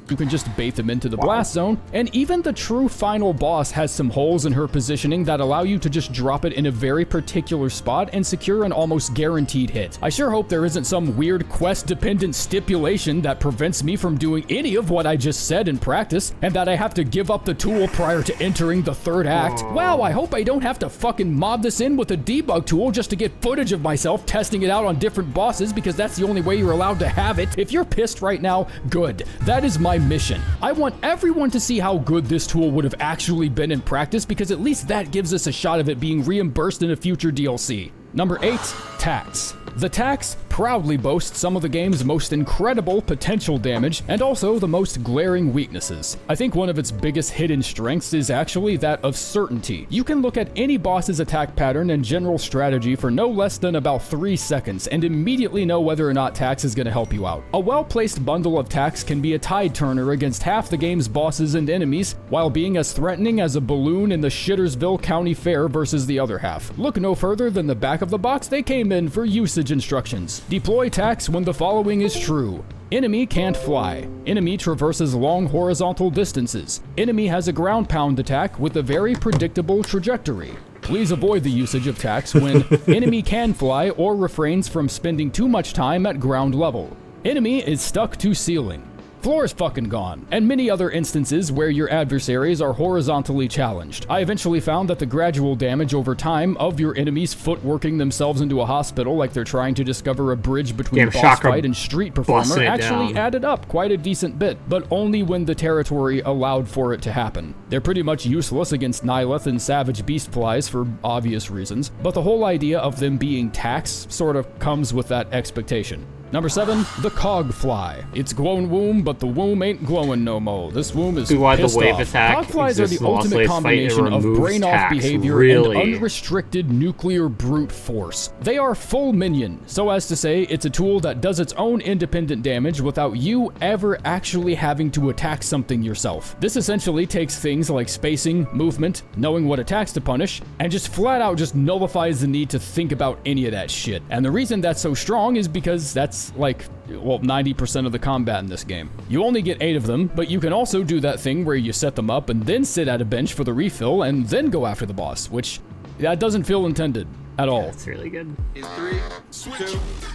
You can just bait them into the blast zone, and even the true final boss has some holes in her positioning that allow you to just drop it in a very particular spot and secure an almost guaranteed hit. I sure hope there isn't some weird quest-dependent stipulation that prevents me from doing any of what I just said in practice, and that I have to give up the tool prior to entering the third act. Wow, I hope I don't have to fucking mob this in with a debug tool just to get footage of myself testing it out on different bosses, because that's the only way you're allowed to have it. If you're pissed right now, good. That is my mission. I want everyone to see how good this tool would have actually been in practice, because at least that gives us a shot of it being reimbursed in a future DLC. Number 8, Tax. The Tax proudly boasts some of the game's most incredible potential damage and also the most glaring weaknesses. I think one of its biggest hidden strengths is actually that of certainty. You can look at any boss's attack pattern and general strategy for no less than about 3 seconds and immediately know whether or not Tax is going to help you out. A well-placed bundle of Tax can be a tide turner against half the game's bosses and enemies, while being as threatening as a balloon in the Shittersville County Fair versus the other half. Look no further than the back of the box they came in for usage instructions. Deploy Tax when the following is true. Enemy can't fly. Enemy traverses long horizontal distances. Enemy has a ground pound attack with a very predictable trajectory. Please avoid the usage of Tax when enemy can fly or refrains from spending too much time at ground level. Enemy is stuck to ceiling. Floor is fucking gone, and many other instances where your adversaries are horizontally challenged. I eventually found that the gradual damage over time of your enemies footworking themselves into a hospital like they're trying to discover a bridge between boss Chakra fight and street performer busting it actually down. added up quite a decent bit, but only when the territory allowed for it to happen. They're pretty much useless against Nihilith and Savage Beast Flies for obvious reasons, but the whole idea of them being Tax sort of comes with that expectation. Number 7, the Cog Fly. It's glowing womb, but the womb ain't glowing no more. This womb is Do I the pissed wave off. attack Cog Flies are the exists in Lost ultimate Lace fight? It combination of removes brain-off tax, behavior really. and unrestricted nuclear brute force. They are full minion, so as to say, it's a tool that does its own independent damage without you ever actually having to attack something yourself. This essentially takes things like spacing, movement, knowing what attacks to punish, and just flat out just nullifies the need to think about any of that shit. And the reason that's so strong is because that's like, well, 90% of the combat in this game. You only get 8 of them, but you can also do that thing where you set them up and then sit at a bench for the refill and then go after the boss, which that doesn't feel intended at all. That's really good. In 3, 2,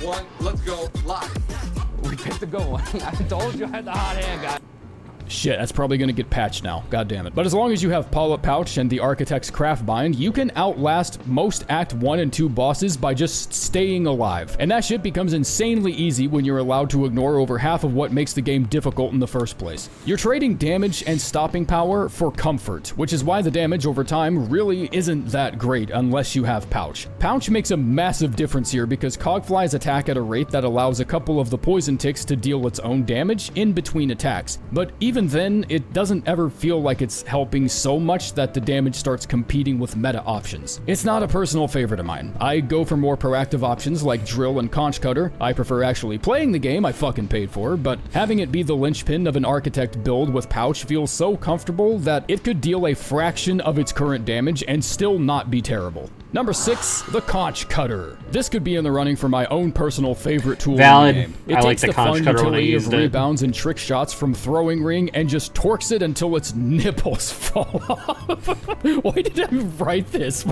1, let's go live. We picked the good one. I told you I had the hot hand, guy. Shit, that's probably gonna get patched now. God damn it. But as long as you have Polyp Pouch and the Architect's Craft Bind, you can outlast most Act 1 and 2 bosses by just staying alive. And that shit becomes insanely easy when you're allowed to ignore over half of what makes the game difficult in the first place. You're trading damage and stopping power for comfort, which is why the damage over time really isn't that great unless you have Pouch. Pouch makes a massive difference here because Cogflies attack at a rate that allows a couple of the poison ticks to deal its own damage in between attacks. But even then, it doesn't ever feel like it's helping so much that the damage starts competing with meta options. It's not a personal favorite of mine. I go for more proactive options like Drill and Conch Cutter. I prefer actually playing the game I fucking paid for, but having it be the linchpin of an Architect build with Pouch feels so comfortable that it could deal a fraction of its current damage and still not be terrible. Number 6, the Conch Cutter. This could be in the running for my own personal favorite tool Valid. in the game. It I like takes the the Conch fun Cutter when I utility of used it. rebounds and trick shots from throwing ring and just torques it until its nipples fall off. Why did I write this?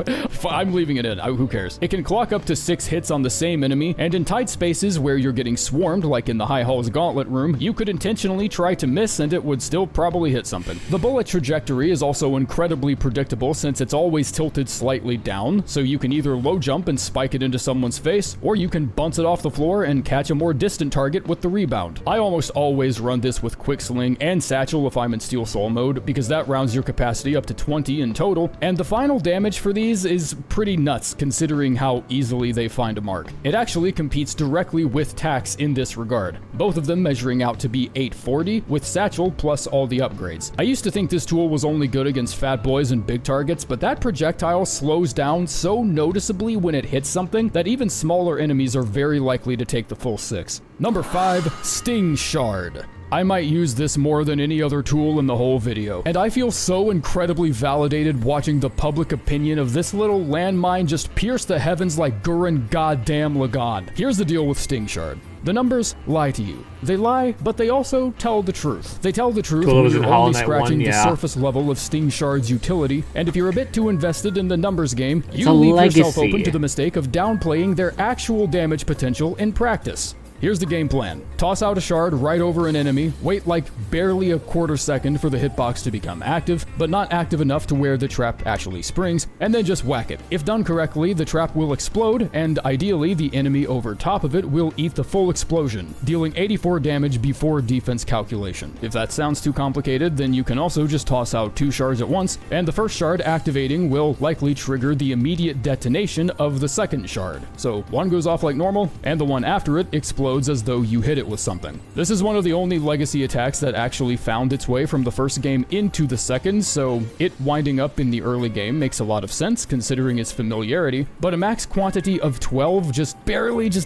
I'm leaving it in. Who cares? It can clock up to 6 hits on the same enemy, and in tight spaces where you're getting swarmed, like in the High Hall's Gauntlet room, you could intentionally try to miss and it would still probably hit something. The bullet trajectory is also incredibly predictable since it's always tilted slightly down, so you can either low jump and spike it into someone's face, or you can bounce it off the floor and catch a more distant target with the rebound. I almost always run this with Quick Sling and Satchel if I'm in Steel Soul mode, because that rounds your capacity up to 20 in total, and the final damage for these is pretty nuts considering how easily they find a mark. It actually competes directly with Tax in this regard, both of them measuring out to be 840 with Satchel plus all the upgrades. I used to think this tool was only good against fat boys and big targets, but that projectile slows down so noticeably when it hits something that even smaller enemies are very likely to take the full 6. Number 5, Sting Shard. I might use this more than any other tool in the whole video, and I feel so incredibly validated watching the public opinion of this little landmine just pierce the heavens like Gurren goddamn Lagann. Here's the deal with Sting Shard. The numbers lie to you. They lie, but they also tell the truth. They tell the truth Cool, it when was you're in Hollow only Knight scratching 1, the yeah. surface level of Sting Shard's utility, and if you're a bit too invested in the numbers game, It's you a leave yourself legacy. open to the mistake of downplaying their actual damage potential in practice. Here's the game plan. Toss out a shard right over an enemy, wait like barely a quarter second for the hitbox to become active, but not active enough to where the trap actually springs, and then just whack it. If done correctly, the trap will explode, and ideally the enemy over top of it will eat the full explosion, dealing 84 damage before defense calculation. If that sounds too complicated, then you can also just toss out 2 shards at once, and the first shard activating will likely trigger the immediate detonation of the second shard. So one goes off like normal, and the one after it explodes as though you hit it with something. This is one of the only legacy attacks that actually found its way from the first game into the second, so it winding up in the early game makes a lot of sense considering its familiarity, but a max quantity of 12 just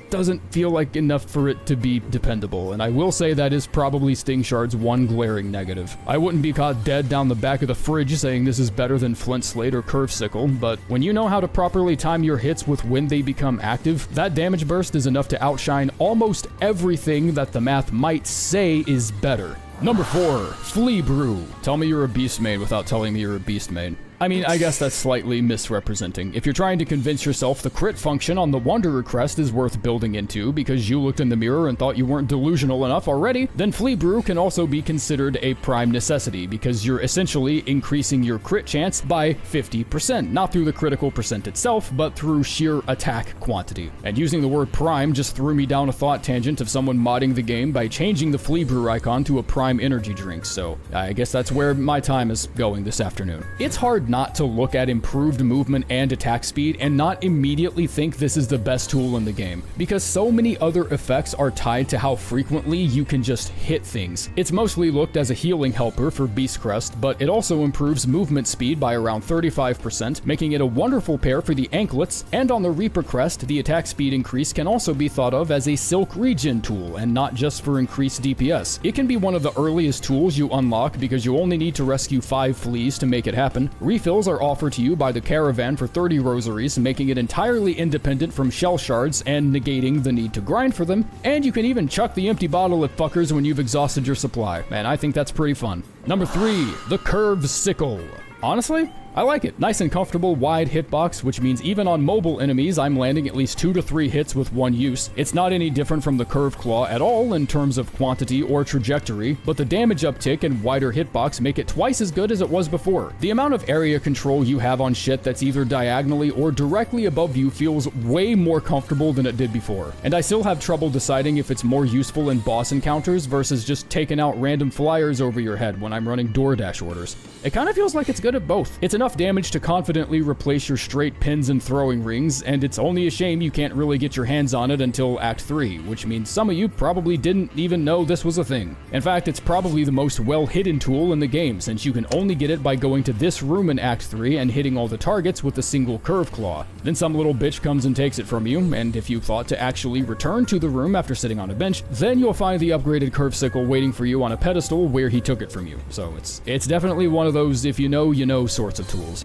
doesn't feel like enough for it to be dependable, and I will say that is probably Sting Shard's one glaring negative. I wouldn't be caught dead down the back of the fridge saying this is better than Flint Slate or Curve Sickle, but when you know how to properly time your hits with when they become active, that damage burst is enough to outshine almost everything that the math might say is better. Number 4, Flea Brew. Tell me you're a beast maid without telling me you're a beast maid. I mean, I guess that's slightly misrepresenting. If you're trying to convince yourself the crit function on the Wanderer crest is worth building into because you looked in the mirror and thought you weren't delusional enough already, then Flea Brew can also be considered a prime necessity because you're essentially increasing your crit chance by 50%, not through the critical percent itself, but through sheer attack quantity. And using the word prime just threw me down a thought tangent of someone modding the game by changing the Flea Brew icon to a prime energy drink, so I guess that's where my time is going this afternoon. It's hard not to look at improved movement and attack speed and not immediately think this is the best tool in the game, because so many other effects are tied to how frequently you can just hit things. It's mostly looked as a healing helper for Beast Crest, but it also improves movement speed by around 35%, making it a wonderful pair for the anklets, and on the Reaper Crest, the attack speed increase can also be thought of as a silk regen tool and not just for increased DPS. It can be one of the earliest tools you unlock because you only need to rescue 5 fleas to make it happen. Refills are offered to you by the Caravan for 30 rosaries, making it entirely independent from shell shards and negating the need to grind for them, and you can even chuck the empty bottle at fuckers when you've exhausted your supply, and I think that's pretty fun. Number 3, the Curve Sickle. Honestly, I like it. Nice and comfortable, wide hitbox, which means even on mobile enemies, I'm landing at least 2 to 3 hits with one use. It's not any different from the Curved Claw at all in terms of quantity or trajectory, but the damage uptick and wider hitbox make it twice as good as it was before. The amount of area control you have on shit that's either diagonally or directly above you feels way more comfortable than it did before. And I still have trouble deciding if it's more useful in boss encounters versus just taking out random flyers over your head when I'm running DoorDash orders. It kind of feels like it's good at both. It's enough damage to confidently replace your straight pins and throwing rings, and it's only a shame you can't really get your hands on it until Act 3, which means some of you probably didn't even know this was a thing. In fact, it's probably the most well-hidden tool in the game, since you can only get it by going to this room in Act 3 and hitting all the targets with a single Curve Claw. Then some little bitch comes and takes it from you, and if you thought to actually return to the room after sitting on a bench, then you'll find the upgraded Curve Sickle waiting for you on a pedestal where he took it from you. So it's definitely one of those if you know sorts of tools.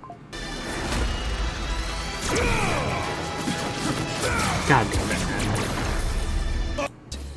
God damn it.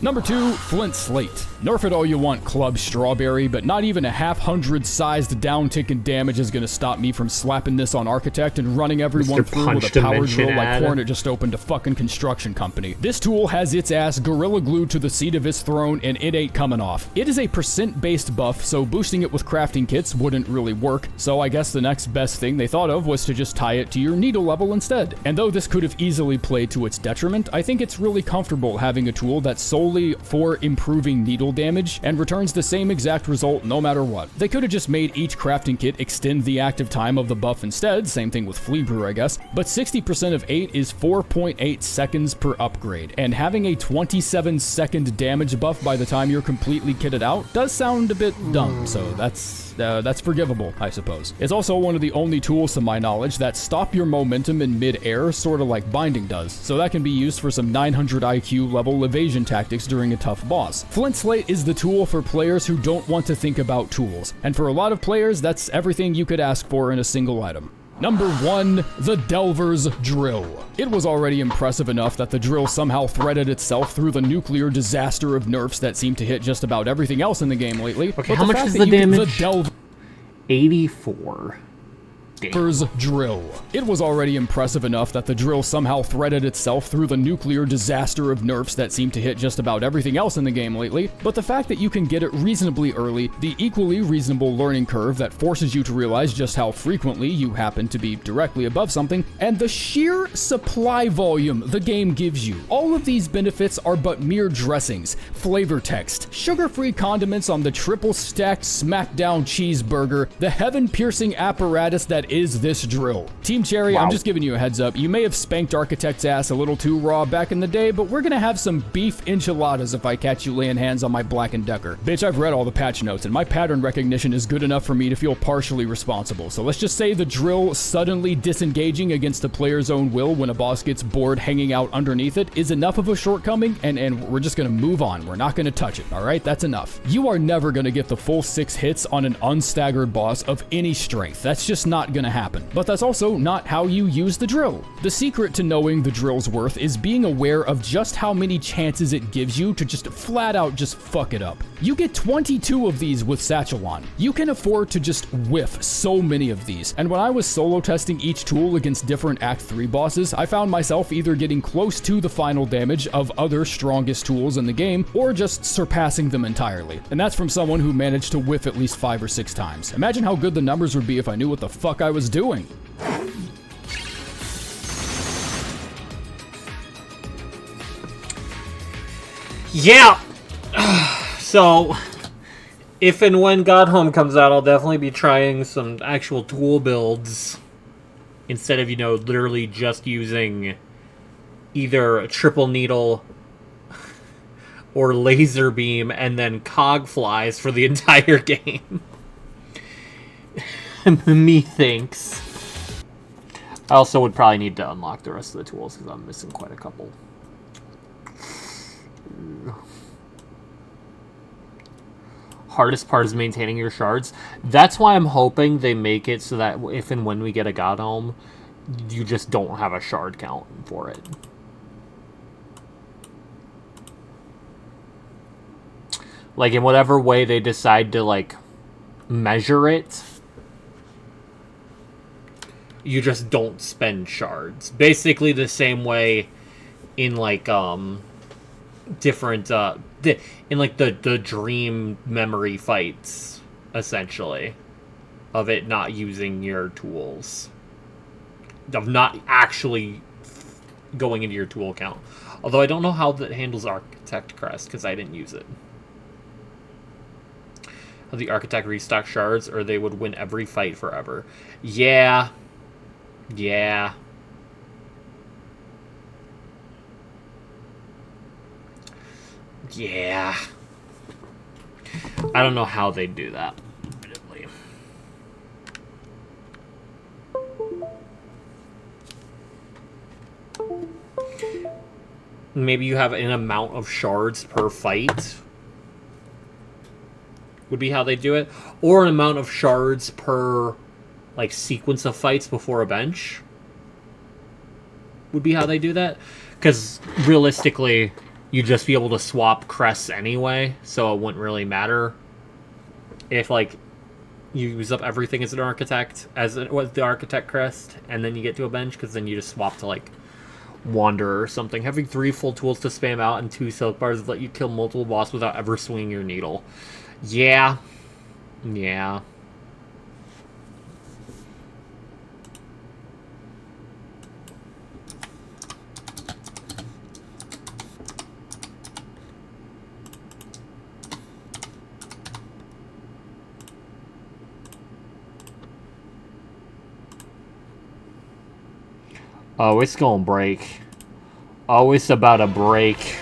Number 2, Flint Slate. Nerf it all you want, Club Strawberry, but not even a half-hundred-sized downtick in damage is gonna stop me from slapping this on Architect and running everyone through with a power drill like Hornet just opened a fucking construction company. This tool has its ass gorilla glued to the seat of its throne, and it ain't coming off. It is a percent-based buff, so boosting it with crafting kits wouldn't really work, so I guess the next best thing they thought of was to just tie it to your needle level instead. And though this could have easily played to its detriment, I think it's really comfortable having a tool that's solely for improving needle damage and returns the same exact result no matter what. They could have just made each crafting kit extend the active time of the buff instead, same thing with Flea Brew I guess, but 60% of 8 is 4.8 seconds per upgrade, and having a 27 second damage buff by the time you're completely kitted out does sound a bit dumb, so that's forgivable, I suppose. It's also one of the only tools to my knowledge that stop your momentum in mid-air, sort of like Binding does, so that can be used for some 900 IQ level evasion tactics during a tough boss. Flint Slate is the tool for players who don't want to think about tools, and for a lot of players, that's everything you could ask for in a single item. Number 1, the Delver's Drill. It was already impressive enough that the drill somehow threaded itself through the nuclear disaster of nerfs that seem to hit just about everything else in the game lately. Okay, how much is the damage? 84. Delver's Drill. It was already impressive enough that the drill somehow threaded itself through the nuclear disaster of nerfs that seem to hit just about everything else in the game lately, but the fact that you can get it reasonably early, the equally reasonable learning curve that forces you to realize just how frequently you happen to be directly above something, and the sheer supply volume the game gives you. All of these benefits are but mere dressings, flavor text, sugar-free condiments on the triple-stacked smackdown cheeseburger, the heaven-piercing apparatus that is this drill. Team Cherry, wow. I'm just giving you a heads up. You may have spanked Architect's ass a little too raw back in the day, but we're gonna have some beef enchiladas if I catch you laying hands on my Black & Decker. Bitch, I've read all the patch notes, and my pattern recognition is good enough for me to feel partially responsible. So let's just say the drill suddenly disengaging against the player's own will when a boss gets bored hanging out underneath it is enough of a shortcoming, and we're just gonna move on. We're not gonna touch it, alright? That's enough. You are never gonna get the full 6 hits on an unstaggered boss of any strength. That's just not gonna happen. But that's also not how you use the drill. The secret to knowing the drill's worth is being aware of just how many chances it gives you to just flat out just fuck it up. You get 22 of these with Satchel on. You can afford to just whiff so many of these, and when I was solo testing each tool against different Act 3 bosses, I found myself either getting close to the final damage of other strongest tools in the game, or just surpassing them entirely. And that's from someone who managed to whiff at least 5 or 6 times. Imagine how good the numbers would be if I knew what the fuck I was doing. Yeah! So, if and when God Home comes out, I'll definitely be trying some actual tool builds instead of, literally just using either a triple needle or laser beam and then cog flies for the entire game. Methinks. I also would probably need to unlock the rest of the tools because I'm missing quite a couple. Hardest part is maintaining your shards. That's why I'm hoping they make it so that if and when we get a God Home, you just don't have a shard count for it. Like, in whatever way they decide to, measure it, You just don't spend shards. Basically the same way in like different in like the dream memory fights, essentially, of it not using your tools, of not actually going into your tool count. Although I don't know how that handles Architect Crest because I didn't use it. How the Architect restock shards, or they would win every fight forever. Yeah. Yeah. Yeah. I don't know how they do that. Admittedly. Maybe you have an amount of shards per fight. Would be how they do it. Or an amount of shards per, like, sequence of fights before a bench. Would be how they do that. Because, realistically, you'd just be able to swap crests anyway, so it wouldn't really matter if, like, you use up everything as an architect, as it was the architect crest, and then you get to a bench, because then you just swap to, like, Wanderer or something. Having 3 full tools to spam out and 2 silk bars let you kill multiple bosses without ever swinging your needle. Yeah. Yeah. Oh, it's gonna break. Oh, it's about to break.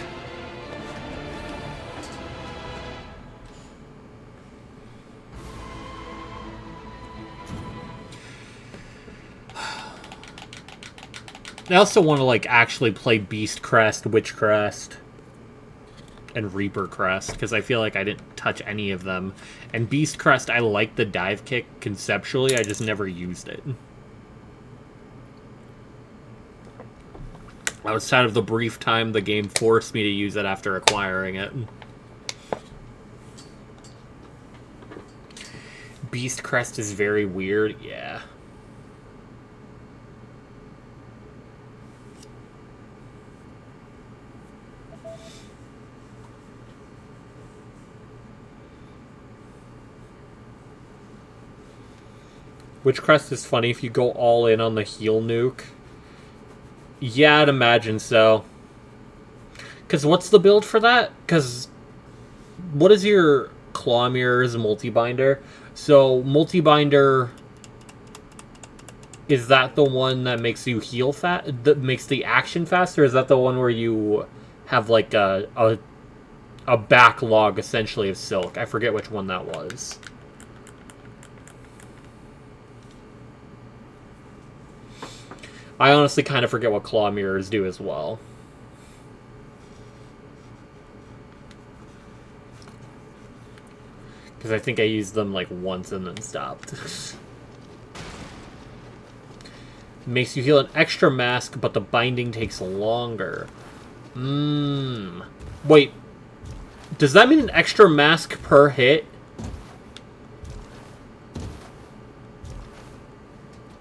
I also want to, like, actually play Beast Crest, Witch Crest, and Reaper Crest, because I feel like I didn't touch any of them. And Beast Crest, I like the dive kick conceptually, I just never used it. Outside of the brief time the game forced me to use it after acquiring it. Beast Crest is very weird, yeah. Witch Crest is funny if you go all in on the heal nuke. Yeah, I'd imagine so. Because what's the build for that? Because what is your Claw Mirrors multi-binder? So, multi-binder, is that the one that makes you heal that makes the action faster? Or is that the one where you have like a backlog essentially of silk? I forget which one that was. I honestly kind of forget what Claw Mirrors do as well. Because I think I used them like once and then stopped. Makes you heal an extra mask, but the binding takes longer. Wait. Does that mean an extra mask per hit?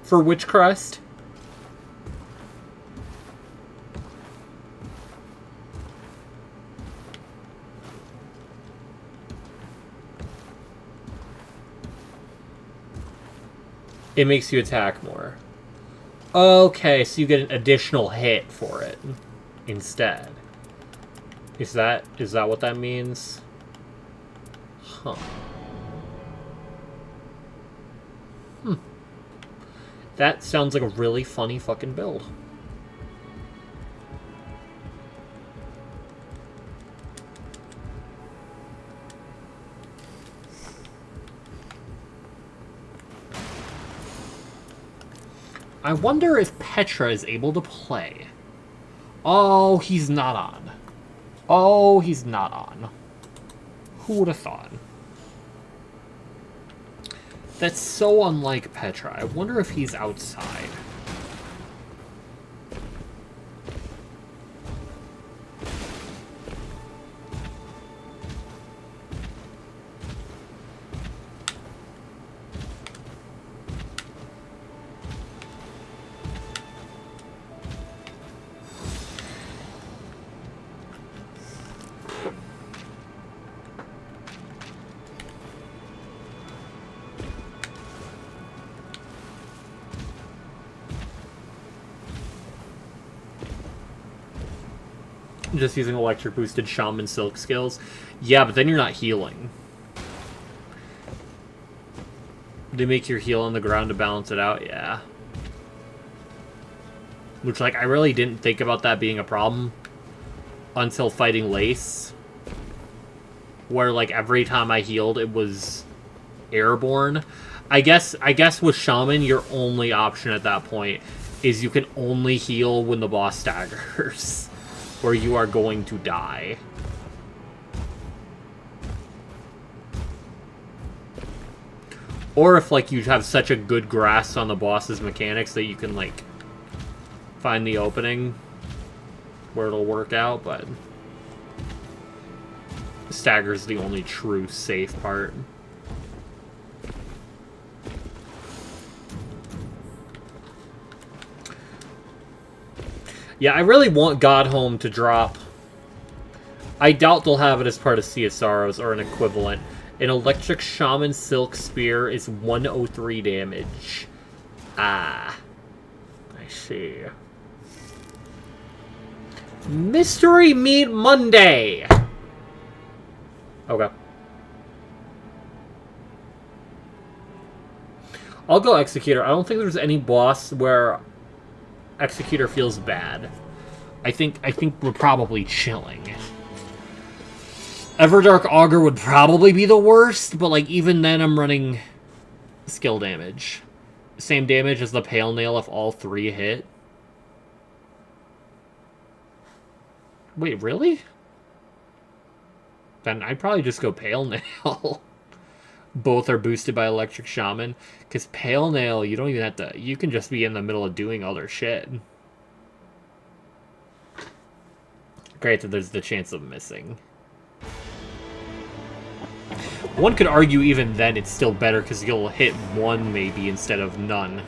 For Witch Crest? It makes you attack more. Okay, so you get an additional hit for it instead. Is that what that means? Huh. That sounds like a really funny fucking build. I wonder if Petra is able to play. Oh, he's not on. Oh, he's not on. Who would have thought? That's so unlike Petra. I wonder if he's outside. Just using electric boosted shaman silk skills. Yeah, but then you're not healing. They make your heal on the ground to balance it out, yeah. Which, like, I really didn't think about that being a problem until fighting Lace. Where, like, every time I healed, it was airborne. I guess with Shaman, your only option at that point is you can only heal when the boss staggers. Or you are going to die. Or if, like, you have such a good grasp on the boss's mechanics that you can, like, find the opening where it'll work out, but stagger's the only true safe part. Yeah, I really want Godhome to drop. I doubt they'll have it as part of Sea of Sorrows or an equivalent. An electric shaman silk spear is 103 damage. Ah. I see. Mystery Meat Monday! Okay. I'll go Executor. I don't think there's any boss where Executor feels bad. I think we're probably chilling. Everdark Augur would probably be the worst, but like even then I'm running skill damage. Same damage as the Pale Nail if all 3 hit. Wait, really? Then I'd probably just go Pale Nail. Both are boosted by Electric Shaman. Because Pale Nail, you don't even have to... You can just be in the middle of doing other shit. Great that there's the chance of missing. One could argue even then it's still better because you'll hit 1 maybe instead of none.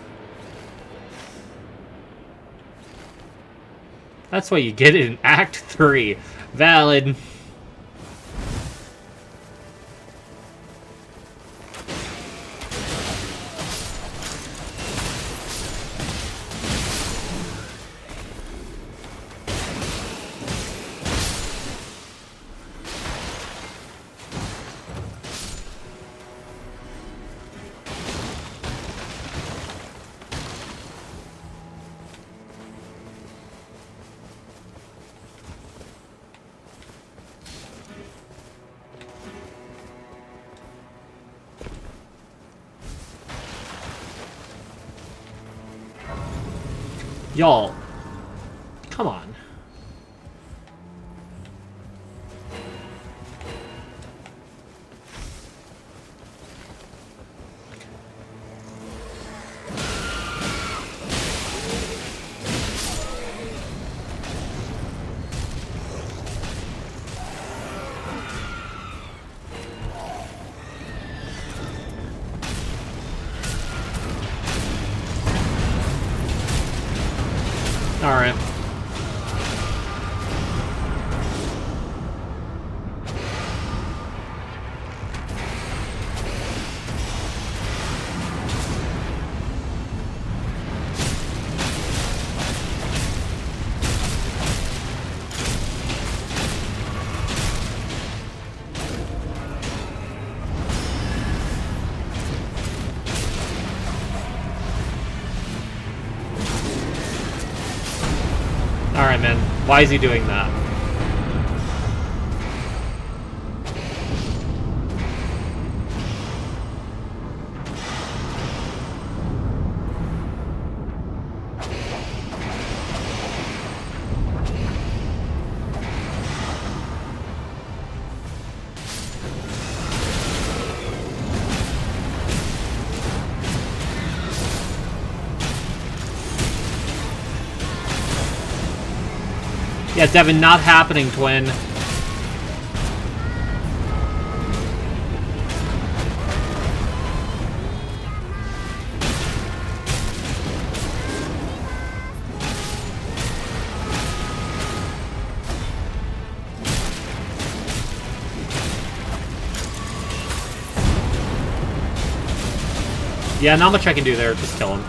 That's why you get it in Act 3. Valid. Y'all, come on. Alright. Alright, man. Why is he doing that? Yeah, Devin, not happening, twin. Yeah, not much I can do there, just kill him.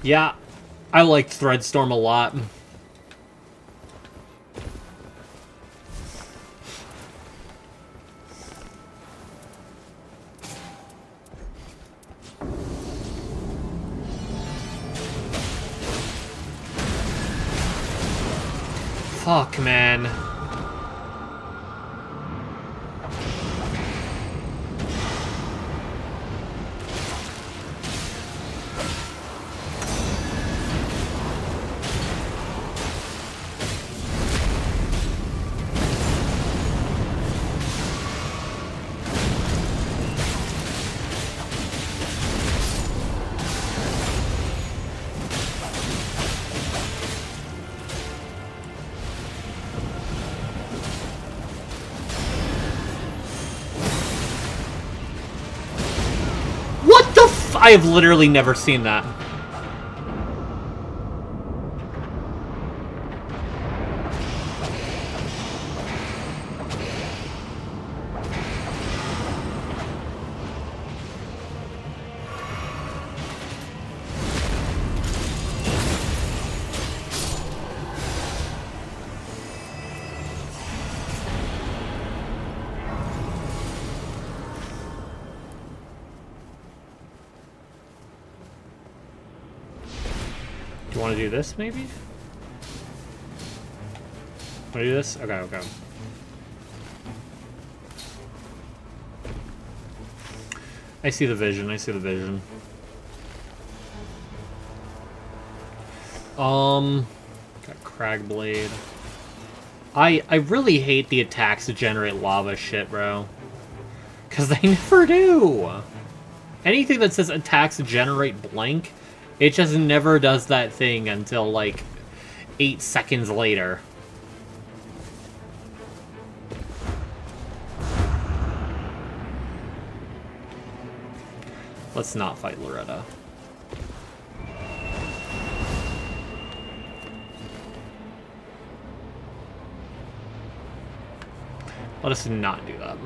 Yeah, I liked Threadstorm a lot. Fuck, man. I have literally never seen that. Do you want to do this, maybe? Want to do this? Okay, okay. I see the vision, I see the vision. Got Cragblade. I really hate the attacks that generate lava shit, bro. Because they never do! Anything that says attacks generate blank, it just never does that thing until, like, 8 seconds later. Let's not fight Loretta. Let us not do that.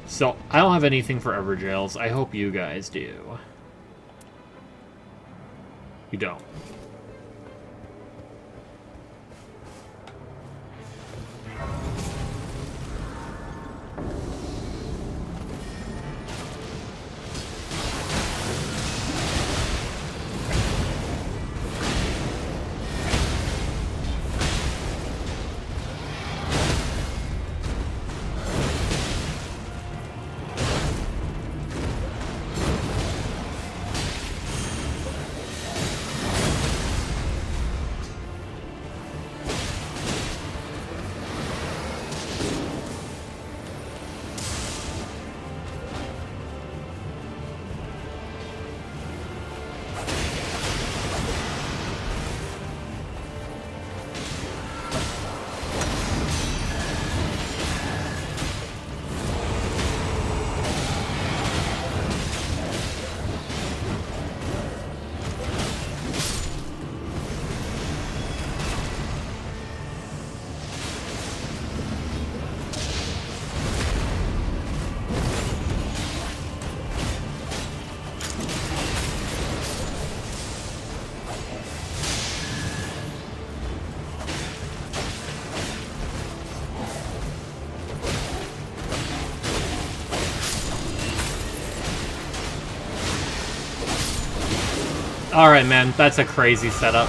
So, I don't have anything for Everjails. I hope you guys do. You don't. Alright, man, that's a crazy setup.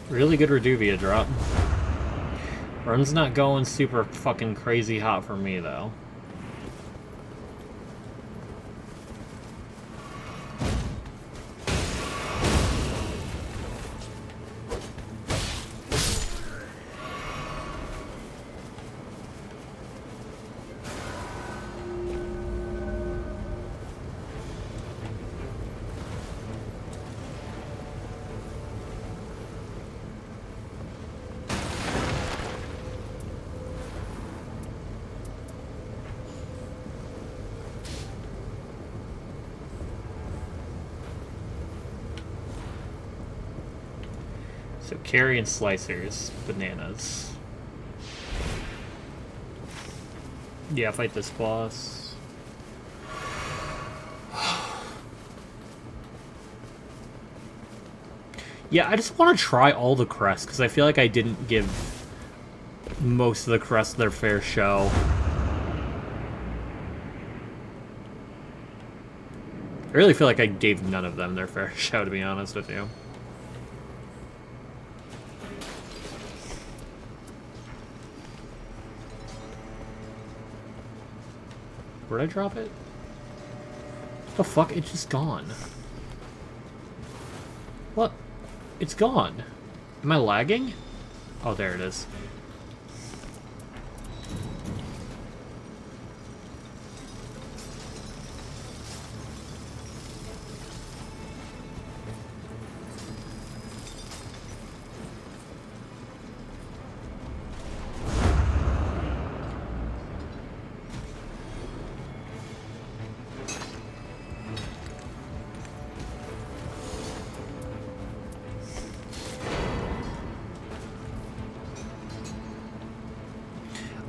Really good Reduvia drop. Run's not going super fucking crazy hot for me, though. So carry and slicers, bananas. Yeah, fight this boss. Yeah, I just want to try all the crests, because I feel like I didn't give most of the crests their fair show. I really feel like I gave none of them their fair show, to be honest with you. Where'd I drop it? The fuck? It's just gone. What? It's gone. Am I lagging? Oh, there it is.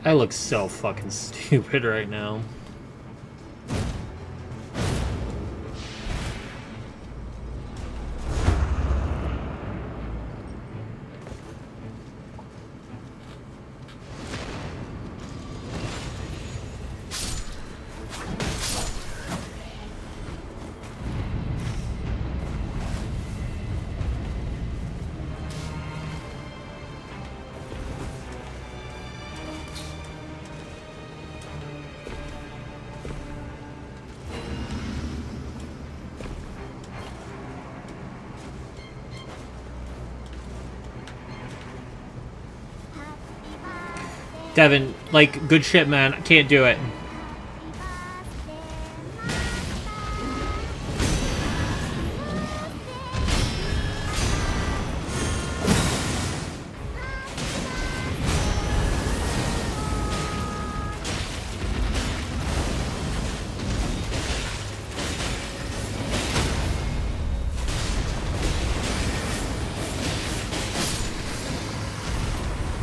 I look so fucking stupid right now. Devin, like, good shit, man. I can't do it.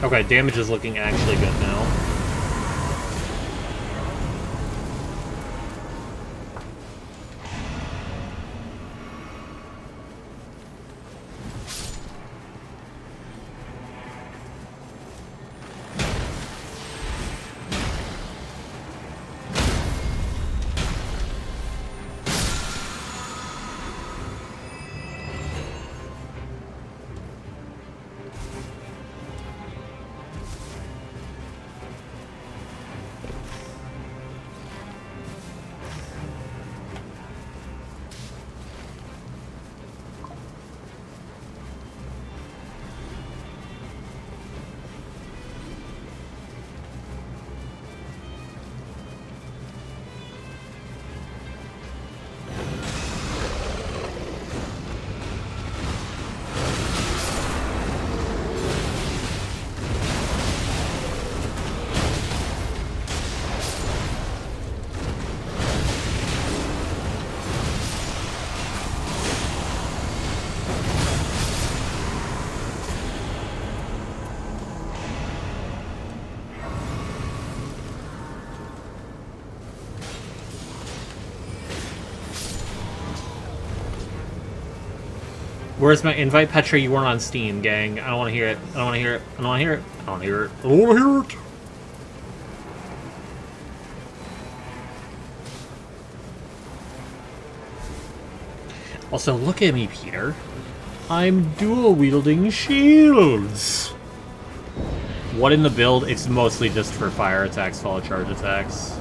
Okay, damage is looking actually good now. Where's my invite? Petra, you weren't on Steam, gang. I don't want to hear it. I don't want to hear it. I don't want to hear it. I don't want to hear it. I don't want to hear it. Also, look at me, Peter. I'm dual-wielding shields. What in the build? It's mostly just for fire attacks, follow charge attacks.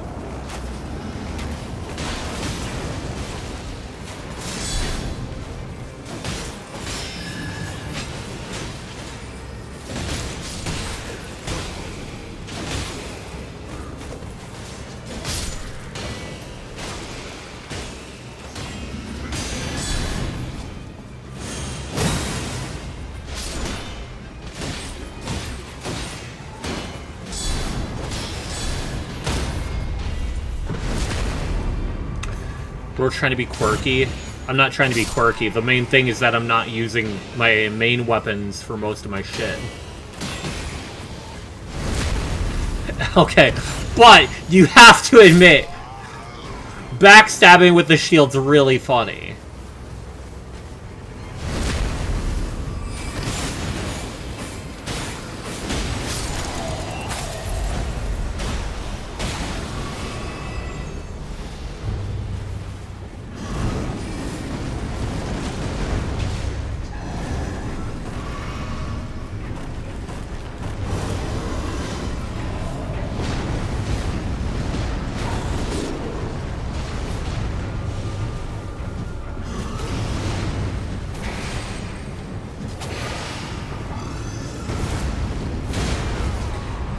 We're trying to be quirky. I'm not trying to be quirky. The main thing is that I'm not using my main weapons for most of my shit. Okay, but you have to admit, backstabbing with the shield's really funny.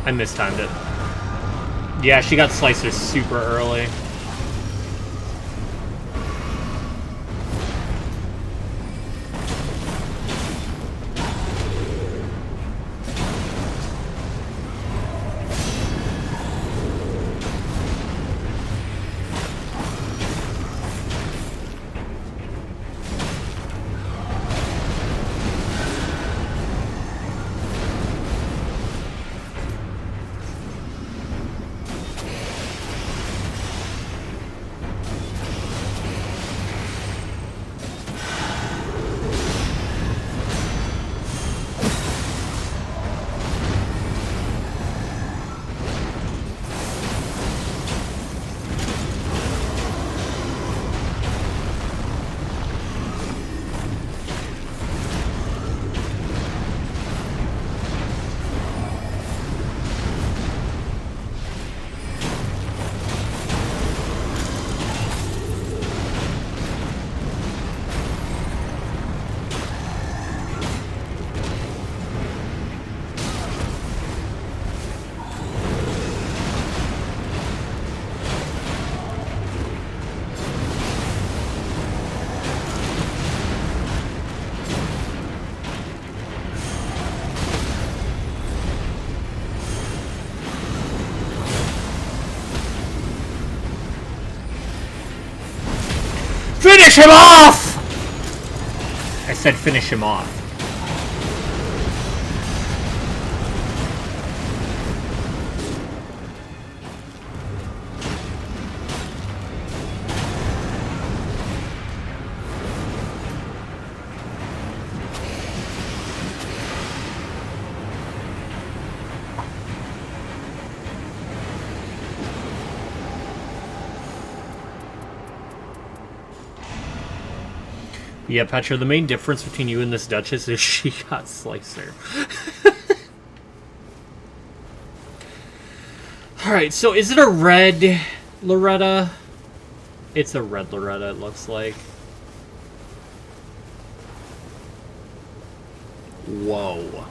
I mistimed it. Yeah, she got Slicer super early. Finish him off! I said finish him off. Yeah, Petra, the main difference between you and this Duchess is she got Slicer. Alright, so is it a red Loretta? It's a red Loretta, it looks like. Whoa.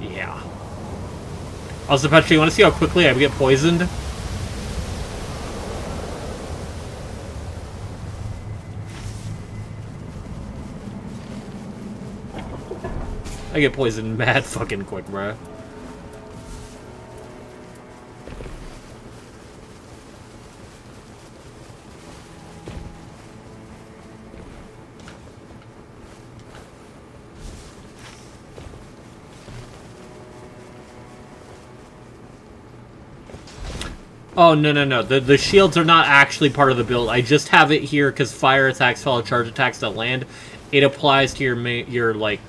Yeah. Also, Petra, you want to see how quickly I get poisoned? I get poisoned mad fucking quick, bruh. Oh, no. The shields are not actually part of the build. I just have it here because fire attacks follow charge attacks that land. It applies to your like,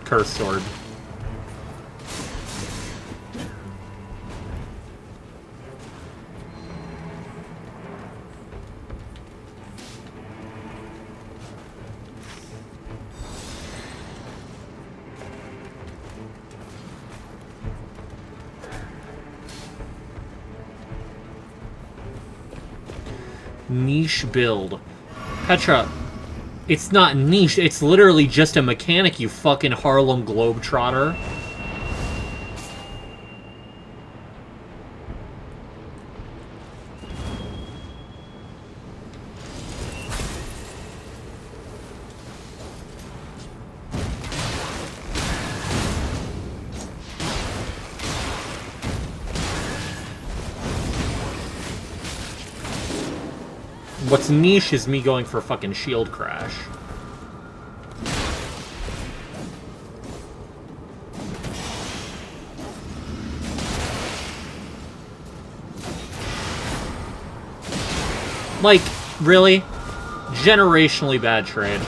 curse sword. Niche build. Petra, it's not niche, it's literally just a mechanic, you fucking Harlem Globetrotter. What's niche is me going for fucking shield crash. Like, really? Generationally bad trade.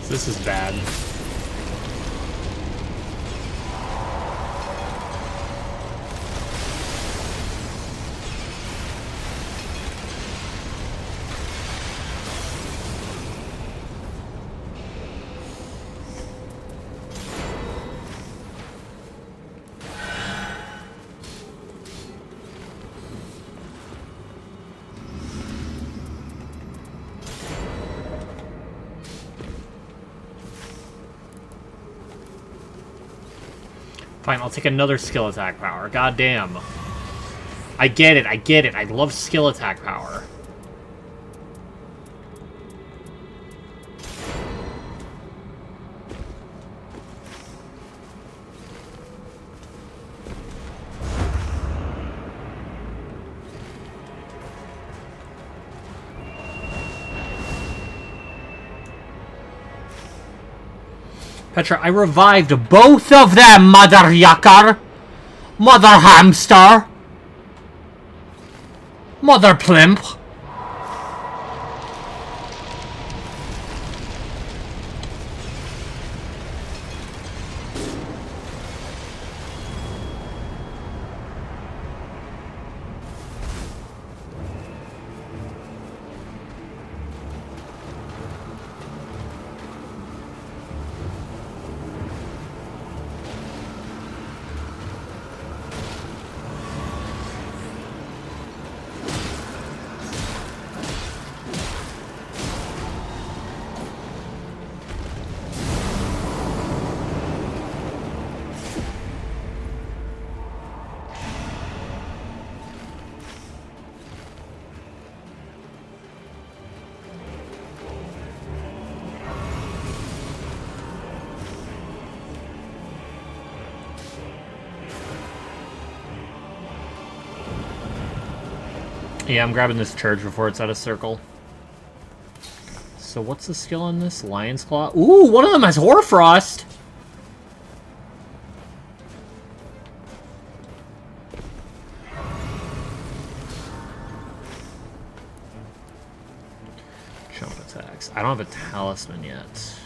This is bad. Fine, I'll take another skill attack power. God damn. I get it, I get it. I love skill attack power. Petra, I revived both of them, mother yucker! Mother hamster! Mother plimp! Yeah, I'm grabbing this charge before it's out of circle. So what's the skill on this? Lion's Claw? Ooh, one of them has Hoarfrost! Jump attacks. I don't have a talisman yet.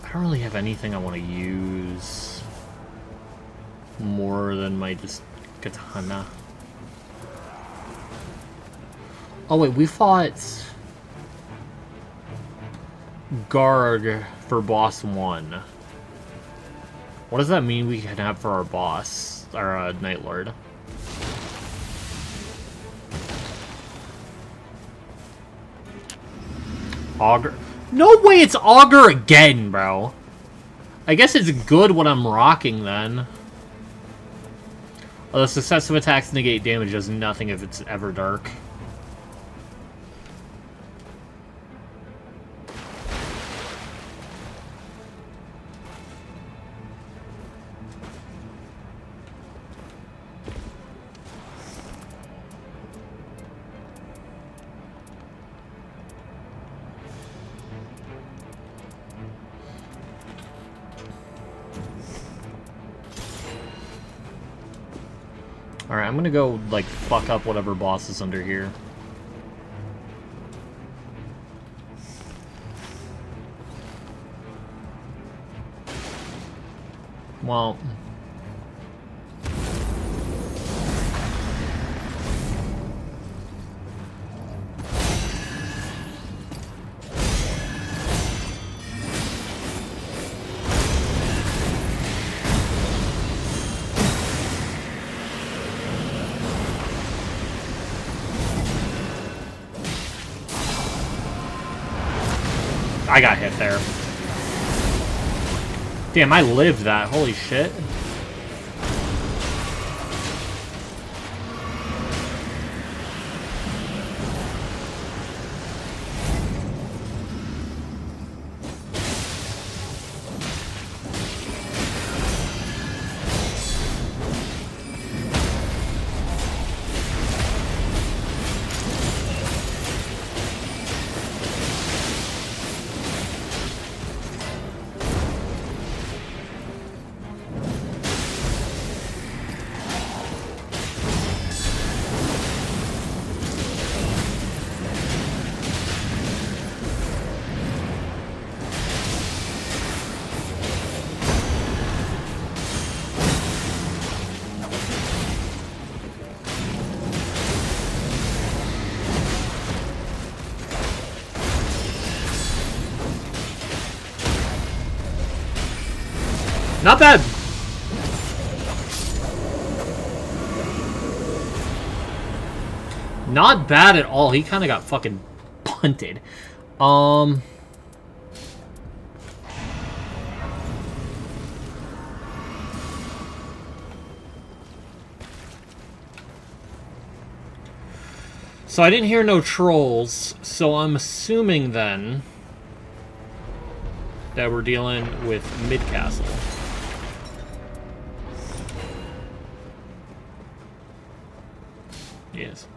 I don't really have anything I want to use more than my just katana. Oh wait, we fought Garg for boss 1. What does that mean we can have for our boss, our Night Lord? Augur. No way it's Augur again, bro. I guess it's good when I'm rocking, then. Although successive attacks negate damage does nothing if it's ever dark. Alright, I'm gonna go, like, fuck up whatever boss is under here. Well... I got hit there. Damn, I lived that. Holy shit. Not bad. Not bad at all. He kind of got fucking punted. So I didn't hear no trolls, so I'm assuming then that we're dealing with Mid-Castle. Yes.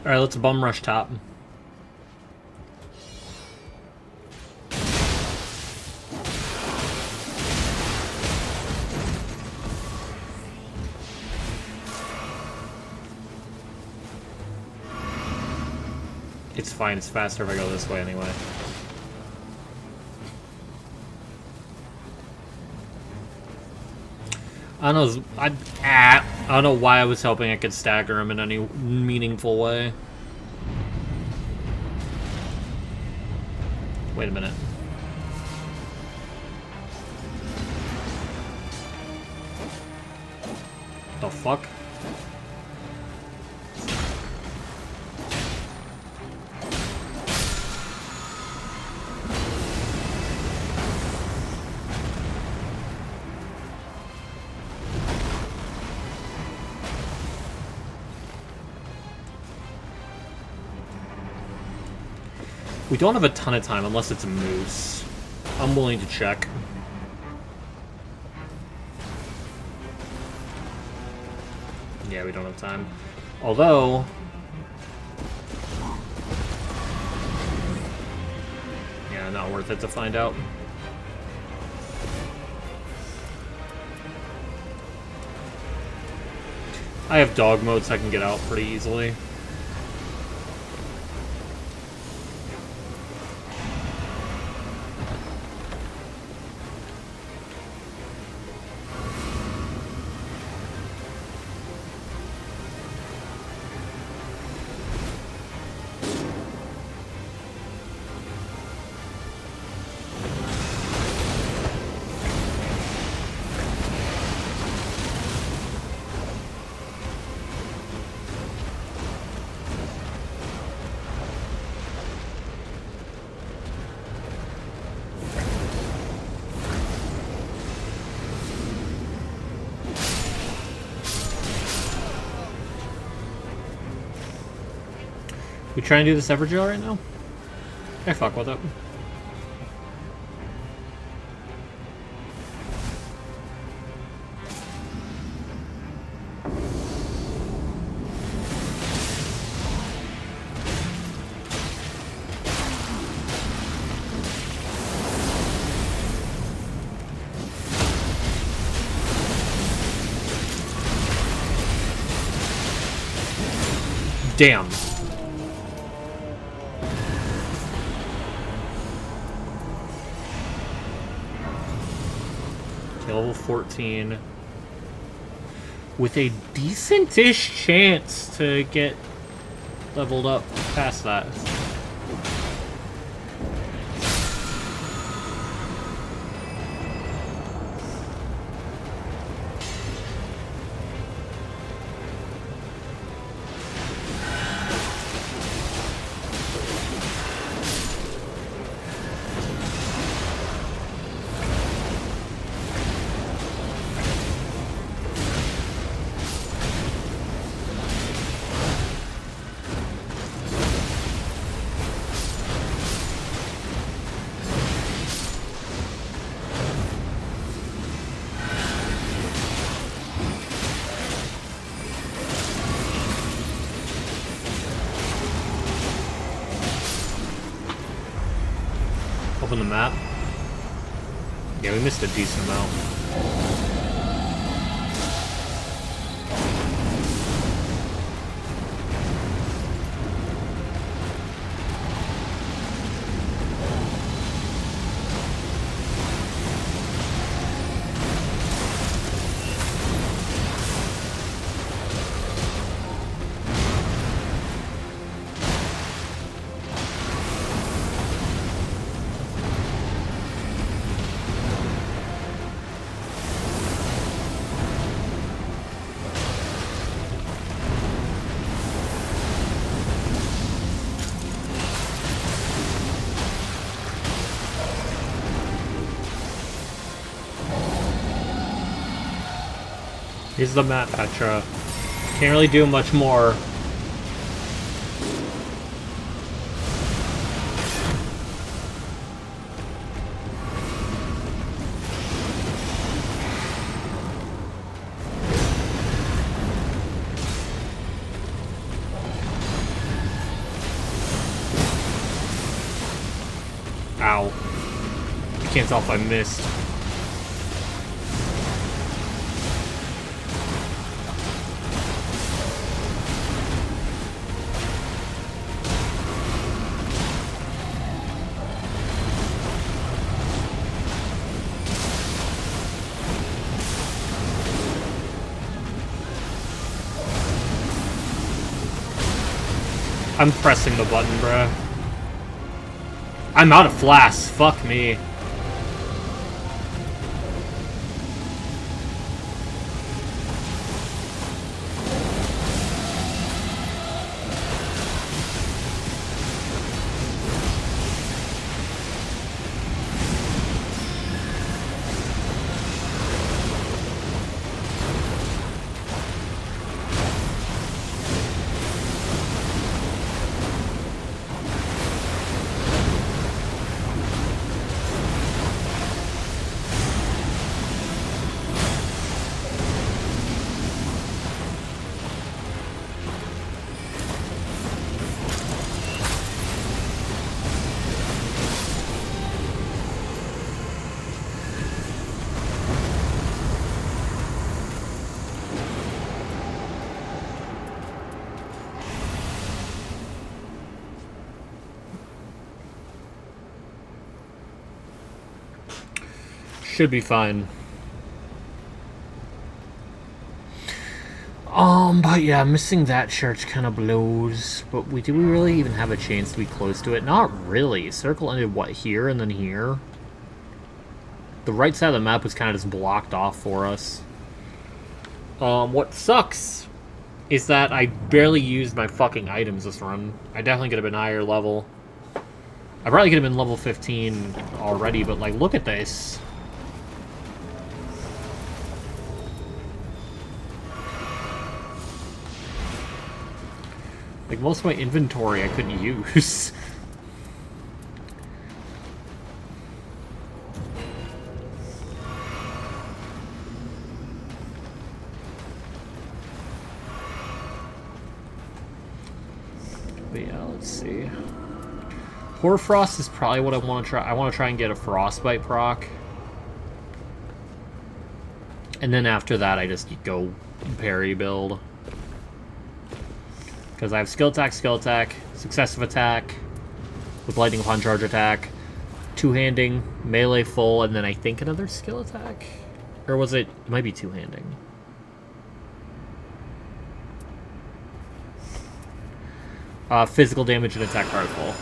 Alright, let's bum rush top. It's fine, it's faster if I go this way anyway. I don't know. I don't know why I was hoping I could stagger him in any meaningful way. Wait a minute. The fuck? We don't have a ton of time unless it's a moose. I'm willing to check. Yeah, we don't have time. Although... yeah, not worth it to find out. I have dog mode, so I can get out pretty easily. We try and do this Everjail right now? I fuck with it. Damn. Level 14 with a decent-ish chance to get leveled up past that. Open the map. Yeah, we missed a decent amount. Here's the map, Petra. Can't really do much more. Ow. I can't tell if I missed. I'm pressing the button, bruh. I'm out of flasks. Fuck me. Should be fine. But yeah, missing that church kind of blows. But do we really even have a chance to be close to it? Not really. Circle ended, what, here and then here? The right side of the map was kind of just blocked off for us. What sucks is that I barely used my fucking items this run. I definitely could have been higher level. I probably could have been level 15 already, but like, look at this. Like, most of my inventory I couldn't use. But yeah, let's see. Hoarfrost is probably what I want to try. I want to try and get a Frostbite proc. And then after that, I just go parry build. Because I have skill attack, successive attack, with lightning upon charge attack, two-handing, melee full, and then I think another skill attack? Or was it... It might be two-handing. Physical damage and attack power full.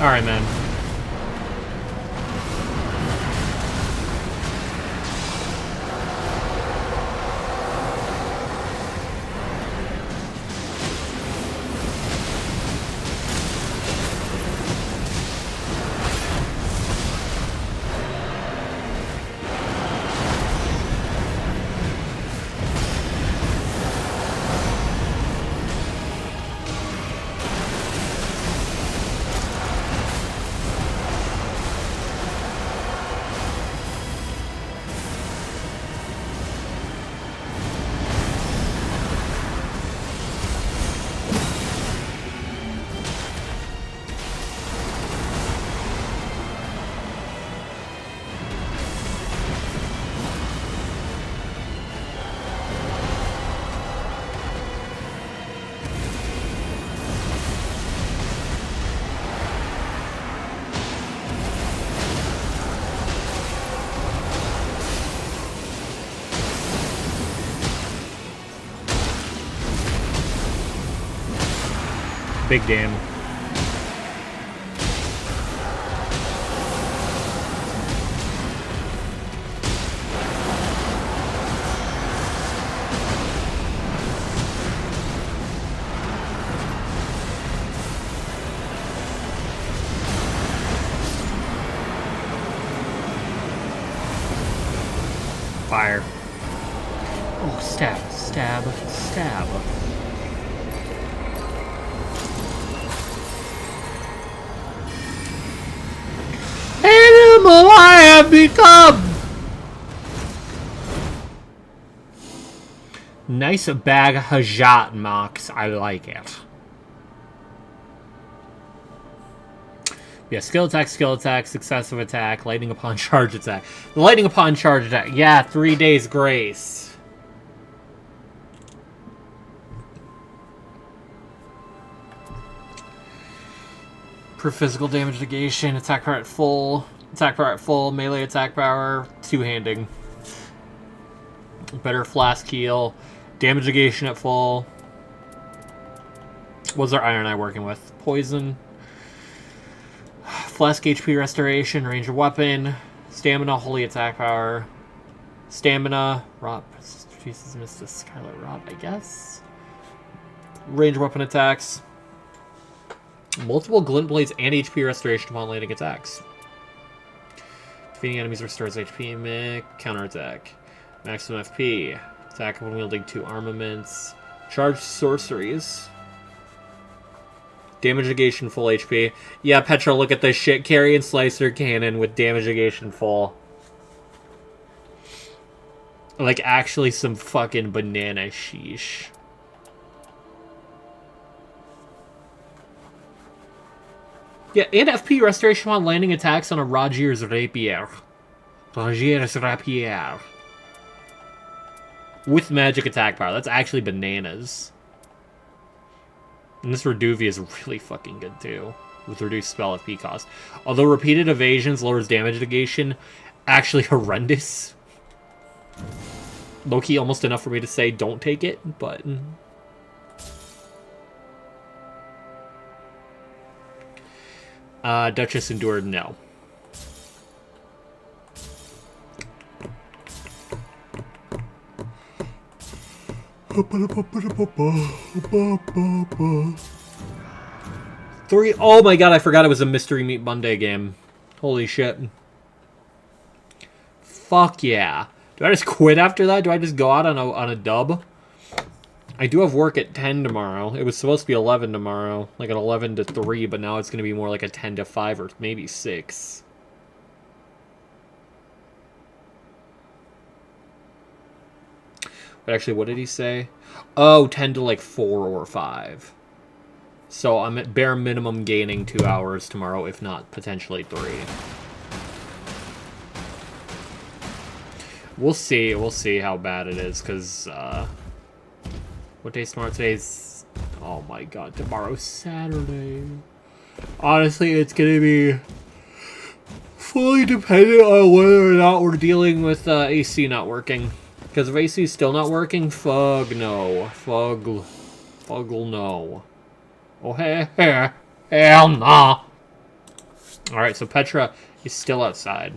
Alright, man. Big damn. Fire. Oh, stab, stab, stab. Animal I have become! Nice bag Hajat, Mox. I like it. Yeah, skill attack, successive attack, lightning upon charge attack. The lightning upon charge attack. Yeah, 3 days grace. For physical damage negation, attack power at full, melee attack power, two-handing. Better flask heal, damage negation at full. What's our Iron Eye working with? Poison. Flask HP restoration, range of weapon, stamina, holy attack power, stamina, rot, Jesus, missed a Scarlet Rot, I guess. Range of weapon attacks. Multiple glint blades and HP restoration upon landing attacks. Defeating enemies restores HP, mech, counterattack. Maximum FP. Attack when wielding 2 armaments. Charged sorceries. Damage negation full HP. Yeah, Petra, look at this shit. Carrion Slicer Cannon with damage negation full. Like, actually some fucking banana sheesh. Yeah, and FP restoration on landing attacks on a Rogier's Rapier. Rogier's Rapier. With magic attack power. That's actually bananas. And this Reduvia is really fucking good too. With reduced spell FP cost. Although repeated evasions lowers damage negation. Actually horrendous. Low-key almost enough for me to say don't take it, but... Duchess Endured, no. Three. Oh my god, I forgot it was a Mystery Meat Monday game. Holy shit. Fuck yeah. Do I just quit after that? Do I just go out on a dub? I do have work at 10 tomorrow. It was supposed to be 11 tomorrow. Like an 11 to 3, but now it's going to be more like a 10 to 5 or maybe 6. But actually, what did he say? Oh, 10 to like 4 or 5. So I'm at bare minimum gaining 2 hours tomorrow, if not potentially 3. We'll see. We'll see how bad it is, because... what day's tomorrow? Today's... Oh my god, tomorrow's Saturday. Honestly, it's gonna be fully dependent on whether or not we're dealing with AC not working. Because if AC is still not working, fug no. Fuggle no. Oh, hell nah. Alright, so Petra is still outside.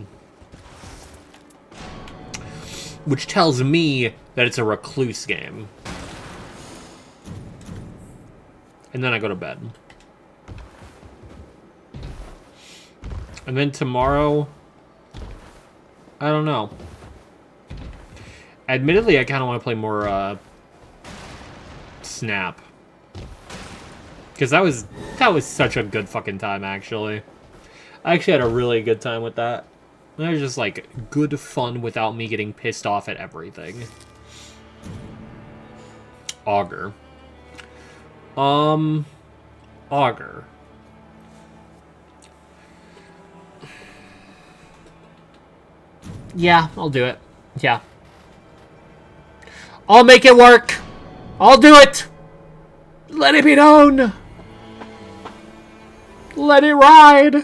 Which tells me that it's a recluse game. And then I go to bed. And then tomorrow... I don't know. Admittedly, I kind of want to play more, Snap. Because that was such a good fucking time, actually. I actually had a really good time with that. It was just, like, good fun without me getting pissed off at everything. Augur. Augur. Yeah, I'll do it. Yeah. I'll make it work! I'll do it! Let it be known! Let it ride!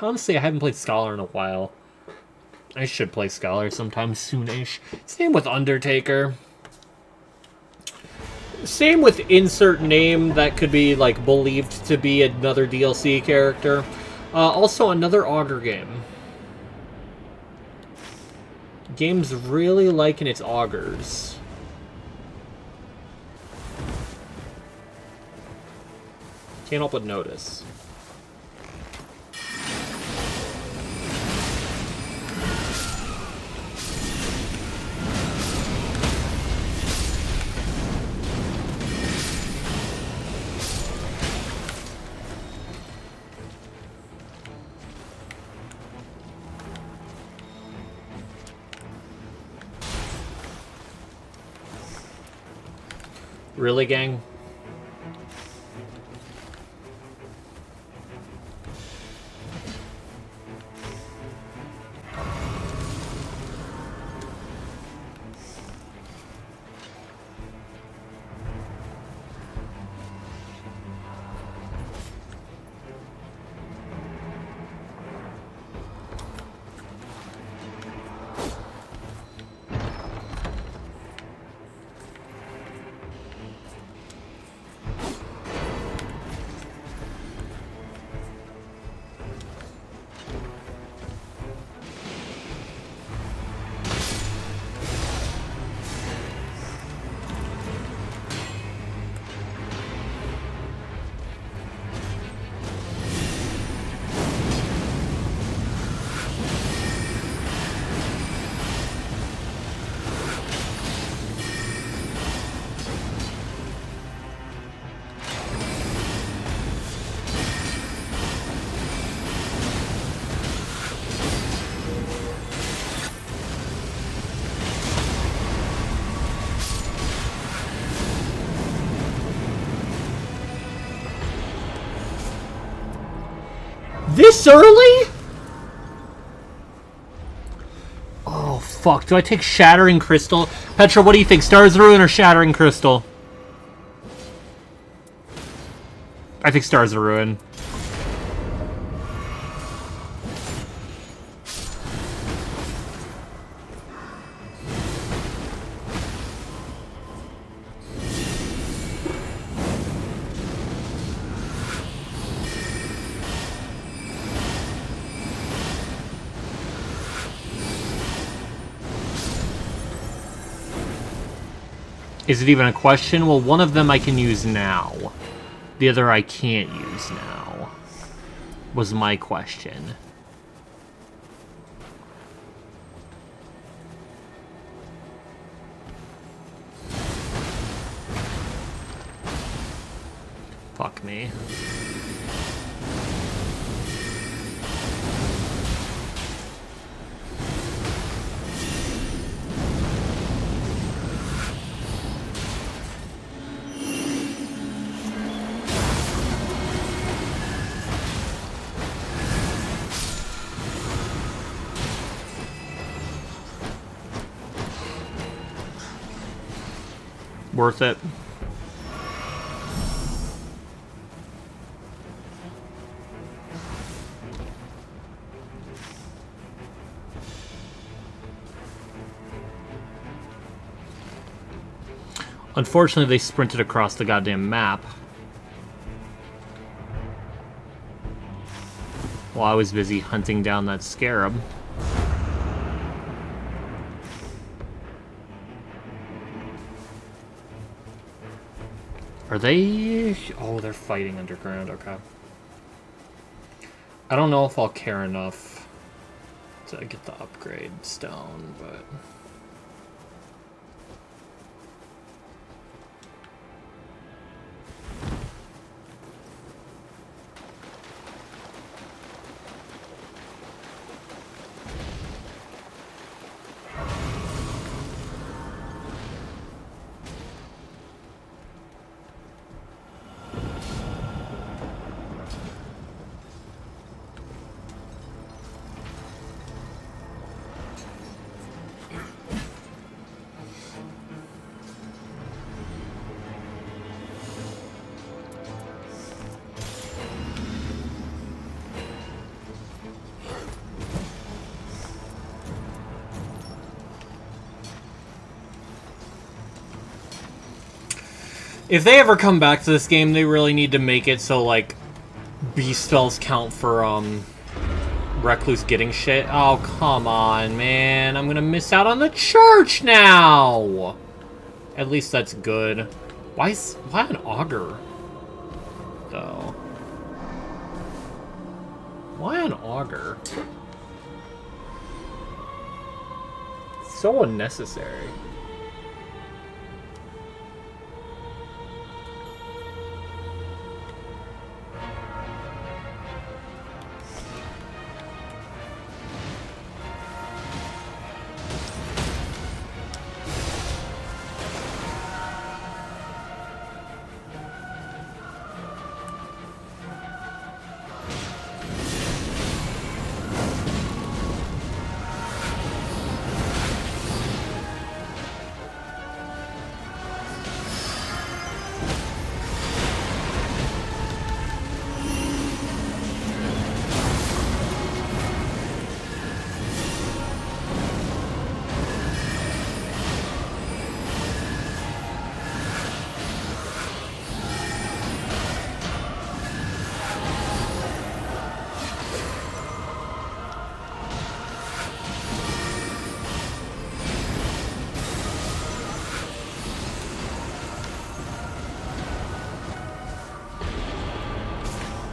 Honestly, I haven't played Scholar in a while. I should play Scholar sometime soonish. Same with Undertaker. Same with insert name that could be, like, believed to be another DLC character. Also, another Augur game. Game's really liking its Augurs. Can't help but notice. Really, gang? This early? Oh, fuck. Do I take Shattering Crystal? Petra, what do you think? Stars of Ruin or Shattering Crystal? I think Stars of Ruin. Is it even a question? Well, one of them I can use now. The other I can't use now. Was my question. Fuck me. Worth it. Unfortunately, they sprinted across the goddamn map. While I was busy hunting down that scarab. Are they... Oh, they're fighting underground, okay. I don't know if I'll care enough to get the upgrade stone, but... If they ever come back to this game, they really need to make it so, like, beast spells count for, Recluse getting shit. Oh, come on, man. I'm gonna miss out on the church now! At least that's good. Why an augur? Though. Why an augur? So unnecessary.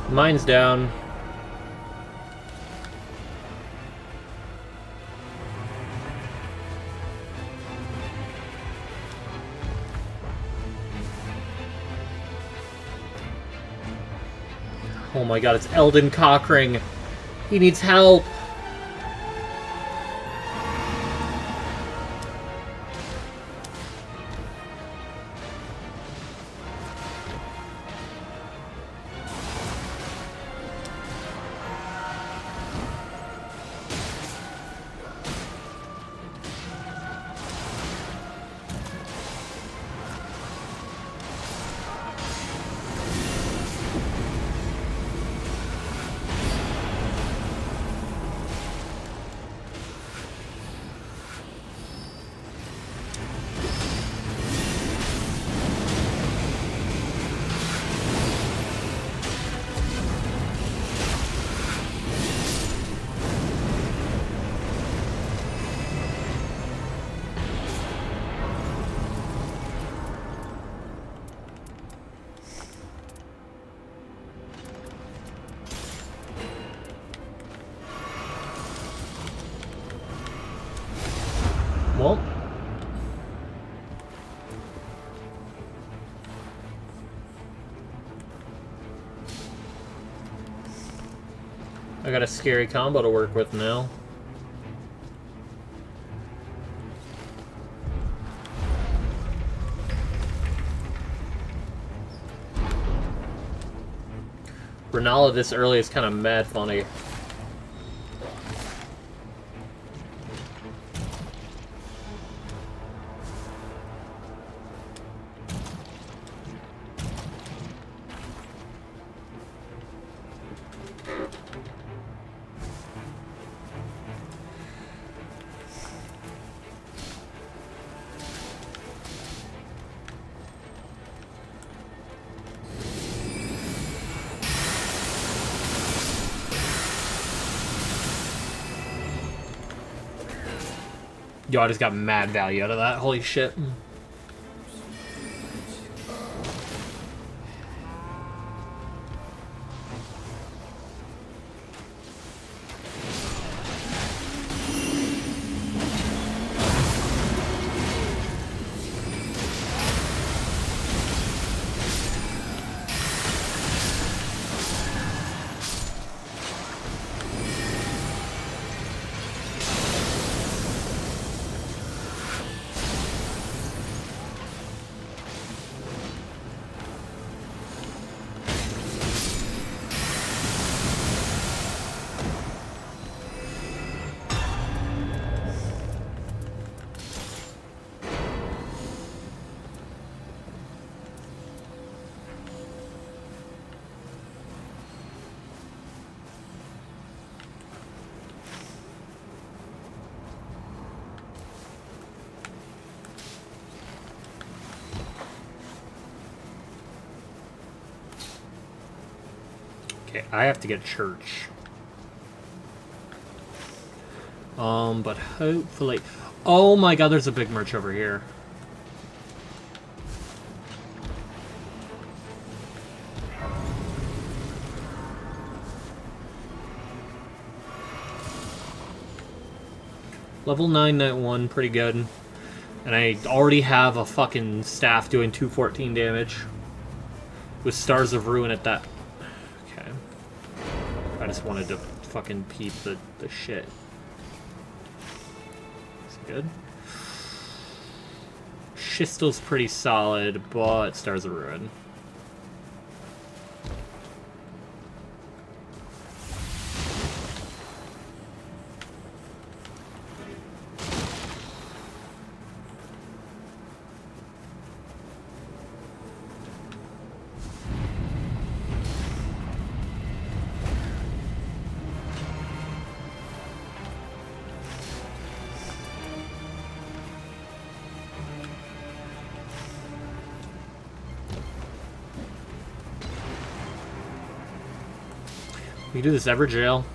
Mine's down. Oh my god, it's Eldon Cockring. He needs help. Well. I got a scary combo to work with now. Renala this early is kind of mad funny. Yo, I just got mad value out of that. Holy shit. Okay, I have to get church. But hopefully... Oh my god, there's a big merch over here. Level 9 Night 1, pretty good. And I already have a fucking staff doing 214 damage. With Stars of Ruin at that. Okay. I just wanted to fucking peep the shit. Is it good? Shistel's pretty solid, but Stars of Ruin. We do this ever, jail?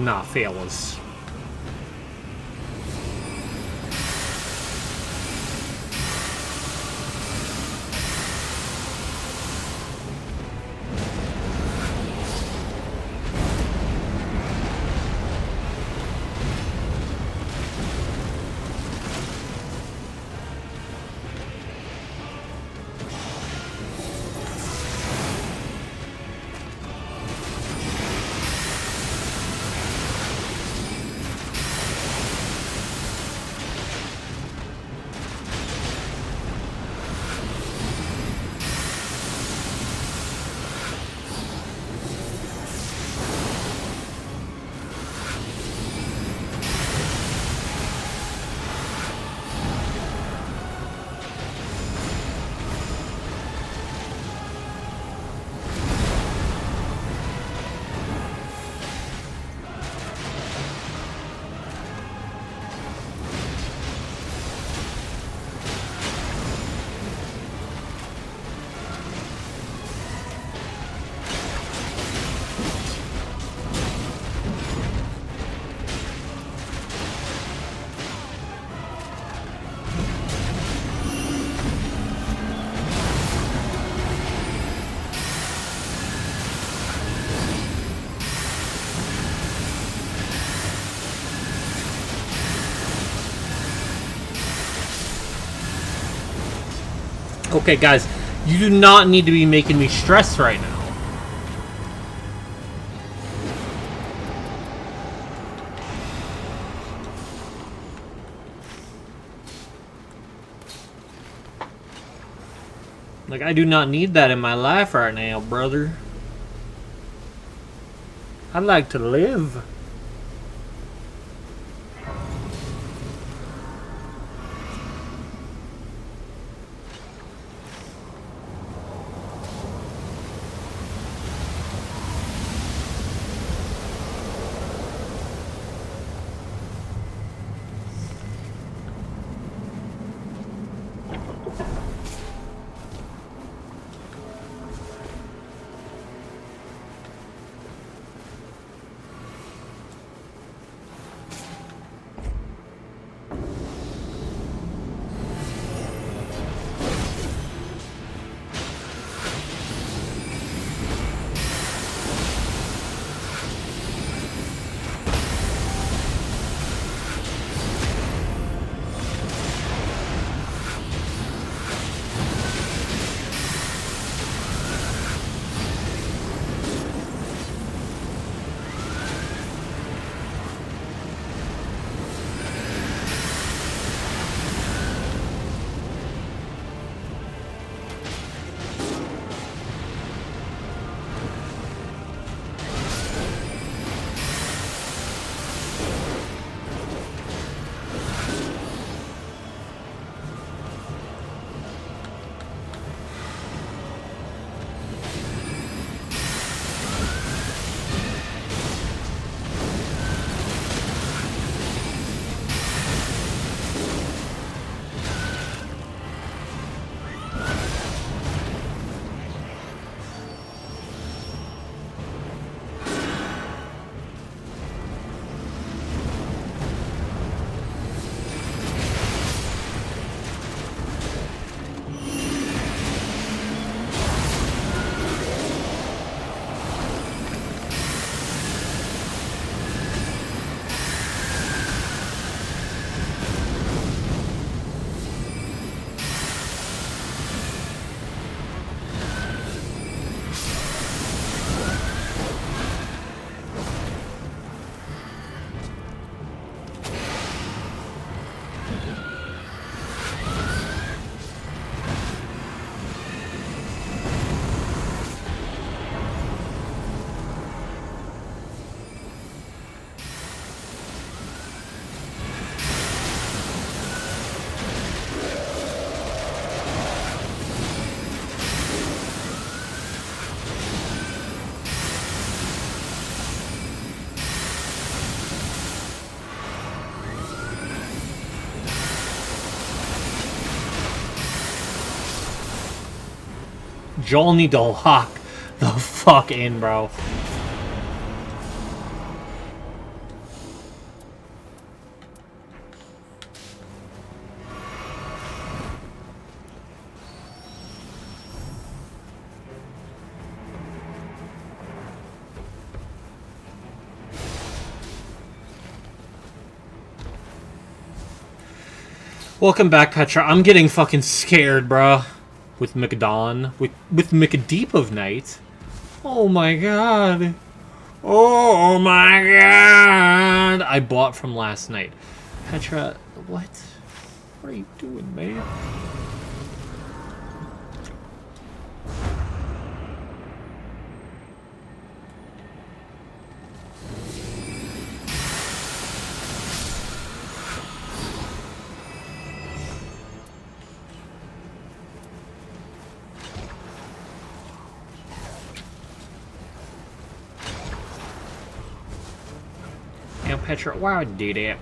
Nah, fellas. Okay, guys, you do not need to be making me stress right now. Like, I do not need that in my life right now, brother. I'd like to live. Y'all need to lock the fuck in, bro. Welcome back, Petra. I'm getting fucking scared, bruh. With McDon. With McDeep of Night. Oh my god. Oh my god. I bought from last night. Petra, what? What are you doing, man? Now, Petra, why would you do that?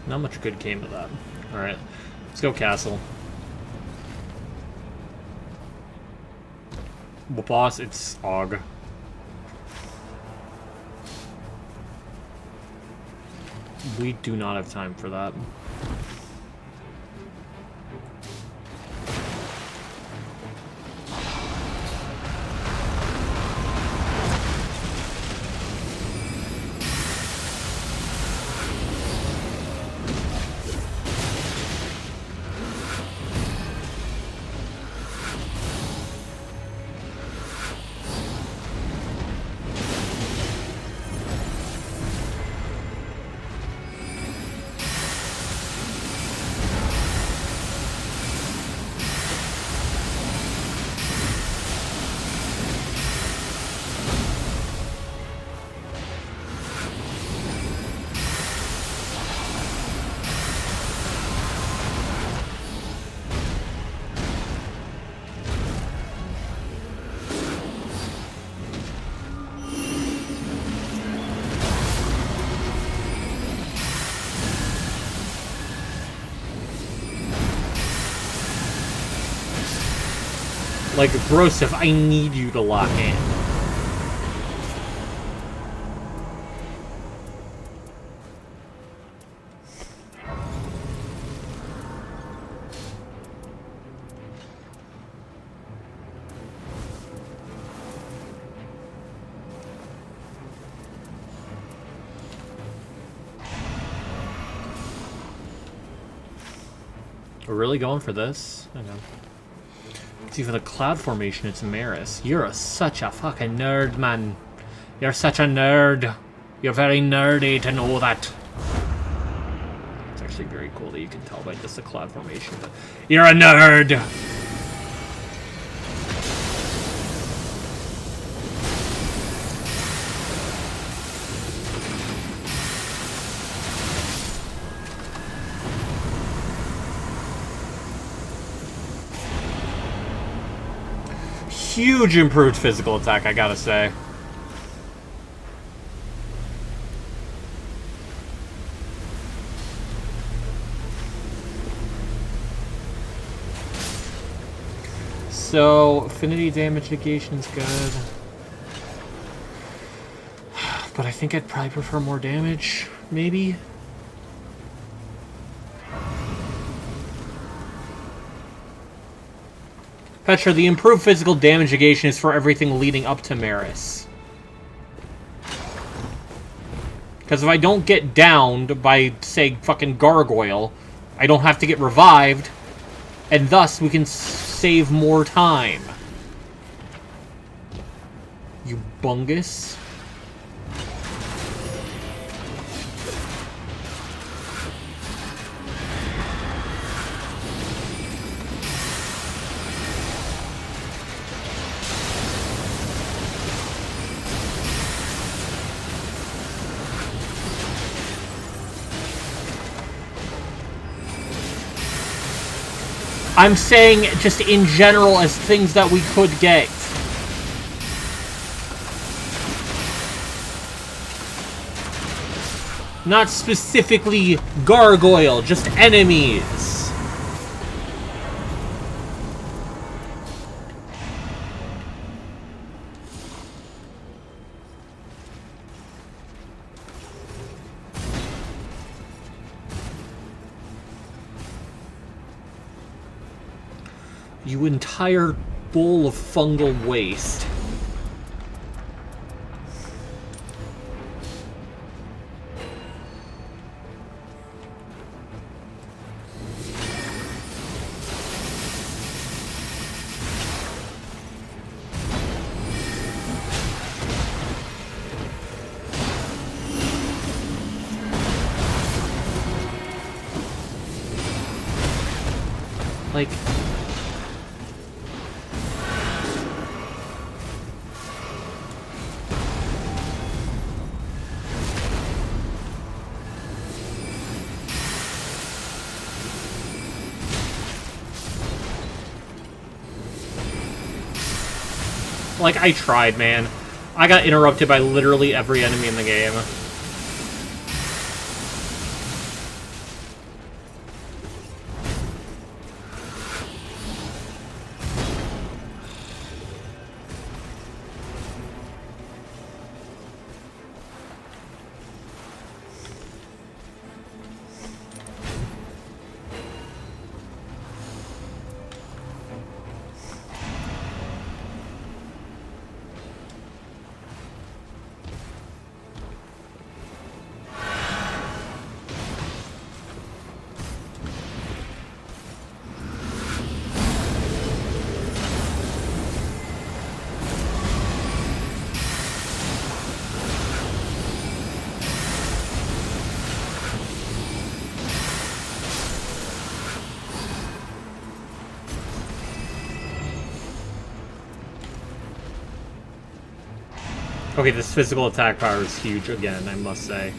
Not much good came of that. Alright, let's go castle. Well, boss, it's Og. We do not have time for that. Like, Broseph, I need you to lock in. We're really going for this? I know. See, for the cloud formation, it's Maris. You're such a fucking nerd, man. You're such a nerd. You're very nerdy to know that. It's actually very cool that you can tell by just the cloud formation, but you're a nerd! Huge improved physical attack, I gotta say. So, affinity damage negation is good. But I think I'd probably prefer more damage, maybe? Petra, the improved physical damage negation is for everything leading up to Maris. Because if I don't get downed by, say, fucking Gargoyle, I don't have to get revived, and thus we can save more time. You bungus. I'm saying just in general as things that we could get. Not specifically gargoyle, just enemies. You entire bowl of fungal waste. Like... Like, I tried, man. I got interrupted by literally every enemy in the game. Okay, this physical attack power is huge again, I must say.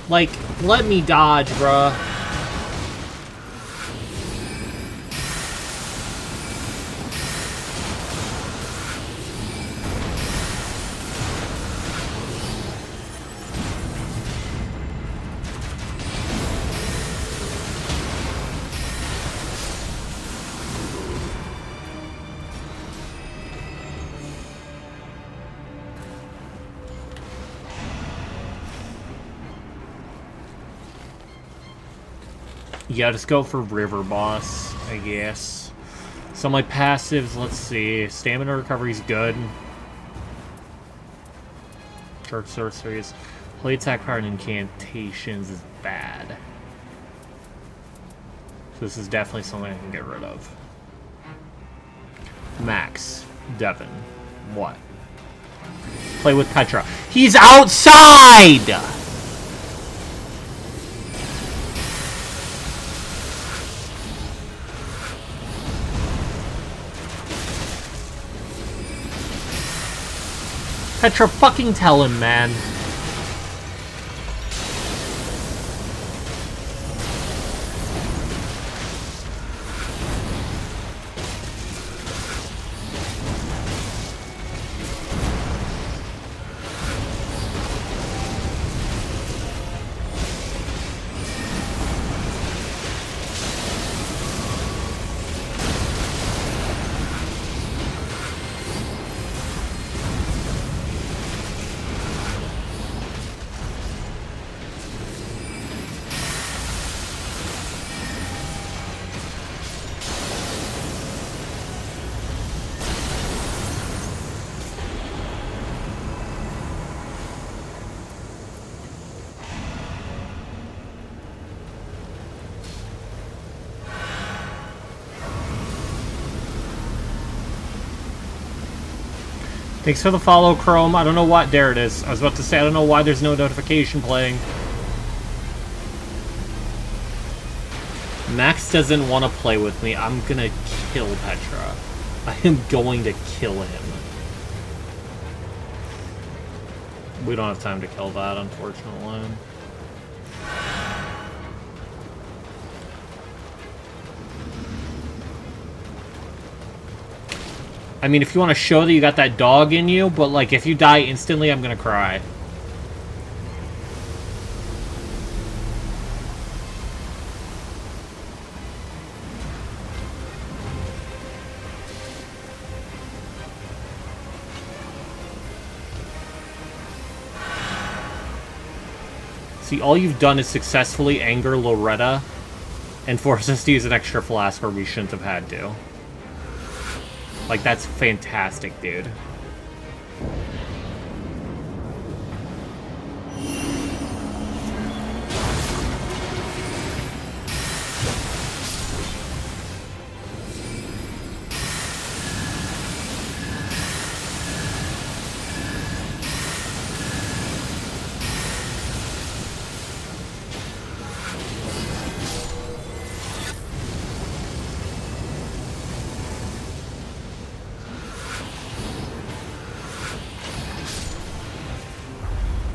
Like, let me dodge, bruh. Yeah, just go for River Boss, I guess. So my passives, let's see. Stamina recovery's good. Short sorceries. Play attack power and incantations is bad. So this is definitely something I can get rid of. Max. Devin. What? Play with Petra. He's outside! Petra, fucking tell him, man. Thanks for the follow, Chrome. I don't know what... There it is. I was about to say, I don't know why there's no notification playing. Max doesn't want to play with me. I'm gonna kill Petra. I am going to kill him. We don't have time to kill that, unfortunately. I mean, if you want to show that you got that dog in you, but, like, if you die instantly, I'm gonna cry. See, all you've done is successfully anger Loretta and force us to use an extra flask where we shouldn't have had to. Like, that's fantastic, dude.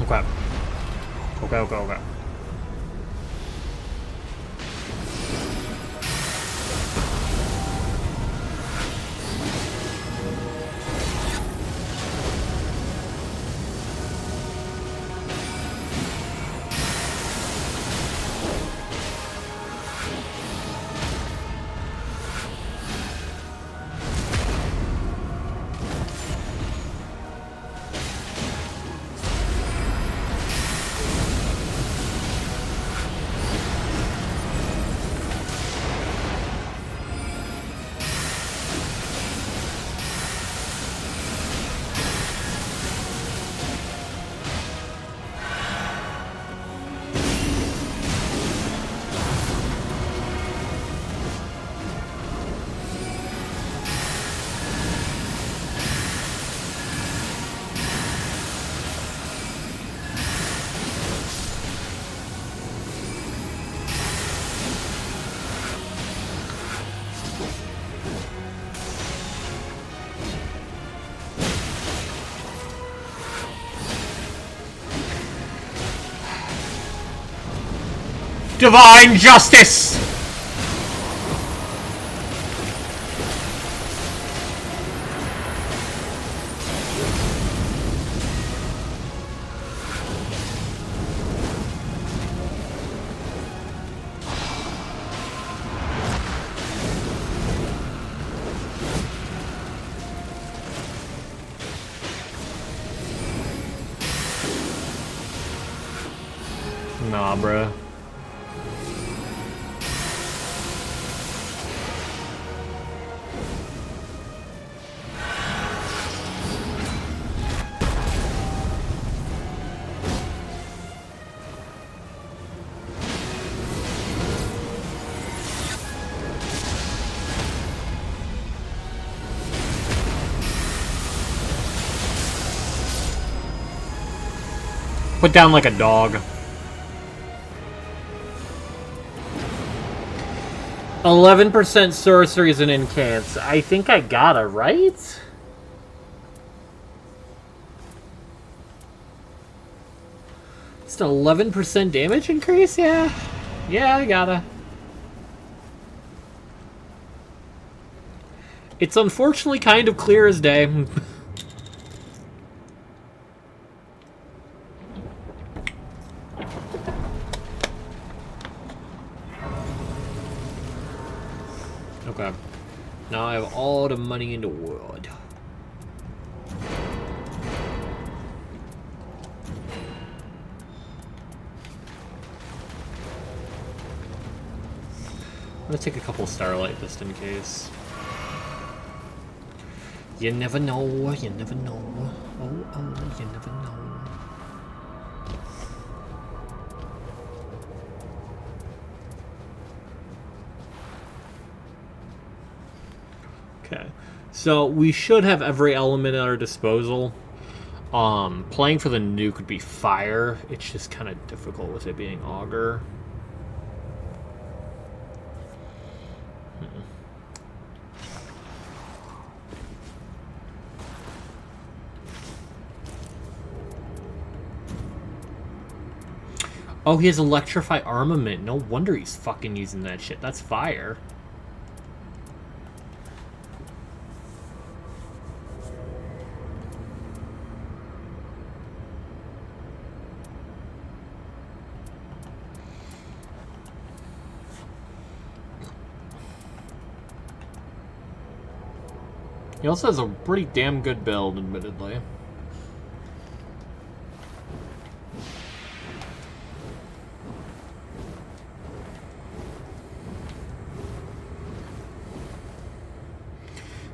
Okay. Divine justice! Nah, bruh. Put down like a dog. 11% sorceries and incants. I think I got it, right? Just 11% damage increase? Yeah. Yeah, I gotta. It's unfortunately kind of clear as day. Okay. Now I have all the money in the world. I'm gonna take a couple Starlight just in case. You never know, you never know. Oh, you never know. Okay, so we should have every element at our disposal. Playing for the nuke would be fire. It's just kind of difficult with it being auger. Oh, he has Electrify Armament. No wonder he's fucking using that shit. That's fire. He also has a pretty damn good build, admittedly.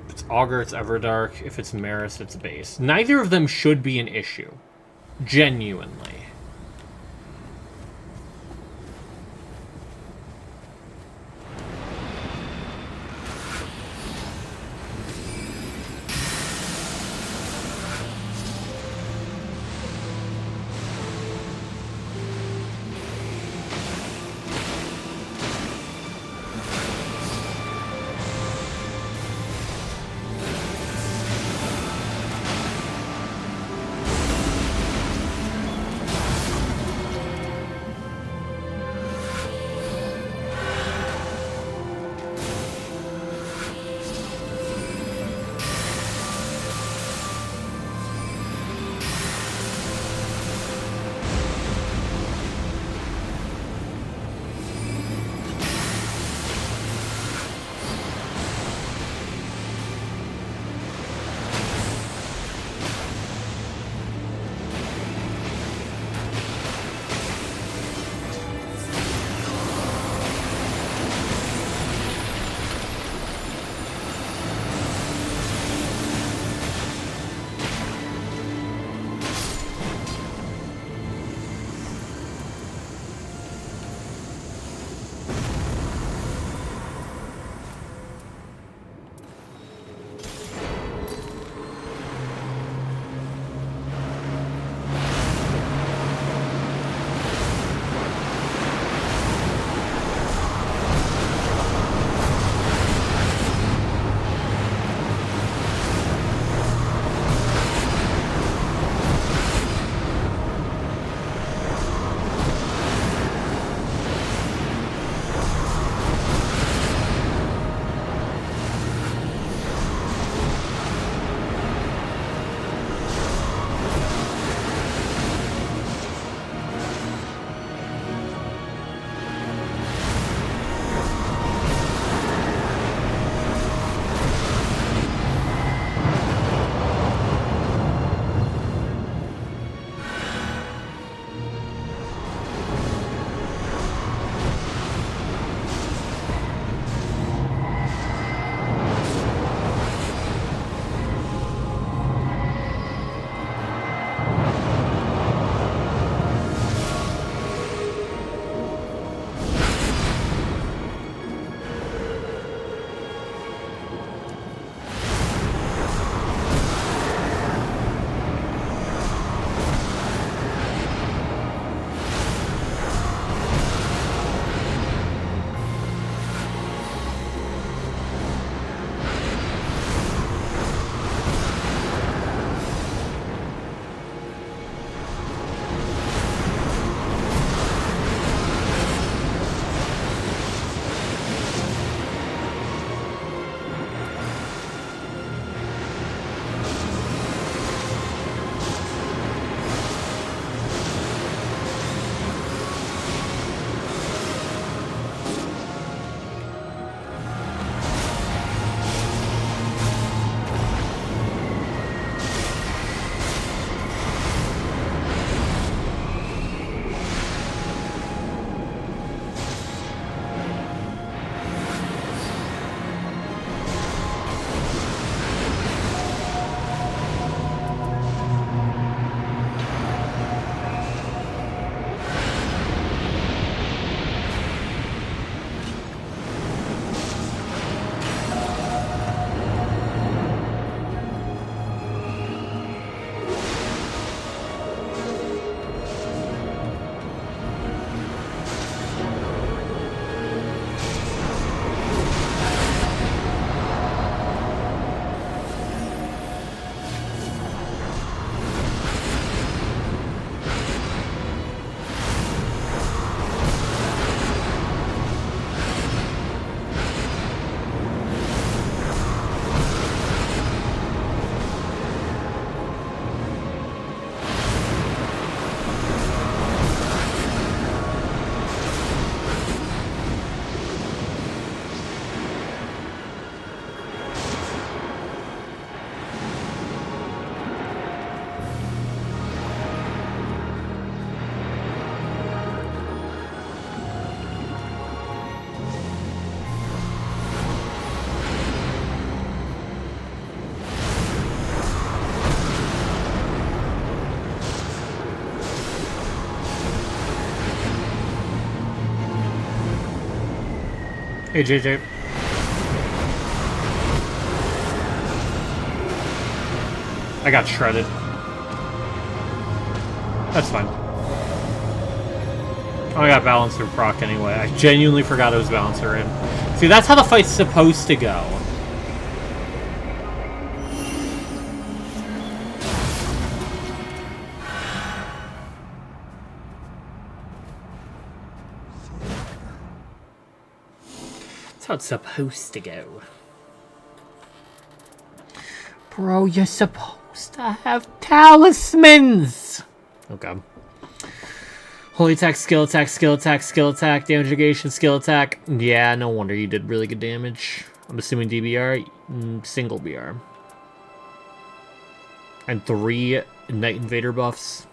If it's Augur, it's Everdark. If it's Maris, it's base. Neither of them should be an issue. Genuinely. Hey, JJ. I got shredded. That's fine. Oh, I got Balancer proc anyway. I genuinely forgot it was Balancer in. See, that's how the fight's supposed to go. That's how it's supposed to go. Bro, you're supposed to have talismans! Okay. Holy attack, skill attack, skill attack, skill attack, damage negation, skill attack. Yeah, no wonder you did really good damage. I'm assuming DBR, single BR. And 3 Night Invader buffs.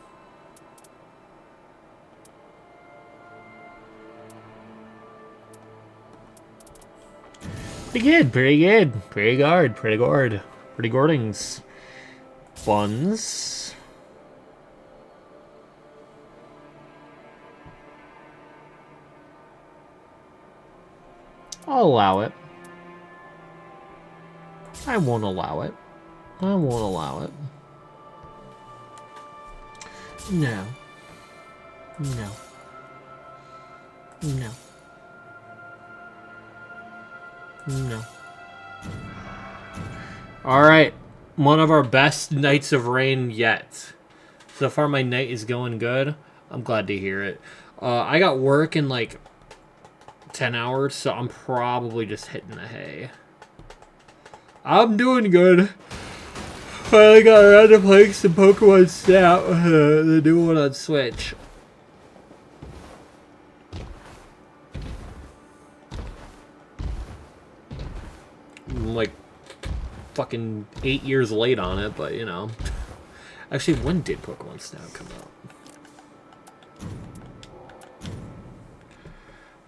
Pretty good, pretty good. Pretty good, pretty good. Pretty gordings. Buns. I'll allow it. I won't allow it. I won't allow it. No. No. No. No. Alright. One of our best nights of rain yet. So far my night is going good. I'm glad to hear it. I got work in like 10 hours, so I'm probably just hitting the hay. I'm doing good. Finally got around to playing some Pokemon Snap, the new one on Switch. I'm like fucking 8 years late on it, but you know. Actually, when did Pokemon Snap come out?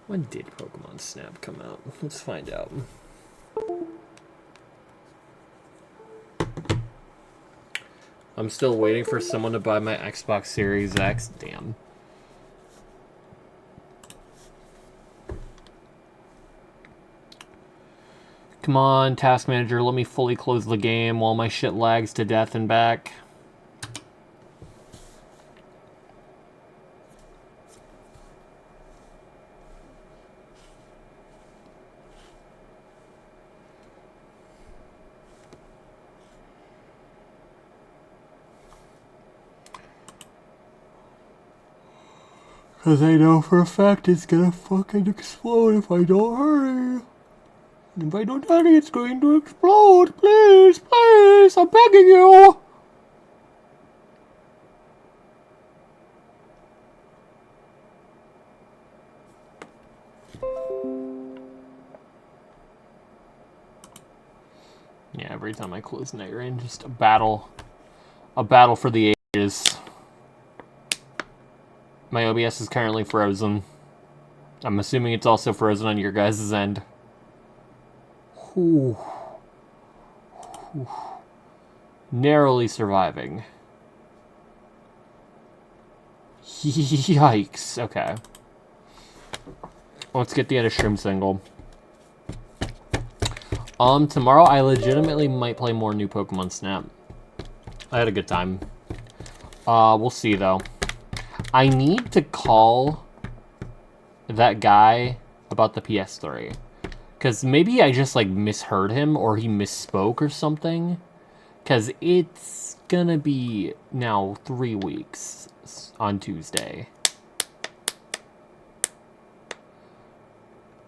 When did Pokemon Snap come out? Let's find out. I'm still waiting for someone to buy my Xbox Series X. Damn. Come on, Task Manager, let me fully close the game while my shit lags to death and back. Because I know for a fact it's gonna fucking explode if I don't hurry. If I don't hurry, it's going to explode. Please, please, I'm begging you. Yeah, every time I close Night Rain, just a battle for the ages. My OBS is currently frozen. I'm assuming it's also frozen on your guys' end. Ooh. Ooh. Narrowly surviving. Yikes. Okay. Let's get the other Shroom single. Tomorrow I legitimately might play more new Pokemon Snap. I had a good time. We'll see though. I need to call that guy about the PS3. Because maybe I just, like, misheard him, or he misspoke or something. Because it's gonna be now 3 weeks on Tuesday.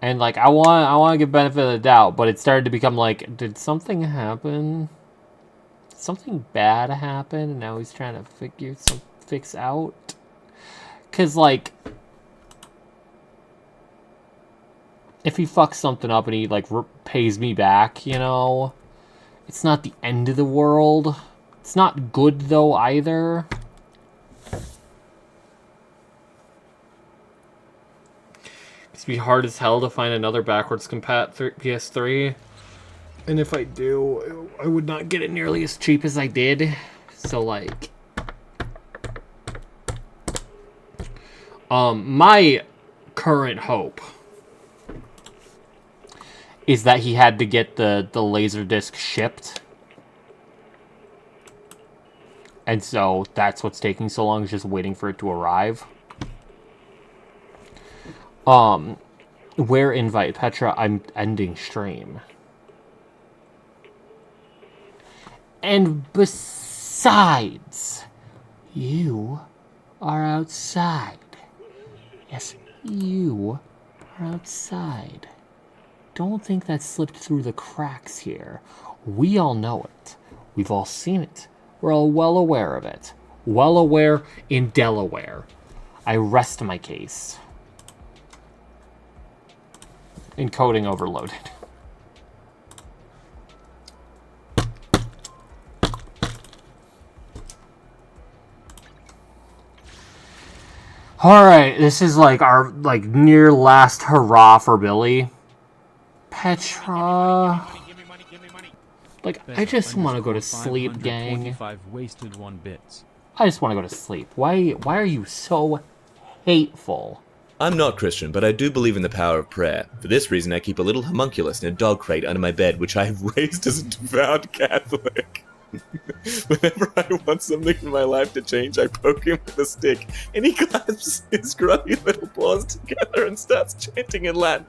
And, like, I want to give benefit of the doubt, but it started to become like, did something happen? Did something bad happen? And now he's trying to fix out? Because, like, if he fucks something up and he, like, pays me back, you know, it's not the end of the world. It's not good, though, either. It's be hard as hell to find another backwards compat PS3. And if I do, I would not get it nearly as cheap as I did. So, like... my current hope is that he had to get the laser disc shipped. And so that's what's taking so long, is just waiting for it to arrive. Where invite? Petra, I'm ending stream. And besides, you are outside. Yes, you are outside. Don't think that slipped through the cracks here. We all know it. We've all seen it. We're all well aware of it. Well aware in Delaware. I rest my case. Encoding overloaded. Alright, this is like our near last hurrah for Billy. Petra. Like, I just want to go to sleep, gang. Wasted 1 bits. I just want to go to sleep. Why are you so hateful? I'm not Christian, but I do believe in the power of prayer. For this reason, I keep a little homunculus in a dog crate under my bed, which I have raised as a devout Catholic. Whenever I want something in my life to change, I poke him with a stick, and he clasps his grubby little paws together and starts chanting in Latin.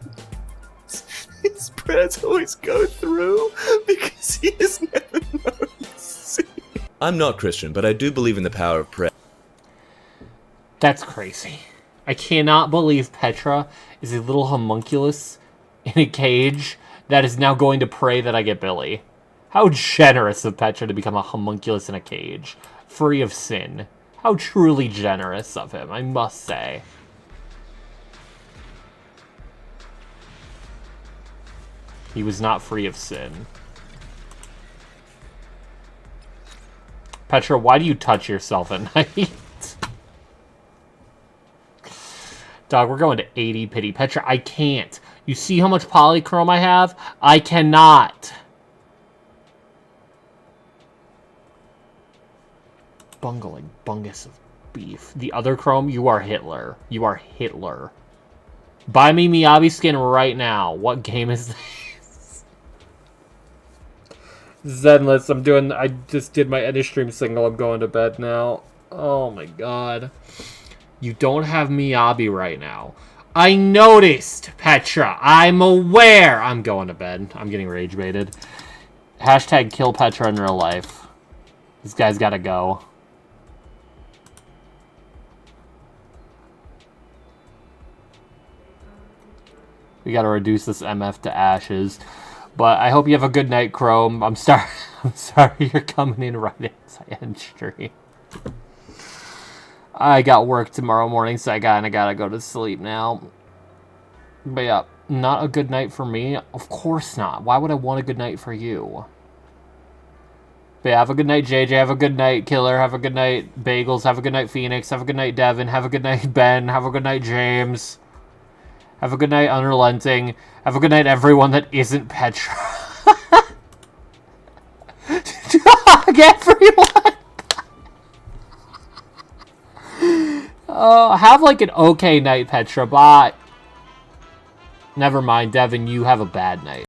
His prayers always go through, because he has never known sin. I'm not Christian, but I do believe in the power of prayer. That's crazy. I cannot believe Petra is a little homunculus in a cage that is now going to pray that I get Billy. How generous of Petra to become a homunculus in a cage, free of sin. How truly generous of him, I must say. He was not free of sin. Petra, why do you touch yourself at night? Dog, we're going to 80 pity. Petra, I can't. You see how much polychrome I have? I cannot. Bungling bungus of beef. The other chrome, you are Hitler. You are Hitler. Buy me Miyabi skin right now. What game is this? Zenless, I just did my end of stream signal. I'm going to bed now. Oh my god. You don't have Miyabi right now. I noticed, Petra. I'm aware. I'm going to bed. I'm getting rage baited. Hashtag kill Petra in real life. This guy's gotta go. We gotta reduce this MF to ashes. But I hope you have a good night, Chrome. I'm sorry you're coming in right as I end stream. I got work tomorrow morning, so I gotta go to sleep now. But yeah, not a good night for me. Of course not. Why would I want a good night for you? But yeah, have a good night, JJ. Have a good night, Killer. Have a good night, Bagels. Have a good night, Phoenix. Have a good night, Devin. Have a good night, Ben. Have a good night, James. Have a good night, Unrelenting. Have a good night, everyone that isn't Petra. Dog, everyone! Have like an okay night, Petra. Bye. Never mind, Devin, you have a bad night.